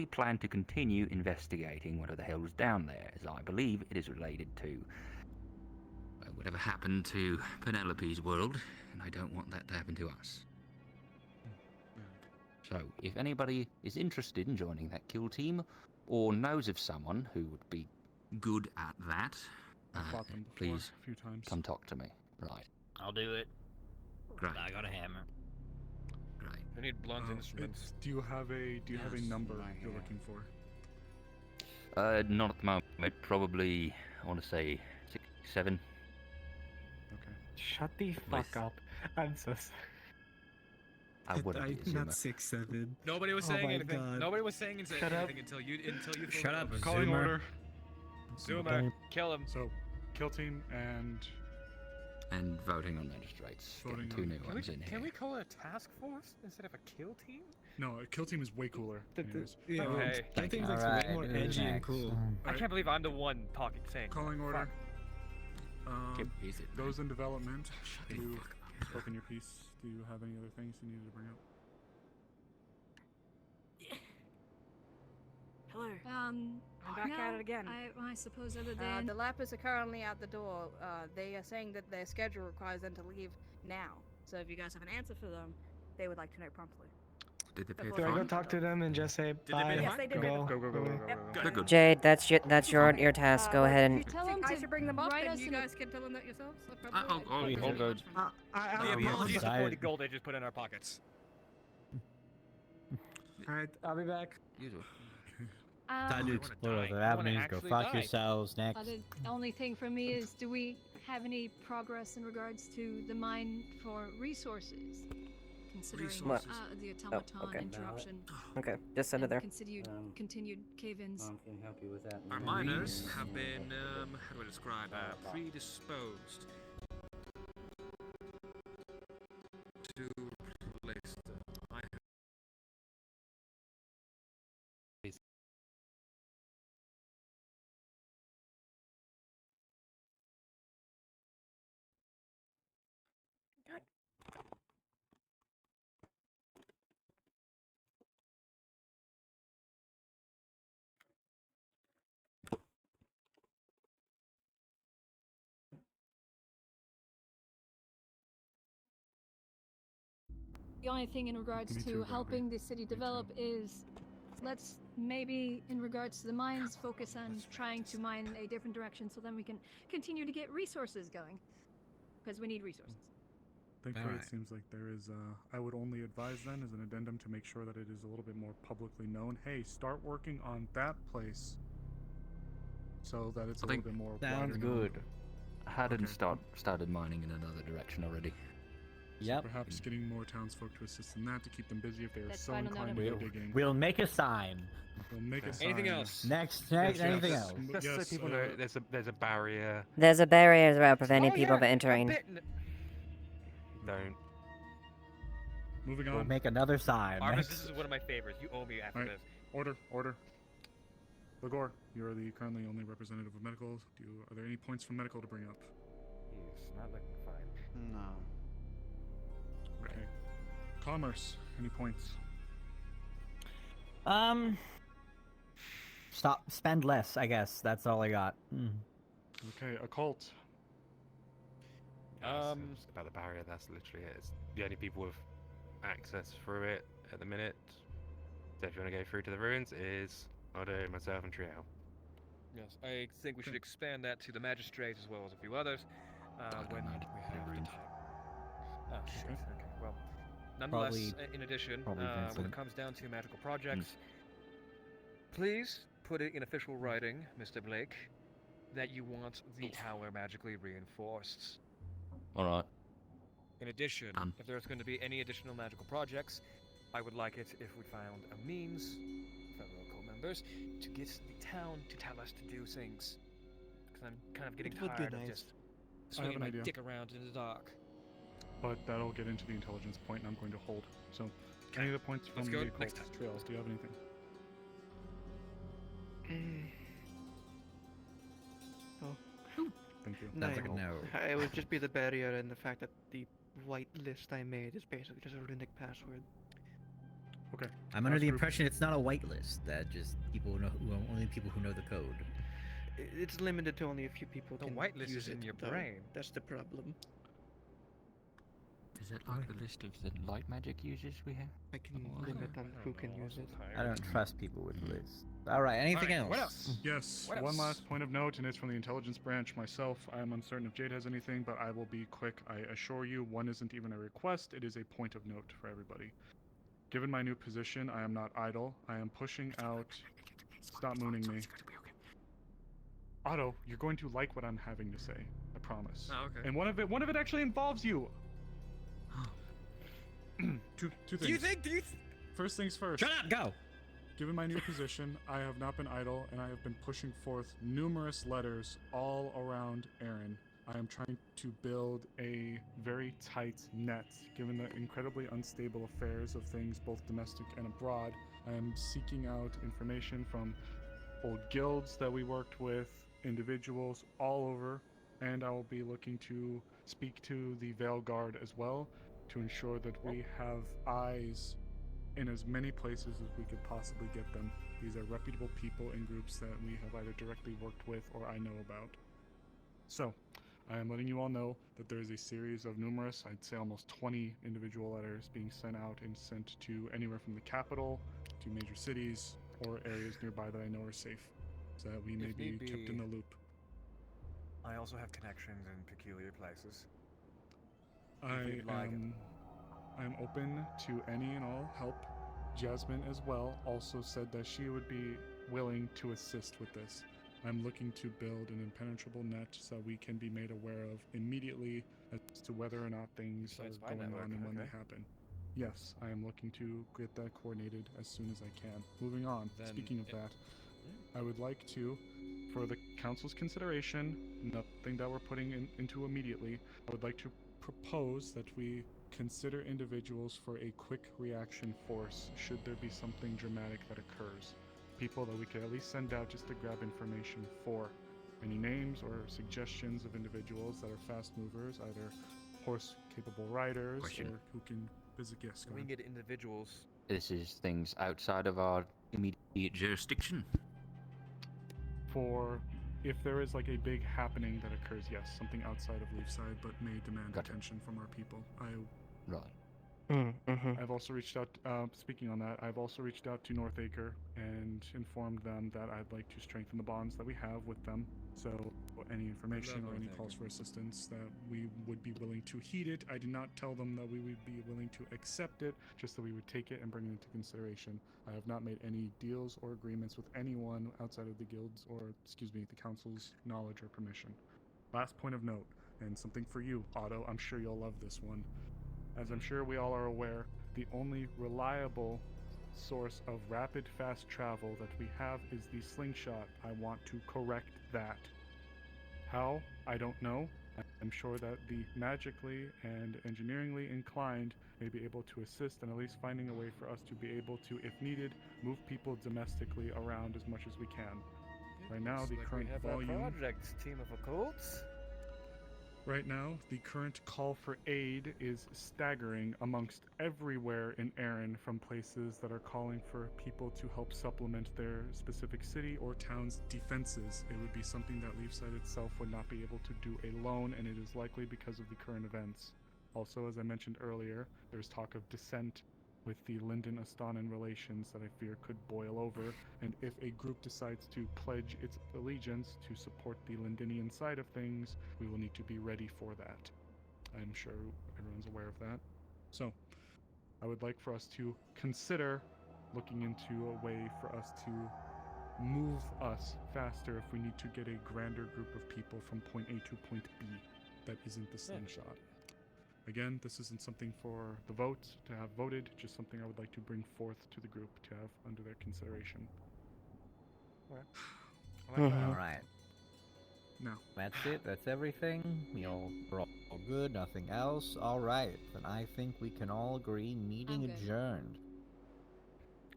plan to continue investigating whatever the hell is down there, as I believe it is related to whatever happened to Penelope's world, and I don't want that to happen to us. So, if anybody is interested in joining that kill team, or knows of someone who would be good at that, I've fought them before, please a few times. come talk to me. Right. I'll do it. Great. I got a hammer. Great. I need blunt instruments. Do you have a number you're looking for? Not at the moment. Probably, I want to say 6, 7. Okay. Shut the fuck up. I'm so sorry. I wouldn't be a Not Zoomer. 6, 7. Nobody was Oh saying my anything. God. Nobody was saying Shut up. anything until you Shut up, Calling Zoomer. order. Zoomer, kill him. So, kill team and voting on magistrates. Getting 2 new ones in Can here. we call it a task force instead of a kill team? no, a kill team is way cooler. Anyways. Yeah, Okay. that thing looks Alright, way more who's edgy and next? cool. I can't believe I'm the one saying. Calling order. Is it, Those in development, the you fuck spoken your piece. Do you have any other things you needed to bring up? Hello. I'm back at it again. I suppose other than The Lapis are currently at the door. They are saying that their schedule requires them to leave now. So if you guys have an answer for them, they would like to know promptly. Did they pay Do I go talk to them and just say bye? Yes, they did. Go. They're good. Jade, that's your task. Go ahead If you and tell them to bring them up, write then us you in a- guys can tell them that yourselves. All good. The apologies for decided- 40 gold they just put in our pockets. Alright, I'll be back. Usual. Time to explore die. other I wanna avenues. Go actually fuck die. yourselves. Next. the only thing for me is, do we have any progress in regards to the mine for resources? Considering What? the automaton okay. interruption. Okay, just send it and there. Continued cave-ins. Can help you with that. Our miners have been, how do I describe, predisposed to replace them. I have The only thing in regards Me to too, Bobby. helping the city develop is, let's maybe, in regards to the mines, focus on trying to mine a different direction so then we can continue to get resources going. Because we need resources. Thankfully, Alright. it seems like there is. I would only advise then, as an addendum, to make sure that it is a little bit more publicly known. Hey, start working on that place, so that it's a little bit more. Sounds wider known. good. I hadn't Okay. started mining in another direction already. Yep. Perhaps getting more townsfolk to assist in that to keep them busy if they are That's so fine on that inclined to go We'll, digging. we'll make a sign. We'll make a Anything sign. else? Next, Yes, anything yes. else? Yes, Just so people know, there's a barrier. There's a barrier around preventing Oh, people yeah, from a entering. bit Don't. Moving We'll on. make another sign. Arvis, Next. this is one of my favorites. You owe me after Alright. this. Order. Lagor, you are the currently only representative of medical. Are there any points from medical to bring up? He's not looking fine. No. Okay. Commerce, any points? Spend less, I guess. That's all I got. Okay, occult. It's about the barrier. That's literally it. It's the only people with access through it at the minute. So if you want to go through to the ruins, is Odo, myself, and Triel. Yes, I think we should expand that to the magistrates as well as a few others. When we have the time. Oh, shit. Okay. Well, nonetheless, Probably- in addition, probably when Vincent. it comes down to magical projects, please put it in official writing, Mr. Blake, that you want the tower magically reinforced. Alright. In addition, if there's going to be any additional magical projects, I would like it if we found a means, fellow cult members, to get the town to tell us to do things. Because I'm kind of getting It would be tired of nice. just I have swinging an my idea. dick around in the dark. But that'll get into the intelligence point, and I'm going to hold. So, Any other points from Let's the go occult next time. trails? Do you have anything? Oh. Thank you. Sounds like a no. It would just be the barrier and the fact that the white list I made is basically just a runic password. Okay. I'm under Last the group. impression it's not a whitelist. That just only people who know the code. It's limited to only a few people. The can whitelist use is in it, your though. brain. That's the problem. Is it like the list of the light magic users we have? I can limit on who can use it. I don't trust people with lists. All right. Anything else? What else? Yes, What one else? last point of note, and it's from the intelligence branch myself. I am uncertain if Jade has anything, but I will be quick. I assure you, one isn't even a request, it is a point of note for everybody. Given my new position, I am not idle. I am pushing out... Stop mooning me. Otto, you're going to like what I'm having to say. I promise. Oh, okay. And one of it actually involves you. two things. Do you think? First things first. Shut up. Go. Given my new position, I have not been idle, and I have been pushing forth numerous letters all around Erin. I am trying to build a very tight net, given the incredibly unstable affairs of things both domestic and abroad. I am seeking out information from old guilds that we worked with, individuals all over, and I will be looking to speak to the Veil Guard as well to ensure that we have eyes in as many places as we could possibly get them. These are reputable people in groups that we have either directly worked with or I know about. So, I am letting you all know that there is a series of numerous, I'd say almost 20 individual letters being sent out and sent to anywhere from the capital to major cities or areas nearby that I know are safe, so that we may If be need kept in be. the loop. I also have connections in peculiar places. I you'd like it. am open to any and all help. Jasmine as well also said that she would be willing to assist with this. I'm looking to build an impenetrable net so we can be made aware of immediately as to whether or not things Besides are my going network, on and when they okay. happen. Yes, I am looking to get that coordinated as soon as I can. Moving on, Then speaking of that, I would like to, for the council's consideration, nothing that we're putting into immediately, I would like to propose that we consider individuals for a quick reaction force should there be something dramatic that occurs. People that we could at least send out just to grab information for. Any names or suggestions of individuals that are fast movers, either horse-capable riders Question. or who can visit guests. We can get individuals. This is things outside of our immediate jurisdiction. For if there is like a big happening that occurs, yes, something outside of Leafside, but may demand attention from our people. Right. I've also reached out, speaking on that, I've also reached out to Northacre and informed them that I'd like to strengthen the bonds that we have with them. So any information or any calls for assistance that we would be willing to heed it. I did not tell them that we would be willing to accept it, just that we would take it and bring it into consideration. I have not made any deals or agreements with anyone outside of the guilds or, excuse me, the council's knowledge or permission. Last point of note, and something for you, Otto, I'm sure you'll love this one. As I'm sure we all are aware, the only reliable source of rapid, fast travel that we have is the slingshot. I want to correct that. How? I don't know. I'm sure that the magically and engineeringly inclined may be able to assist in at least finding a way for us to be able to, if needed, move people domestically around as much as we can. Right now, the current volume... project, team of occults. Right now, the current call for aid is staggering amongst everywhere in Erin, from places that are calling for people to help supplement their specific city or town's defenses. It would be something that Leafside itself would not be able to do alone, and it is likely because of the current events. Also, as I mentioned earlier, there's talk of dissent with the Linden-Astanan relations that I fear could boil over, and if a group decides to pledge its allegiance to support the Lindenian side of things, we will need to be ready for that. I'm sure everyone's aware of that. So, I would like for us to consider looking into a way for us to move us faster if we need to get a grander group of people from point A to point B that isn't the slingshot. Again, this isn't something for the vote to have voted, just something I would like to bring forth to the group to have under their consideration. All right. No. That's it. That's everything. We're all good. Nothing else. All right. Then I think we can all agree. Meeting I'm good. adjourned.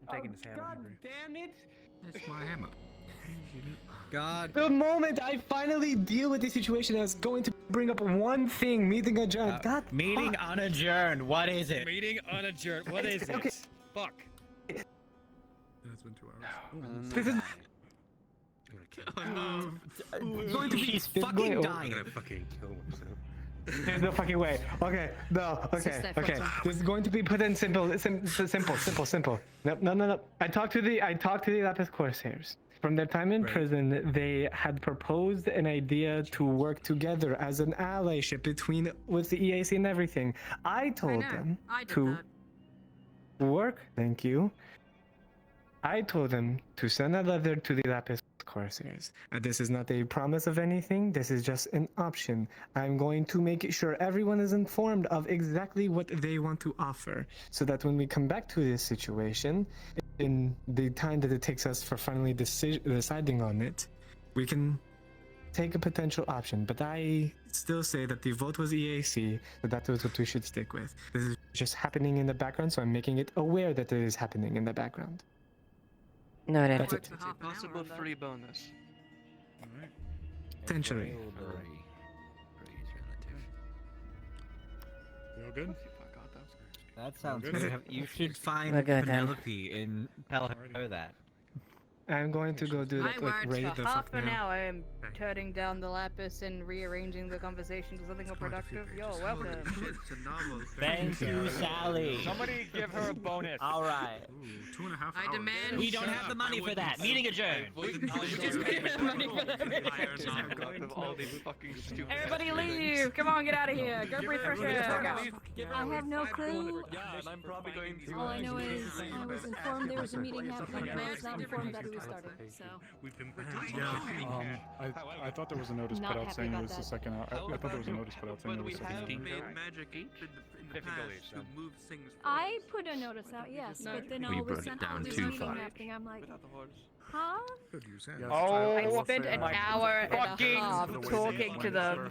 I'm taking this hammer. God damn it! It's my hammer. God. The moment I finally deal with this situation, I was going to bring up one thing: meeting adjourned. God. Meeting fuck. unadjourned. What is it? Meeting unadjourned. What is Okay. it? Fuck. It's been 2 hours. This is Going to be He's fucking going- dying. I'm gonna fucking kill myself. There's no fucking way. Okay, no, okay. This is going to be put in simple. No. I talked to the Lapis Corsairs. From their time in prison, they had proposed an idea to work together as an allyship with the EAC and everything. I told them to work. Thank you. I told them to send a letter to the Lapis Corsairs. This is not a promise of anything. This is just an option. I'm going to make sure everyone is informed of exactly what they want to offer, so that when we come back to this situation, in the time that it takes us for finally deciding on it, we can take a potential option. But I still say that the vote was EAC, that was what we should stick with. This is just happening in the background, so I'm making it aware that it is happening in the background. Noted. That's it. It's a possible free bonus. Alright. Potentially. We all good? That sounds good? good. You should find We're good, then. Penelope and tell her that. I'm going to go do My that, like, words, right for the half fuck an now. hour I am turning down the lapis and rearranging the conversation to something more productive. You're welcome. Thank you, Sally. Somebody give her a bonus. All right. 2.5 hours. I demand. We don't have the money for that. Meeting adjourned. Everybody leave! Come on, get out of here! Go breathe fresh air! I have no clue. I'm probably going to. All I know is I was informed there was a meeting happening, and I was not informed that it was starting. So I thought there was a notice Not put out happy saying it about was the that. second hour. I thought there was a notice put out saying it was the second hour. magic in the past to move things I put a notice out, yes, but then We all of a brought it sudden down this too meeting far. happening. I'm like, huh? I spent an hour and a half talking to them,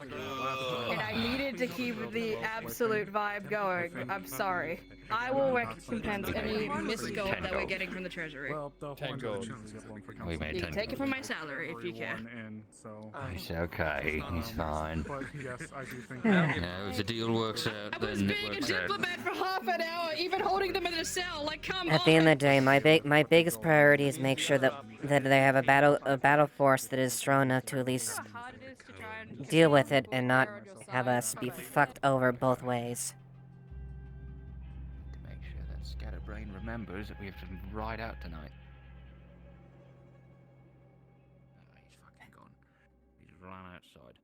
and I needed to keep the absolute vibe going. I'm sorry. I will recompense any missed gold that we're getting from the treasury. Well, the 10 horn gold. doesn't get one for We made You 10 can take it gold. from my salary if you can. One in, so. It's okay. He's fine. But yes, I do think. No, if the deal works out, I was then it being a works out. diplomat for half an hour, even holding them in a cell. Like, come At on. the end of the day, my biggest priority is make sure that they have a battle force that is strong enough to at least deal with it and not have us be fucked over both ways. To make sure that Scatterbrain remembers that we have to ride out tonight. He's fucking gone. He just ran outside.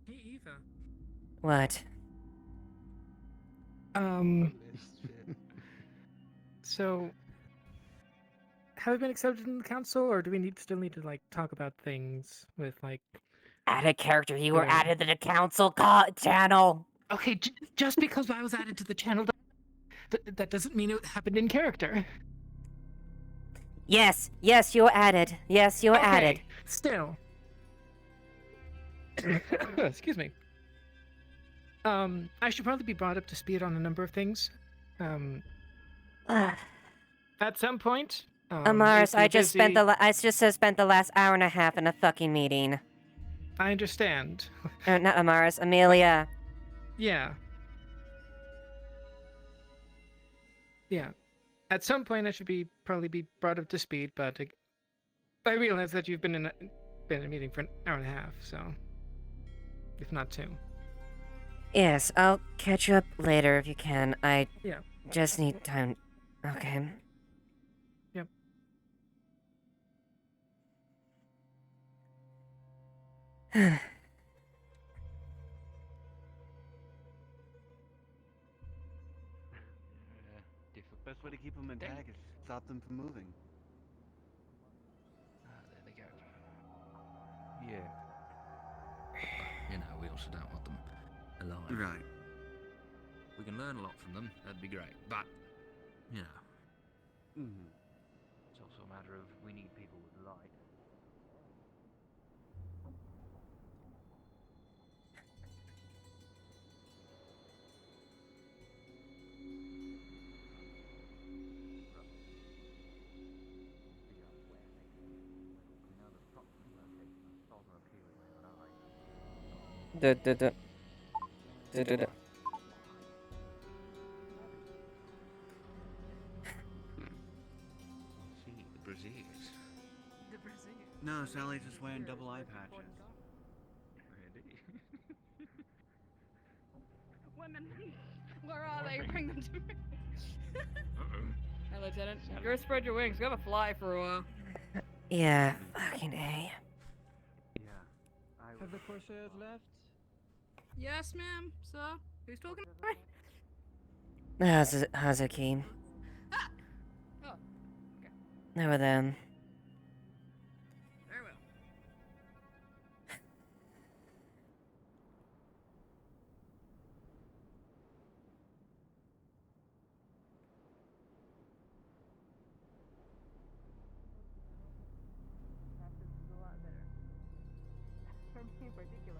Hey, Eva. What? So, have we been accepted in the council, or do we still need to like talk about things with like? Add a character. You were Yeah. added to the council channel. Okay, just because I was added to the channel, that doesn't mean it happened in character. Yes, you were added. Yes, you were added. Still. Excuse me. I should probably be brought up to speed on a number of things. At some point. Amaris, if you're I just spent busy- I just spent the last hour and a half in a fucking meeting. I understand. Not Amaris, Amelia. Yeah. Yeah. At some point, I should probably be brought up to speed, but I realize that you've been in a meeting for an hour and a half, so if not 2. Yes, I'll catch you up later if you can. I Yeah. just need time. Okay. Yep. Best way to keep them intact is stop them from moving. There they go. Yeah. You know, we also don't want them alive. Right. We can learn a lot from them, that'd be great. But, you know. It's also a matter of we need people with light. See, the braziers. The brazier. No, Sally's just wearing double eye patches. Really? Women, where are they? Bring them to me. Uh-oh. Hey, Lieutenant, go spread your wings. Go have a fly for a while. Yeah, fucking A. Yeah. Have the Corsairs left? Yes, ma'am. Sir, who's talking to me? How's it, Keen? Ah! Oh, How are them? very well. For me in particular.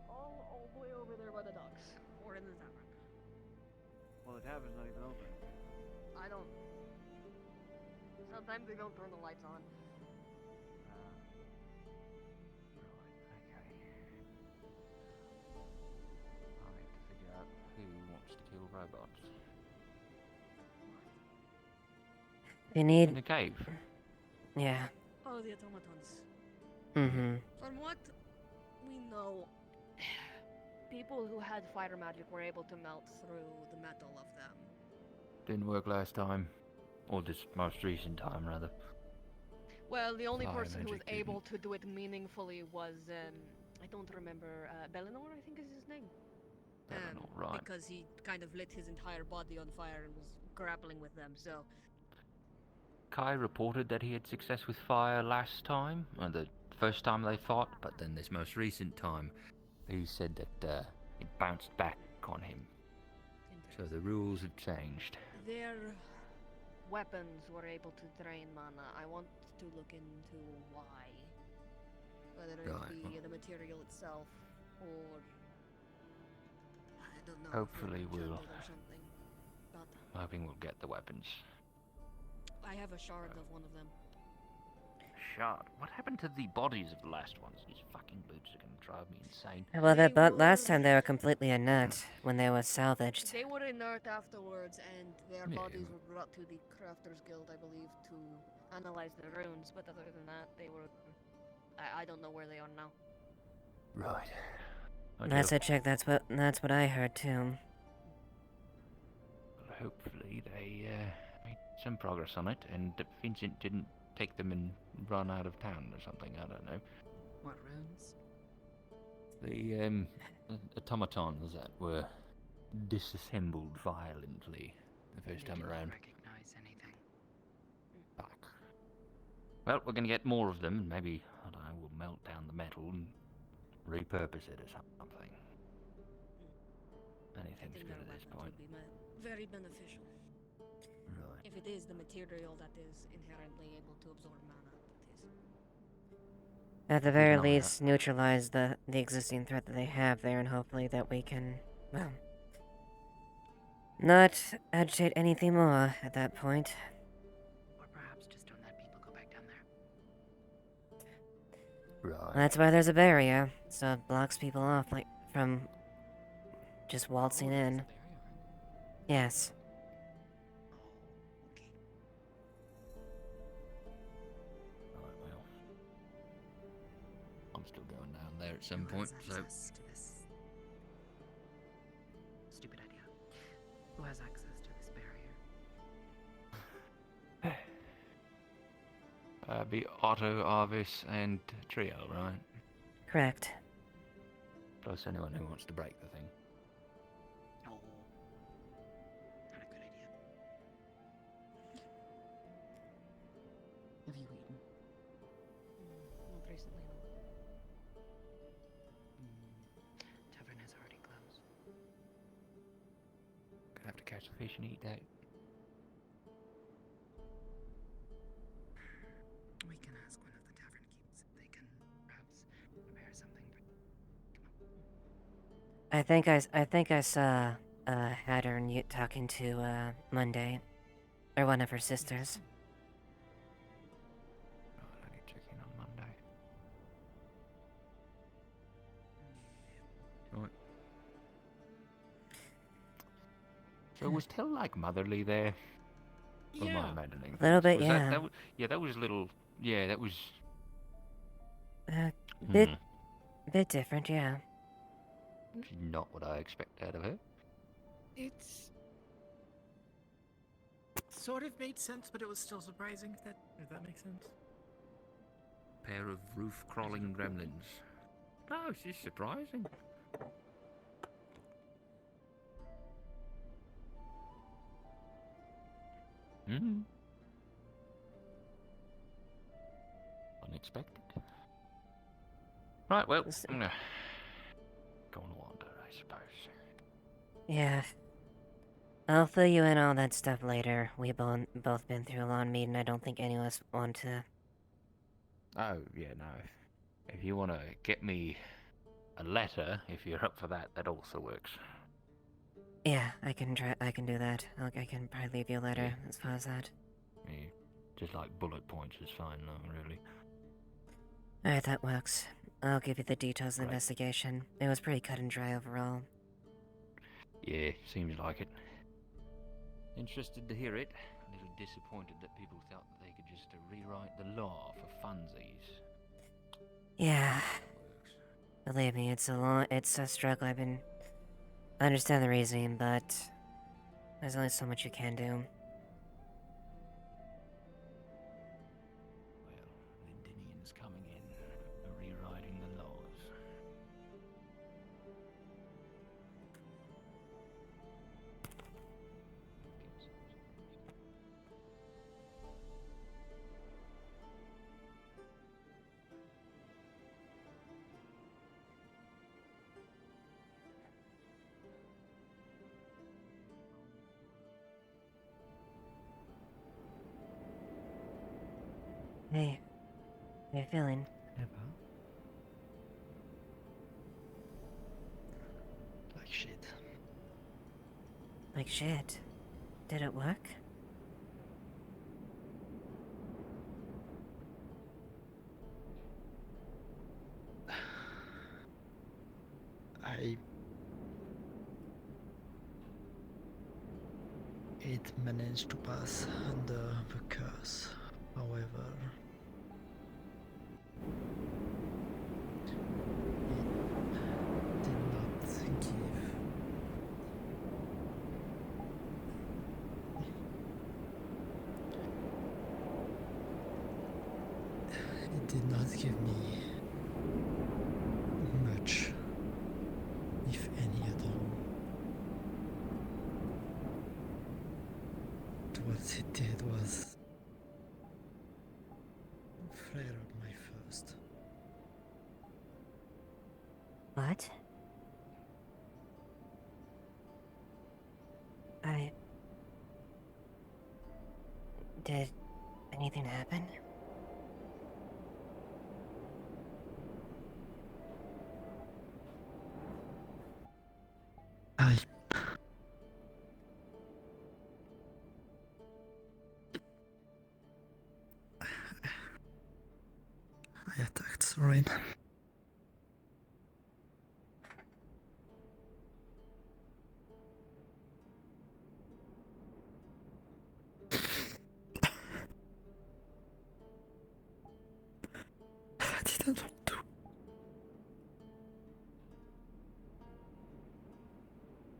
All the way over there by the docks, or in the tavern. Well, the tavern's not even open. I don't. Sometimes they don't turn the lights on. I have to figure out who wants to kill robots. You need. In a cave. Yeah. Oh, the automatons. Mm-hmm. From what we know, people who had fire magic were able to melt through the metal of them. Didn't work last time. Or this most recent time, rather. Well, the only Fire person who was magic didn't. able to do it meaningfully was, I don't remember, Bellinor, I think is his name. Bellinor, right. Because he kind of lit his entire body on fire and was grappling with them, so... Kai reported that he had success with fire last time, or the first time they fought, but then this most recent time, he said that it bounced back on him. So the rules have changed. Their weapons were able to drain mana. I want to look into why. Whether it Right, be the material itself, or... I don't know. Hopefully we'll... Or something. But I'm hoping we'll get the weapons. I have a shard of one of them. Shard? What happened to the bodies of the last ones? These fucking boots are gonna drive me insane. Well, but last time they were completely inert when they were salvaged. They were inert afterwards, and their Yeah. bodies were brought to the Crafters Guild, I believe, to analyze the runes. But other than that, they were... I don't know where they are now. Right. Last I checked, that's what I heard too. Well, hopefully they made some progress on it, and that Vincent didn't take them and run out of town or something. I don't know. What runes? The automatons that were disassembled violently the first time around. Recognize anything? Back. Well, we're gonna get more of them, and maybe, I don't know, we'll melt down the metal and repurpose it or something. Anything's good at this point. Would be very beneficial. Right. If it is the material that is inherently able to absorb mana, that is. At the very know least, neutralize the existing threat that they have there, and hopefully that we can, well, not agitate anything more at that point. Or perhaps just don't let people go back down there. Right. That's why there's a barrier, so it blocks people off, like, from just waltzing in. Yes. Right, well. I'm still going down there at some point, so... Stupid Who has access to this barrier? Be Otto, Arvis, and Trio, right? Correct. Plus anyone who wants to break the thing. Oh, not a good idea. Have you eaten? Not recently, no. Tavern has already closed. Gonna have to catch the fish and eat that. We can ask one of the tavern keeps if they can perhaps prepare something. I think I saw Hatter and you talking to Monday, or one of her sisters. Right, I need to check in on Monday. Right. So was Till like motherly there? Or am I imagining? A little bit, was yeah. That was a little. Yeah, that was. Bit different, yeah. Not what I expect out of her. It's sort of made sense, but it was still surprising. If that makes sense. Pair of roof-crawling gremlins. Oh, she's surprising. Hmm. Unexpected. Right, well, I'm gonna go on a wander, I suppose. Yeah. I'll fill you in on that stuff later. We both been through a long meeting. I don't think any of us want to. Oh, yeah, no. If you want to get me a letter, if you're up for that, that also works. Yeah, I can try. I can do that. I can probably leave you a letter as far as that. Yeah, just like bullet points is fine, though, really. Alright, that works. I'll give you the details of the investigation. It was pretty cut and dry overall. Yeah, seems like it. Interested to hear it. A little disappointed that people thought that they could just rewrite the law for funsies. Yeah. Believe me, it's a struggle. I understand the reasoning, but there's only so much you can do. Well, Lindinians coming in, rewriting the laws. Hey, how you feeling? Like shit. Like shit. Did it work? It managed to pass under the curse. However, it did not give. It did not give me much, if any at all. What it did was flare up my first. What? Did anything happen? I attacked Sorin. I didn't want to.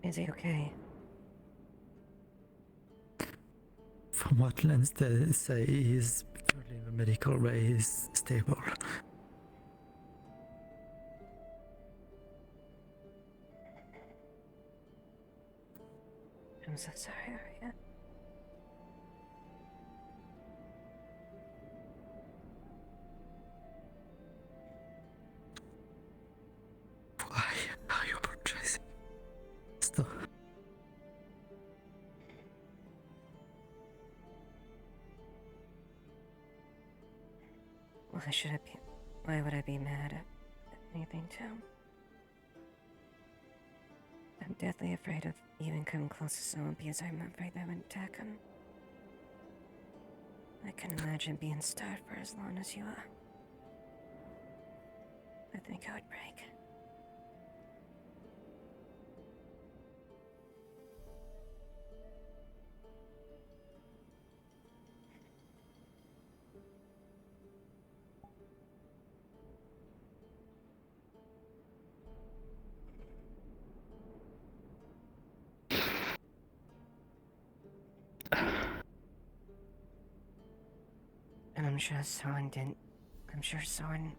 Is he okay? what Lens say, he's currently in the medical way, he's stable. I'm so sorry, Arya. Why are you apologizing? Stop. Why would I be mad at anything, too? I'm deathly afraid of even coming close to someone because I'm afraid they would attack him. I can imagine being starved for as long as you are. I think I would break. And I'm sure Soren didn't. I'm sure Soren.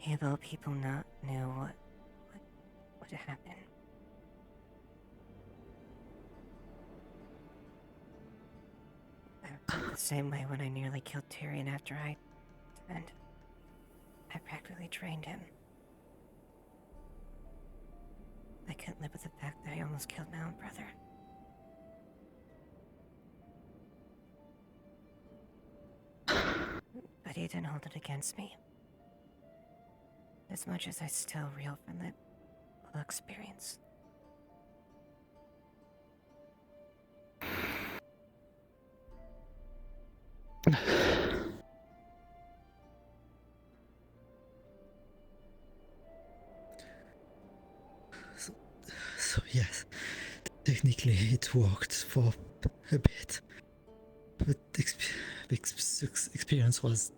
Although people knew what happened. I felt the same way when I nearly killed Tyrion after I practically trained him. I couldn't live with the fact that I almost killed my own brother. But he didn't hold it against me. As much as I still reel from that whole experience. So yes, technically it worked for a bit, but experience was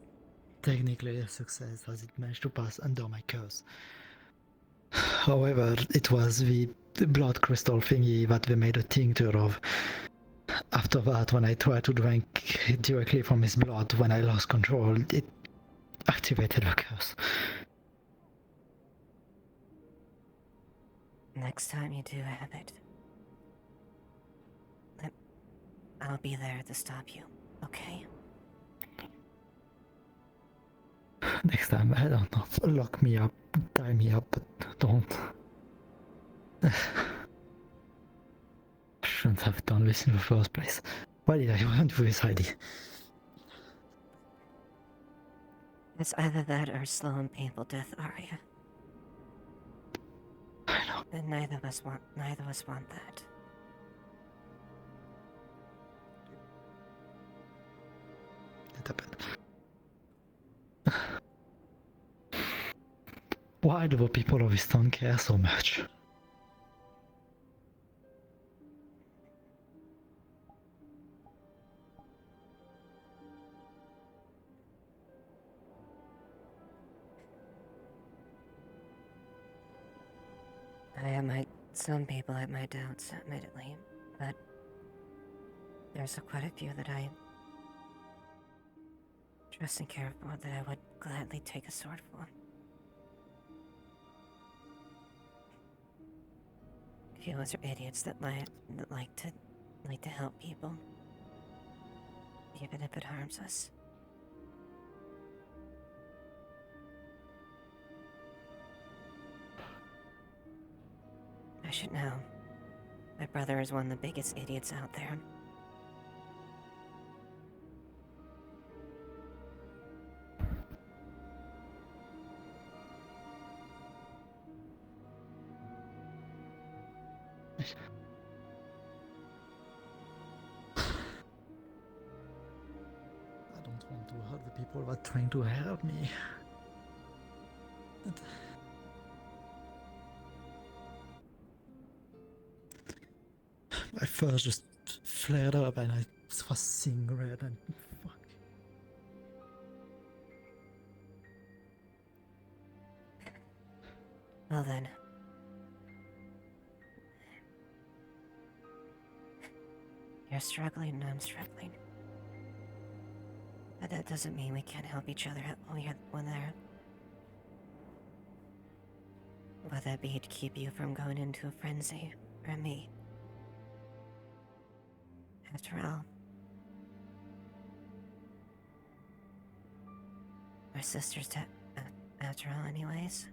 technically a success as it managed to pass under my curse. However, it was the blood crystal thingy that they made a tincture of. After that, when I tried to drink directly from his blood, when I lost control, it activated the curse. Next time you do have it, I'll be there to stop you, okay? Next time, I don't know, lock me up, tie me up, but don't. Shouldn't have done this in the first place. Why did I want to this ID? It's either that or slow and painful death, Arya. I know. And neither of us want that. It happened. Why do the people of Easton care so much? Some people have my doubts, admittedly, but there's quite a few that I trust and care for that I would gladly take a sword for. Heroes are idiots that like to help people, even if it harms us. I should know. My brother is one of the biggest idiots out there. I don't want to hurt the people who are trying to help me. My first just flared up and I was seeing red and fuck. Well then. You're struggling and I'm struggling. But that doesn't mean we can't help each other out when there. Whether that be to keep you from going into a frenzy, or me. After all, we're sisters after all anyways.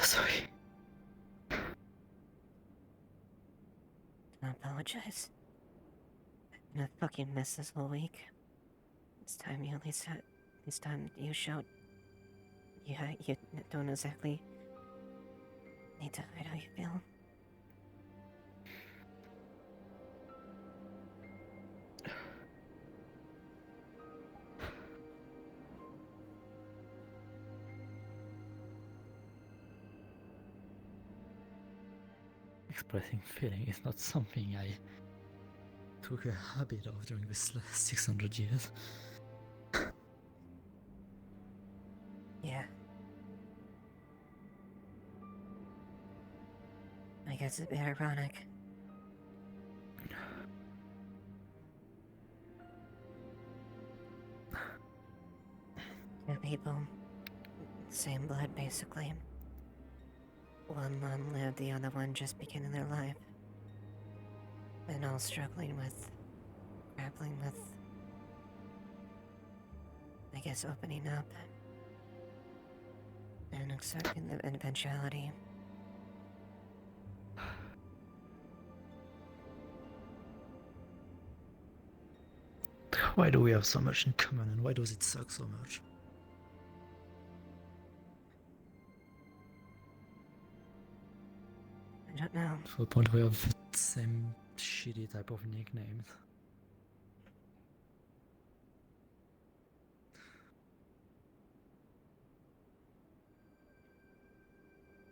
Sorry. I apologize. I've been a fucking mess this whole week. This time you showed. You don't exactly need to hide how you feel. Expressing feeling is not something I took a habit of during this last 600 years. Yeah. I guess it's a bit ironic. Two people, same blood basically. One long-lived, the other one just beginning their life. And all grappling with, I guess, opening up. And accepting the eventuality. Why do we have so much in common, and why does it suck so much? I don't know. To the point where we have the same shitty type of nicknames.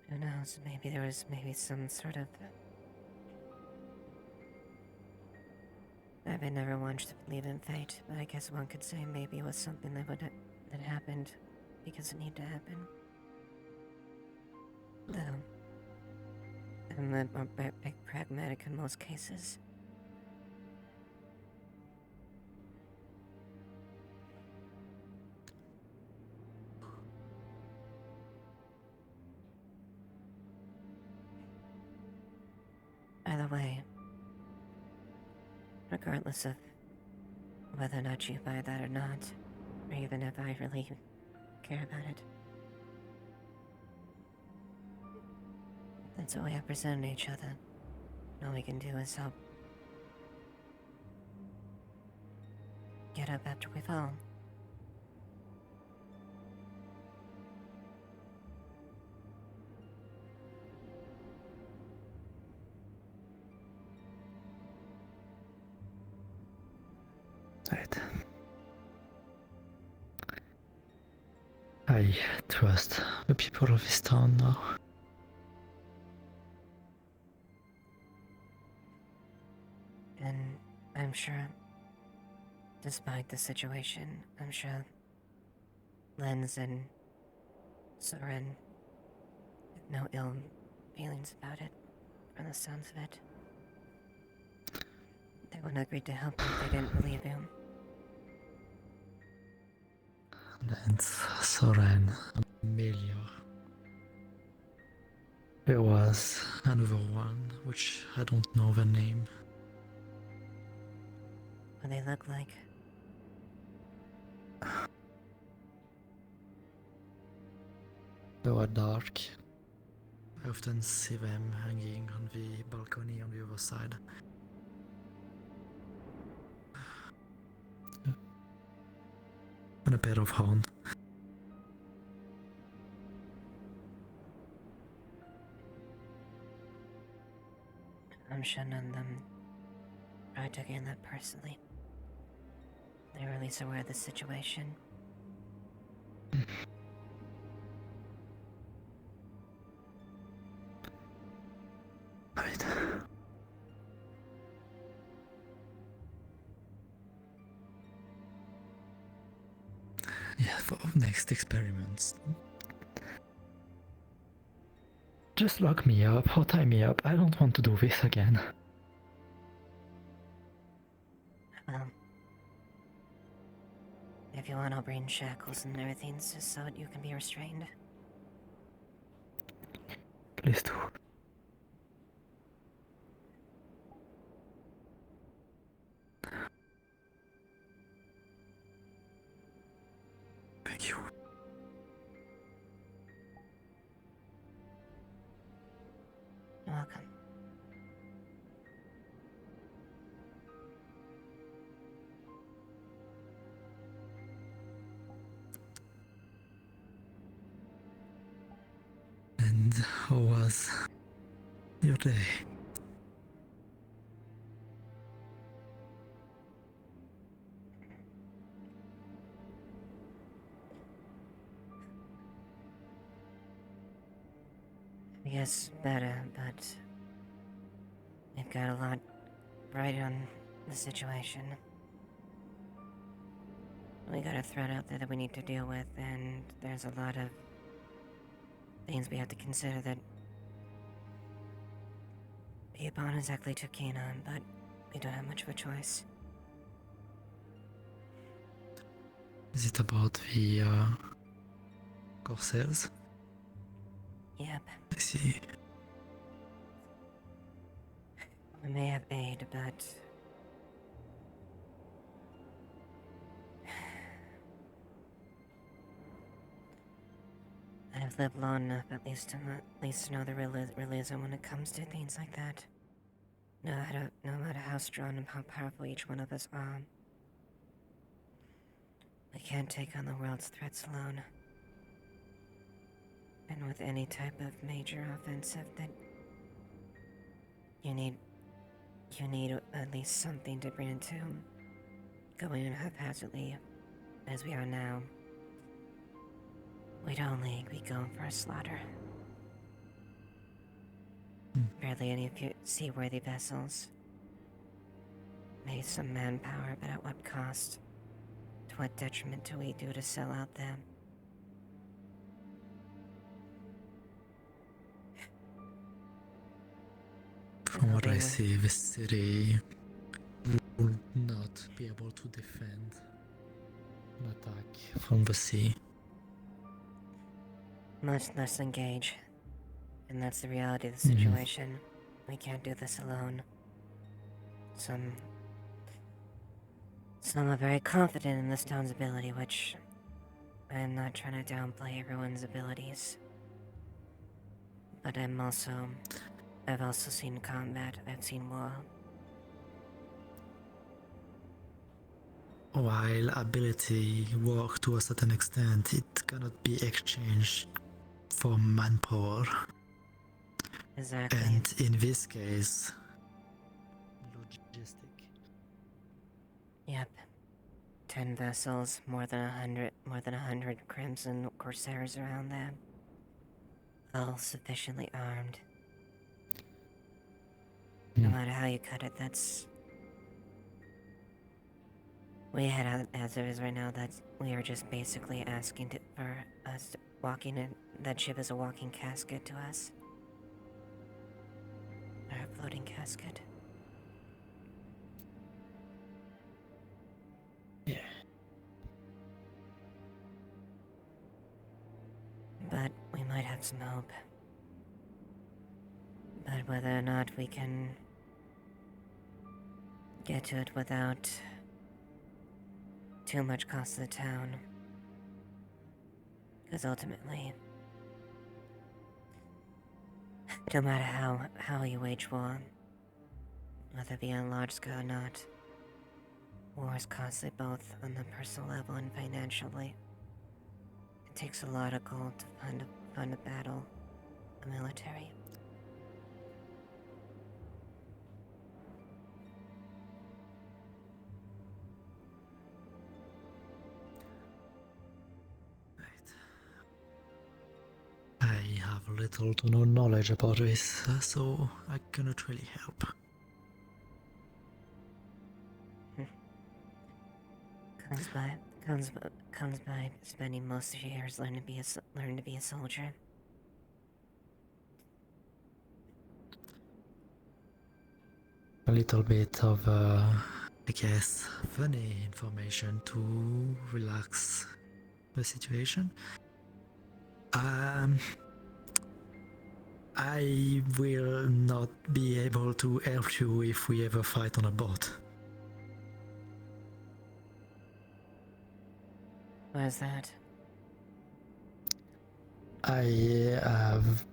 Who knows, maybe there was some sort of... I've never wanted to believe in fate, but I guess one could say maybe it was something that happened because it needed to happen. Though, I'm a big pragmatic in most cases. Either way, regardless of whether or not you buy that or not, or even if I really care about it, that's what we have presented each other. All we can do is help get up after we fall. Right. I trust the people of this town now. And I'm sure, despite the situation, I'm sure Lens and Soren have no ill feelings about it, from the sounds of it. They wouldn't agree to help you if they didn't believe you. Lens, Soren, Amelia. There was another one, which I don't know the name. What they look like. They were dark. I often see them hanging on the balcony on the other side. and a pair of horns. I'm sure none of them tried to gain that personally. They were at least aware of the situation. Right. Yeah, for next experiments. Just lock me up or tie me up. I don't want to do this again. Well, if you want, I'll bring shackles and everything just so that you can be restrained. Please do. Thank you. You're welcome. And how was your day? I guess better, but they've got a lot right on the situation. We got a threat out there that we need to deal with, and there's a lot of things we have to consider that people aren't exactly too keen on, but we don't have much of a choice. Is it about the Corsairs? Yep. I see. We may have aid, but I've lived long enough at least to know the realism when it comes to things like that. No matter how strong and how powerful each one of us are, we can't take on the world's threats alone. And with any type of major offensive, that you need at least something to bring it to. Going in haphazardly, as we are now, we'd only be going for a slaughter. Barely any seaworthy vessels. Maybe some manpower, but at what cost? To what detriment do we do to sell out them? From what I see, the city will not be able to defend an attack from the sea. Much less engage. And that's the reality of the situation. We can't do this alone. Some are very confident in this town's ability, which I'm not trying to downplay everyone's abilities. But I've also seen combat, I've seen war. While ability work to a certain extent, it cannot be exchanged for manpower. Exactly. And in this case, logistic. Yep. 10 vessels, more than 100 Crimson Corsairs around them. All sufficiently armed. No matter how you cut it, that's... We had, as it is right now, that we are just basically asking for us walking in. That ship is a walking casket to us. Or a floating casket. Yeah. But we might have some hope. But whether or not we can get to it without too much cost to the town. Because ultimately, no matter how you wage war, whether it be on a large scale or not, war is costly both on the personal level and financially. It takes a lot of gold to fund a battle, a military. I have little to no knowledge about this, so I cannot really help. Comes by spending most of your years learning to be a soldier. A little bit of, I guess, funny information to relax the situation. I will not be able to help you if we ever fight on a boat. What is that? I have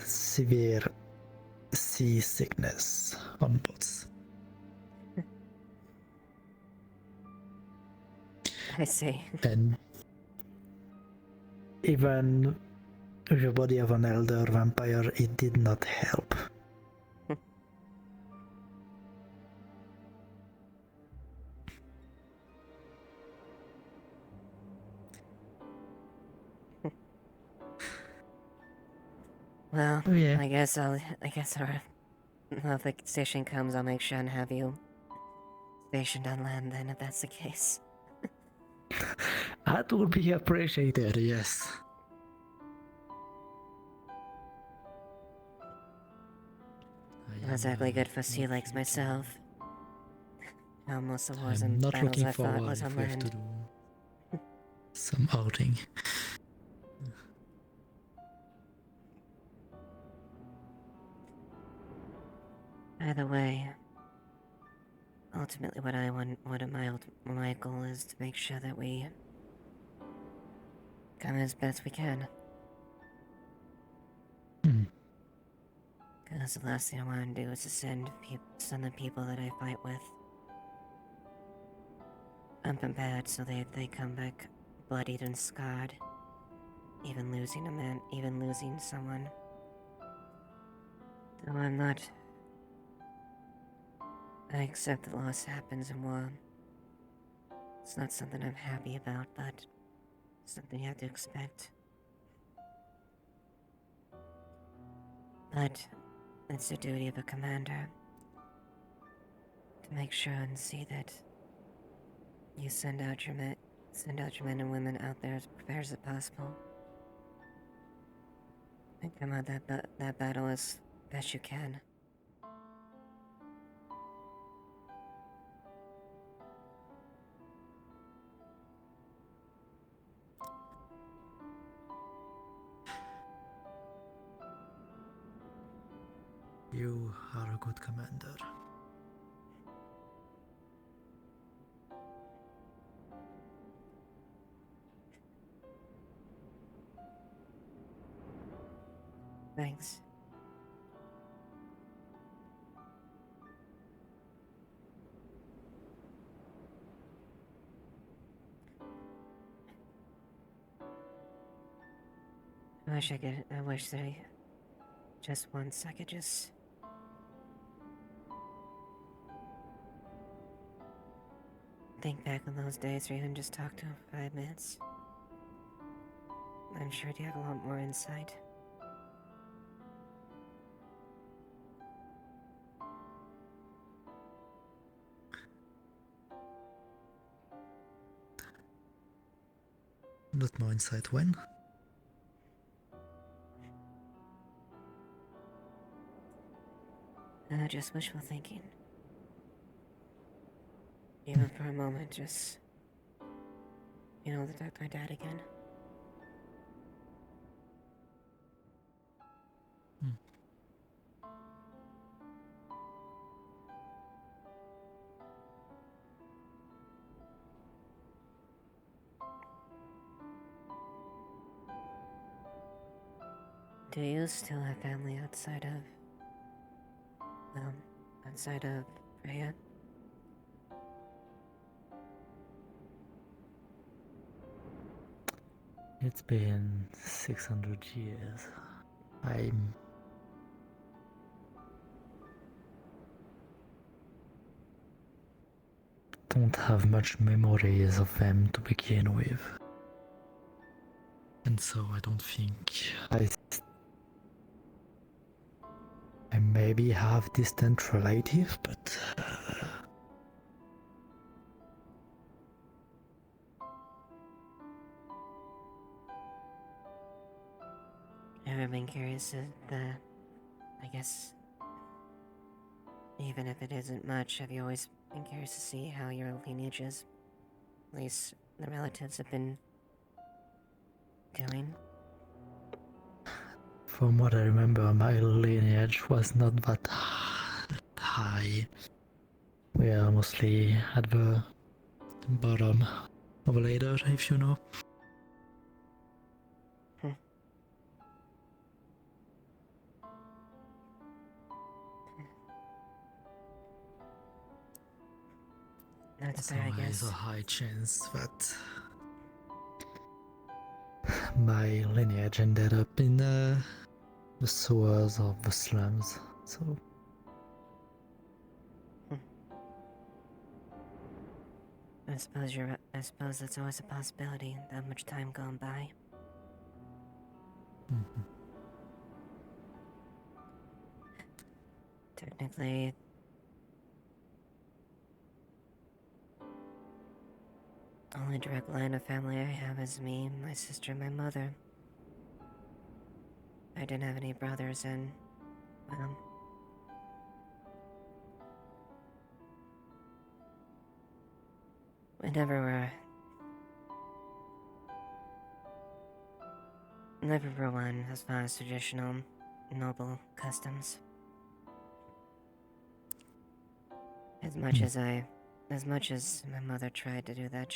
severe seasickness on boats. I see. And even with the body of an elder vampire, it did not help. Well, Oh, yeah. I guess when the station comes, I'll make sure and have you stationed on land then, if that's the case. That would be appreciated, yes. Not exactly good for sea legs myself. How most of the wars I'm and not battles looking I fought forward was if on we have to land. do some outing. Either way, ultimately what I want, my goal is to make sure that we come as best we can. Because the last thing I want to do is to send the people that I fight with up and bad, so they come back bloodied and scarred. Even losing someone. Though I accept that loss happens in war. It's not something I'm happy about, but something you have to expect. But it's the duty of a commander to make sure and see that you send out your men and women out there as prepared as possible, and come out that battle as best you can. You are a good commander. Thanks. I wish that just once I could just think back on those days or even just talk to him for 5 minutes. I'm sure you have a lot more insight. Not more insight when? Just wishful thinking. Even for a moment, just... my dad again. Do you still have family outside of Freya? It's been 600 years. I don't have much memories of them to begin with. And so I don't think I maybe have distant relatives, but Ever been curious of I guess, even if it isn't much, have you always been curious to see how your lineages, at least the relatives, have been doing? from what I remember, my lineage was not that high. We are mostly at the bottom of a ladder, if you know. That's So fair, I there's guess. a high chance that my lineage ended up in the sewers of the slums. So I suppose that's always a possibility, that much time gone by. Technically, the only direct line of family I have is me, my sister, and my mother. I didn't have any brothers, and, well, we never were one as far as traditional noble customs. As much as my mother tried to do that,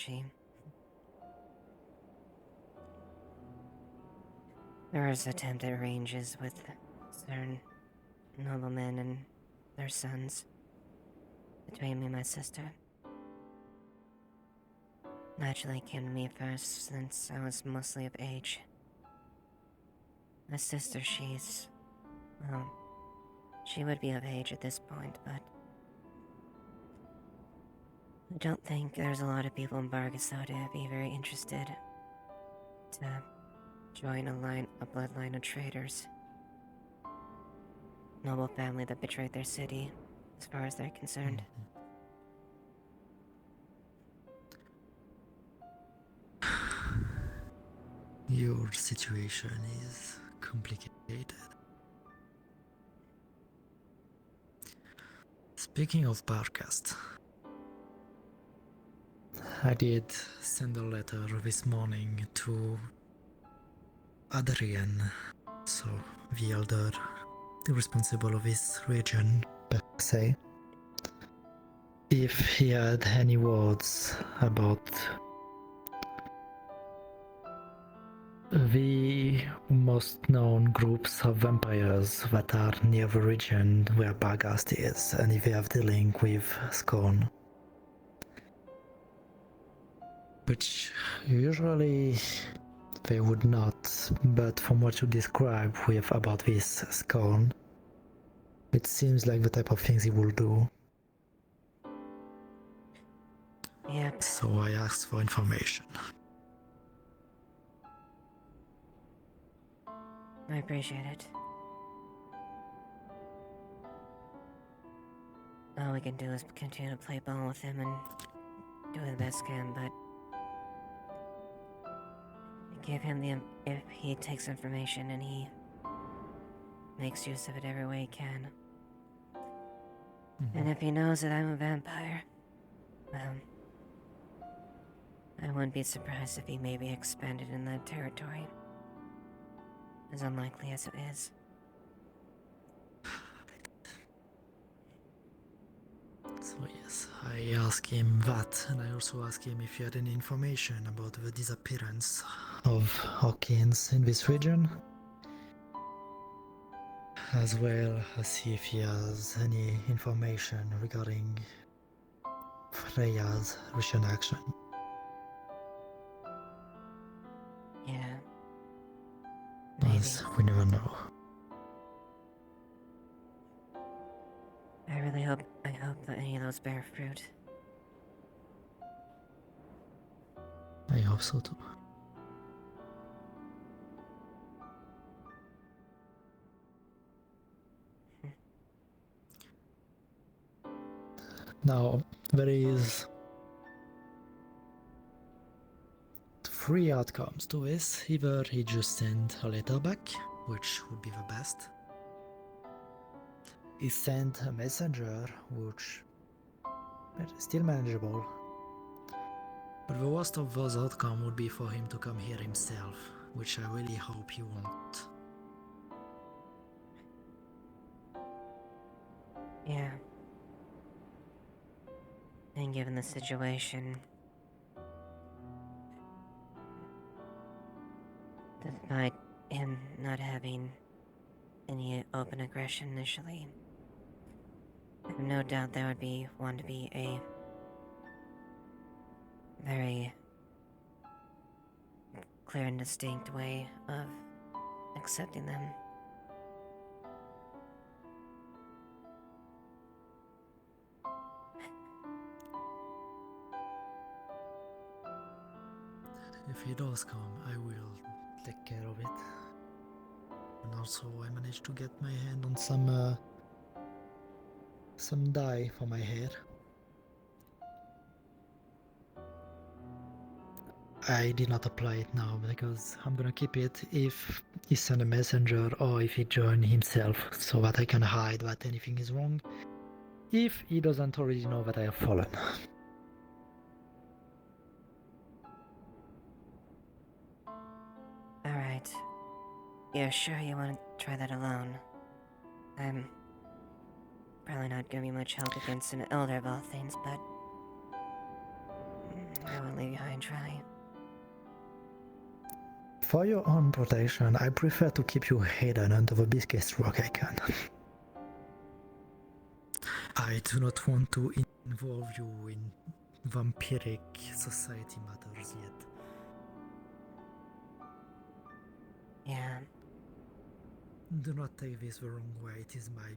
there was attempted arranges with certain noblemen and their sons between me and my sister. Naturally came to me first, since I was mostly of age. My sister, well, she would be of age at this point, but I don't think there's a lot of people in Bargaso to be very interested to join a bloodline of traitors. Noble family that betrayed their city, as far as they're concerned. your situation is complicated. Speaking of Barcast, I did send a letter this morning to Adrian, so the elder, the responsible of this region, per se, if he had any words about the most known groups of vampires that are near the region where Bargast is, and if they have the link with Scorn. Which usually they would not, but from what you describe about this Scorn, it seems like the type of things he will do. Yep. So I asked for information. I appreciate it. All we can do is continue to play ball with him and do the best can, but give him if he takes information and he makes use of it every way he can. And if he knows that I'm a vampire, well, I wouldn't be surprised if he maybe expanded in that territory. As unlikely as it is. So yes, I asked him that, and I also asked him if he had any information about the disappearance of Hawkins in this region, as well as see if he has any information regarding Freya's recent action. Yeah. those bear fruit. I hope so too. Now, there is 3 outcomes to this. Either he just sent a letter back, which would be the best. He sent a messenger, which is still manageable. But the worst of those outcomes would be for him to come here himself, which I really hope he won't. Yeah. And given the situation, despite him not having any open aggression initially, I have no doubt there would be want to be a very clear and distinct way of accepting them. If he does come, I will take care of it. And also, I managed to get my hand on some dye for my hair. I did not apply it now because I'm gonna keep it if he send a messenger or if he join himself so that I can hide that anything is wrong if he doesn't already know that I have fallen. Alright. You're sure you want to try that alone? I'm probably not gonna be much help against an elder of all things, but I will leave you high and dry. For your own protection, I prefer to keep you hidden under the biggest rock I can. I do not want to involve you in vampiric society matters yet. Yeah. Do not take this the wrong way, it is my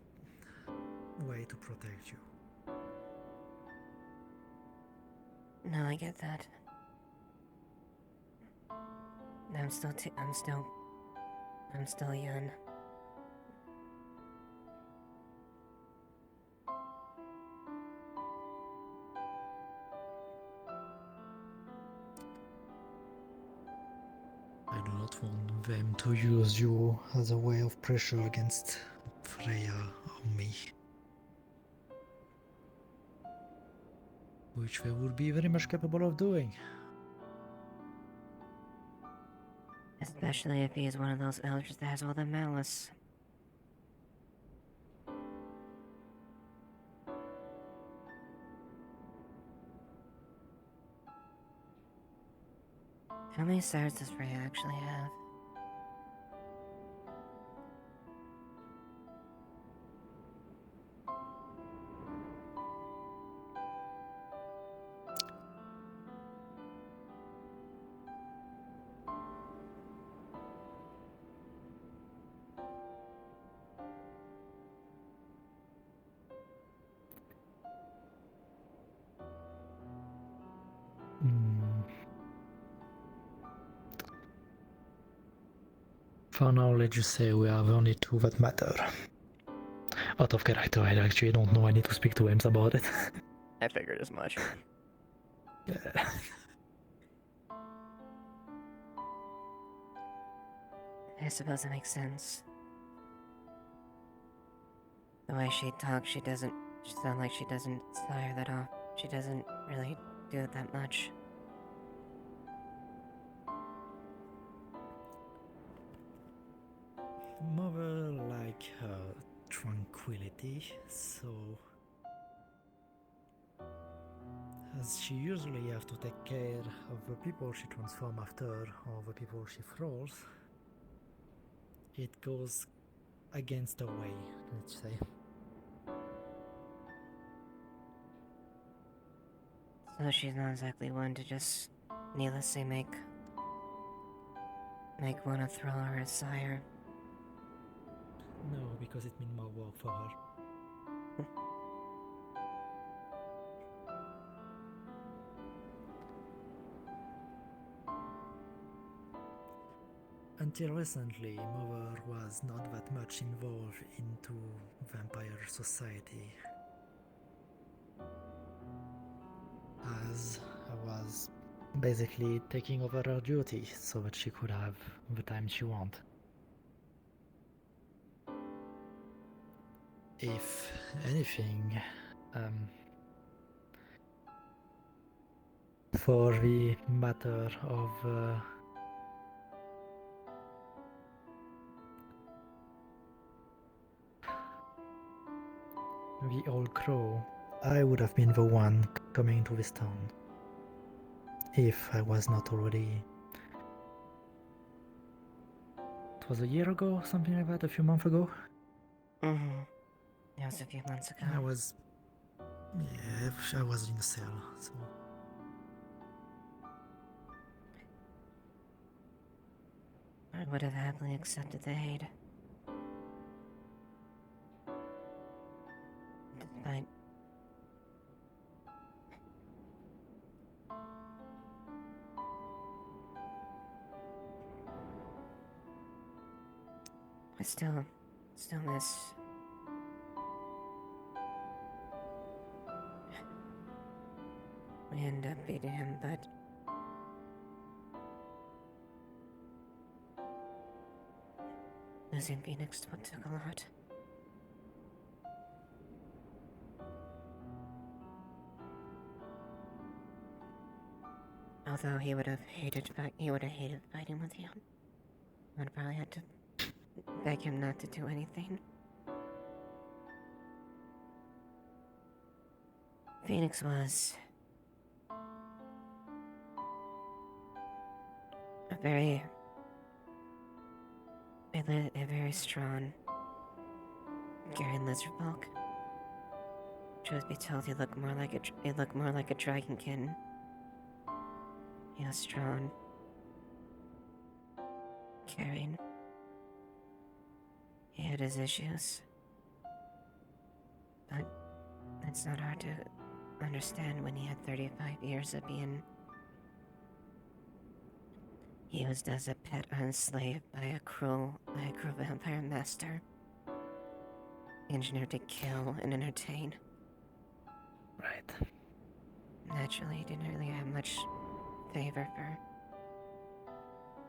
way to protect you. No, I get that. I'm still young. I do not want them to use you as a way of pressure against Freya or me. Which they would be very much capable of doing. Especially if he is one of those elders that has all the malice. How many stars does Freya actually have? For now, let's just say we are the only 2 that matter. Out of character, I actually don't know, I need to speak to Ems about it. I figured as much. Yeah. I suppose that makes sense. The way she talks, she sounds like she doesn't fire that off. She doesn't really do it that much. Mother like her tranquility, so as she usually have to take care of the people she transforms after or the people she throws, it goes against the way, let's say. So she's not exactly one to just needlessly make one a thrall or a sire. No, because it means more work for her. until recently, Mother was not that much involved into vampire society, as I was basically taking over her duty so that she could have the time she wanted. If anything, for the matter of the old crow, I would have been the one coming to this town if I was not already. It was a year ago, something like that, a few months ago. Mm-hmm. That was a few months ago. I was in a cell, so. I would have happily accepted the hate. Despite I still miss. We end up beating him, but losing Phoenix took a lot. Although he would have hated fighting with you. I would probably had to beg him not to do anything. Phoenix was a very strong Garian lizard folk. Truth be told, he looked more like a dragonkin. He was strong, caring. He had his issues, but it's not hard to understand when he had 35 years of being used as a pet or enslaved by a cruel vampire master, engineered to kill and entertain. Right. Naturally, he didn't really have much favor for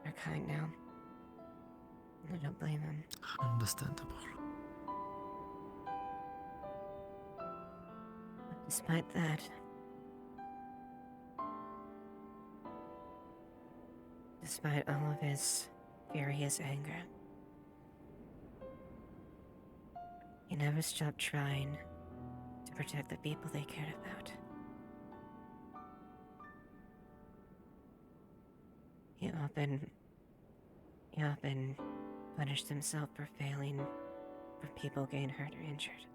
our kind now. I don't blame him. Understandable. But despite that, despite all of his furious anger, he never stopped trying to protect the people they cared about. He often punished himself for failing when people getting hurt or injured.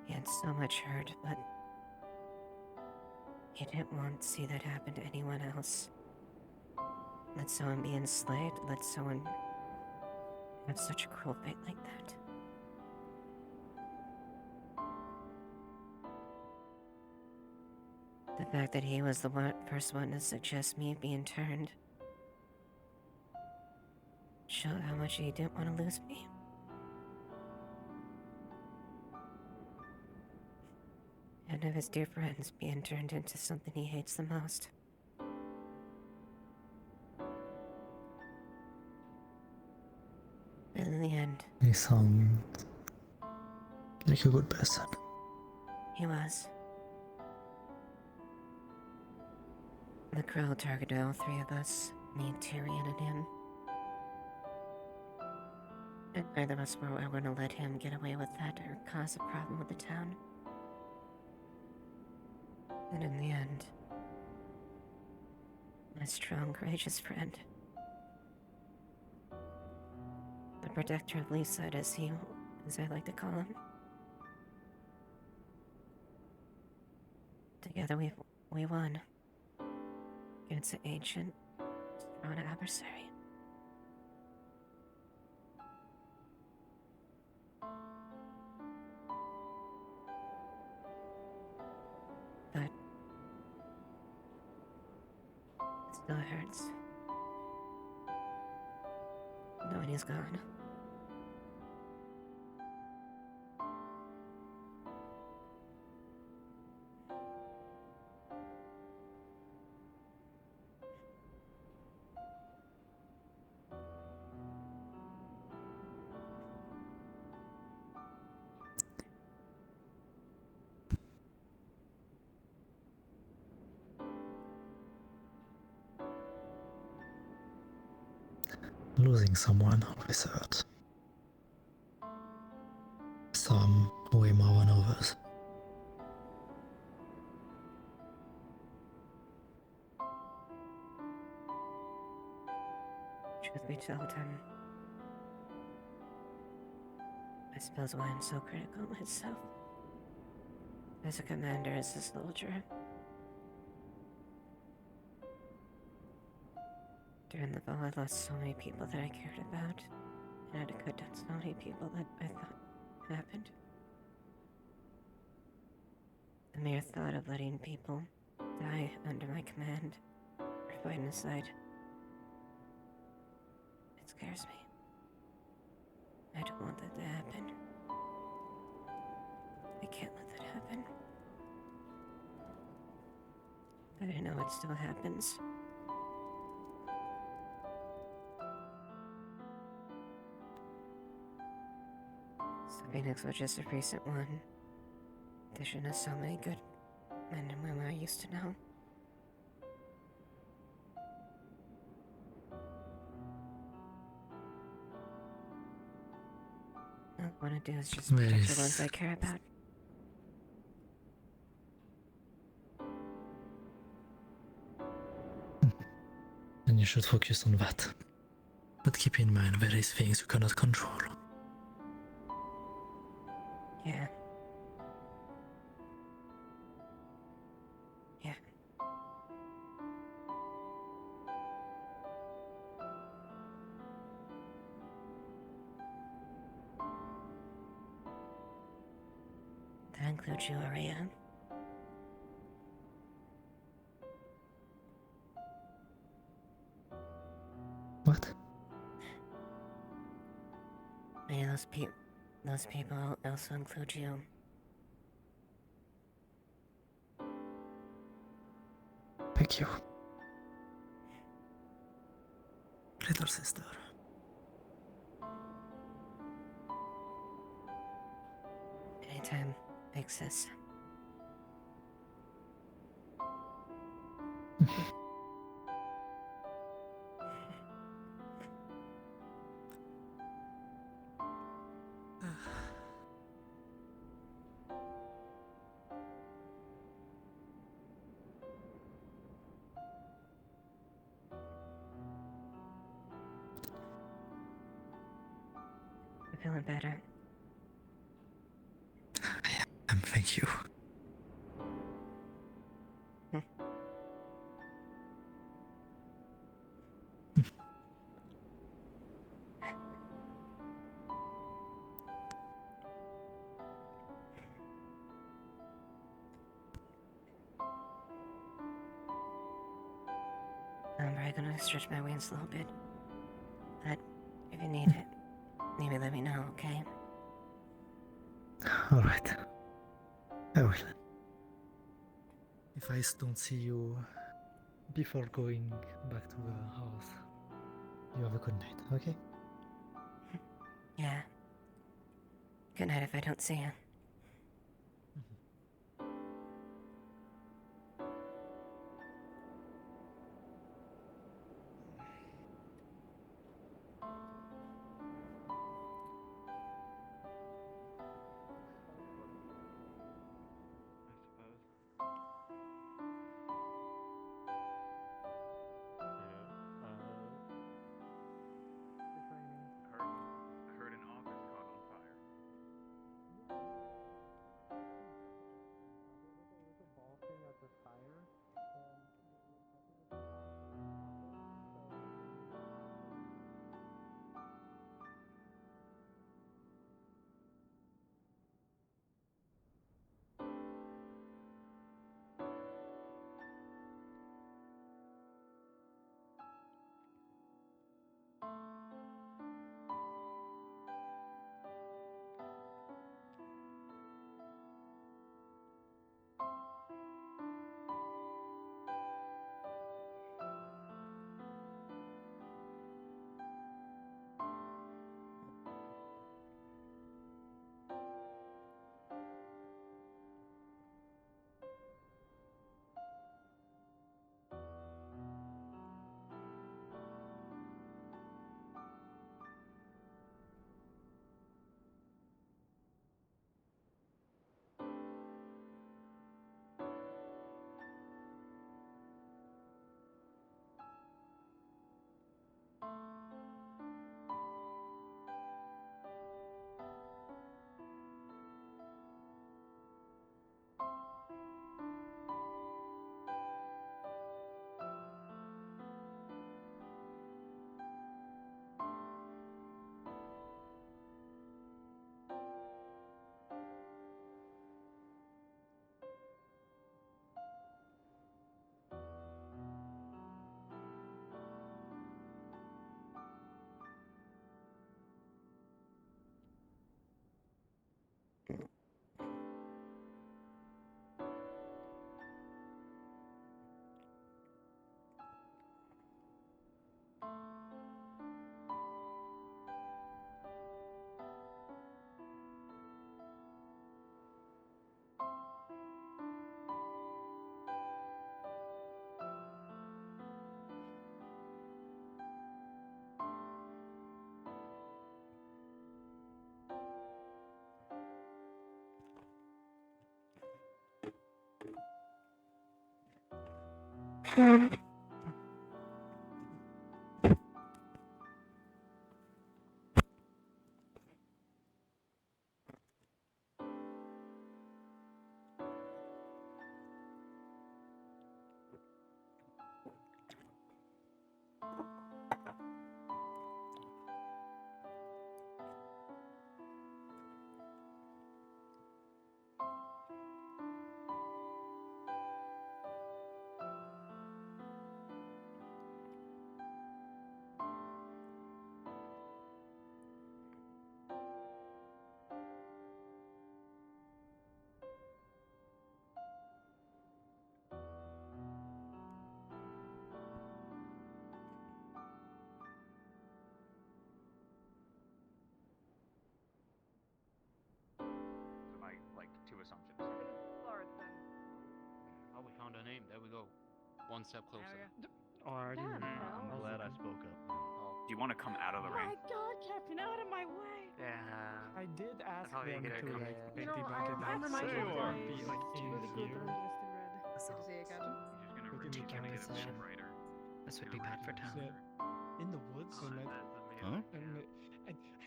He had so much hurt, but he didn't want to see that happen to anyone else. Let someone be enslaved, let someone have such a cruel fate like that. The fact that he was the first one to suggest me being turned showed how much he didn't want to lose me. And of his dear friends being turned into something he hates the most. But in the end, He sounds like a good person. he was. The crow targeted all three of us, me, Tyrion, and him. And neither of us were going to let him get away with that or cause a problem with the town. And in the end, my strong, courageous friend, the protector of Lisa, as I like to call him, together we won against an ancient, strong adversary. But Still hurts. Knowing he's gone. Losing someone always hurts. Some way more than others. Truth be told, I suppose why I'm so critical of myself. As a commander, as a soldier. During the fall, I lost so many people that I cared about, and I cut down so many people that I thought happened. The mere thought of letting people die under my command, or fighting aside, it scares me. I don't want that to happen. I can't let that happen. But I know it still happens. So Phoenix was just a recent one. There shouldn't have so many good men and women I used to know. All I want to do is just protect the ones I care about. And you should focus on that. But keep in mind there is things you cannot control. Yeah. Yeah. That includes you, Aria. What? May those people also include you. Thank you. Little sister. Anytime, big sis. I'm feeling better. Thank you. I'm probably gonna stretch my wings a little bit. But if you need it, maybe let me know, okay? Alright. I will. If I don't see you before going back to the house, you have a good night, okay? Yeah. Good night if I don't see you. I heard an office caught on fire. My, like, two assumptions. Oh, we found a name. There we go. One step closer. I'm glad I spoke up. Do you want to come out of the My ring? God, Captain, out of my way! Yeah. I did ask How do you them get to it? like You know, debunk I it. remember my Say captain. or be like in Really good here. earliest in red. Good to see you, Captain. This would be bad for town. In the woods? Huh?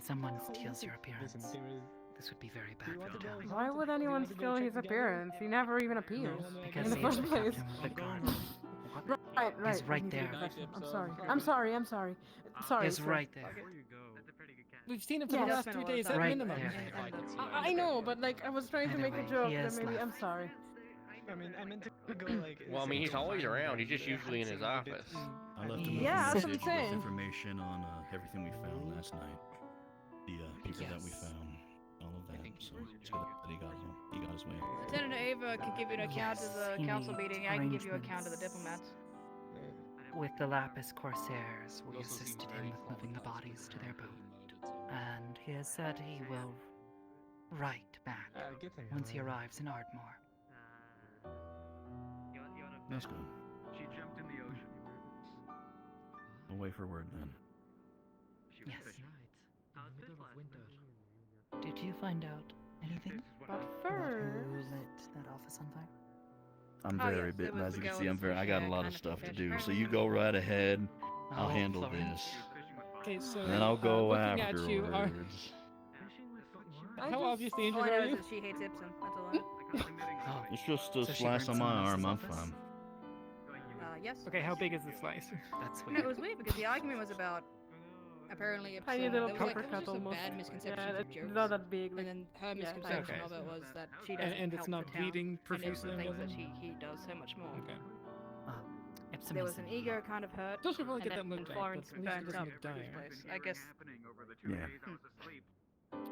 Someone steals your appearance. This would be very bad for town. Why would anyone steal his appearance? He never even appears Because in the he first is the place. captain with the guard. Right, right. He's right I need to be there. professional. I'm sorry. I'm sorry. I'm sorry. Sorry. He's sir. right there. We've seen him for the Yes. last 2 days at Right minimum. there. I know, but like I was trying to Either make way, a joke he that is maybe left. I'm sorry. I mean, I meant to go like. Well, I mean, he's always around. He's just usually in his office. I left him Yeah, a that's what I'm message with saying. information on everything we found last night. The people that we found, all of that. So it's good that he got his way. Lieutenant Eva can give you an account of the he council made meeting. I can give you an account of the diplomats. With the Lapis Corsairs, we assisted him with moving the bodies to their boat. And he has said he will write back once he arrives in Ardmore. That's good. She jumped in the ocean. We'll wait for word then. Yes. Did you find out anything? But Who first, lit that office on fire? I'm Oh, very yes, bit, it was as the you can girl see, with I'm the very. I fish, got a yeah, lot kind of of stuff to fish. do. So you go right ahead. I'll Oh, handle Florence. this. Okay, so. And then I'll go looking at you, are, afterwards. how obviously injured All I are know you? is that she hates Ibsen. That's all I know. It's just a So she slice burned on my someone else's arm. I'm office? fine. Yes. Okay, how big is the slice? That's No, weird. it was weird because the argument was about apparently Ibsen. tiny little There was, like, pepper it was cut just a almost. bad misconception Yeah, of it's jokes. not that big. Like, And then her yeah, misconception okay. of it was that she doesn't And it's help not the town, bleeding and profusely, Ibsen I'm thinks that guessing? he does so much more. Okay. Epsom There is was an in- ego kind of hurt, Those should probably and get then that looked at, Florence but at least he burnt doesn't up look his dire. place. I guess. Yeah.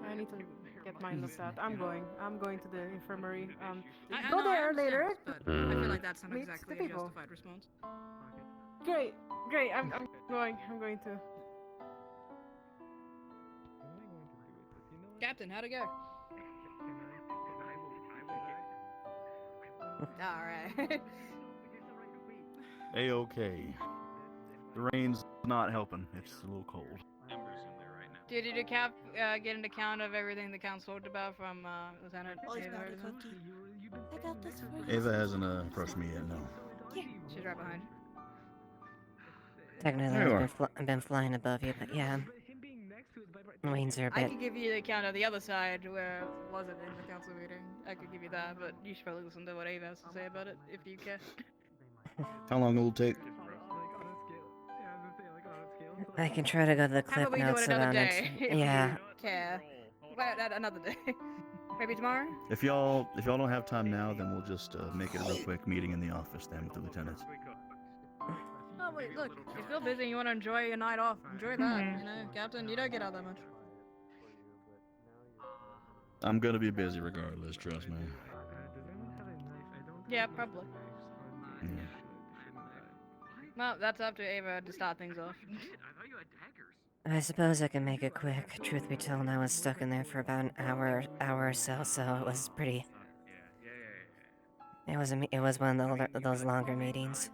I need to get mine looked at. I'm going to the infirmary. I Go know, I there understand, later. but I feel like that's not Meet exactly the a people. justified response. Great. I'm going. I'm going to. Captain, how'd it go? Alright. A-okay. The rain's not helping. It's a little cold. Did you get an account of everything the council talked about from Lieutenant Eva? I got this for you. Ava hasn't approached me yet, no. Here. She's right behind. Technically, There you I've been flying above you, but yeah. Wings are a I bit. could give you the account of the other side where it wasn't in the council meeting. I could give you that, but you should probably listen to what Ava has to say about it if you care. How long it'll take? I can try to go to the How about clip we do notes it another around day? it. If Yeah. you care. Well, another day. Maybe tomorrow? If y'all don't have time now, then we'll just make it a real quick meeting in the office then with the lieutenants. Oh wait, look. If you feel busy and you want to enjoy your night off, enjoy that. You know, Captain, you don't get out that much. I'm gonna be busy regardless, trust me. Yeah, probably. Yeah. Well, that's up to Ava to start things off. I suppose I can make it quick. Truth be told, I was stuck in there for about an hour or so it was pretty. It was one of those longer meetings.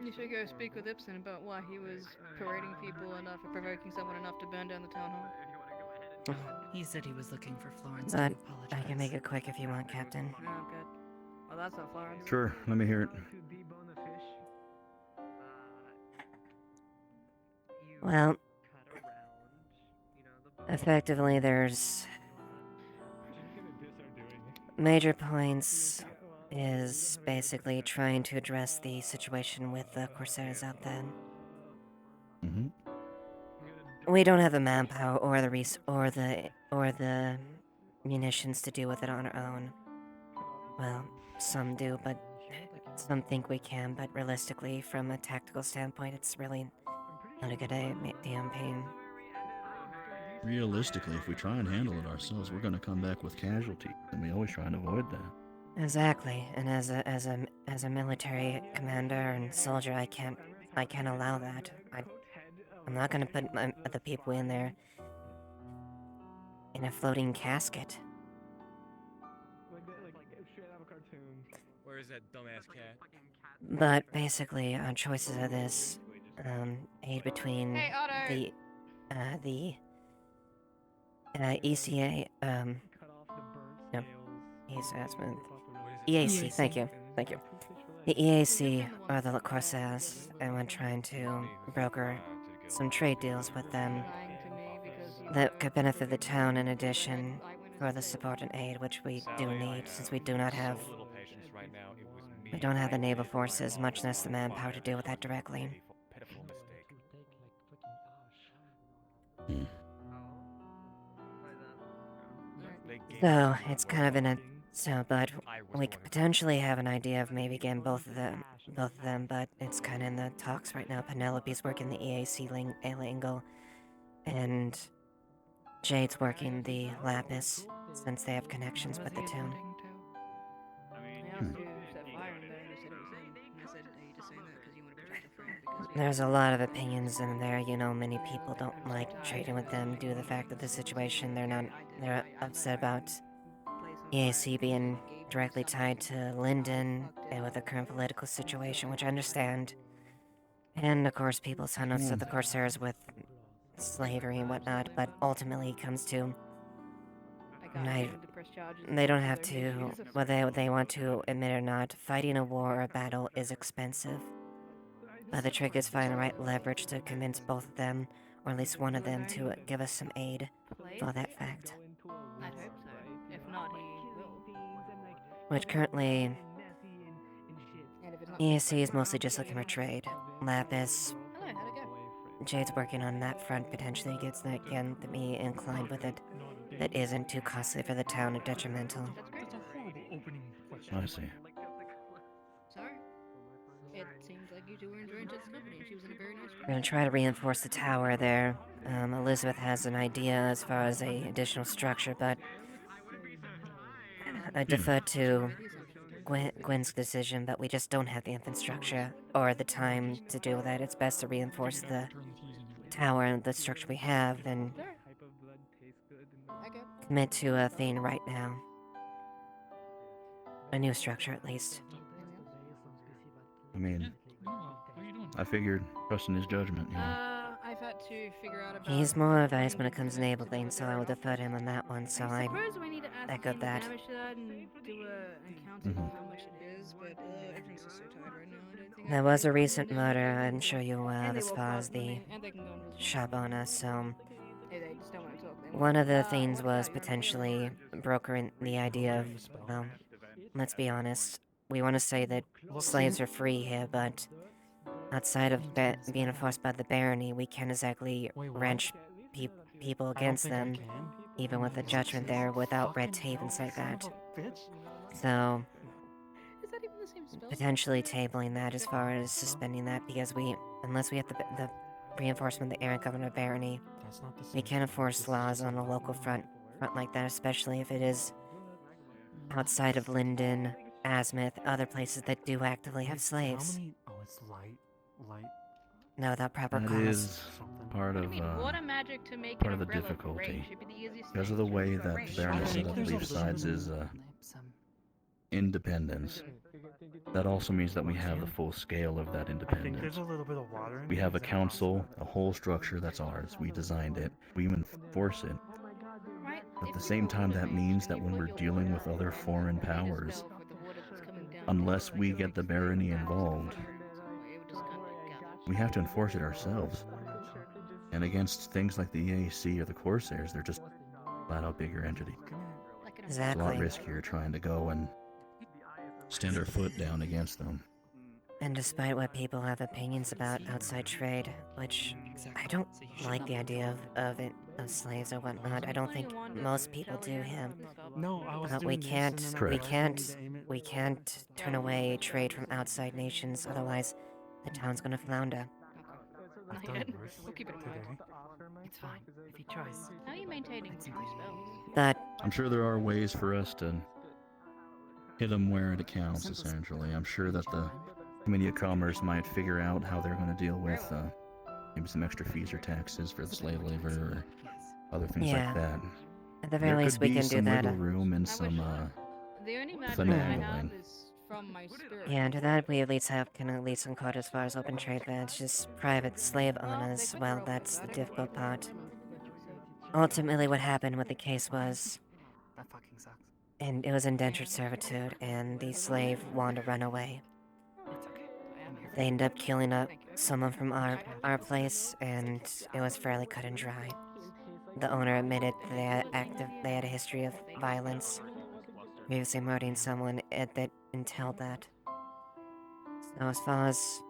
You should go speak with Ibsen about why he was parading people enough or provoking someone enough to burn down the town hall. He said he was looking for Florence But to apologize. I can make it quick if you want, Captain. Oh, good. Well, that's not Florence. Sure, let me hear it. Well, effectively, there's major points is basically trying to address the situation with the Corsairs out there. Mm-hmm. We don't have the manpower or the munitions to deal with it on our own. Well, some do, but some think we can. But realistically, from a tactical standpoint, it's really not a good campaign. Realistically, if we try and handle it ourselves, we're going to come back with casualties, and we always try and avoid that. Exactly, and as a military commander and soldier, I can't allow that. I'm not gonna put the people in there in a floating casket. Where is that dumbass cat? But basically, our choices are this: aid between Hey, Otto! the ECA, no, EAC. Thank you. The EAC are the Corsairs, and we're trying to broker some trade deals with them that could benefit the town in addition for the support and aid which we do need, since we do not have we don't have the naval forces, much less the manpower to deal with that directly. So it's kind of but we could potentially have an idea of maybe getting both of them, but it's kind of in the talks right now. Penelope's working the EAC angle, and Jade's working the Lapis, since they have connections with the town. There's a lot of opinions in there, many people don't like trading with them due to the fact of the situation. They're upset about EAC being directly tied to Linden and with the current political situation, which I understand. And of course, people sign up to the Corsairs with slavery and whatnot, but ultimately it comes to they don't have to, whether they want to admit it or not, fighting a war or a battle is expensive. But the trick is finding the right leverage to convince both of them, or at least one of them, to give us some aid for that fact. I'd hope so. If not, he will. Which currently, ESC is mostly just looking for trade. Lapis, Hello, how'd it go? Jade's working on that front, potentially gets me inclined with it. That isn't too costly for the town or detrimental. I see. Sorry. It seems like you two were enjoying Jet's company. She was in a very nice We're gonna try to reinforce the tower there. Elizabeth has an idea as far as a additional structure, but I defer to Gwen's decision, but we just don't have the infrastructure or the time to do that. It's best to reinforce the tower and the structure we have than commit to a thing right now. A new structure, at least. I mean, I figured trusting his judgment, I've had to figure out about... He's more advanced when it comes to naval things, so I will defer to him on that one, so I suppose we need to echoed that. damage to that and do an accounting of how much it is, but everything's just so tight right now. I don't think There was a recent murder, I'm sure you're aware, as far as the Shabona, so... One of the things was potentially brokering the idea of, well, let's be honest, we want to say that slaves are free here, but outside of being enforced by the barony, we can't exactly wrench people against them, even with a judgment there, without red tape and stuff like that. So, potentially tabling that as far as suspending that, because unless we have the reinforcement of the Aaron Governor Barony, we can't enforce laws on a local front like that, especially if it is outside of Linden, Azimuth, other places that do actively have slaves. Oh, it's light. No, without proper That cause. is part of the difficulty. Because of the way that the Baron set up Leaf Sides is independence. That also means that we have the full scale of that independence. There's a little bit of water in We have a council, a whole structure that's ours. We designed it. We enforce it. Right, At the same time, that means that when we're dealing with other foreign powers, unless we get the barony involved, we have to enforce it ourselves. And against things like the EAC or the Corsairs, they're just flat out bigger entity. Exactly. It's a lot riskier trying to go and stand our foot down against them. And despite what people have opinions about outside trade, which I don't like the idea of slaves or whatnot. I don't think most people do him. No, I was But doing this, and then I realized we can't turn away trade from outside nations, otherwise the town's gonna flounder. I've done worse today. It's fine. If he tries. How are you maintaining two spells? But I'm sure there are ways for us to hit them where it counts, essentially. I'm sure that the Committee of Commerce might figure out how they're going to deal with maybe some extra fees or taxes for the slave labor or other things like that. At the very least, we can do that. There could be some wiggle room and some The only magic I have finagling. is from my spirit. Yeah, to that we at least can at least encode as far as open trade bans. Just private slave owners, well, that's the difficult part. Ultimately, what happened with the case was, That fucking sucks. and it was indentured servitude, and the slave wanted to run away. It's okay. They ended up killing someone from our place, and it was fairly cut and dry. The owner admitted they had a history of violence, previously murdering someone that entailed that. So as far as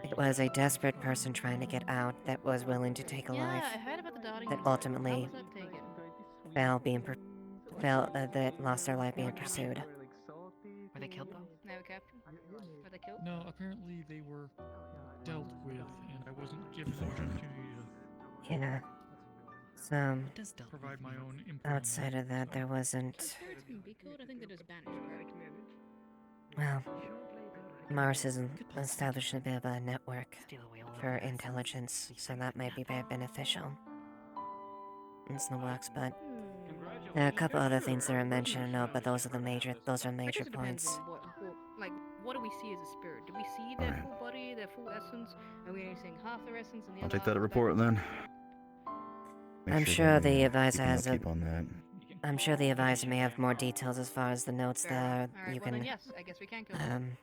it was a desperate person trying to get out that was willing to take a life I heard about the darting that incident. ultimately How was that taken? that lost their life being pursued. Were they killed though? No, Captain. Were they killed? No, apparently they were dealt with, and I wasn't given the opportunity to Yeah. So, provide my own input. outside of that, there wasn't. Spirits can be killed. I think that is banished, correct? Well, Mars has established a bit of a network for intelligence, so that might be very beneficial. It's in the works, but there are a couple other things that are mentioned, no, but those are major I guess it depends points. on what do we see as a spirit? Do we see their full body, their full essence? Are we only seeing half their essence and the I'll other take that half report then. Make I'm that sure we, the keep advisor an has upkeep on that. I'm sure the advisor may have more details as far as the notes there. Alright, You well then can, yes, I guess we can kill them.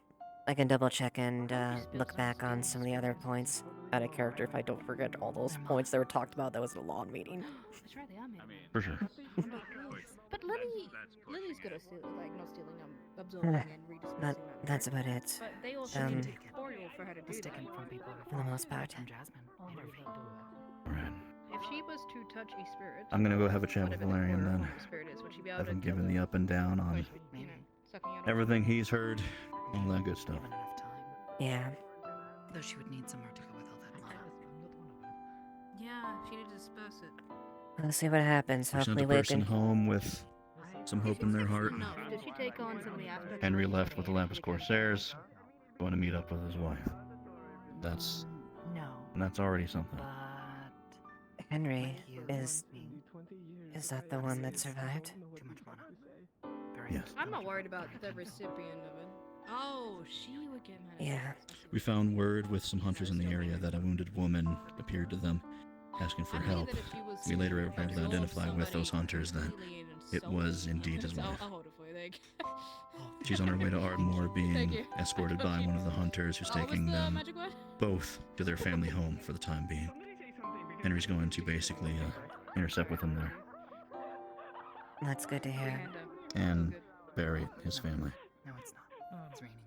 I can double check and look back on some of the other points out of character if I don't forget all those points that were talked about. That was a long meeting. That's right, they are made. For sure. But Lily's good at not stealing, absorbing and redispersing But that's about it. But they also Um, need a tutorial for how to do that. From people For the most part. from Jasmine. Intervene. If she was to touch a spirit, I'm gonna go have a chat with whatever the Valerian core then. of the spirit is, would she be able Have to him kill given the up and down on sucking out everything he's heard, all that good stuff. Yeah. Though she would need somewhere to go with all that money. Yeah, she needs to disperse it. We'll see what happens. We sent Hopefully a we person can. home with some hope in their heart. Does she take on some of the aspects? Henry left with the Lapis Corsairs, going to meet up with his wife. That's already something. Henry is that the one that survived? Yes. I'm not worried about the recipient of it. Oh, she would get mad. Yeah. We found word with some hunters in the area that a wounded woman appeared to them, asking for help. We later were able to identify with those hunters that it was indeed his wife. I'll hold it for you. Thank you. She's on her way to Ardmore, Thank being you. escorted by one of the hunters who's taking them both to their family home for the time being. Henry's going to basically intercept with him there That's good to hear. and bury his family. No, it's not. It's raining.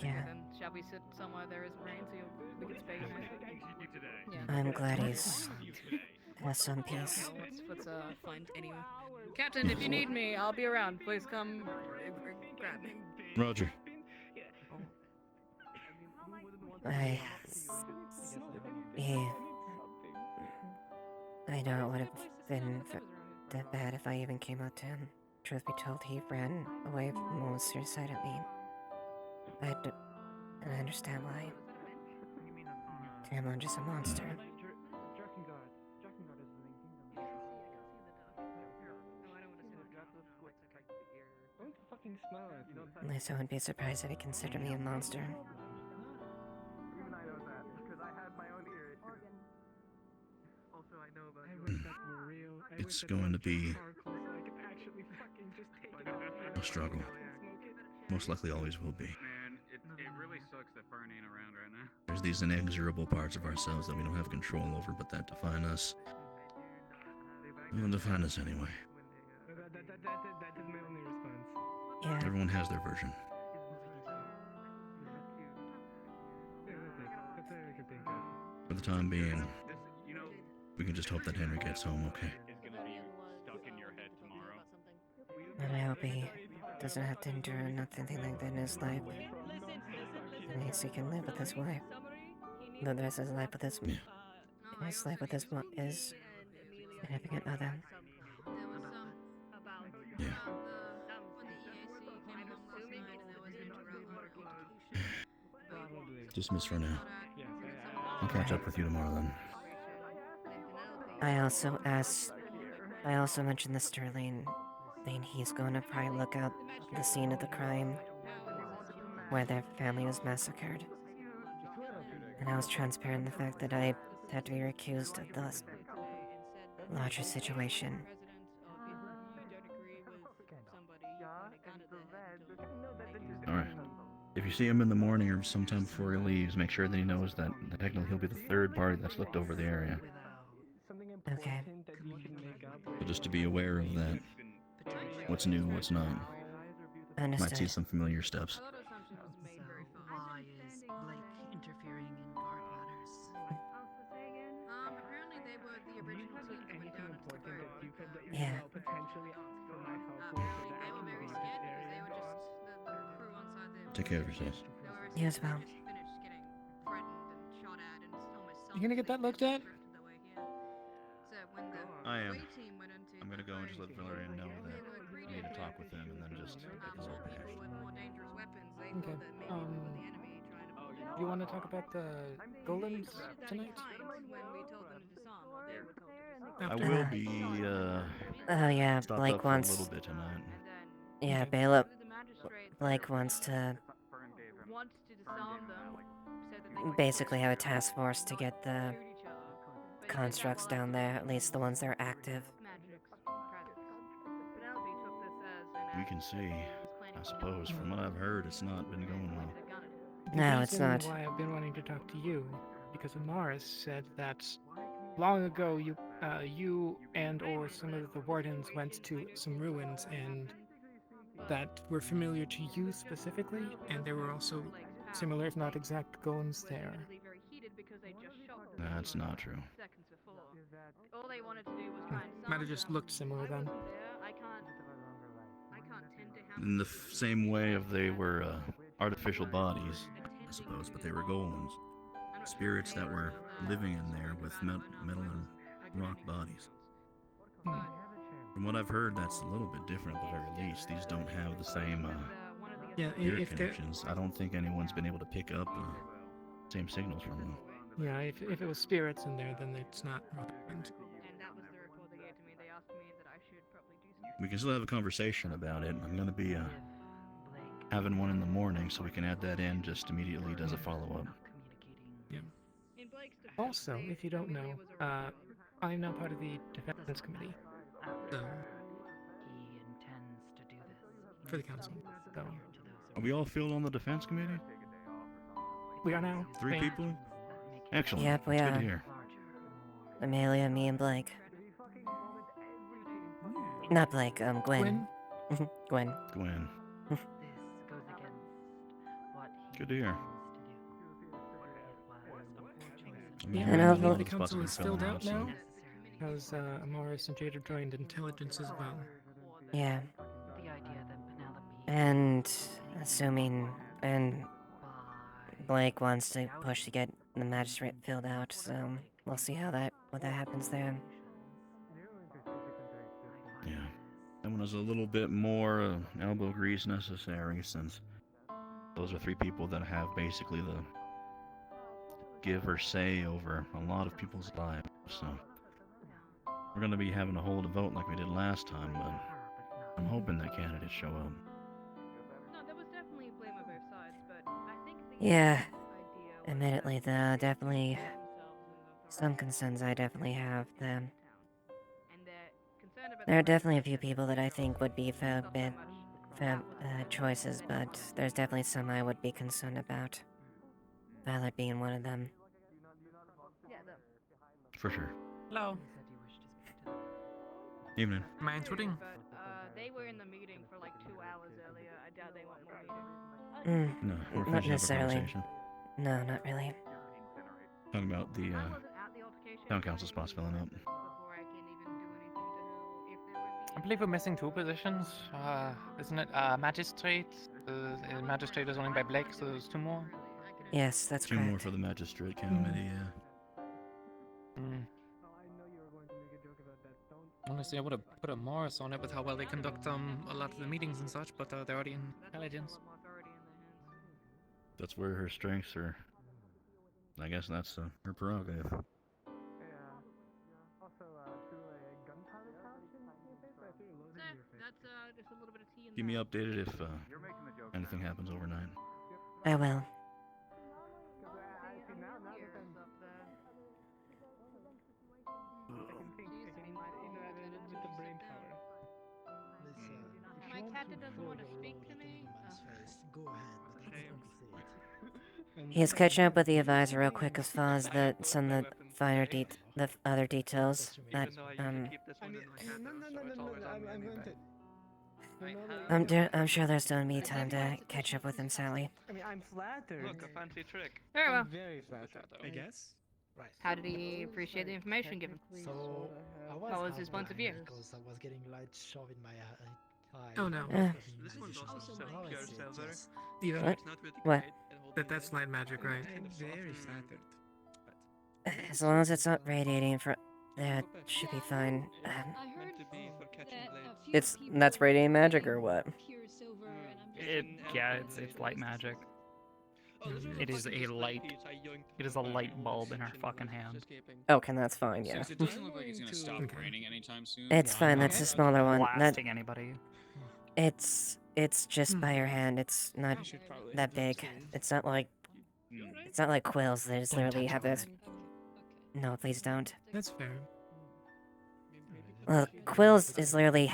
Yeah. Then shall we sit somewhere there isn't rain so we can space it? Yeah. I'm glad he's has some peace. Let's find anywhere. Captain, if you need me, I'll be around. Please come grab me. Roger. I know it would have been that bad if I even came out to him. Truth be told, he ran away from almost suicide at me. And I understand why. To him, I'm just a monster. At least I wouldn't be surprised if he considered me a monster. Even I know that, because I had my own ear issue. Also, I know about I wish that were real. I it's going to be a struggle. Most likely always will be. Man, it really sucks that Fern ain't around right now. There's these inexorable parts of ourselves that we don't have control over, but that define us. They'll define us anyway. That is my only response. Yeah. Everyone has their version. That's all I can think of. For the time being, we can just hope that Henry gets home okay. Is gonna be stuck in your head tomorrow. And I hope he doesn't have to endure nothing like that in his life. At least he can live with his wife. The rest of his life with his his significant other. Yeah. Dismiss for now. I'll catch up with you tomorrow then. I also mentioned to Sterling that he's going to probably look out the scene of the crime where their family was massacred. And I was transparent in the fact that I had to be recused of the larger situation. Alright. If you see him in the morning or sometime before he leaves, make sure that he knows that technically he'll be the third party that's looked over the area. Okay. So just to be aware of that. What's new, what's not. Understood. Might see some familiar steps. Why is Blake interfering in guard matters? Apparently they were the original team that went down to the bird. Yeah. Potentially ask for my help. They were very scared because they were just the crew on side there. Take care of yourselves. You as well. Finished getting threatened and shot at, and almost You gonna get that looked at? So when the I am. away team went into I'm gonna go and just let Valerian know that I need to talk with him and then just get this all patched. with more dangerous weapons, they Okay. thought that maybe we were the enemy trying to pull it Do you want to talk about the golems tonight? when we told them to disarm, or they were told to disarm. I will be, Oh yeah, stopped Blake up for wants. a little bit tonight. Yeah, Blake wants to Wants to disarm them so that they basically have a task force to get the constructs down there, at least the ones that are active. We can see. I suppose, from what I've heard, it's not been going well. No, it's not. Why I've been wanting to talk to you, because Amaris said that long ago you and/or some of the wardens went to some ruins and that were familiar to you specifically, and there were also similar, if not exact, golems there. That's not true. All they wanted to do was try and Might have just looked similar then. I can't tend to have In the same way of they were artificial bodies, I suppose, but they were golems. Spirits that were living in there with metal and rock bodies. From what I've heard, that's a little bit different at the very least. These don't have the same Yeah, ear if they're connections. I don't think anyone's been able to pick up same signals from them. yeah, if it was spirits in there, then it's not relevant. And that was the report they gave to me. They asked me that I should probably do something. We can still have a conversation about it. I'm gonna be having one in the morning, so we can add that in just immediately as a follow-up. Yeah. Also, if you don't know, I'm now part of the defense committee. So, He intends to do this. for the council. So, Are we all filled on the defense committee? we are now 3 people? Excellent. Yep, we It's good are. to hear. Amelia, me, and Blake. Not Blake, Gwen. Gwen. Gwen. This goes against what he Good to hear. Yeah, I know, I believe but- the council is filled out so- now. Because Amaris and Jade have joined intelligence as well. Yeah. The idea that Penelope And assuming and Blake wants to push to get the magistrate filled out, so we'll see what that happens there. Yeah. That one is a little bit more elbow grease necessary, since those are 3 people that have basically the give or say over a lot of people's lives, so we're going to be having to hold a vote like we did last time, but I'm hoping that candidates show up. No, there was definitely blame on both sides, but I think Yeah. Admittedly, though, definitely some concerns I definitely have them. and that There are definitely a few people that I think would be fab choices, but there's definitely some I would be concerned about. Violet being one of them. For sure. Hello. Evening. Am I intruding? They were in the meeting for like 2 hours earlier. I doubt they want more meeting. No, we're Not finishing up a necessarily. conversation. No, not really. Talking about the town council spots filling up. I believe we're missing 2 positions. Isn't it magistrate? The magistrate is only by Blake, so there's 2 more. Yes, that's Two correct. more for the magistrate committee, yeah. Honestly, I would have put a Morris on it with how well they conduct a lot of the meetings and such, but they're already in intelligence. That's where her strengths are. I guess that's her prerogative. Just a little bit of tea in Keep me updated if anything happens overnight. I will. My cat doesn't want to speak to me. He's catching up with the advisor real quick as far as some of the finer the other details that I'm sure there's gonna be time to catch up with him, Sally. I mean, I'm flattered. Look, a fancy trick. Very well. I'm very flattered, I guess. Right. How did he appreciate the information given? So, What was his point of view? Because I was getting light shoved in my eye. Oh no. This one's also pure silver. Eva. What? What? That's light magic, right? I'm very flattered. As long as it's not radiating for that should be fine. That's radiating magic or what? It's light magic. It is a light bulb in her fucking hand. Okay, that's fine, yeah. Since it doesn't look like it's gonna stop raining anytime soon. It's fine, that's a smaller one. Blasting anybody. It's just by your hand, it's not that big. It's not like quills, they just literally have this. No, please don't. That's fair. Well, quills is literally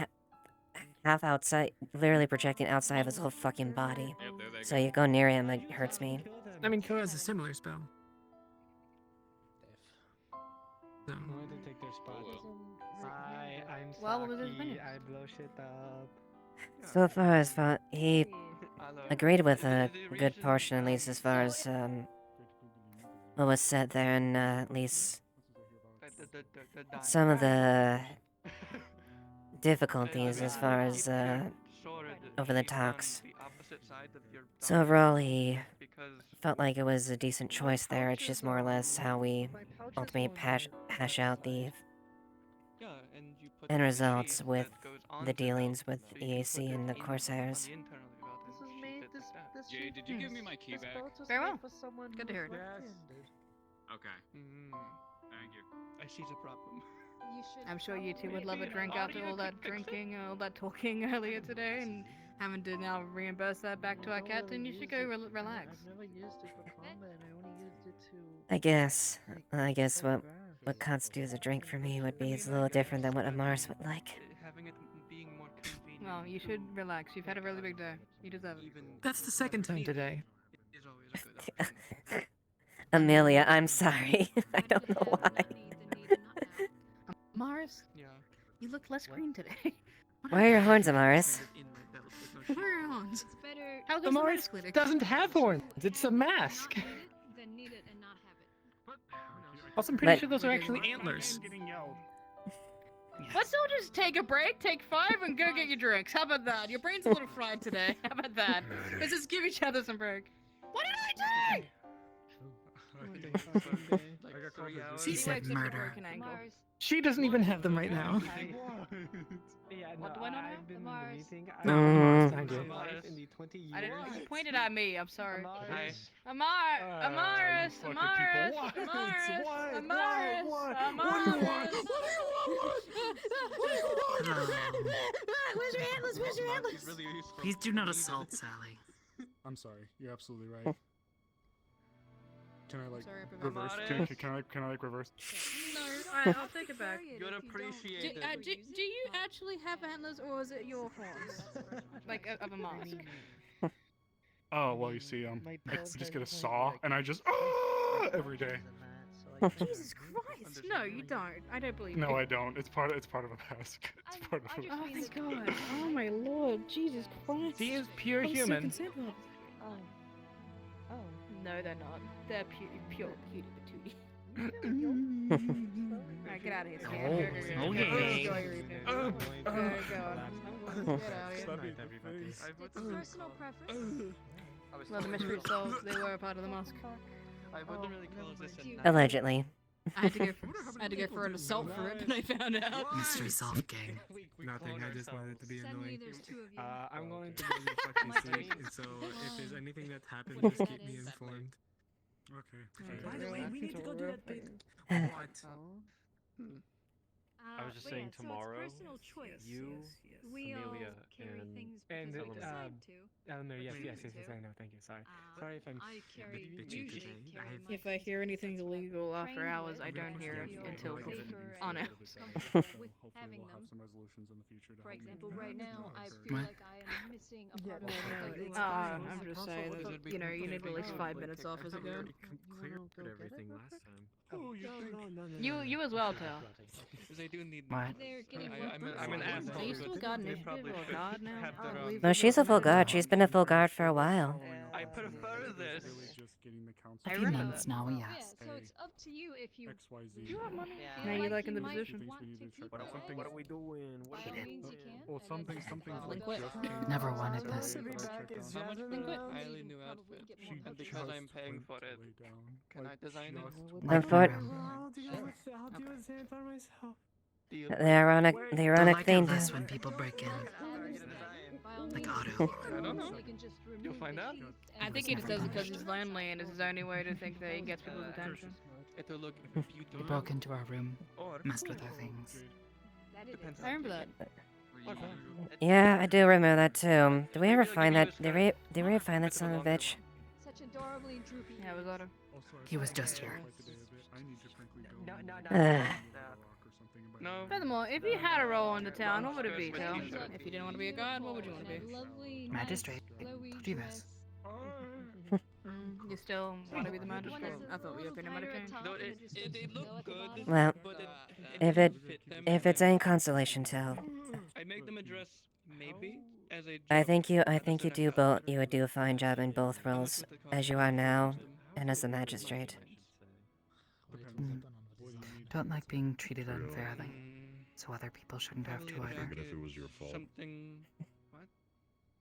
half outside, literally projecting outside of his whole fucking body. So you go near him, it hurts me. I mean, Kill has a similar spell. So. Going to take their spots. I'm Well, what was his Saki, opinion? I blow shit up. So far as he agreed with a good portion, at least as far as what was said there, and at least some of the difficulties as far as over the talks. So overall, he felt like it was a decent choice there. It's just more or less how we ultimately hash out the end results with the dealings with EAC and the Corsairs. Jay, did you give me my key back? Very well. Good to hear it. Okay. Thank you. I see the problem. I'm sure you two would love a drink after all that drinking and all that talking earlier today, and having to now reimburse that back to our captain. You should go relax. I've never used it for combat. I only used it to. I guess what constitutes a drink for me would be a little different than what a Mars would like. Well, you should relax. You've had a really big day. You deserve it. That's the second time today. Amelia, I'm sorry. I don't know why. Mars? Yeah. You look less green today. Why are your horns, Amaris? Where are your horns? How The goes the Mars mask clinic? doesn't have horns. It's a mask. Then need it and not have it. Also, I'm pretty But- sure those are actually antlers. Let's all just take a break, take 5, and go get your drinks. How about that? Your brain's a little fried today. How about that? Let's just give each other some break. What did I do? She said wakes up with a murder. broken ankle. She doesn't even have them right now. Yeah, no, What do I not I've have? been in Mars. the meeting. No, Mm. I did. In the 20 years. I didn't. You pointed at me. I'm sorry. Amaris. Amaris. fucking Amaris. people. What? Amaris. What? Amaris. What? Amaris. Where's your antlers? Where's your antlers? Please do not assault Sally. I'm sorry. You're absolutely right. Can I like Sorry, I forgot. reverse? Can I like reverse? No, I'll take it back. You'd appreciate it. Do you actually have antlers, or is it your horns? Like of a mask? Oh well, you see, I just get a saw and I just every day. Jesus Christ! No, you don't. I don't believe No, you. I don't. It's part of a mask. It's part of a Oh my god! Oh my lord! Jesus Christ! He is pure I'm so human. concerned about it. Oh. No, they're not. They're pure cutie patootie. Alright, get out of here, Stan. Go, okay. Go, your evening. Go. Get out of here. It's personal preference. Well, the mystery solved. They were a part of the mask. I wouldn't really call this Allegedly. I had to go for an assault for it, but I found out. Mystery solved gang. Nothing. I just wanted to be Suddenly annoying. there's two of you. I'm going to go to fucking sleep, and so if there's anything that happens, just keep me informed. Okay. By the way, we need to go do that bit. What? I was just saying tomorrow. It's personal choice. We all carry things and because we decide to. Elmer, yes, Choose I know. Thank you. Sorry if I'm I carry bitchy usually today. carry my If I hear anything illegal after trained hours, with, I don't hear it you're until safer on and hours. comfortable with having we'll have them. some resolutions in the future. For example, right now I feel What? like I am missing a part of I'm just saying that, you need at least 5 minutes off as a go. cleared everything last time. You as well, Tal. Because I do need. What? I'm an asshole. Are you still God initiative or God now? No, she's a full guard. She's been a full guard for a while. I prefer this. A few months now, yes. So it's up to you if you XYZ. want money. Now you liking the position? What are we doing? What are we doing? Well, something's quit. Never wanted this. How much for a highly new outfit? And because I'm paying for it, can I design it? Unfor- The ironic Don't like thing. this when people break in. Like Otto. I don't know. You'll find out. I think he just does it because he's lonely and it's his only way to think that he gets people's attention. It'll look He beautiful. broke into our room, Or messed with our things. depends I remember that. Yeah, I do remember that too. Did we ever find that? Did we ever find that son of a bitch? Such adorably droopy. Yeah, it was Otto. He was just here. No. Furthermore, if you had a role in the town, what would it be, Tal? If you didn't want to be a god, what would you want to be? Lovely, Magistrate. glowy Told you this. dress. You still want to be the magistrate? I thought we were going to meditate. No, it looked good. Well, but if doesn't fit them. if it's any consolation, Tal, I make them a dress, maybe, as a I think you would do a fine job in both roles, as you are now, and as the magistrate. Don't like being treated unfairly, so other people shouldn't have to either. Even if it was your fault. Something. What?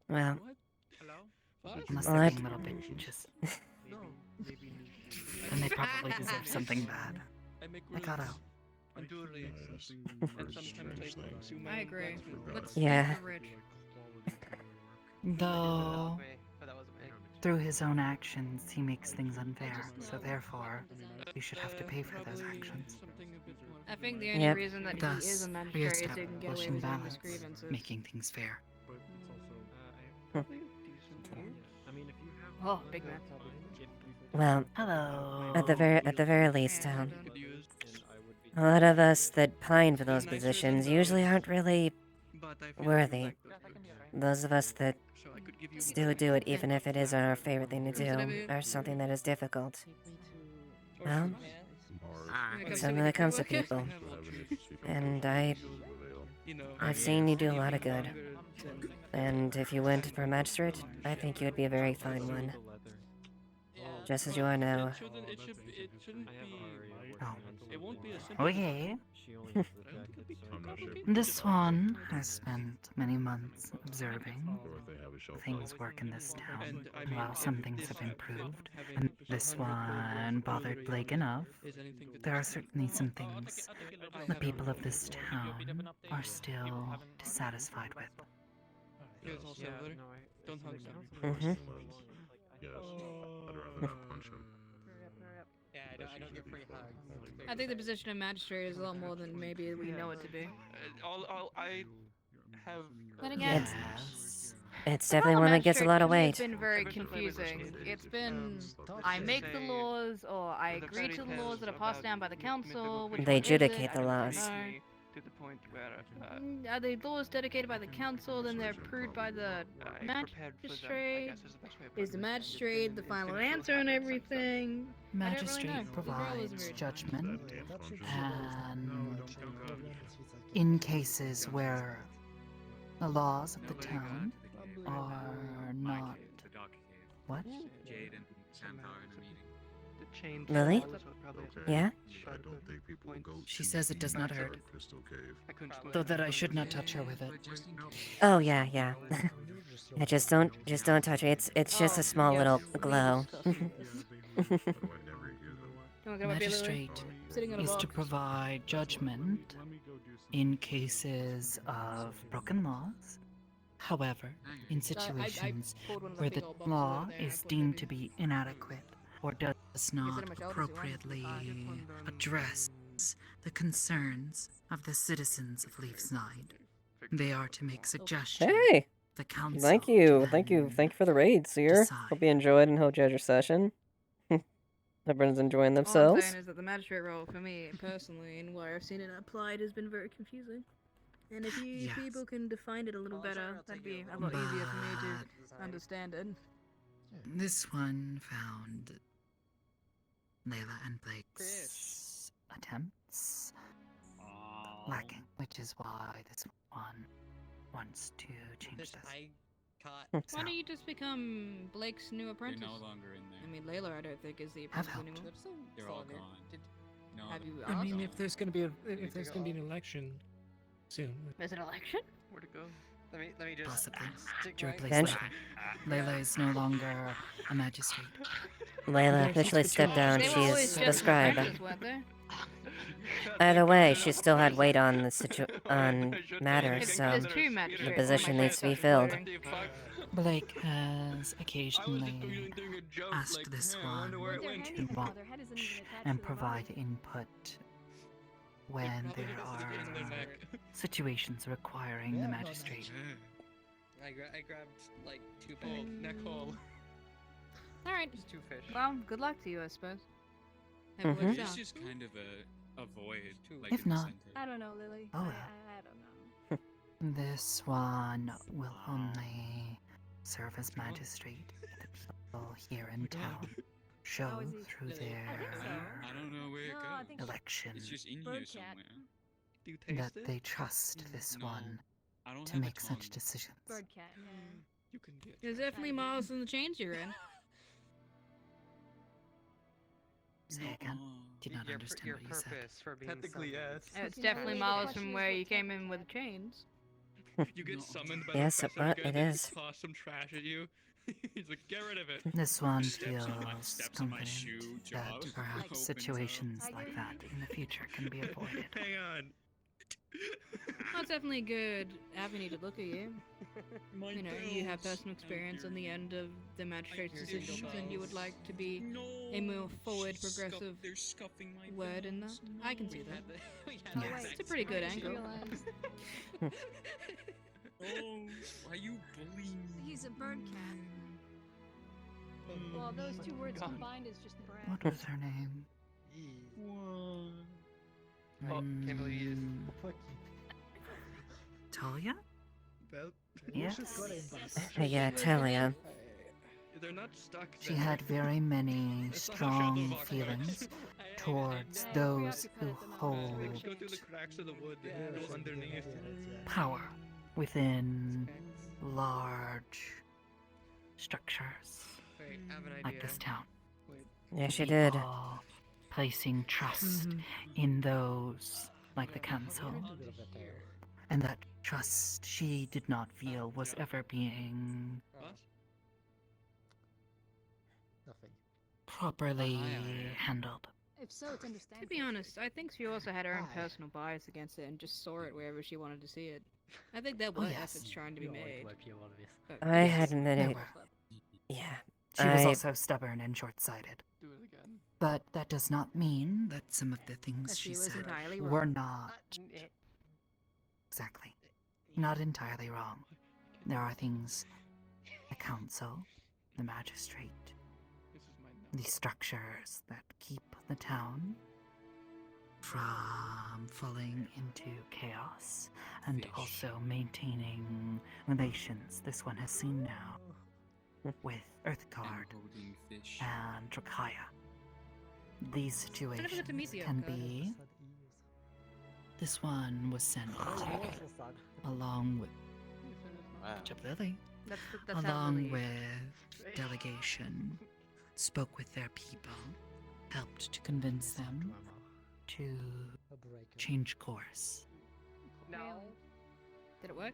Well, What? Hello? What? Unless Well, they're I'd- being little bitches. Then they probably deserve something bad. I make Like Otto. and jewelry. And sometimes I consume I agree. Let's Yeah. make the rich. Though, through his own actions, he makes things unfair, so therefore, you should have to pay for those actions. I think the only Yep. reason that he Thus, is a magistrate is so he can get away re-establishing with his balance, grievances. making things fair. Oh, big man. Well, Hello. at the very least, a lot of us that pine for those positions usually aren't really worthy. Those of us that still do it, even if it is our favorite thing to do, are something that is difficult. Well, it's something that comes to people, and I've seen you do a lot of good. And if you went for a magistrate, I think you would be a very fine one. Just as you are now. It shouldn't be. Oh. It won't be a simple. Okay. This one has spent many months observing things work in this town, and while some things have improved, and this one bothered Blake enough, there are certainly some things the people of this town are still dissatisfied with. Here's all silver. Don't hug them. Mm-hmm. Yeah, I don't get free hugs. I think the position of magistrate is a lot more than maybe we know it to be. I have. Then again, Yes. It's The definitely problem one that gets a lot of magistrate weight. has been very confusing. It's been I make the laws, or I agree to the laws that are passed down by the council. Which They one is it? adjudicate I the don't laws. know. To the point where Are the laws dedicated by the council, then they're approved by the magistrate? Is the magistrate the final answer on everything? Magistrate I don't really know. The drill provides isn't very- judgment, and in cases where the laws of the town are not what? Jade and Sam Power in a meeting. Lily? Yeah? She says it does not hurt, though that I should not touch her with it. Oh yeah, yeah. Yeah, just don't touch it. It's just a small little glow. Magistrate is to provide judgment in cases of broken laws. However, in situations where the law is deemed to be inadequate or does not appropriately address the concerns of the citizens of Leafside, they are to make suggestions. Hey! The council Thank you for the raid, Seer. Hope you enjoyed and hope you had your session. Everyone's enjoying All I'm themselves. saying is that the magistrate role for me personally, and where I've seen it applied, has been very confusing. And if you people can define it a little better, that'd be a lot easier for me to understand it. This one found Layla and Blake's attempts lacking, which is why this one wants to change this. Why don't you just become Blake's new apprentice? You're no longer in there. I mean, Layla, I don't think is the Have apprentice helped. anymore. They're all gone. No, Have you I mean, asked? if there's gonna be an election soon. There's an election? Where to go? Let me just Possibly. stick To my- replace Bench- Layla. Layla is no longer a magistrate. Layla officially stepped down. They were She always is just the scribe. apprentices, weren't they? Either way, she still had weight on on matters, so There's two the magistrates. position needs to be filled. Blake has occasionally asked this one to watch and provide input when there are situations requiring the magistrate. I grabbed like 2 balls. Neck hole. Alright. Just 2 fish. Well, good luck to you, I suppose. Have a Mhm. good It's shot. just kind of a void. Like If in the not- center. I don't know, Lily. Oh, I don't know. This one will only serve as magistrate if the people here in town show is he? through I think so. their I don't know where it No, I goes. think election It's just in here Birdcat. somewhere. Do you taste that it? they trust this No, one I don't to have a make such tongue. decisions. Birdcat, yeah. You can get. There's definitely miles in the chains you're in. Say again. Did not understand your what you said. purpose for being technically yes. It's definitely miles from where you came in with chains. You get summoned by Yes, the but professor it again, is. He toss some trash at you. He's like, get rid of it. This one Steps on my- feels steps on my confident shoe, that jaws perhaps opens up. situations like that in the future can be avoided. Hang on. That's definitely a good avenue to look at you. My You know, you have bells. personal experience on the end of the magistrate's hear your decisions, and you would bells. like to be No, a more forward, she's progressive they're scuffing my word in that. bells. I can see No. that. Yes. It's a pretty good I just angle. realized Oh, why you bullying me? he's a bird cat. Well, those two words combined is just brat. What was her name? Oh, can't believe you Mm, Talia? Well, Yes. Yeah, Talia. they're not stuck. She had very many strong feelings towards those who They hold go through the cracks of the wood that go underneath. power within large structures Wait, I have an idea. like this town. Wait. Yeah, she did. People placing trust in those like the council. And that trust she did not feel was ever being What? properly handled. If so, it's To understandable. be honest, I think she also had her own personal bias against it and just saw it wherever she wanted to see it. I think there were yes. efforts trying to be made. But I yes, hadn't been. There A, were. yeah. She was I- also stubborn and short-sighted. Do it again. But that does not mean that some of the things That she she was said entirely were wrong. not exactly not entirely wrong. There are things council, the magistrate, the structures that keep the town from falling into chaos, and also maintaining relations this one has seen now with Earthguard and Drakaya. These situations can be... This one was sent along with Lily, That's along with delegation, spoke with their people, helped to convince them to change course. No. Did it work?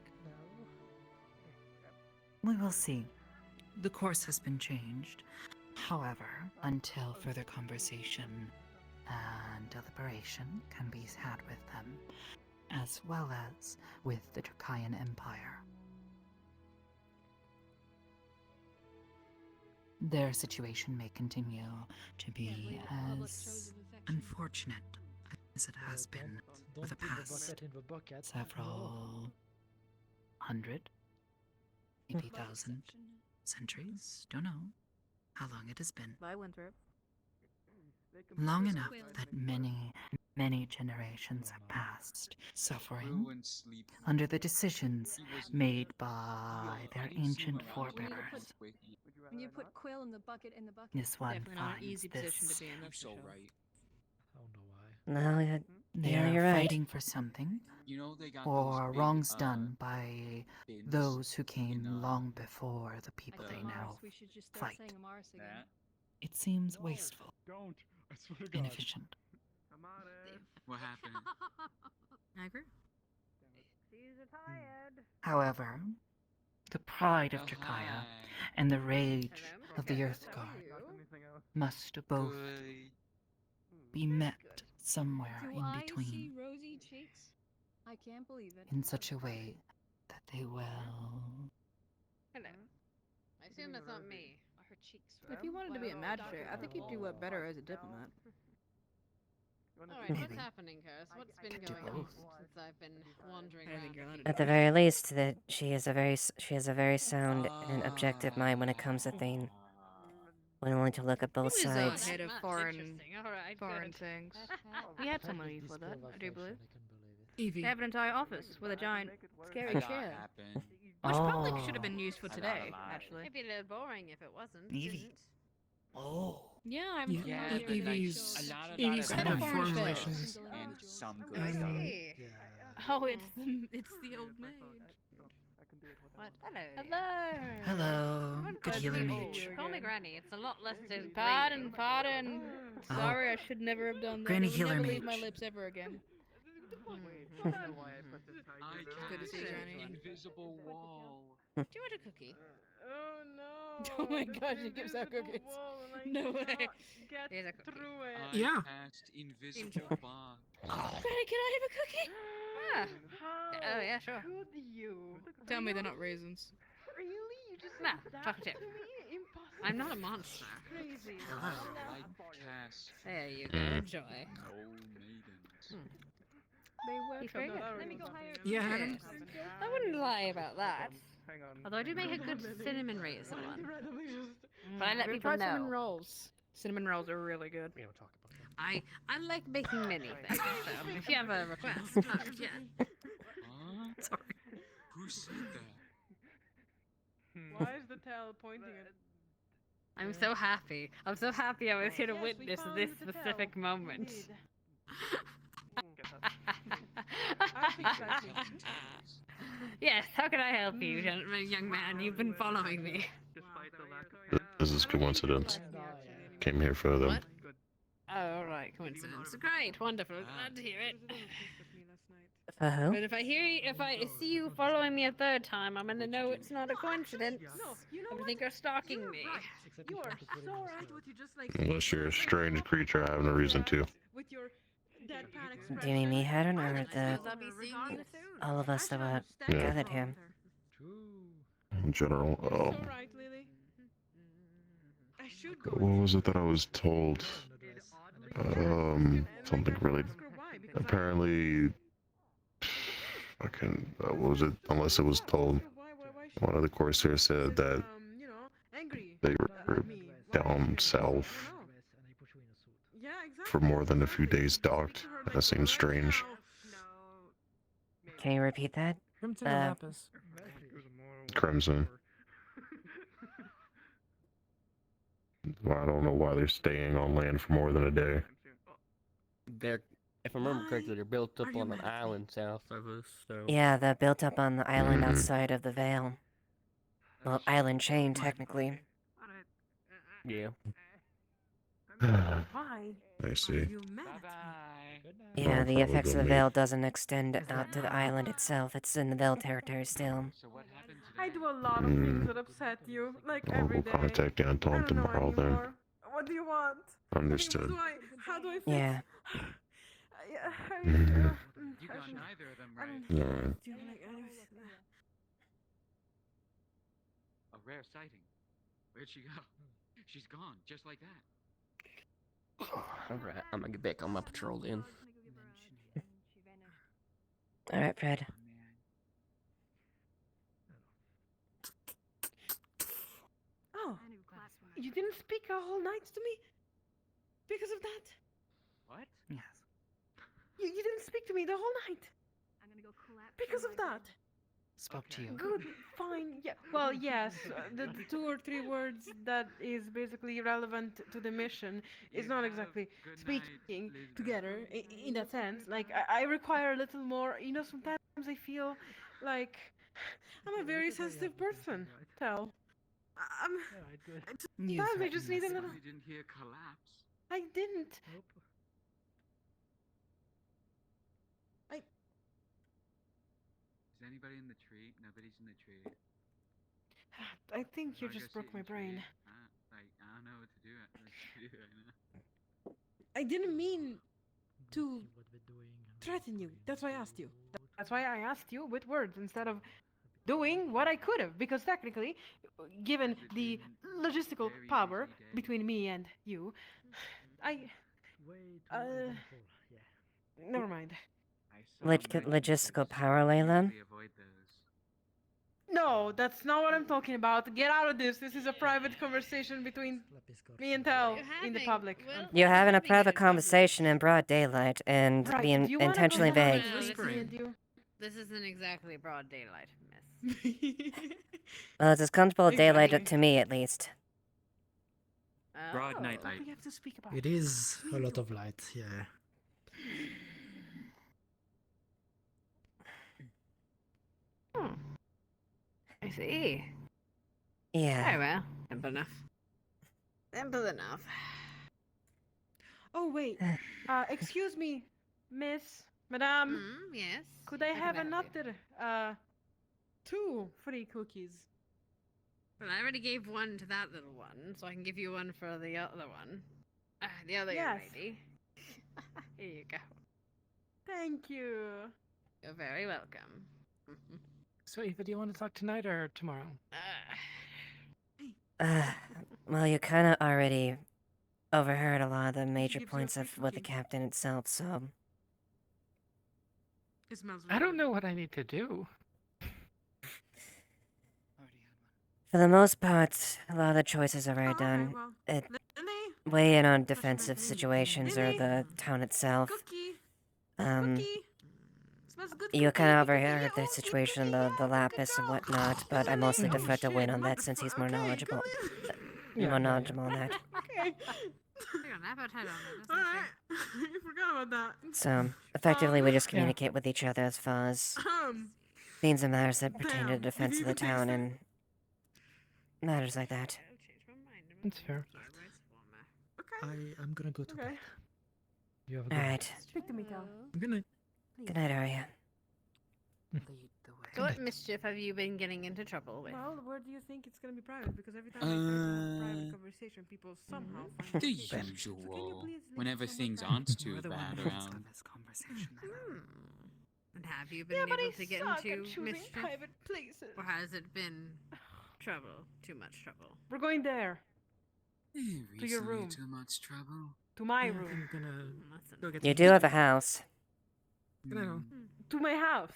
We will see. The course has been changed. However, until further conversation and deliberation can be had with them, as well as with the Drakayan Empire, their situation may continue to be as unfortunate as it has been for the past several hundred, maybe thousand centuries. Don't know how long it has been. Bye, Winthrop. Long enough that many generations have passed, suffering under the decisions made by their ancient forebears. When you put Quill in the bucket, This one Definitely not an finds easy position this. to be in, that's for sure. No, They yeah, are you're right. fighting for something, or wrongs done by those who came long before the people they now we should just start fight. saying Amaris again. It seems wasteful, Don't. I swear to God. inefficient. What happened? I agree. However, the pride of Drakaya and the rage of the Earthguard must both be met somewhere Do in I between, see rosy cheeks? I can't believe it. in such a way that they will... Hello. I assume that's not me. Her cheeks. If you wanted to be a magistrate, I think you'd do better as a diplomat. Alright, what's happening, Curse? What's been going on since I've been wandering around? At the very least, that she has a very sound and objective mind when it comes to things. Willing to look at both He was sides. head of foreign Good. things. We had someone before that, I do believe. Evie. They have an entire office with a giant, scary That chair. happened. Which probably Oh. should have been used for today, actually. It'd be a little boring if it wasn't. Evie. Oh. Yeah, I'm Yeah, familiar but with like, Evie's a lot of Evie's that head is of foreign shows relations. and some good Um, stuff. Hey. Oh, it's the old maid. What? Hello. Hello. Hello. Good healer Oh, mage. call me Granny. It's a lot less to Pardon, pardon. Oh. Sorry, I should never have done that. Granny It would healer never leave my mage. lips ever again. I Good to see you, cast Granny. invisible wall. Do you want a cookie? Oh no! Oh my gosh, she gives out cookies. No way. Here's a cookie. I Yeah. cast invisible bar. Granny, can I have a cookie? Ah. Oh yeah, sure. Tell me they're not raisins. Nah, chocolate chip. I'm not a monster. I cast There you go. Enjoy. no maidens. They work. He's very good. Let me go hire. Yeah, Adam. I wouldn't lie about that. Hang on. Although I do make a good cinnamon raisin one. But I let We've people tried know. cinnamon rolls. Cinnamon rolls are really good. We don't talk about that. I like baking many things, so if you have a request, yeah. Huh? Sorry. Who said that? Why is the towel pointing at... I'm so happy. I'm so happy I was here to witness this specific moment. Yes, how can I help you, young man? You've been following me. This is coincidence. Came here for them. What? Oh, alright, coincidence. Great, wonderful. Glad to hear it. For who? But if I see you following me a third time, I'm gonna know it's not a coincidence. I'm gonna think you're stalking me. You are so right with you, just like Unless you're a strange creature, I have no reason to. with your deadpan Do expression. you mean me, Haddon, or the I'll be seeing you soon. all of us that were Yeah. gathered here? In general, Right, Lily. I should go. what was it that I was told? Something really. Apparently, fucking. What was it? Unless it was told. One of the Corsairs said that angry. They were at me. down south Yeah, exactly. for more than a few days docked. That seems strange. Can you repeat that? Crimson or Lapis? Crimson. Well, I don't know why they're staying on land for more than a day. They're, if I remember correctly, they're built up on an island south of us, so... Yeah, they're built up on the island outside of the Vale. Well, island chain, technically. Yeah. Why? I see. You mad at me? Yeah, the probably effects of the don't Vale doesn't extend out to the island itself. It's in the Vale territory still. I do a lot of things that upset you, like I'll every go day. contact Anton I don't know tomorrow then. anymore. What do you want? Understood. How do I fix? Yeah. Yeah, I Mhm. You got neither of them right. Alright. A rare sighting. Where'd she go? She's gone, just like that. Alright, I'm gonna get back on my patrol then. Alright, Fred. Oh, you didn't speak a whole night to me? Because of that? What? Yes. You didn't speak to me the whole night? Because of that? Spoke to you. Good, fine, yeah. Well, yes, the 2 or 3 words that is basically relevant to the mission is not exactly speaking together in that sense. Like, I require a little more, you know, sometimes I feel like I'm a very sensitive person, Tell. Sometimes I just need a little... You didn't hear collapse. I didn't. Is anybody in the tree? Nobody's in the tree. I think you I'll just go broke sit my in the brain. tree. I don't know what to do. I didn't mean to threaten you. That's why I asked you. That's why I asked you with words instead of doing what I could have. Because technically, given the logistical power between me and you, never mind. Logistical power, Layla? No, that's not what I'm talking about. Get out of this. This is a private conversation between me and Tel in the public. You're having a private conversation in broad daylight and Right, being do you wanna go intentionally down vague. and me and you? This isn't exactly broad daylight, miss. Well, it's as comfortable daylight to me, at least. Broad nightlight. We have to speak about It is a lot of light, yeah. I see. Yeah. Very well. Simple enough. Simple enough. Oh, wait. Excuse me, miss, madame. Yes. Could I How can have I help you? another, 2 free cookies? Well, I already gave one to that little one, so I can give you one for the other one. The other young Yes. lady. Here you go. Thank you. You're very welcome. So, Eva, do you want to talk tonight or tomorrow? Well, you kind of already overheard a lot of the major points of what the captain itself, so... It smells I don't know what I need to do. For the most part, a lot of the choices are already done. Weigh in on defensive situations or the town itself. You kind of overheard the situation, the Lapis and whatnot, but I mostly defer to Win on that since he's more knowledgeable. More knowledgeable on that. Okay. Alright. I forgot about that. So, effectively, we just communicate with each other as far as things and matters that pertain to the defense of the town and matters like that. That's fair. I'm gonna go to bed. You have a good Alright. Speak to me, Tel. Good night. Good night, Arya. So what mischief have you been getting into trouble with? Well, where do you think it's gonna be private? Because every time I try to have a private conversation, people somehow find The escape. So can you usual. please leave Whenever somewhere things private? aren't too You're the one bad who wants to around. have this conversation. And have you been Yeah, but able I to get suck at into choosing mischief? private places. Or has it been trouble? Too much trouble? We're going there. To your Recently room. Too much trouble. To my Yeah, room. I'm gonna go get You some do have a house. No. To my house.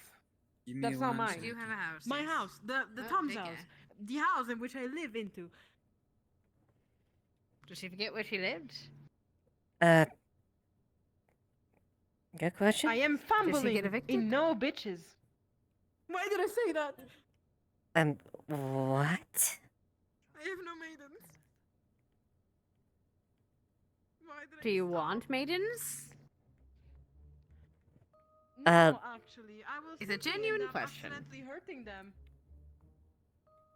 Give me That's a not one mine. second. You have a house. My yes. house. The Oh, Tom's big house. guy. The house in which I live into. Did she forget where she lived? Good question. I am Did she fumbling get evicted? in no bitches. Why did I say that? What? I have no maidens. Why did Do you want maidens? No, actually, I was It's a thinking genuine of question. accidentally hurting them.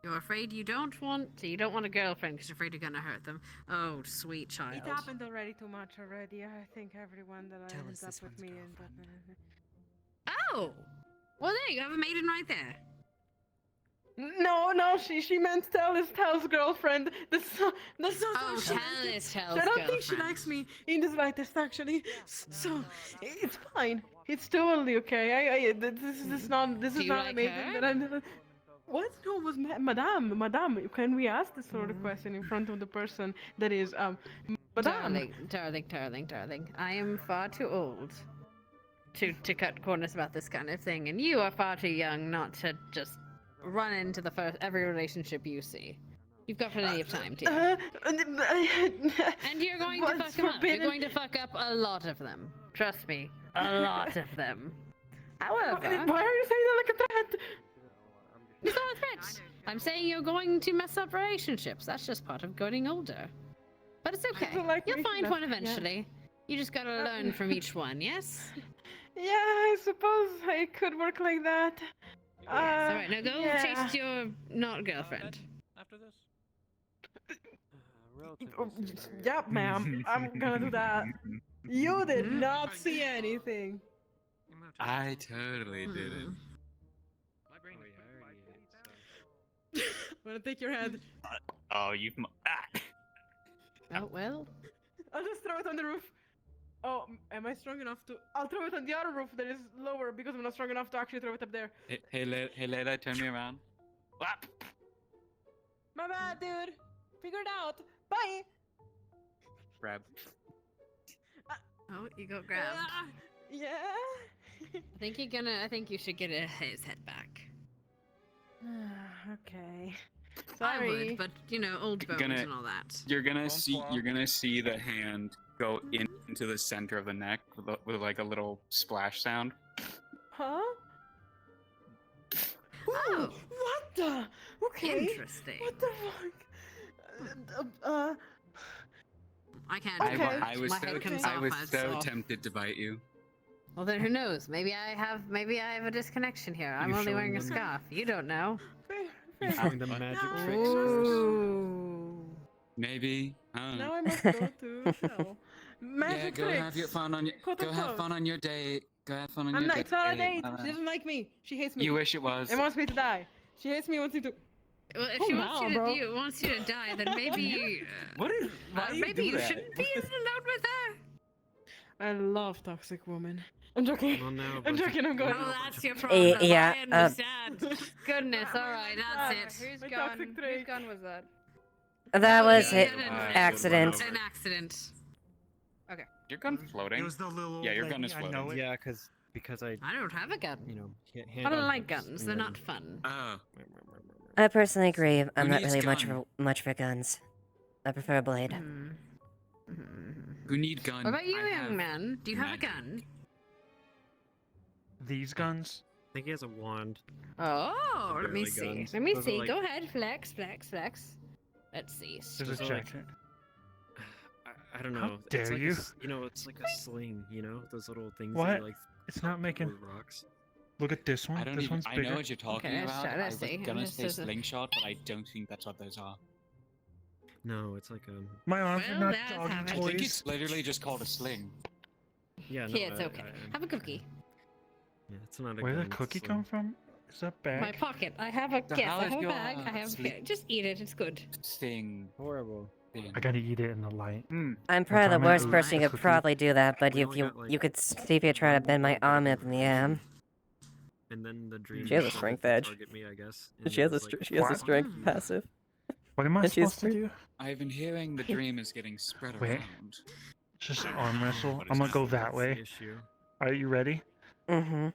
You're afraid you don't want a girlfriend because you're afraid you're gonna hurt them. Oh, sweet child. It happened already too much already. I think everyone that ends up with me ends up. Oh, well there you have a maiden right there. No, she meant Tel's girlfriend. That's not Oh, how she meant it. Tel's I don't think she girlfriend. likes me in the slightest, actually. So it's fine. It's totally okay. This is not Do you not like amazing her? that I'm. What? No, it was Madame. Can we ask this sort of question in front of the person that is Madame? Darling. I am far too old to cut corners about this kind of thing, and you are far too young not to just run into every relationship you see. You've got plenty of time, dear. And you're going to fuck them up. You're going to fuck up a lot of them. Trust me, a lot of them. However, Why are you saying that like a threat? it's not a threat. I'm saying you're going to mess up relationships. That's just part of getting older. But it's okay. You'll find one eventually. You just gotta learn from each one, yes? Yeah, I suppose it could work like that. Yes. Alright, now go chase your not girlfriend. After this? Yep, ma'am. I'm gonna do that. You did not see anything. I totally didn't. Wanna take your head? Oh, you've. Oh, well. I'll just throw it on the roof. Oh, am I strong enough to? I'll throw it on the other roof that is lower because I'm not strong enough to actually throw it up there. Hey, Layla, turn me around. My bad, dude. Figure it out. Bye. Grab. Oh, you got grabbed. Yeah. I think you should get his head back. Okay. I Sorry. would, but you know, old bones and all that. You're gonna see the hand go into the center of the neck with like a little splash sound. Huh? Ooh, what the? Okay. Interesting. What the fuck? I can't. I was My head comes off, it's so off. tempted to bite you. Well, then who knows? Maybe I have a disconnection here. I'm only wearing a scarf. You don't know. You're showing them magic tricks. Ooh. Maybe. I don't know. Now I must go to Shell. Magic go tricks. have your fun on your Quote, go have unquote. fun on your date. Go have fun on I'm your not. date. It's not a date. She doesn't like me. She hates me. You wish it was. And wants me to die. She hates me. Wants me to. Well, if she wants you to die, then maybe What is? Why do you maybe do you that? shouldn't be alone with her. I love toxic women. I'm joking. Well, now, I'm joking. I'm going. Oh, that's your problem. yeah, I understand. Goodness. All right, that's it. Whose gun was that? That was Yeah, an an accident. An accident. Okay. Your gun's floating. It was the little. Yeah, your lady, gun is I know floating. it. Yeah, because I. I don't have a gun. You know. I don't like guns. They're not fun. Oh. I personally agree. I'm not needs really gun? much for guns. I prefer a blade. Who need gun? What about you, I young have man? Do you have a magic. gun? These guns? I think he has a wand. Oh, let me Barely see. guns. Let me Those are see. like- Go ahead, flex. Let's see. There's a jacket. I don't know. How It's dare like you? it's like a sling. You know, those little things. What? That you, like, It's not making. with rocks. Look at this one. I don't This even. one's I bigger. know what you're talking Okay, about. let's I was see. gonna This say is a- slingshot, but I don't think that's what those are. No, it's like a. My arms are Well, not that's doggy how it I think toys. it's literally just called a sling. Yeah, no, Here, it's okay. Have a cookie. Yeah, it's not a Where gun, did the it's a cookie sling. come from? Is that bag? My pocket. I have a So yes. how I is have a your, bag. I have. sleep Just eat it. It's good. Thing. Horrible. I gotta eat it in the light. I'm probably the Tom, worst I person like who a could cookie. probably do that, but We if only got, like, you could see if you try to bend my arm up in the arm. And then the dream. She has a decided strength to edge. target me, I guess. and She it has a was like, she has a What? strength passive. What am I And she's supposed to do? I've been hearing the dream is getting spread Wait. around. Just arm wrestle. What I'm gonna go exactly? that That's the way. issue. Are you ready? Mm-hmm.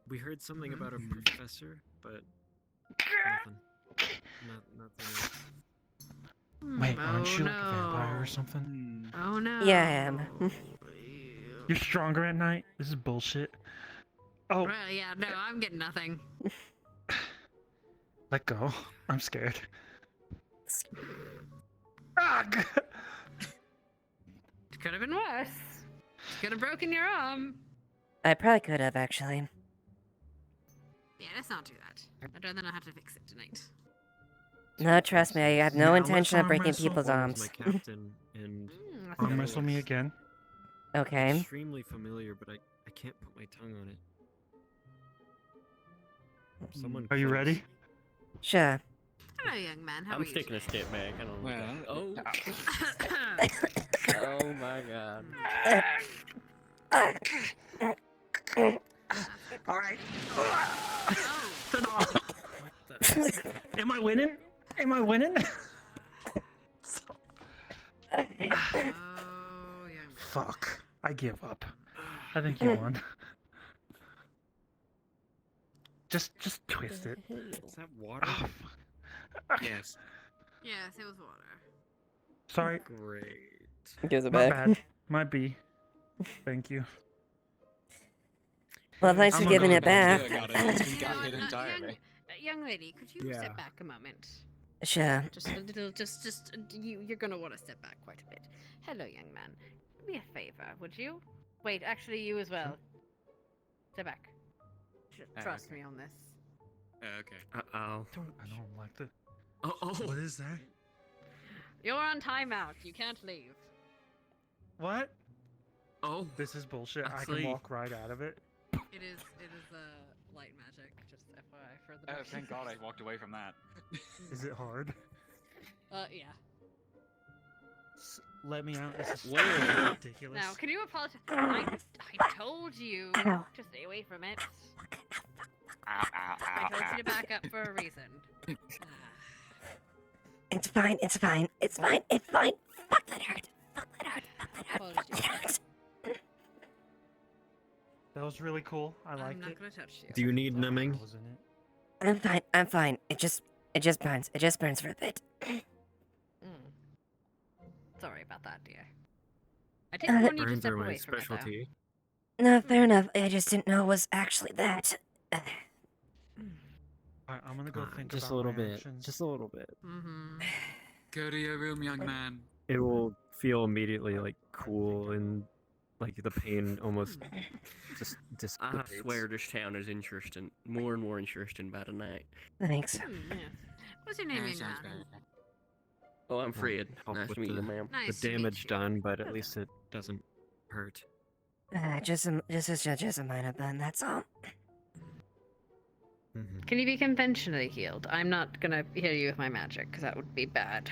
We heard something about a Mm-hmm. professor, but nothing. Nothing else. Wait, aren't Oh you like a vampire no. or something? Oh no. Yeah, I am. You're stronger at night? This is bullshit. Oh, Well, yeah, no, I'm getting nothing. let go. I'm scared. Ah! It could have been worse. Could have broken your arm. I probably could have, actually. Yeah, let's not do that. I'd rather not have to fix it tonight. No, trust me, I have no Yeah, intention of let's breaking wrestle. people's Paul was arms. my captain, and Arm wrestle me again. Okay. extremely familiar, but I can't put my tongue on it. Someone Are you close. ready? Sure. Hello, young man. How I'm are you? taking a step back. I don't know. Well, Oh my god. All right. Am I winning? Am I winning? Fuck. I give up. I think you won. Just twist it. Is that water? Oh, Yes. Yes, it was water. sorry. Great. Gives it My back. bad. Might be. Thank you. Well, thanks for giving it back. Young lady, could you Yeah. step back a moment? Sure. Just a little, you're gonna want to step back quite a bit. Hello, young man. Do me a favor, would you? Wait, actually, you as well. Step back. Trust me on this. Okay. Uh-oh. I don't like the. Oh. What is that? You're on timeout. You can't leave. What? Oh. This is bullshit. I Actually- can walk right out of it. It is light magic. Just FYI for the. Oh, thank God I walked away from that. Is it hard? Yeah. Let me out. This is Where? ridiculous. Now, can you apologize? I told you Ow. to stay away from it. Ow, ow, I ow, told ow. you to back up for a reason. It's fine, it's fine, it's fine, it's fine. Fuck that hurt. Fuck that hurt. Fuck that hurt. Fuck that hurt. That was really cool. I I'm liked not it. gonna touch you. Do you need numbing? Wasn't it? I'm fine, I'm fine. It just burns. It just burns for a bit. Sorry about that, dear. I didn't want you to Burns step are my away from it, though. specialty. No, fair enough. I just didn't know it was actually that. Alright, I'm gonna go think Just about a little my bit. actions. Just a little bit. Mm-hmm. Go to your room, young man. It will feel immediately like cool and like the pain almost just I dissipates. swear this town is interesting. More and more interesting by the night. Thanks. Yeah. What's your name, young man? Oh, I'm Fred. Help Nice with to meet the, you, ma'am. Nice the to meet damage you. done, but at least it doesn't hurt. Just a minor burn. That's all. Can you be conventionally healed? I'm not gonna heal you with my magic, because that would be bad.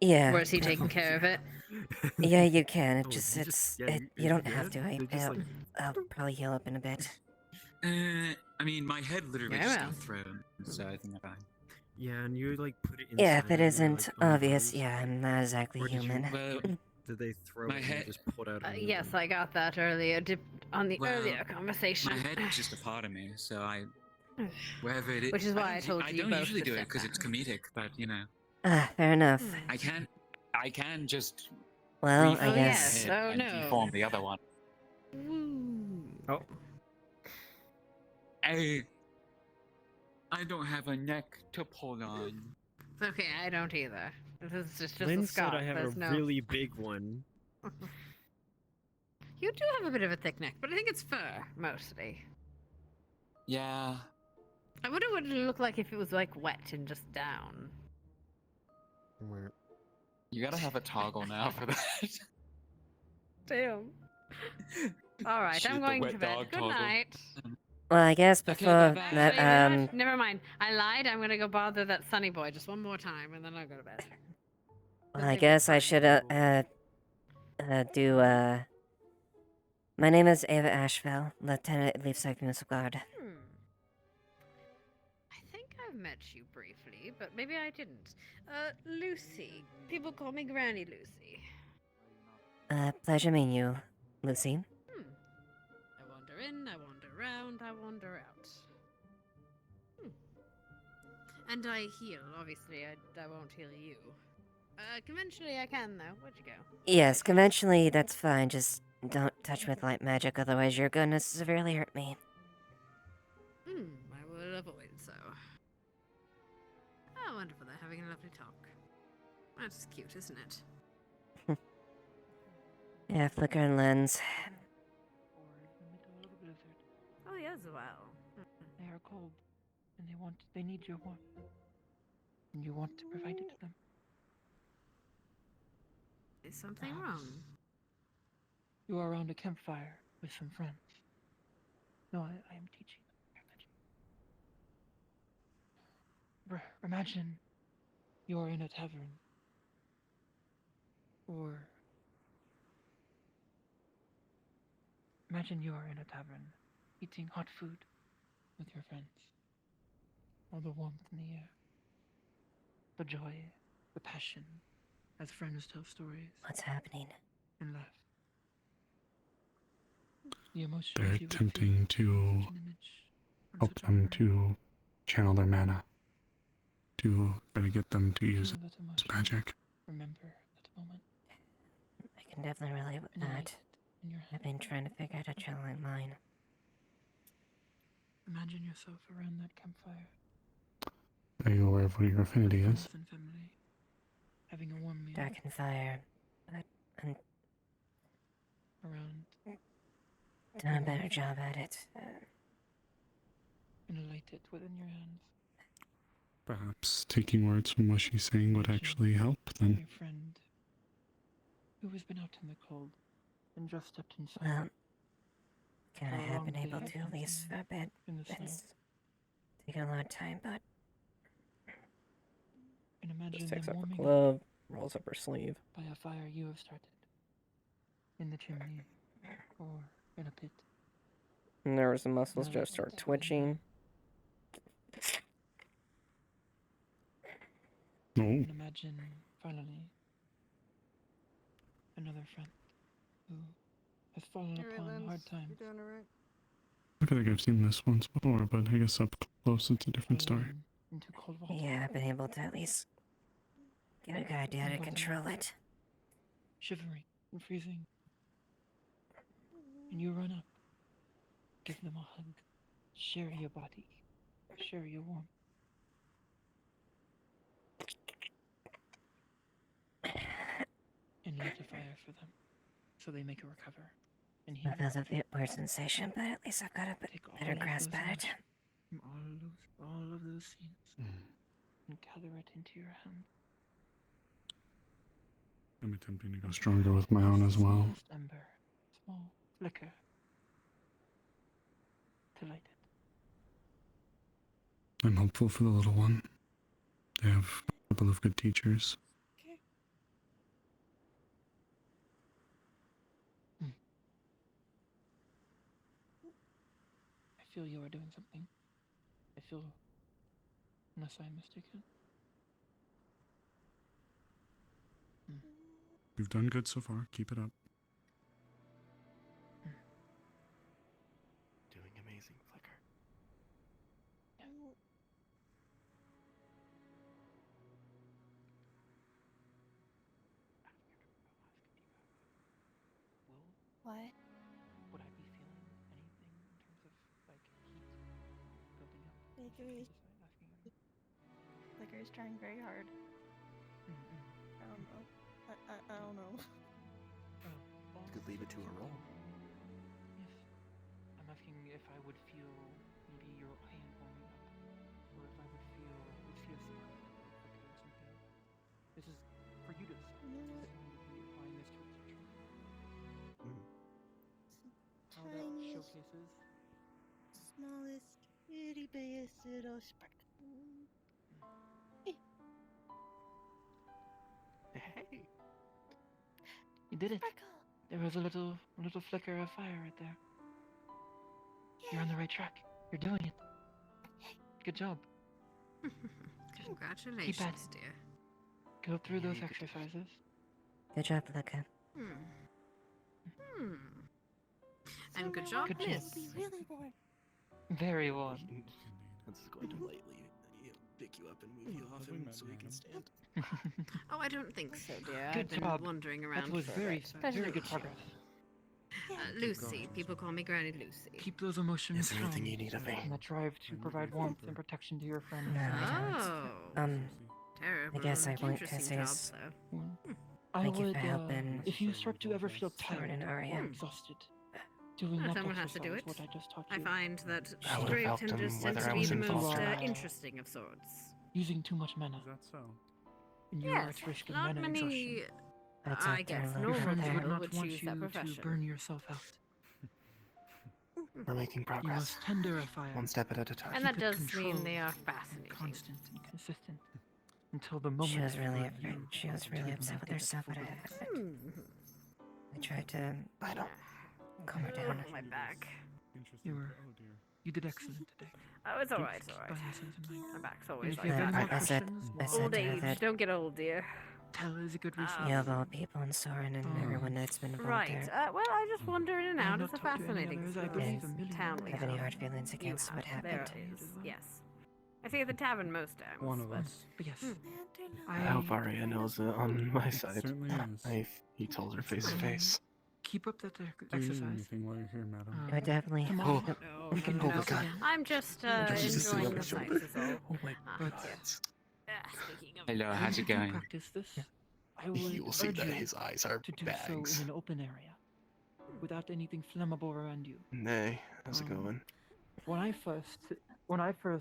Yeah. Or is he taking care of it? Yeah, you can. It Oh, just you it's just- yeah, it, you- you don't yeah, have to. they just, like- I'll probably heal up in a bit. I mean, my head literally Yeah, just well. got thrown, so I think I'm fine. Yeah, and you like put it inside. Yeah, if it of your, isn't like, obvious, arms. yeah, I'm not exactly Or did you- human. well, Did they throw My it and head- you just pulled out? a new Yes, one? I got that earlier on the Well, earlier conversation. My head is just a part of me, so I, wherever it is. Which is why I told I you don't both usually to do it step because it's back. comedic, but you know, Fair enough. I can just. Well, reform I my guess. head Oh, and no. Reform the other one. Oh, I don't have a neck to pull on. It's okay, I don't either. This is just Lynn a said scar. I have There's a no... really big one. You do have a bit of a thick neck, but I think it's fur, mostly. Yeah. I wonder what it would look like if it was, like, wet and just down. You gotta have a toggle now for that. Damn. Alright, Shit, I'm the going wet to bed. dog Good toggle. night. Well, I guess Okay, before bye-bye. that, You know what? Never mind. I lied. I'm gonna go bother that sunny boy just one more time, and then I'll go to bed. well, I guess I should My name is Eva Ashevail, Lieutenant Leaf Psych Municipal Guard. I think I've met you briefly, but maybe I didn't. Lucy. People call me Granny Lucy. Pleasure meeting you, Lucy. I wander in, I wander around, I wander out. And I heal. Obviously, I won't heal you. Conventionally I can, though. Where'd you go? Yes, conventionally that's fine, just don't touch with light magic, otherwise you're gonna severely hurt me. I would avoid so. Oh, wonderful. They're having a lovely talk. That's cute, isn't it? Yeah, flicker and lens. Oh, yes, well. They are cold, and they need your warmth, and you want to provide it to them. Is something wrong? You are around a campfire with some friends. No, I am teaching them magic. Imagine you're in a tavern, or imagine you are in a tavern, eating hot food with your friends. All the warmth in the air, the joy, the passion, as friends tell stories. What's happening? And laugh. The emotions They're you would attempting feel, to such an image, on help such a them word. to channel their mana, to try to get them to use Feel it that as emotion. magic. Remember that moment. I can definitely relate with And a that. light in your I've been trying to figure out how to channel mine. Imagine yourself around that campfire. Are you aware of what your affinity with is? friends and family, having a warm meal. Dark and fire, but I'm around. doing a better job at it. And light it within your hands. Perhaps taking words from what she's saying would actually help then. Your friend who has been out in the cold and just stepped inside. Well, for kinda a have long been day able to, at least for a bit. in the snow. It's taken a lot of time, but And imagine Just takes them off her warming glove, rolls up her sleeve. by a fire you have started. In the chimney. Or in a pit. And there was the muscles just start twitching. No. And imagine, finally, another friend who has fallen upon hard times. You doing alright? I feel like I've seen this once before, but I guess up close it's a different story. Into cold water. yeah, I've been able to at least get a good idea how to control it. Shivering and freezing. And you run up. Give them a hug. Share your body. Share your warmth. And light a fire for them. So they make a recover. And heal. It feels a bit more sensation, but at least I've got a better grasp at it. From all of those scenes. And gather it into your hand. I'm attempting to go stronger with my own as well. Smallest ember. Small flicker. To light it. I'm hopeful for the little one. They have a couple of good teachers. I feel you are doing something. I feel, unless I'm mistaken. You've done good so far. Keep it up. Doing amazing, Flicker. What? Would I be feeling anything in terms of like heat building up? Flicker is trying very hard. I don't know. I don't know. You could leave it to a roll. Yes. I'm asking if I would feel maybe your hand warming up, or if I would see a spark flicker or something. This is for you to decide. If you would be applying this to a teacher. How that Tiniest, showcases. smallest, itty bittiest little spark. Hey, you did it. There was a little flicker of fire right there. You're on the right track. You're doing it. Good job. Congratulations, Keep at it. dear. Go through those exercises. Good job, Luca. And good job, miss. Very warm. That's going to lightly pick you up and move you off him so he can stand. Oh, I don't think so, dear. Good I've been job. wandering around That was for a very, bit. very good progress. Lucy. People call me Granny Lucy. Keep those emotions Is there strong. anything you need of me? And that drive to provide warmth and protection to your friends. No, I don't. Terrible. I guess I won't Interesting say job, is. though. I Thank you would, for helping. if you start to ever feel Soren tired and or Arya. exhausted, doing Well, neck someone has to do exercise, it. what I just taught I you. find that I would've brave helped him tenders tend whether to I be was the most involved or not. interesting of sorts. Using too much mana. Is that so? And you are Yes, at risk of not mana many. exhaustion. That's I up guess there, Your look. normal friends would people not would want choose you that profession. to burn yourself out. We're making You progress. must tender a fire. One step at a time. And that Keep it does mean controlled they are and fascinating. constant and consistent until the moment. She was really, where you she was really did upset not with get herself. the But full I tried to calm her down. My back. You did excellent today. Oh, it's Don't alright, it's alright. buy yourself a mind. My back's And always if like you have that. any more I said Old to her age. that Don't get old, dear. Tell is a good resource. you of all people and Soren and everyone that's been involved Right. there. Well, I just wander in and I have out. not It's a talked to any fascinating others. I experience. believe a million Town we Have any have. hard feelings You against have. what happened? There it is. Yes. I see at the tavern most times. One of but... us. But yes. I hope Arya knows on my side. certainly is. He told her face to face. Keep up that Do exercise. anything while you're here, madam. I would definitely. Come Oh, on. We can oh do my this god. again. I'm just Just to see enjoying over the his sights, shoulder. is all. Oh my Ah, god. yes. Speaking of Hello, how's it If you going? practice this, I would You will see urge that you his eyes are to do bags. so in an open area, without anything flammable around you. Nay, how's it going? When I first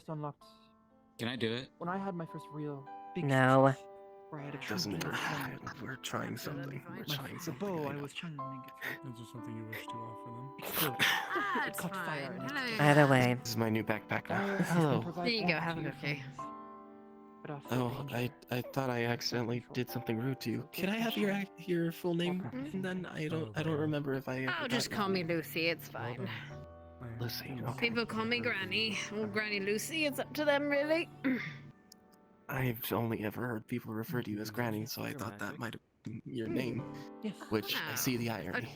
unlocked, Can I do it? when I had my first real big No. success, where I had a true Doesn't blade matter. of We're trying something. We're trying the something. bow I I know. was channeling it Is there something you wish to offer them? exploded. Ah, It it's caught fire fine. and it Hello. Either way, This is my new backpack now. Arrows can Hello. provide There you go, warmth have to a your good day. friends, but also Oh, danger. I thought I accidentally did something rude to you. Can I have your full name? And then I don't remember if I. Oh, just call me Lucy. It's fine. Lucy. Okay. People call me Granny. Well, Granny Lucy. It's up to them, really. I've only ever heard people refer to you as Granny, so I thought that might have been your name. Yes. Which I see the irony.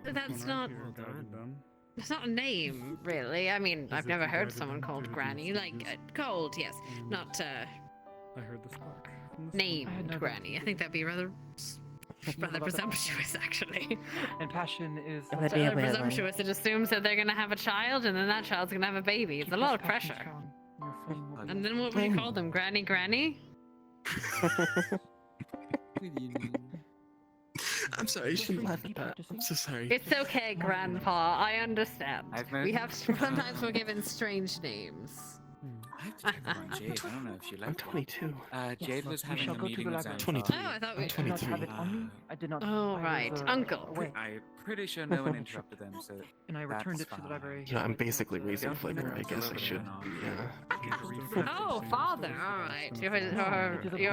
That's not. It's not a name, really. I mean, I've never heard someone called Granny. Like, called, yes. Not, I heard the spark. named Granny. I think that'd be rather presumptuous, actually. And passion is. It would It's be a rather weird one. presumptuous. It assumes that they're gonna have a child, and then that child's gonna have a baby. It's a lot of pressure. And then what would you call them? Granny? I'm sorry, you shouldn't laugh at that. I'm so sorry. It's okay, Grandpa. I understand. We have sometimes we're given strange names. I have to check up on Jade. I don't know if she left. I'm 22. Jade was we having shall a go to meeting the with library. Xanathar. 22. Oh, I thought I'm we. I did not 23. have it on me. I did not. Oh, I right, was, Uncle. away, I'm pretty sure no one interrupted them, so. and I returned it to the fine. library. You know, I'm basically raising Flicker. I guess I should. Yeah. Oh, father. All right. You're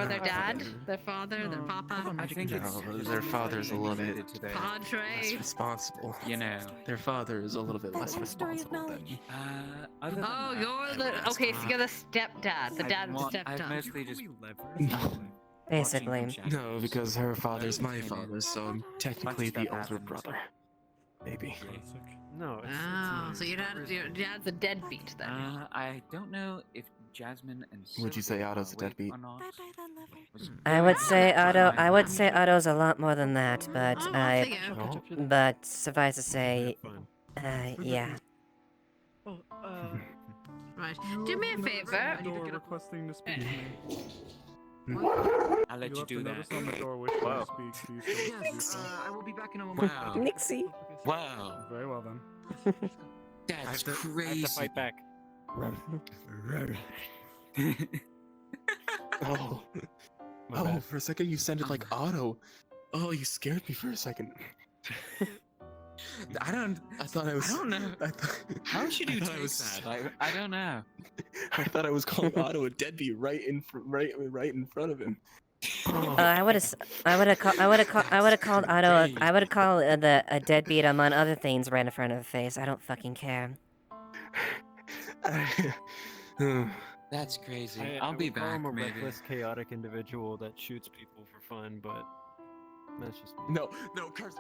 their dad, their father, their papa. I think it's No, their father's a little bit today. less Padre. responsible. You know. Their father is a little bit less responsible than. Other than Oh, that, you're the. Okay, so you're the stepdad. The dad of the I've stepdad. mostly just basically. No, because her father's my father, so I'm technically the older brother. Maybe. No, it's Oh, so your dad's a deadbeat then. I don't know if Jasmine and Would you say Otto's a deadbeat? I would say Otto's a lot more than that, but Oh, Oh. but suffice to say, yeah. Oh, Right. Do me a favor. Door requesting to speak to me. I'll let you left do a that. notice on the door wishing to speak. Do you still wish to do so? I will be back in a moment. Wow. Nixie. Wow. Very well then. That's I have to crazy. fight back. Oh. My Oh, bad. for a second you sounded like Otto. Oh, you scared me for a second. I don't know. I thought, How should you I thought take I was- that? I don't know. I thought I was calling Otto a deadbeat right in front of him. I would have called Otto. I would call a deadbeat among other things right in front of the face. I don't fucking care. That's crazy. I I'll be would call back, him a maybe. reckless, chaotic individual that shoots people for fun, but that's just me. No, curse.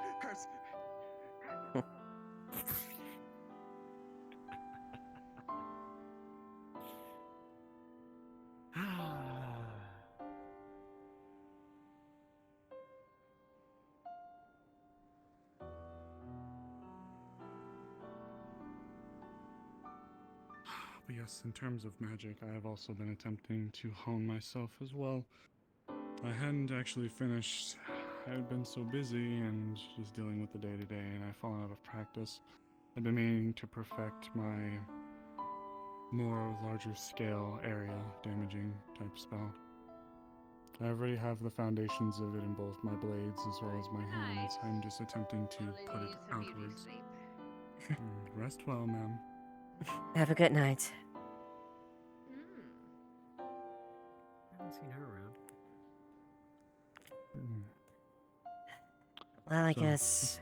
Yes, in terms of magic, I have also been attempting to hone myself as well. I hadn't actually finished. I had been so busy and just dealing with the day-to-day, and I've fallen out of practice. I've been meaning to perfect my more larger scale area damaging type spell. I already have the foundations of it in both my blades as well as my hands. I'm just attempting to put it outwards. Rest well, ma'am. Have a good night. I haven't seen her around. Well, I guess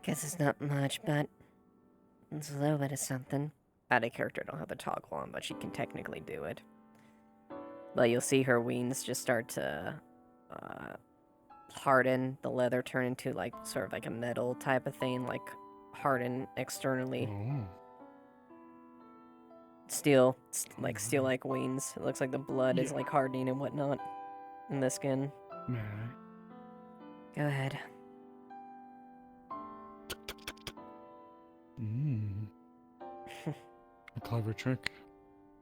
it's not much, but it's a little bit of something. Out of character, don't have the toggle on, but she can technically do it. But you'll see her wings just start to harden, the leather turn into like sort of like a metal type of thing, like harden externally. Steel like wings. It looks like the blood is like hardening and whatnot in the skin. May I? Go ahead. A clever trick.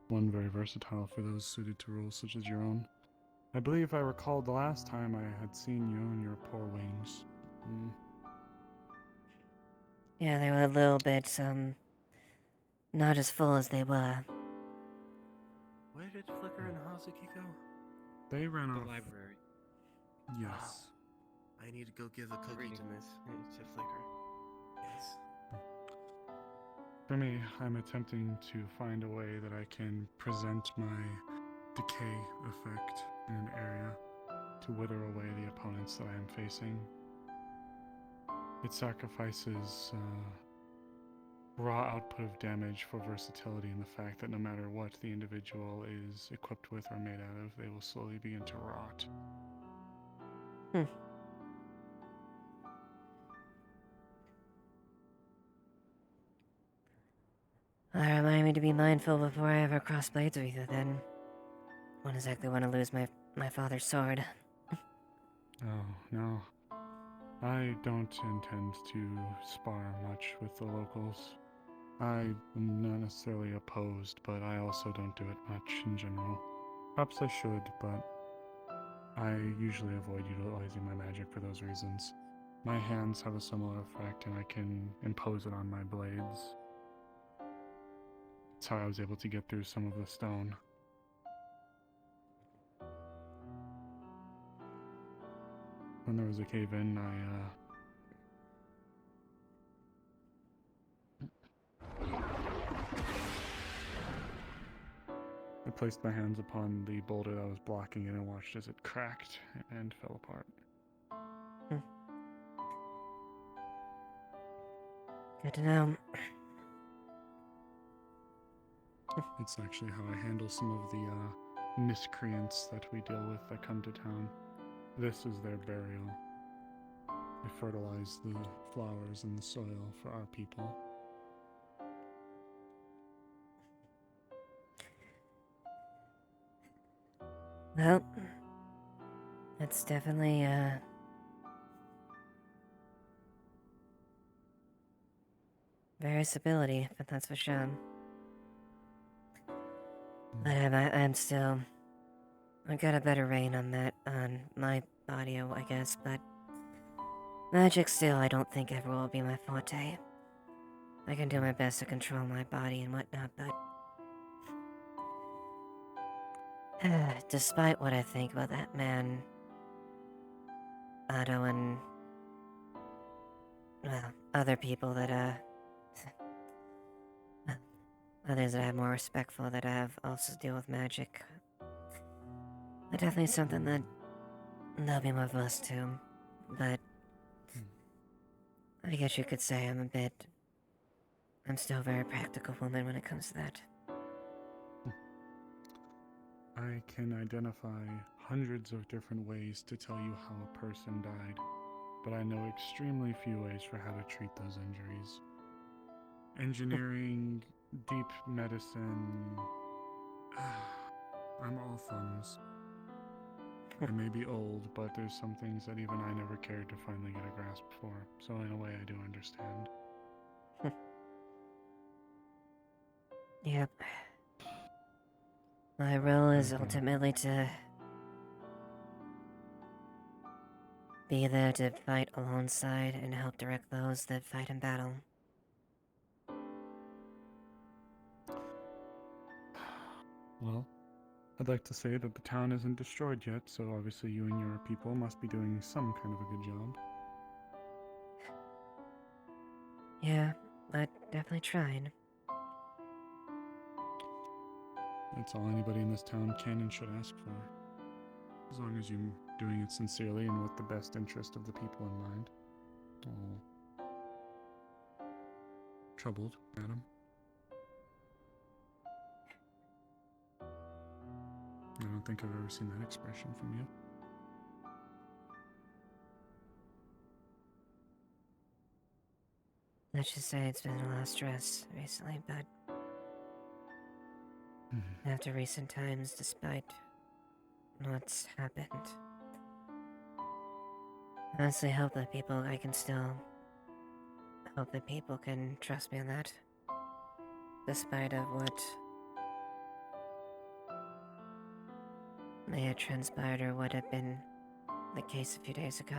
One very versatile for those suited to roles such as your own. I believe I recalled the last time I had seen you and your poor wings. Yeah, they were a little bit, not as full as they were. Where did Flicker and Hazuki go? They ran off. The library. Yes. I need to go give a cookie to Flicker. Yes. For me, I'm attempting to find a way that I can present my decay effect in an area to wither away the opponents that I am facing. It sacrifices raw output of damage for versatility and the fact that no matter what the individual is equipped with or made out of, they will slowly begin to rot. That reminded me to be mindful before I ever cross blades with you then. Won't exactly want to lose my father's sword. Oh, no. I don't intend to spar much with the locals. I am not necessarily opposed, but I also don't do it much in general. Perhaps I should, but I usually avoid utilizing my magic for those reasons. My hands have a similar effect, and I can impose it on my blades. That's how I was able to get through some of the stone. When there was a cave-in, I placed my hands upon the boulder that was blocking it and watched as it cracked and fell apart. Good to know. It's actually how I handle some of the miscreants that we deal with that come to town. This is their burial. I fertilize the flowers and the soil for our people. Well, it's definitely, various ability, but that's for sure. But I'm still... I got a better reign on that, on my body, I guess, but... Magic still, I don't think ever will be my forte. I can do my best to control my body and whatnot, but... despite what I think about that man... Otto and... well, other people that, others that I'm more respect for that I have also deal with magic. But definitely something that they'll be more versed to, but I guess you could say I'm still a very practical woman when it comes to that. I can identify hundreds of different ways to tell you how a person died, but I know extremely few ways for how to treat those injuries. Engineering, deep medicine... I'm all thumbs. I may be old, but there's some things that even I never cared to finally get a grasp for, so in a way I do understand. Yep. My role is ultimately to be there to fight alongside and help direct those that fight in battle. Well, I'd like to say that the town isn't destroyed yet, so obviously you and your people must be doing some kind of a good job. Yeah, I definitely tried. That's all anybody in this town can and should ask for. As long as you're doing it sincerely and with the best interest of the people in mind. Oh. Troubled, madam? I don't think I've ever seen that expression from you. Let's just say it's been a lot of stress recently, but after recent times, despite what's happened, I honestly hope that I can still hope that people can trust me on that, despite of what may have transpired or what had been the case a few days ago.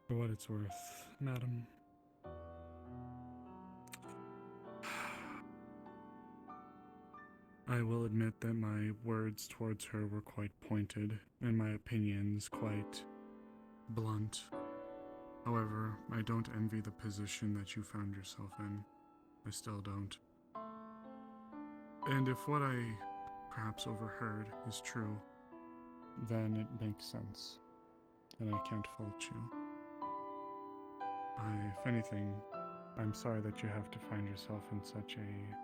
For what it's worth, madam. I will admit that my words towards her were quite pointed, and my opinions quite blunt. However, I don't envy the position that you found yourself in. I still don't. And if what I perhaps overheard is true, then it makes sense, and I can't fault you. If anything, I'm sorry that you have to find yourself in such a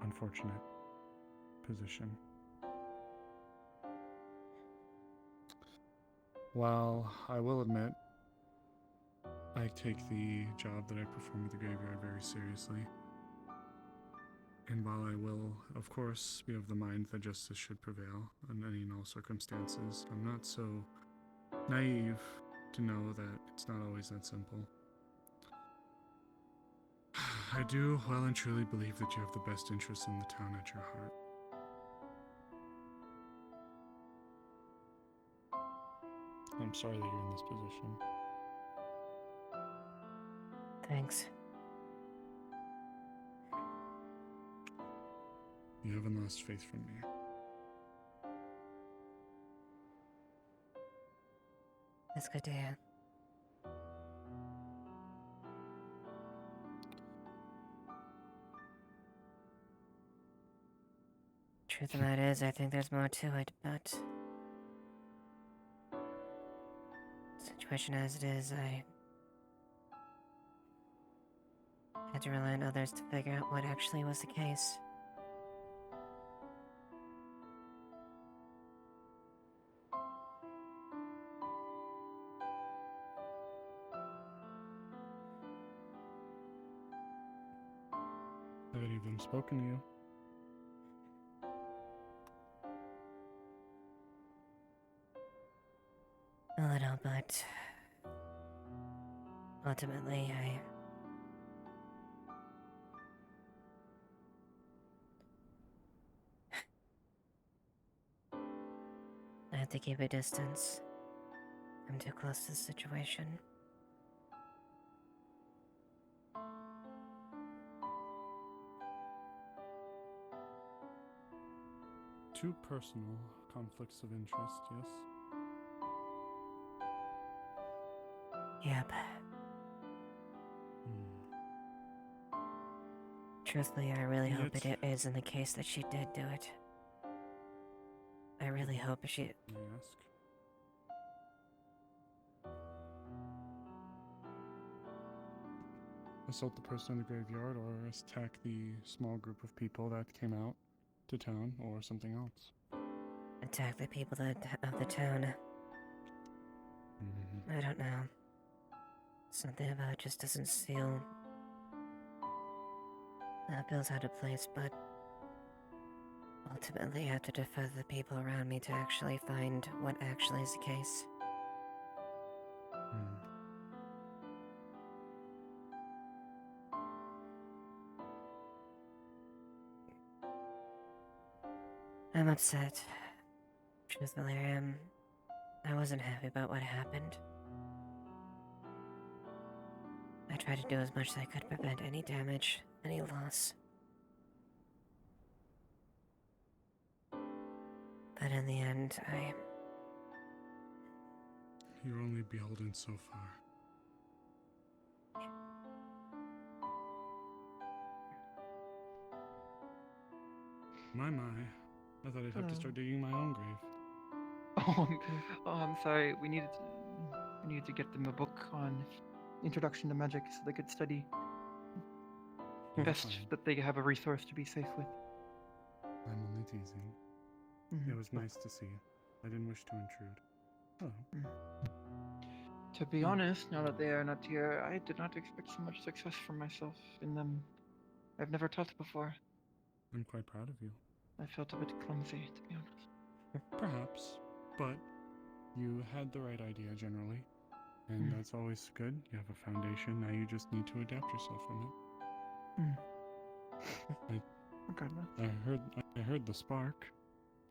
unfortunate position. While I will admit, I take the job that I perform at the graveyard very seriously. And while I will, of course, be of the mind that justice should prevail in any and all circumstances, I'm not so naive to know that it's not always that simple. I do well and truly believe that you have the best interests in the town at your heart. I'm sorry that you're in this position. Thanks. You haven't lost faith from me. That's good to hear. Truth of the matter is, I think there's more to it, but situation as it is, I had to rely on others to figure out what actually was the case. Have any of them spoken to you? A little, but ultimately, I have to keep a distance. I'm too close to the situation. Two personal conflicts of interest, yes? Yep. Truthfully, I really hope it isn't the case that she did do it. I really hope she... May I ask? Assault the person in the graveyard or attack the small group of people that came out to town or something else? Attack the people of the town. I don't know. Something about it just doesn't feel... That feels out of place, but... Ultimately, I have to defer to the people around me to actually find what actually is the case. I'm upset. Truthfully, I wasn't happy about what happened. I tried to do as much as I could to prevent any damage, any loss. But in the end, You're only beholden so far. My. I thought I'd have to start digging my own grave. I'm sorry. We needed to get them a book on Introduction to Magic so they could study. Best that they have a resource to be safe with. I'm only teasing. It was nice to see you. I didn't wish to intrude. Hello. To be honest, now that they are not here, I did not expect so much success from myself in them. I've never taught before. I'm quite proud of you. I felt a bit clumsy, to be honest. Perhaps, but you had the right idea generally, and that's always good. You have a foundation, now you just need to adapt yourself from it. I heard the spark.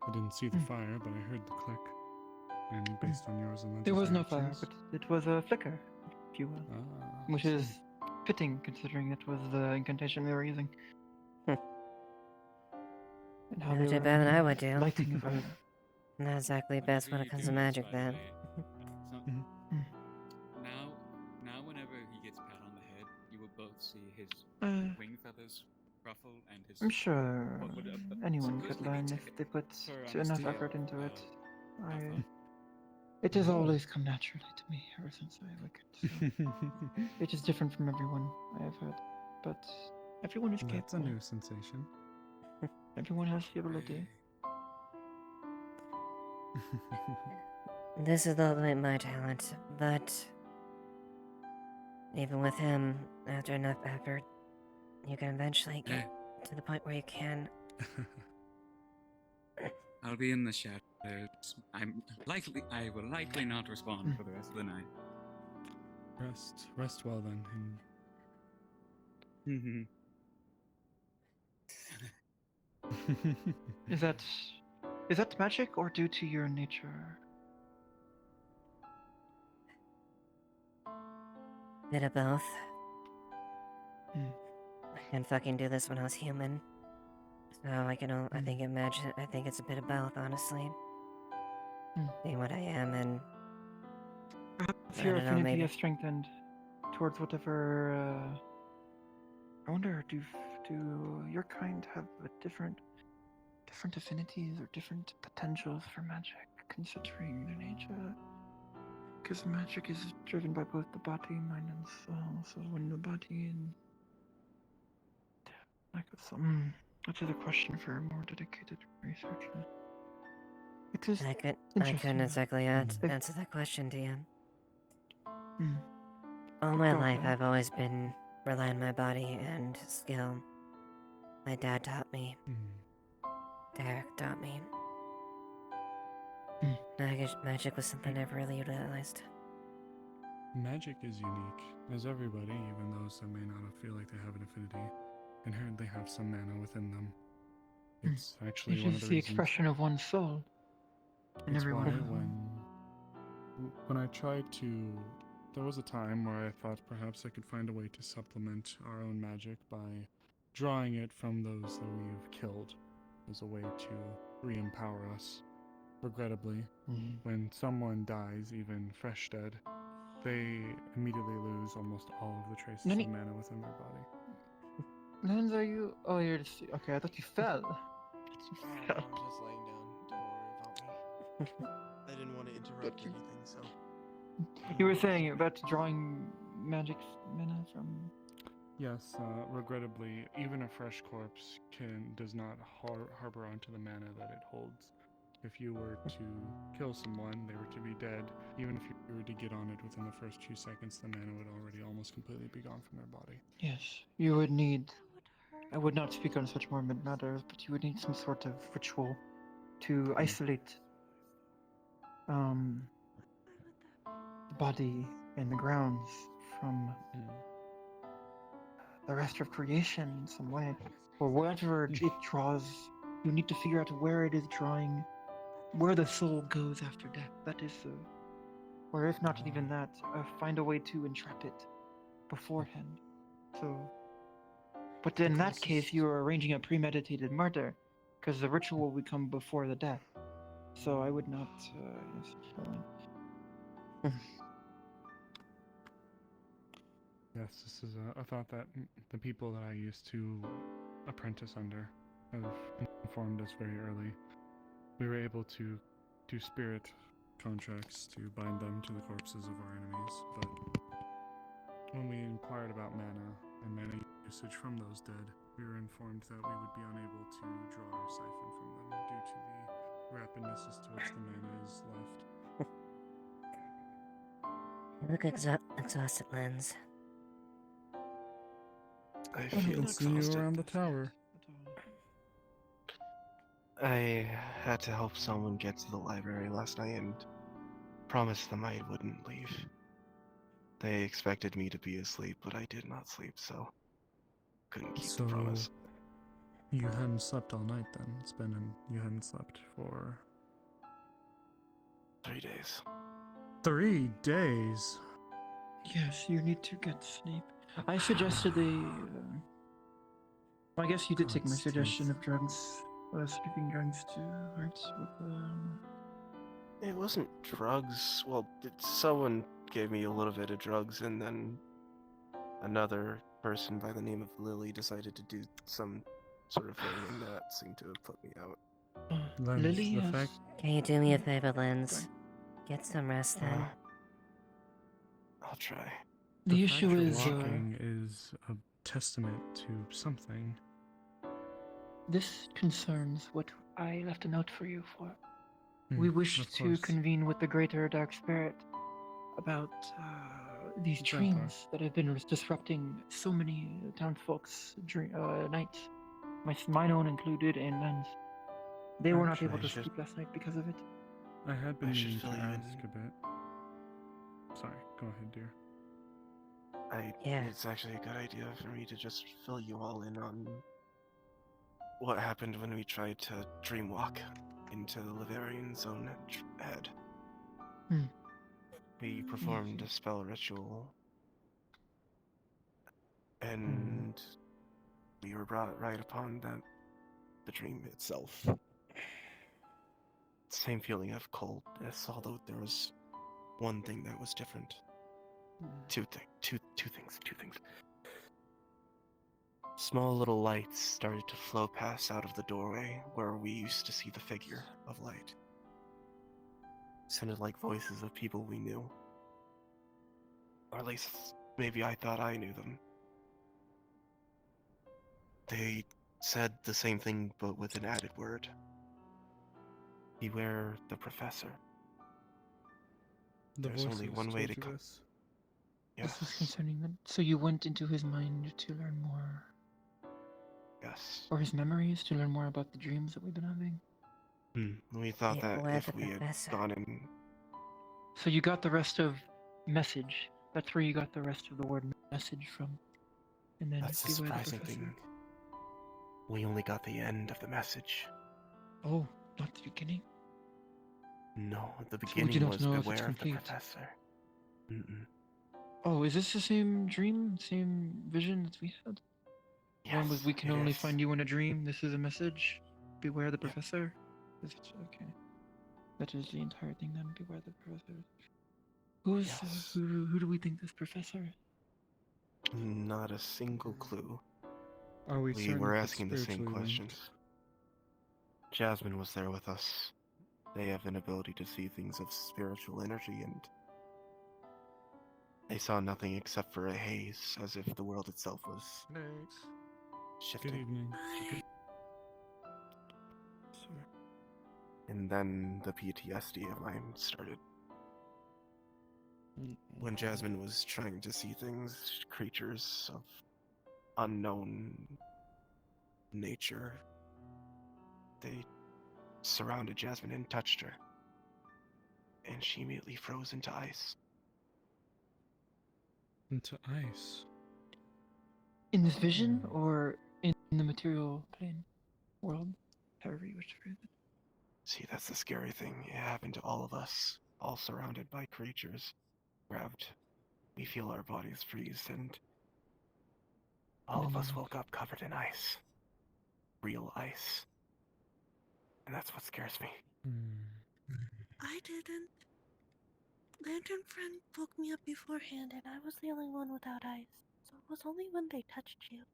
I didn't see the fire, but I heard the click. And based on yours and there was no fire, but it was a flicker, if you will. Which is fitting, considering it was the incantation they were using. And how you they did were better than I would do. lighting a fire. Not exactly best when it comes to magic, then. Now, whenever he gets pat on the head, you will both see his wing feathers ruffle and his. I'm sure what would anyone could supposedly be learn if tickle they put for enough steel, effort into it. It has always come naturally to me ever since I was a kid. So. It is different from everyone I have heard, but everyone is capable. That's a new sensation. Everyone has the ability. This is ultimately my talent, but even with him, after enough effort, you can eventually get to the point where you can. I'll be in the shadows. I will likely not respond for the rest of the night. Rest well then. Is that magic or due to your nature? Bit of both. I can fucking do this when I was human. So I think it's a bit of both, honestly. Being what I am and... Perhaps your affinity has strengthened towards whatever, I wonder, do your kind have different affinities or different potentials for magic, considering their nature? Because magic is driven by both the body, mind, and soul. So when the body and lack of soul, which is a question for a more dedicated researcher. It is I couldn't exactly answer that question, DM. All my life, I've always been relying on my body and skill. My dad taught me. Derek taught me. Magic was something I never really utilized. Magic is unique, as everybody, even those that may not feel like they have an affinity, inherently have some mana within them. It's actually one of the expression of one's soul. In everyone. When I tried to, there was a time where I thought perhaps I could find a way to supplement our own magic by drawing it from those that we've killed as a way to re-empower us. Regrettably, when someone dies, even fresh dead, they immediately lose almost all of the traces of mana within their body. Lens, are you? Oh, you're just... Okay, I thought you fell. I'm just laying down. Don't worry about me. I didn't want to interrupt anything, so. You were saying about drawing magic mana from. Yes, regrettably, even a fresh corpse does not harbor onto the mana that it holds. If you were to kill someone, they were to be dead. Even if you were to get on it within the first 2 seconds, the mana would already almost completely be gone from their body. Yes, you would need. I would not speak on such morbid matters, but you would need some sort of ritual to isolate the body and the grounds from the rest of creation in some way, or whatever it draws You need to figure out where it is drawing, where the soul goes after death. That is, or if not even that, find a way to entrap it beforehand. So, but in that case, you are arranging a premeditated murder, because the ritual will come before the death. So I would not. Yes, this is a thought that the people that I used to apprentice under have informed us very early. We were able to do spirit contracts to bind them to the corpses of our enemies, but when we inquired about mana and mana usage from those dead, we were informed that we would be unable to draw our siphon from them due to the rapidness as to which the mana is left. You look exhausted, Lens. I I feel haven't seen you exhausted. around the tower. I had to help someone get to the library last night and promised them I wouldn't leave. They expected me to be asleep, but I did not sleep, so couldn't keep the promise. You hadn't slept all night then. You hadn't slept for 3 days. 3 days? Yes, you need to get sleep. I suggested I guess you did take my suggestion of drugs, sleeping drugs to heart, but It wasn't drugs. Well, someone gave me a little bit of drugs, and then another person by the name of Lily decided to do some sort of thing, and that seemed to have put me out. Lily, the yes. fact Can you do me a favor, Lens? Get some rest then. I'll try. The issue fact is, you're walking is a testament to something. this concerns what I left a note for you for. Hmm, We wish of to course. convene with the greater dark spirit about these Grandpa. dreams that have been disrupting so many townsfolk's nights, mine own included, and Len's. They were not Actually, able to I should- sleep last night because of it. I had been I should meaning to fill you in. ask a bit. Sorry, go ahead, dear. It's actually a good idea for me to just fill you all in on what happened when we tried to dreamwalk into the Livarian zone head. We performed a spell ritual, and we were brought right upon the dream itself. Same feeling of coldness, although there was one thing that was different. Two things. Small little lights started to flow past out of the doorway where we used to see the figure of light. Sounded like voices of people we knew. Or at least, maybe I thought I knew them. They said the same thing, but with an added word. Beware the professor. There's only one way to come. This is concerning them. So you went into his mind to learn more. Yes. Or his memories to learn more about the dreams that we've been having. We thought that Beware if the we had professor. gone in. So you got the rest of message. That's where you got the rest of the word message from. And then That's the beware surprising professor. thing. We only got the end of the message. Oh, not the beginning? No, the So we beginning do not was know if it's beware of the complete. professor. Oh, is this the same dream? Same vision that we had? One was we can it only is. find you in a dream. This is a message. Beware the professor. Is it okay? That is the entire thing then. Beware the professor. Who's who do we think this professor is? Not a single clue. Are we certain were if it's asking the same spiritually questions. linked? Jasmine was there with us. They have an ability to see things of spiritual energy, and they saw nothing except for a haze, as if the world itself was shifting. Good evening. And then the PTSD of mine started. When Jasmine was trying to see things, creatures of unknown nature, they surrounded Jasmine and touched her. And she immediately froze into ice. Into ice. In this vision or in the material plane world? However you wish to phrase it. See, that's the scary thing. It happened to all of us, all surrounded by creatures. Grabbed. We feel our bodies freeze, and all of us woke up covered in ice. Real ice. And that's what scares me. I didn't. Lantern friend woke me up beforehand, and I was the only one without ice. So it was only when they touched you.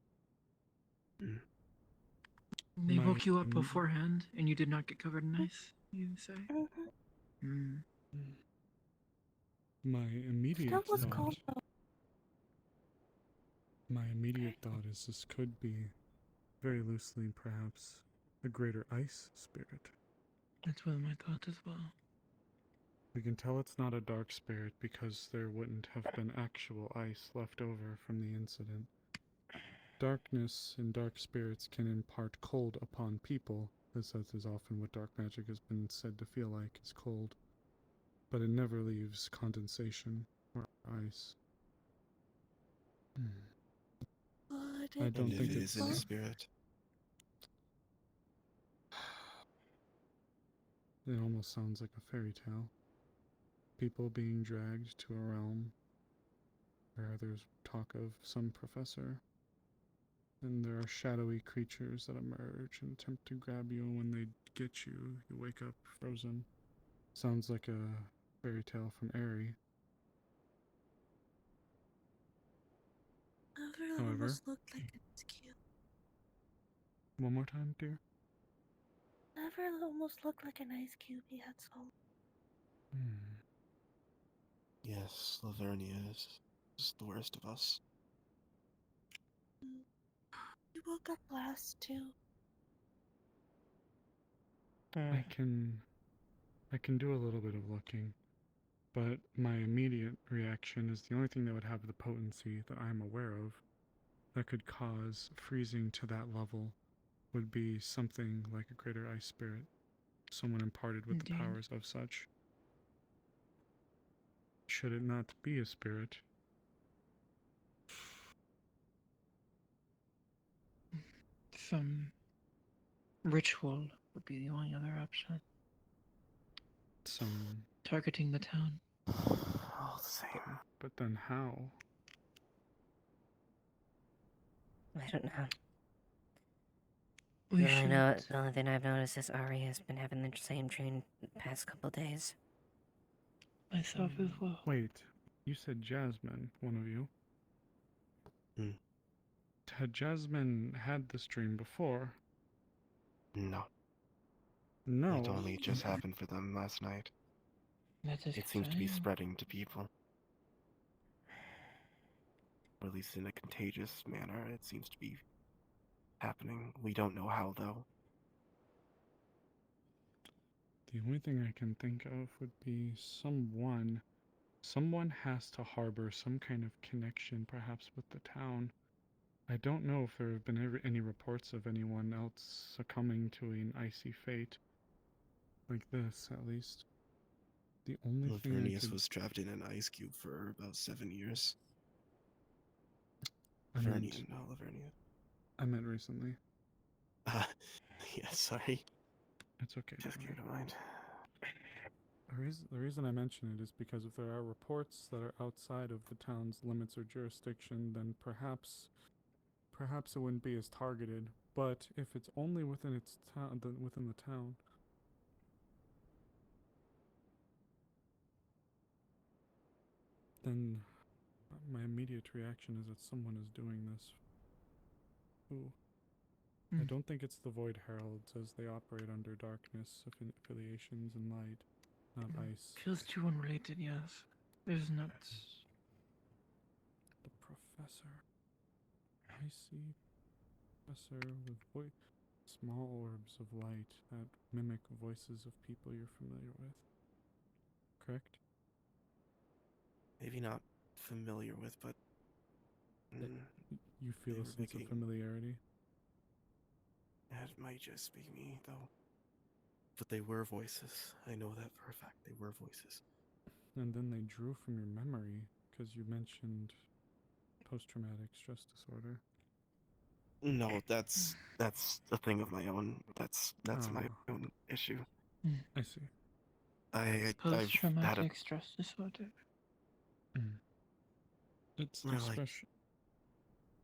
They woke you up beforehand, and you did not get covered in ice, you say? My immediate Still was thought. cold though. My immediate thought is this could be, very loosely perhaps, a greater ice spirit. That's what my thought as well. We can tell it's not a dark spirit because there wouldn't have been actual ice left over from the incident. Darkness and dark spirits can impart cold upon people, as that is often what dark magic has been said to feel like, is cold. But it never leaves condensation or ice. I don't think it it's is in the spirit. It almost sounds like a fairy tale. People being dragged to a realm where there's talk of some professor, and there are shadowy creatures that emerge and attempt to grab you, and when they get you, you wake up frozen. Sounds like a fairy tale from Airy. Never almost looked like it's cute. One more time, dear. Never almost looked like an ice cube he had swallowed. Yes, Lavernia is the worst of us. You woke up last too. I can do a little bit of looking, but my immediate reaction is the only thing that would have the potency that I'm aware of that could cause freezing to that level would be something like a greater ice spirit, someone imparted with the powers of such. Should it not be a spirit? Some ritual would be the only other option. Some targeting the town. All the same. But then how? I don't know. We The only thing I've noticed is Ari has been having the same dream the past couple days. Myself as well. Wait, you said Jasmine, one of you. Had Jasmine had this dream before? No. No. It only just happened for them last night. It seems to be spreading to people. Or at least in a contagious manner, it seems to be happening. We don't know how, though. The only thing I can think of would be someone has to harbor some kind of connection, perhaps with the town. I don't know if there have been any reports of anyone else succumbing to an icy fate. Like this, at least. The only thing I Lavernius could... was trapped in an ice cube for about 7 years. I meant Lavernia. I meant recently. Yeah, sorry. It's okay. Just came to mind. The reason I mention it is because if there are reports that are outside of the town's limits or jurisdiction, then perhaps it wouldn't be as targeted. But if it's only within within the town, then my immediate reaction is that someone is doing this. Ooh. I don't think it's the Void Heralds, as they operate under darkness affiliations and light, not ice. Feels too unrelated, yes. There's not. The professor. Icy professor with small orbs of light that mimic voices of people you're familiar with. Correct? Maybe not familiar with, but... You feel a sense of familiarity? That might just be me, though. But they were voices. I know that for a fact. They were voices. And then they drew from your memory, because you mentioned post-traumatic stress disorder. No, that's a thing of my own. That's my Oh. own issue. I see. I've had a Post-traumatic stress disorder. It's Well, expression.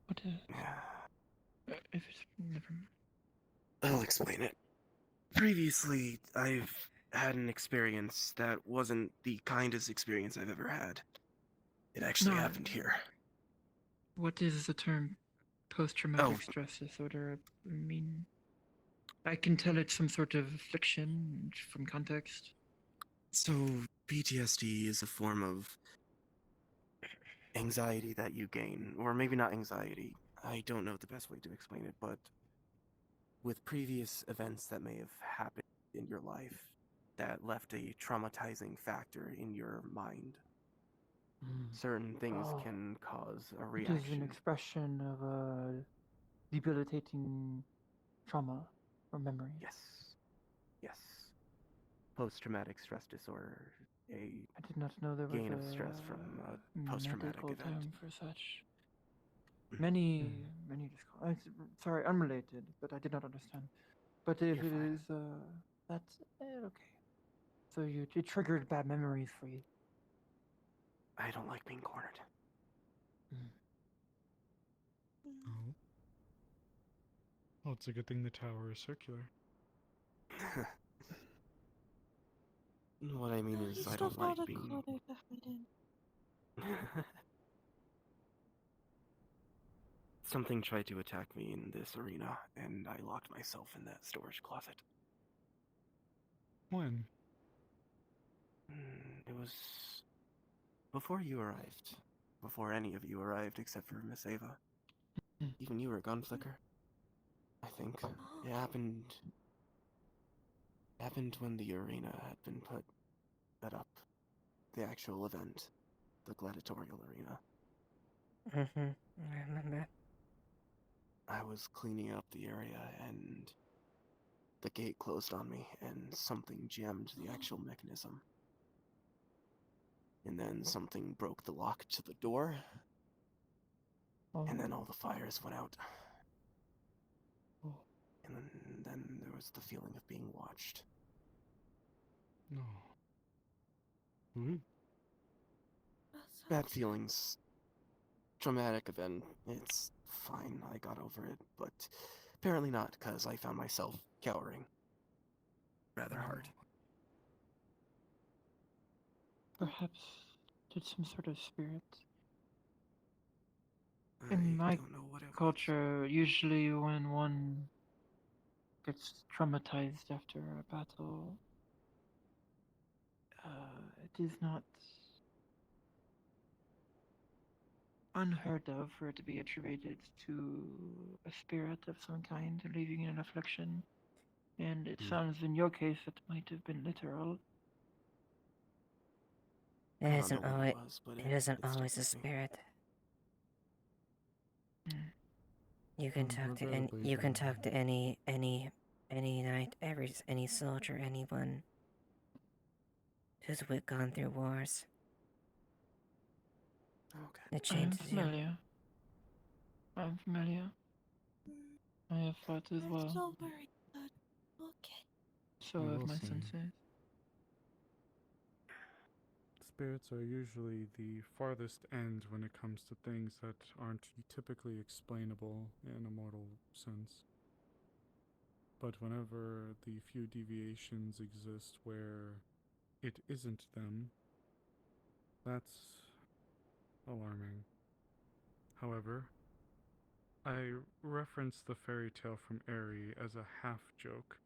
What is? If it's never mind. I'll explain it. Previously, I've had an experience that wasn't the kindest experience I've ever had. It actually No, happened here. What is the term post-traumatic stress disorder? I mean, I can tell it's some sort of affliction from context. So, PTSD is a form of anxiety that you gain, or maybe not anxiety. I don't know the best way to explain it, but with previous events that may have happened in your life that left a traumatizing factor in your mind, certain things can cause a It is an reaction. expression of a debilitating trauma or memory. Yes. Post-traumatic stress disorder, a I did not know there was gain a of stress from a post-traumatic medical event. term for such. Many sorry, unrelated, but I did not understand. But if it is, that's okay. So it triggered bad memories for you. I don't like being cornered. Oh. Well, it's a good thing the tower is circular. What I mean is, I don't like being. Something tried to attack me in this arena, and I locked myself in that storage closet. When? It was before you arrived. Before any of you arrived, except for Miss Eva. Even you were a gunflicker. I think it happened when the arena had been set up. The actual event, the gladiatorial arena. I remember. I was cleaning up the area and the gate closed on me and something jammed the actual mechanism. And then something broke the lock to the door. And then all the fires went out. And then there was the feeling of being watched. No. Bad feelings. Traumatic event. It's fine, I got over it, but apparently not, because I found myself cowering rather hard. Perhaps did some sort of spirit. In my culture, usually when one gets traumatized after a battle, it is not unheard of for it to be attributed to a spirit of some kind leaving an affliction. And it sounds in your case it might have been literal. It isn't always a spirit. You can talk to any knight, any soldier, anyone who's gone through wars. Okay. It changes you. I'm familiar. I have fought as well. So very good. Okay. So I have will my say, senseis. Spirits are usually the farthest end when it comes to things that aren't typically explainable in a mortal sense. But whenever the few deviations exist where it isn't them, that's alarming. However, I reference the fairy tale from Airy as a half-joke.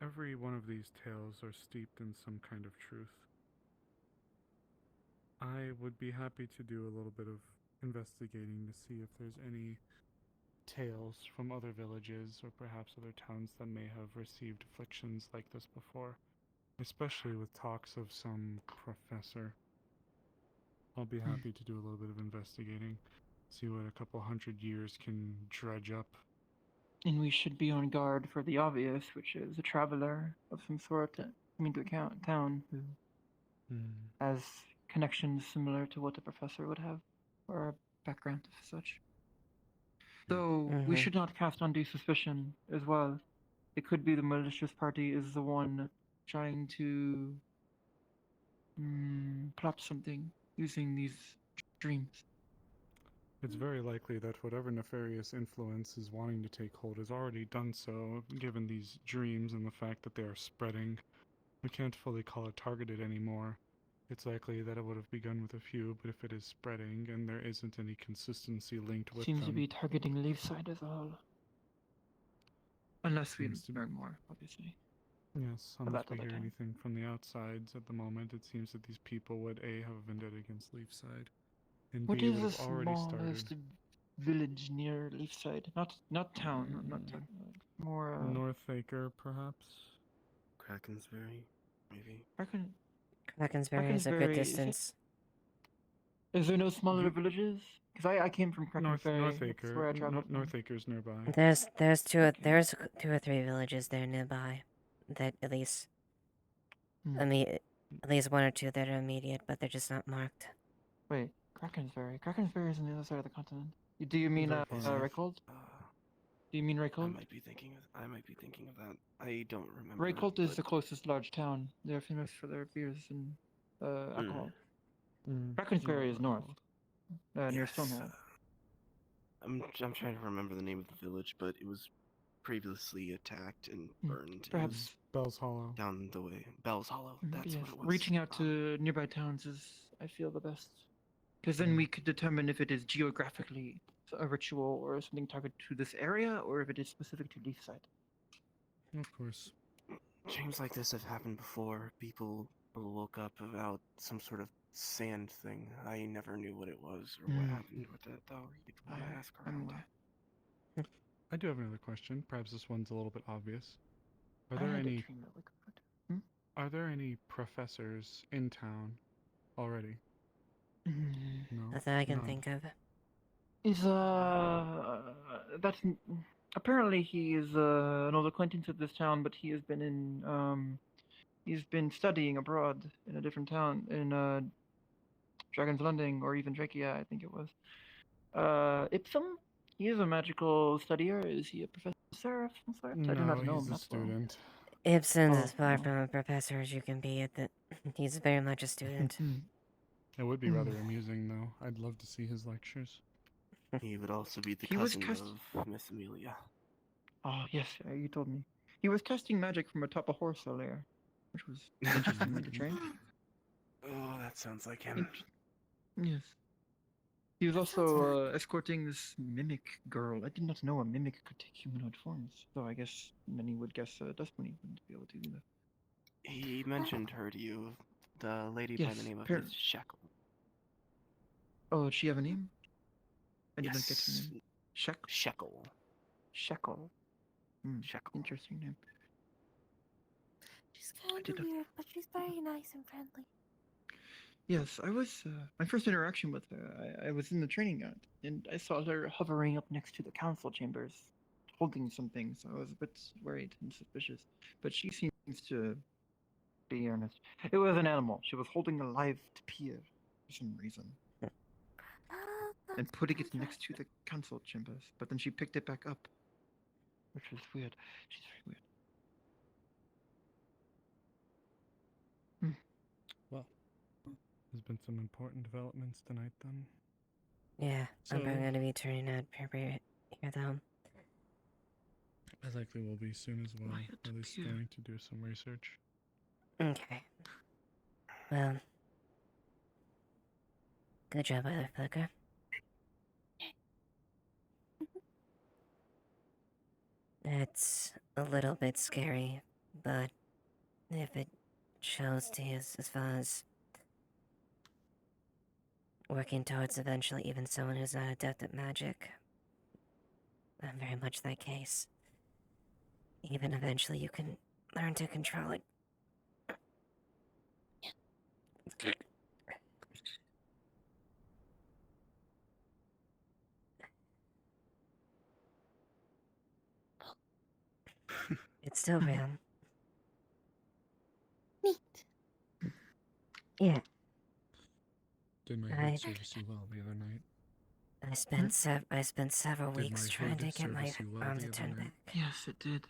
Every one of these tales are steeped in some kind of truth. I would be happy to do a little bit of investigating to see if there's any tales from other villages or perhaps other towns that may have received afflictions like this before, especially with talks of some professor. I'll be happy to do a little bit of investigating, see what a couple 100 years can dredge up. And we should be on guard for the obvious, which is a traveler of some sort coming to a town who has connections similar to what the professor would have, or a background of such. Though we Mhm. should not cast undue suspicion as well. It could be the malicious party is the one trying to plot something using these dreams. It's very likely that whatever nefarious influence is wanting to take hold has already done so, given these dreams and the fact that they are spreading. We can't fully call it targeted anymore. It's likely that it would have begun with a few, but if it is spreading and there isn't any consistency linked with Seems them... to be targeting Leafside as a whole. Unless we Seems to- learn more, obviously. Yes, But unless that's we other hear time. anything from the outsides at the moment, it seems that these people would A, have a vendetta against Leafside, and What B, is would the have already started. smallest village near Leafside? Not town, not town. More Northacre, perhaps? Krakensberry, maybe. Krakensberry is a good Krakensberry, distance. Is there no smaller villages? Because I came from Krakensberry. That's where I Northacre. traveled from. Northacre's nearby. There's two or three villages there nearby, that at least, at least one or two that are immediate, but they're just not marked. Wait, Krakensberry. Krakensberry is on the other side of the continent. Do you mean Raycold? Do you mean Raycold? I might be thinking of that. I don't remember. Raycold is the closest large town. They're famous for their beers and alcohol. Krakensberry is north, near Stonehold. I'm trying to remember the name of the village, but it was previously attacked and burned. Perhaps Bell's Hollow. Down the way. Bell's Hollow. That's yes. what it was. Reaching out to nearby towns is, I feel, the best. Because then we could determine if it is geographically a ritual or something targeted to this area, or if it is specific to Leafside. Of course. Dreams like this have happened before. People woke up about some sort of sand thing. I never knew what it was or what happened with it, though. You'd want to ask around. I do have another question. Perhaps this one's a little bit obvious. Are I there had a any dream that we could. Are there any professors in town already? No. Not that I can None. think of. Is that's apparently he is an old acquaintance of this town, but he has been in he's been studying abroad in a different town in Dragon's Landing or even Drakia, I think it was. Ipsum. He is a magical studier. Is he a professor of some sort? I do not know he's him a that well. student. Ibsen's Oh, as far from a professor as you can be at the. He's very much a student. It would be rather amusing, though. I'd love to see his lectures. He would also be the He was cousin of Miss Amelia. Oh yes, you told me. He was casting magic from atop a horse earlier, which was an interesting way to train. Oh, that sounds like him. Yes. He was also escorting this mimic girl. I did not know a mimic could take humanoid forms, so I guess many would guess Dustmoney wouldn't be able to do that. He mentioned her to you, the lady by the name of apparently. Miss Shekel. Oh, did she have a name? I did not get her Yes. name. Shekel. Shekel. Shekel. Interesting name. She's kind of weird, but she's very nice and friendly. Yes, I was. My first interaction with her, I was in the training yard, and I saw her hovering up next to the council chambers, holding something. So I was a bit worried and suspicious. But she seems to be earnest. It was an animal. She was holding a live tapir for some reason, and putting it next to the council chambers. But then she picked it back up, which was weird. She's very weird. Well, there's been some important developments tonight, then. Yeah, So- I'm going to be turning out here though. I likely will be soon as well. At least going to do some research. Okay. Well, good job, Either Flicker. It's a little bit scary, but if it shows to you as far as working towards eventually even someone who's not adept at magic, I'm very much that case. Even eventually you can learn to control it. It's still real. Neat. Yeah. Did my I- head service you well the other night? I spent several Did weeks my trying to hood get my service you well arm the to other turn night? back. Yes, it did.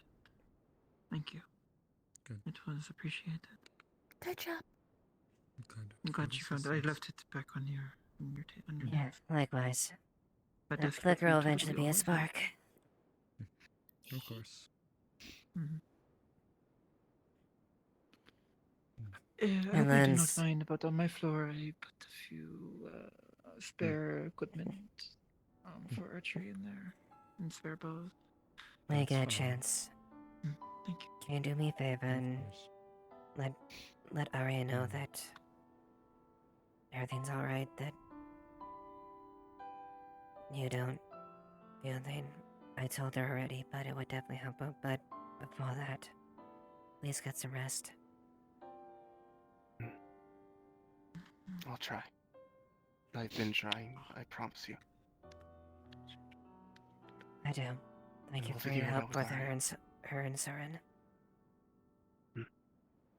Thank you. Good. It was appreciated. Good job. I'm glad you found it. I left it back on your on your Yeah, desk. likewise. That That desk gets flicker will me too, eventually you be a always have. spark. Of course. Mhm. I And hope you do then not mind, but on my floor I put a few spare equipment for archery in there, and spare bows. when you That's get a fine. chance, Thank you. can you do me a favor and let Arya know that everything's alright, that you don't feel anything? I told her already, but it would definitely help out. But before that, please get some rest. I'll try. I've been trying, I promise you. I do. Thank you We'll for figure your it out help with with her Arya. and Surin.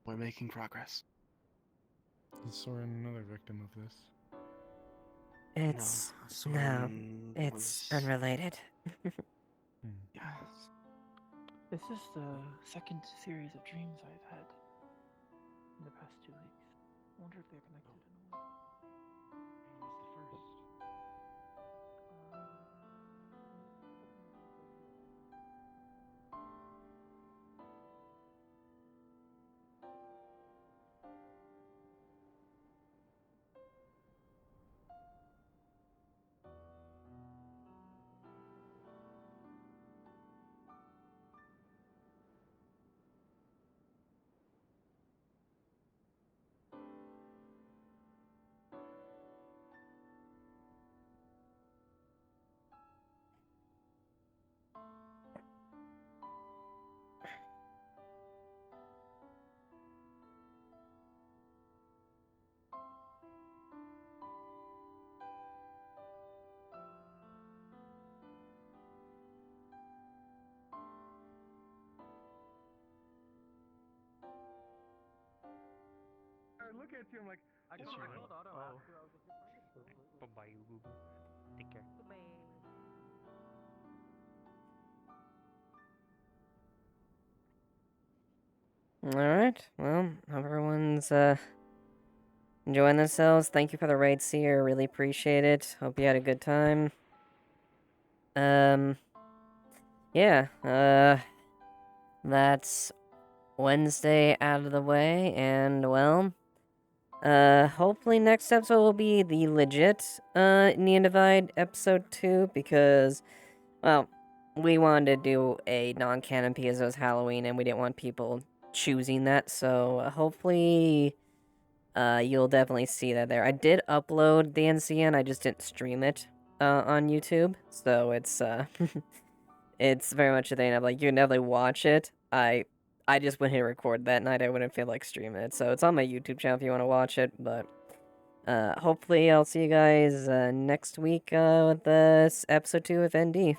We're making progress. Is Soren another victim of this? It's no, Soren it's was- unrelated. Yes. This is the second series of dreams I've had in the past 2 weeks. I wonder if they're connected in a way. What was the first? I look at you, I'm like, I Yes, got you my will. hold on. Bye-bye, boo boo. Take care. Alright, well, hope everyone's enjoying themselves. Thank you for the raid, Seer. Really appreciate it. Hope you had a good time. Yeah, that's Wednesday out of the way, and well, hopefully next episode will be the legit, Neon Divide episode 2, because, well, we wanted to do a non-canon because it was Halloween, and we didn't want people choosing that, so hopefully, you'll definitely see that there. I did upload the NCN, I just didn't stream it, on YouTube, so it's, it's very much a thing of, like, you can definitely watch it. I just went here to record that night, I wouldn't feel like streaming it, so it's on my YouTube channel if you want to watch it, but, hopefully I'll see you guys, next week, with this episode 2 of ND.